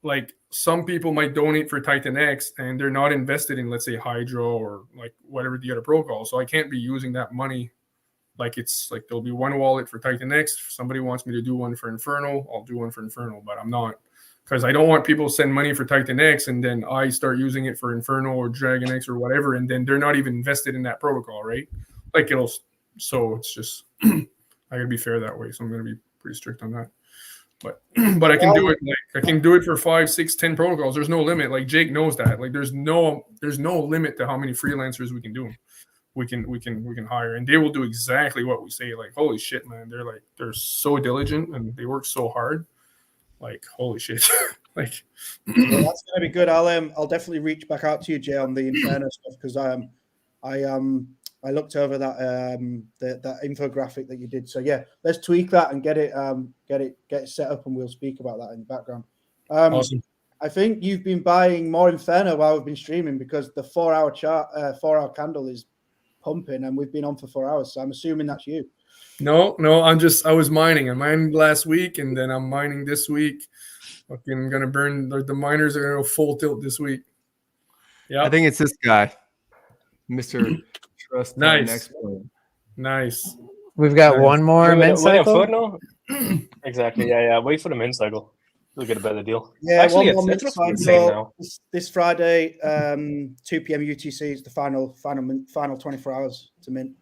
like some people might donate for TitanX and they're not invested in, let's say, Hydro or like whatever the other protocol. So I can't be using that money. Like, it's like there'll be one wallet for TitanX. If somebody wants me to do one for Inferno, I'll do one for Inferno, but I'm not, because I don't want people to send money for TitanX and then I start using it for Inferno or DragonX or whatever, and then they're not even invested in that protocol, right? Like, so it's just I gotta be fair that way. So I'm gonna be pretty strict on that. But I can do it. Like, I can do it for 5, 6, 10 protocols. There's no limit. Like, Jake knows that. Like, there's no limit to how many freelancers we can do. we can hire, and they will do exactly what we say. Like, holy shit, man, they're so diligent and they work so hard. Like, holy shit. Like, well, that's gonna be good. I'll definitely reach back out to you, Jay, on the Inferno stuff, because I looked over that that infographic that you did. So yeah, let's tweak that and get it set up, and we'll speak about that in the background. Awesome. I think you've been buying more Inferno while we've been streaming, because the 4-hour chart, 4-hour candle is pumping, and we've been on for 4 hours. So I'm assuming that's you. No, I was mining. I mined last week, and then I'm mining this week. Fucking gonna burn. The miners are gonna go full tilt this week. Yeah, I think it's this guy, Mr. Trust. Nice. Nice. We've got one more min cycle. Inferno? Exactly. Yeah. Wait for the min cycle. You'll get a better deal. Yeah, actually, one more it's roughly the same now. This Friday, 2 p.m. UTC is the final 24 hours to mint.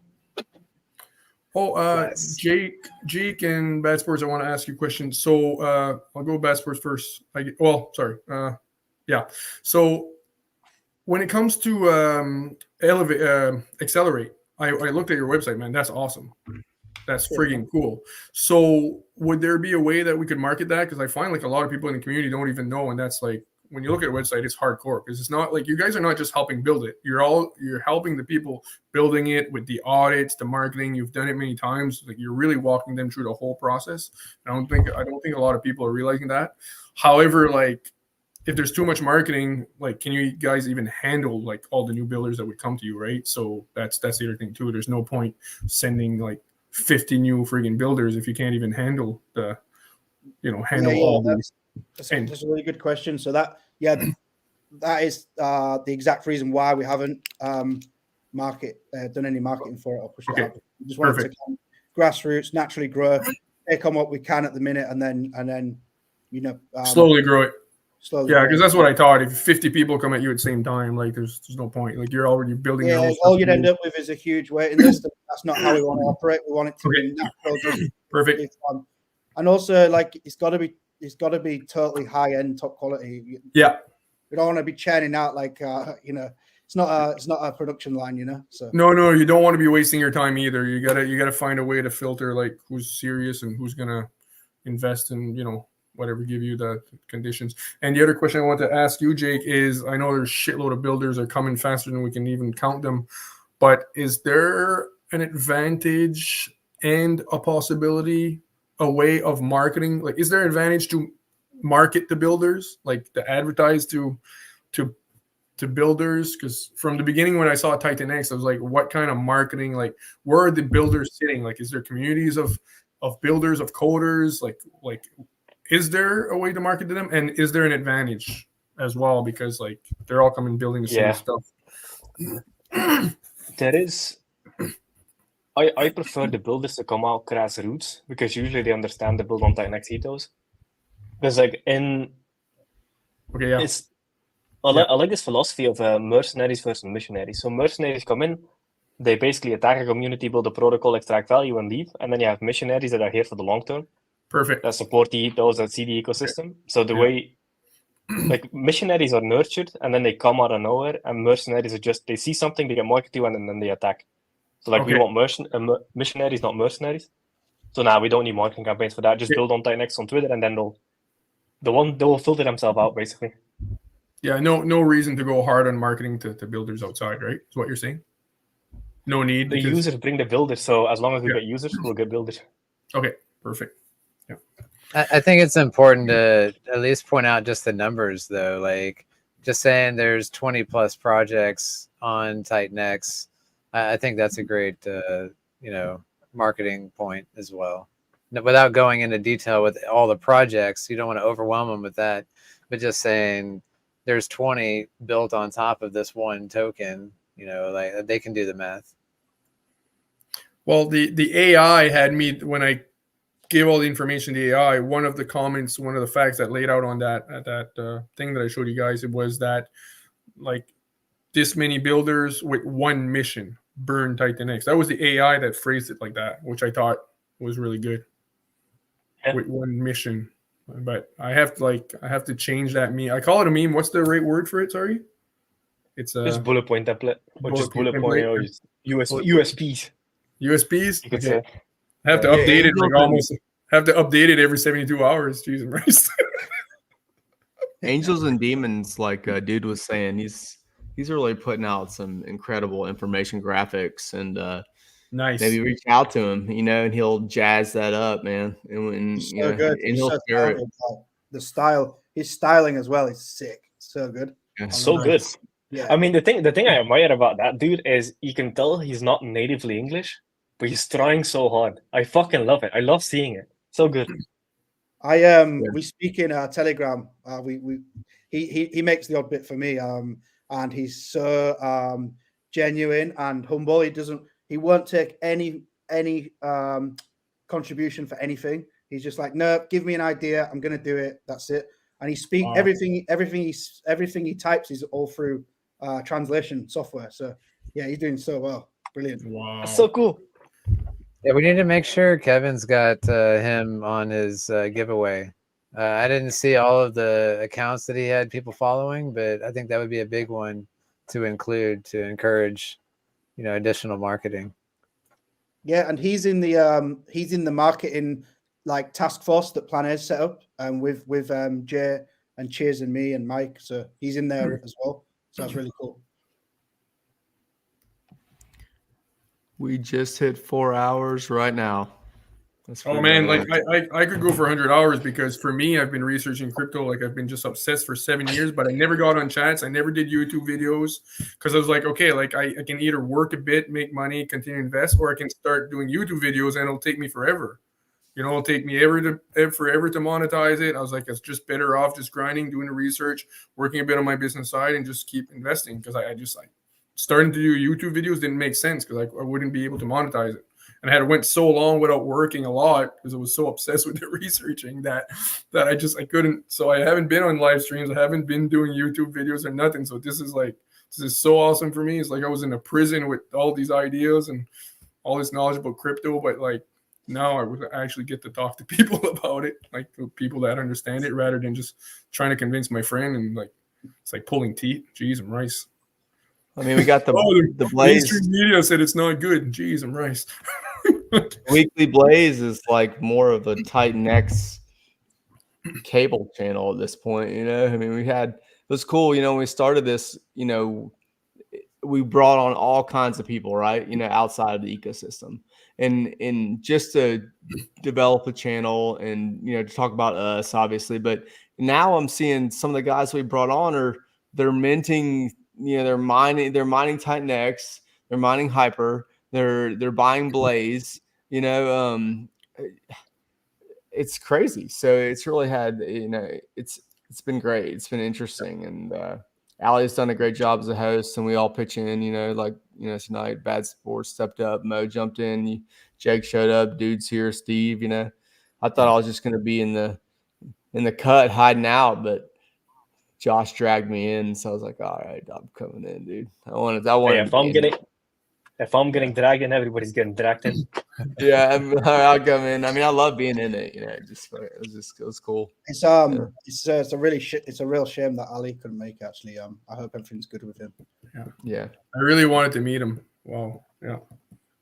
Oh, nice. Jake and Bad Sports, I want to ask you a question. So I'll go Bad Sports first. Yeah. So when it comes to accelerate, I looked at your website, man. That's awesome. That's friggin' cool. So would there be a way that we could market that? Because I find like a lot of people in the community don't even know, and that's like, when you look at a website, it's hardcore, because it's not like you guys are not just helping build it. You're helping the people building it with the audits, the marketing. You've done it many times. Like, you're really walking them through the whole process. I don't think a lot of people are realizing that. However, like, if there's too much marketing, like, can you guys even handle like all the new builders that would come to you, right? So that's the other thing too. There's no point sending like 50 new friggin' builders if you can't even handle all these. That's a really good question. So that is the exact reason why we haven't done any marketing for it or push it out. We just wanted to grassroots, naturally grow, take on what we can at the minute, and then slowly grow it. Yeah, because that's what I thought. If 50 people come at you at the same time, like there's no point. Like, you're already building. Yeah, all you'd end up with is a huge waiting list. That's not how we want to operate. We want it to be natural. Perfect. And also, like, it's got to be totally high end, top quality. Yeah. We don't want to be churning out like it's not a production line, So no, you don't want to be wasting your time either. You gotta find a way to filter like who's serious and who's gonna invest in whatever give you the conditions. And the other question I want to ask you, Jake, is I know there's a shitload of builders are coming faster than we can even count them, but is there an advantage and a possibility, a way of marketing? Like, is there an advantage to market the builders, like to advertise to builders? Because from the beginning when I saw TitanX, I was like, what kind of marketing? Like, where are the builders sitting? Like, is there communities of builders, of coders? Like is there a way to market to them? And is there an advantage as well? Because like they're all coming building the same stuff. There is. I prefer the builders to come out grassroots, because usually they understand the build on TitanX ethos. Because like I like this philosophy of mercenaries versus missionaries. So mercenaries come in, they basically attack a community, build a protocol, extract value, and leave. And then you have missionaries that are here for the long term. Perfect. That support the ethos, that see the ecosystem. So the way, like, missionaries are nurtured, and then they come out of nowhere, and mercenaries are just, they see something, they get marketed to, and then they attack. So like, we want missionaries, not mercenaries. So now we don't need marketing campaigns for that. Just build on TitanX on Twitter, and then they will filter themselves out, basically. Yeah, no reason to go hard on marketing to builders outside, right? Is what you're saying? No need. The users bring the builders, so as long as we get users, we'll get builders. Okay, perfect. Yeah. I think it's important to at least point out just the numbers, though. Like, just saying there's 20 plus projects on TitanX, I think that's a great marketing point as well. Without going into detail with all the projects, you don't want to overwhelm them with that, but just saying there's 20 built on top of this one token, like they can do the math. Well, the AI had me, when I gave all the information to the AI, one of the comments, one of the facts that laid out on that thing that I showed you guys, it was that like this many builders with one mission burn TitanX. That was the AI that phrased it like that, which I thought was really good. Yeah. With one mission. But I have to change that meme. I call it a meme. What's the right word for it? Sorry. It's a just bullet point template, or just bullet point. USBs. USBs. You could Okay. say. I have to Yeah, update it Angels like almost. Have to update it every 72 hours. Jesus Christ. Angels and Demons, like dude was saying, he's really putting out some incredible information graphics, and Nice. maybe reach out to him, and he'll jazz that up, man. And He's so good. and He's he'll so share it. talented. Like, the style, his styling as well is sick. So good. Yeah. So good. Yeah. I mean, the thing I admire about that dude is you can tell he's not natively English, but he's trying so hard. I fucking love it. I love seeing it. So good. We speak in our Telegram. He makes the odd bit for me. And he's so genuine and humble. He won't take any contribution for anything. He's just like, no, give me an idea. I'm gonna do it. That's it. And everything he types is all through translation software. So yeah, he's doing so well. Brilliant. Wow. That's so cool. Yeah, we need to make sure Kevin's got him on his giveaway. I didn't see all of the accounts that he had people following, but I think that would be a big one to include to encourage, additional marketing. Yeah, and he's in the marketing like task force that Plan A's set up, with Jay and Cheers and me and Mike. So he's in there as well. So that's really cool. We just hit 4 hours right now. Oh man, like I could go for 100 hours, because for me, I've been researching crypto. Like I've been just obsessed for 7 years, but I never got on chats. I never did YouTube videos, because I was like, okay, like I can either work a bit, make money, continue to invest, or I can start doing YouTube videos, and it'll take me forever. It'll take me forever to monetize it. I was like, it's just better off just grinding, doing the research, working a bit on my business side, and just keep investing, because I just like starting to do YouTube videos didn't make sense, because I wouldn't be able to monetize it. And I went so long without working a lot, because I was so obsessed with the researching that I couldn't. So I haven't been on live streams. I haven't been doing YouTube videos or nothing. So this is so awesome for me. It's like I was in a prison with all these ideas and all this knowledge about crypto, but like now I actually get to talk to people about it, like people that understand it, rather than just trying to convince my friend. And like it's like pulling teeth. Jeez, and rice. I mean, we got the Blaze. Mainstream media said it's not good. Jeez, and rice. Weekly Blaze is like more of a Titan X cable channel at this point. I mean, it was cool. When we started this, we brought on all kinds of people, right? Outside of the ecosystem, and just to develop a channel and to talk about us, obviously. But now I'm seeing some of the guys we brought on they're minting. They're mining Titan X, they're mining Hyper, they're buying Blaze. It's crazy. So it's really had, it's been great. It's been interesting, and Allie's done a great job as a host, and we all pitch in. Tonight Bad Sports stepped up, Mo jumped in, Jake showed up, dude's here, Steve. I thought I was just gonna be in the cut hiding out, but Josh dragged me in, so I was like, all right, I'm coming in, dude. I wanted. If I'm getting dragged in, everybody's getting dragged in. Yeah, I'll come in. I mean, I love being in it. It was cool. It's a real shame that Ali couldn't make it, actually. I hope everything's good with him. Yeah. I really wanted to meet him. Wow. Yeah.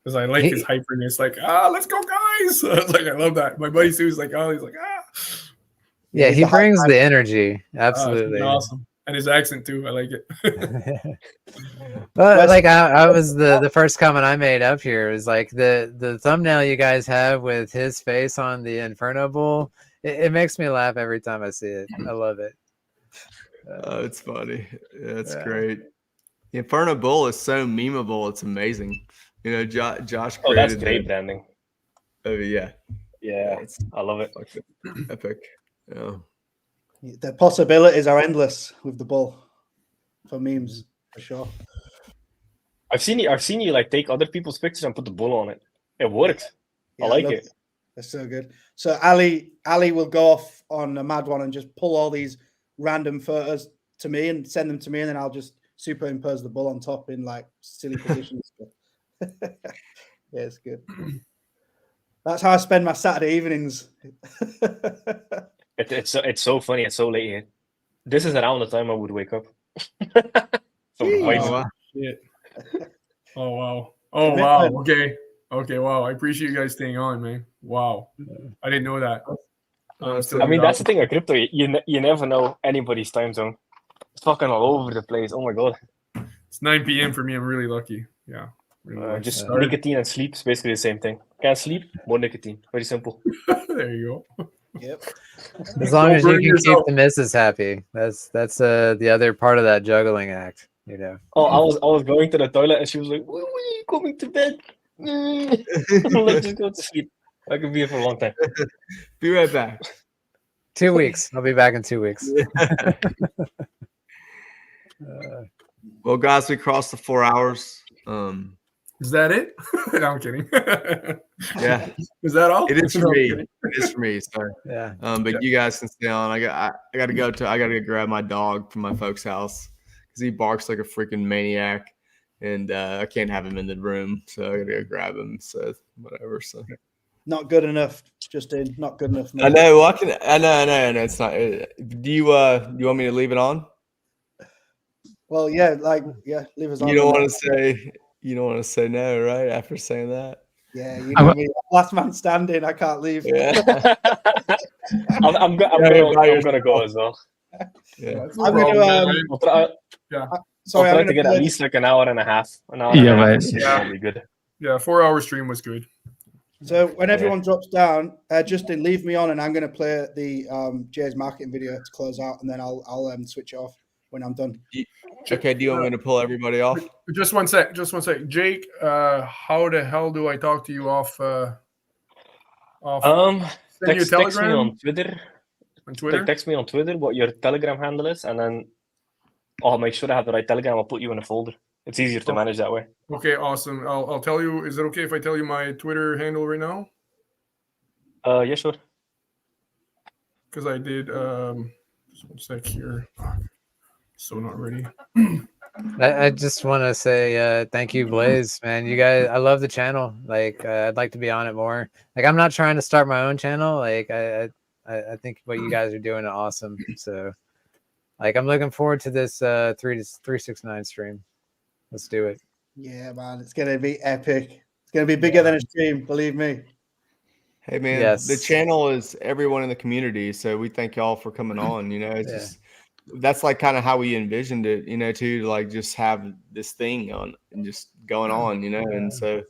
Because I like his hyperness. Like, let's go, guys. I was like, I love that. My buddy Sue's like, he's like, Yeah, he brings the energy. Absolutely. Awesome. And his accent too. I like it. But like I was the first comment I made up here is like the thumbnail you guys have with his face on the Inferno Bull. It makes me laugh every time I see it. I love it. It's funny. Yeah, it's great. The Inferno Bull is so memeable. It's amazing. Josh created. Oh, that's great branding. Oh yeah. Yeah, I love it. Epic. Yeah. The possibilities are endless with the bull for memes, for sure. I've seen you like take other people's pictures and put the bull on it. It works. Yeah, I like it. That's so good. So Ali will go off on a mad one and just pull all these random photos to me and send them to me, and then I'll just superimpose the bull on top in like silly positions. Yeah, it's good. That's how I spend my Saturday evenings. It's so funny. It's so late here. This is around the time I would wake up. Oh wow. Oh wow. Okay. Wow. I appreciate you guys staying on, man. Wow. I didn't know that. I mean, that's the thing with crypto. You never know anybody's time zone. It's fucking all over the place. Oh my god. It's 9 p.m. for me. I'm really lucky. Yeah. Really just nicotine and sleep is basically the same thing. Can't sleep, more nicotine. Very simple. There you go. Yep. As long as you can keep the missus happy, that's the other part of that juggling act, you know. Oh, I was going to the toilet and she was like, "When are you coming to bed?" Let's just go to sleep. I could be here for a long time. Be right back. 2 weeks. I'll be back in 2 weeks. Well, guys, we crossed the 4 hours. Is that it? No, I'm kidding. Yeah. Is that all? It is for No, I'm me. kidding. It is for me. So yeah. But you guys can stay on. I gotta go grab my dog from my folks' house because he barks like a freaking maniac, and I can't have him in the room, so I gotta go grab him. So whatever. So not good enough, Justin. Not good enough. I know. I know. It's not. Do you want me to leave it on? Well, yeah, leave us on. You don't want to say no, right? After saying that. Yeah, you know me. Last man standing. I can't leave. Yeah. I'm gonna go as well. Yeah. I'm gonna. Sorry, I'll try to get at least like an hour and a half. That'll be good. Yeah, 4 hour stream was good. So when everyone drops down, Justin, leave me on, and I'm going to play the Jay's marketing video to close out, and then I'll switch it off when I'm done. Okay, do you want me to pull everybody off? Just one sec. Jake, how the hell do I talk to you off? Text me on Twitter. On Twitter? Text me on Twitter what your Telegram handle is, and then I'll make sure I have the right Telegram. I'll put you in a folder. It's easier to manage that way. Okay, awesome. I'll tell you. Is it okay if I tell you my Twitter handle right now? Yeah, sure. Because I did. Just one sec here. So not ready. I just want to say thank you, Blaze, man. You guys, I love the channel. Like, I'd like to be on it more. Like, I'm not trying to start my own channel. Like, I think what you guys are doing is awesome. So, like, I'm looking forward to this 369 stream. Let's do it. Yeah, man, it's gonna be epic. It's gonna be bigger than a stream, believe me. Hey, man, the channel is everyone in the community, so we thank y'all for coming on. You know, it's just that's like kind of how we envisioned it. You know, to like just have this thing on and just going on. You know, and so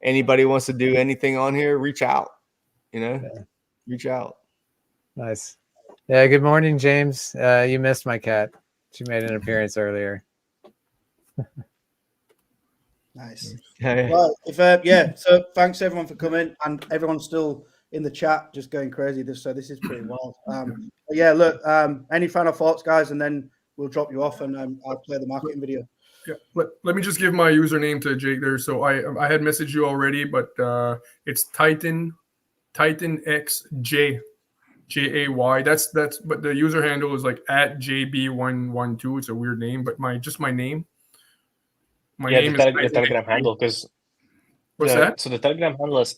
anybody wants to do anything on here, reach out. You know, reach out. Nice. Yeah. Good morning, James. You missed my cat. She made an appearance earlier. Nice. Hey. Well, so thanks everyone for coming, and everyone's still in the chat just going crazy. So this is pretty wild. Look, any final thoughts, guys, and then we'll drop you off, and I'll play the marketing video. Yeah, let me just give my username to Jake there. So I had messaged you already, but it's TitanXJ. JAY. That's but the user handle is like @JB112. It's a weird name, but my name. My name is the Telegram handle, because what's that? So the Telegram handle is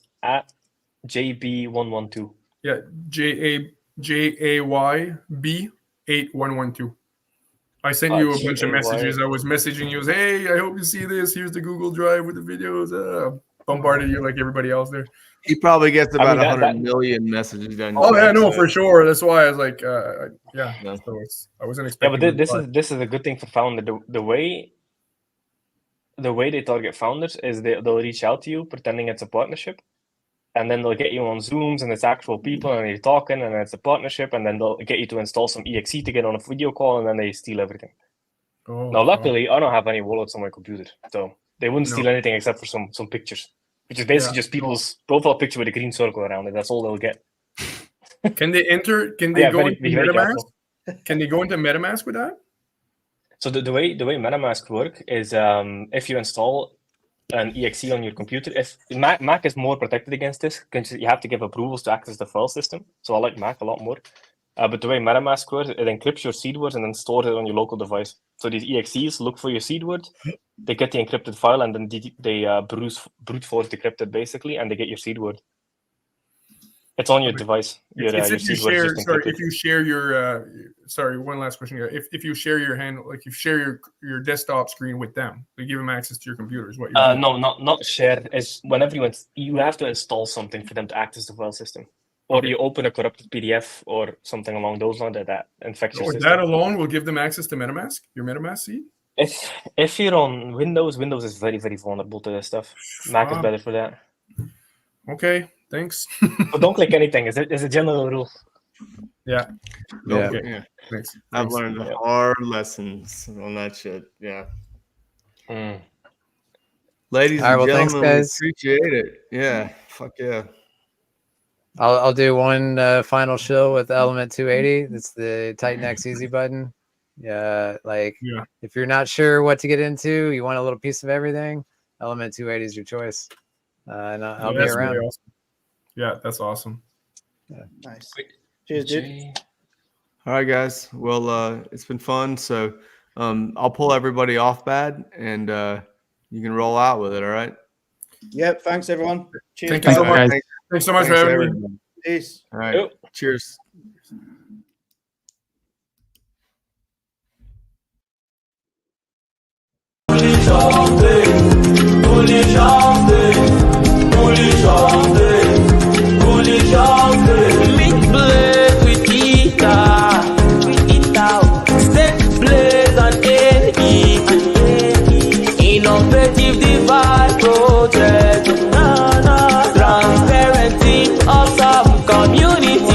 @JB112. Yeah, JAYB8112. I sent you a bunch of messages. I was messaging you, hey, I hope you see this. Here's the Google Drive with the videos. Bombarded you like everybody else there. He probably gets about 100 million messages done. Oh yeah, no, for sure. That's why I was like, So I wasn't expecting. Yeah, but this is a good thing for founder. The way they target founders is they'll reach out to you pretending it's a partnership, and then they'll get you on Zooms and it's actual people and you're talking and it's a partnership, and then they'll get you to install some EXE to get on a video call, and then they steal everything. Now, luckily, I don't have any wallets on my computer, so they wouldn't steal anything except for some pictures, which is basically just people's profile picture with a green circle around it. That's all they'll get. Can they go into MetaMask? Can they go into MetaMask with that? So the way MetaMask work is if you install an EXE on your computer, if Mac is more protected against this because you have to give approvals to access the file system. So I like Mac a lot more. But the way MetaMask works, it encrypts your seed words and then stores it on your local device. So these EXEs look for your seed word, they get the encrypted file, and then they brute force decrypt it basically, and they get your seed word. It's on your device. It's Your if you seed word is share. just Sorry, encrypted. if you share your. Sorry, one last question. If you share your handle, like you share your desktop screen with them, they give them access to your computer. Is what you're doing. No, not share. It's whenever you have to install something for them to access the file system, or you open a corrupted PDF or something along those lines that infects your system. That alone will give them access to MetaMask. Your MetaMask seed. If you're on Windows is very, very vulnerable to this stuff. Mac is better for that. Okay, thanks. But don't click anything. It's a general rule. Yeah. Okay. Yeah. Thanks. I've learned hard lessons on that shit. Yeah. Ladies and gentlemen, we appreciate it. Yeah. Fuck yeah. I'll do one final shill with Element 280. It's the Titan X easy button. Yeah, if you're not sure what to get into, you want a little piece of everything, Element 280 is your choice. And I'll be around. Really awesome. Yeah, that's awesome. Yeah. Nice. Cheers, dude. All right, guys. Well, it's been fun. So I'll pull everybody off bad, and you can roll out with it. All right. Yep. Thanks, everyone. Cheers. Thank you so much. Thanks so much for having me. Peace. All right. Cheers. Innovative DeFi project, transparency of some community.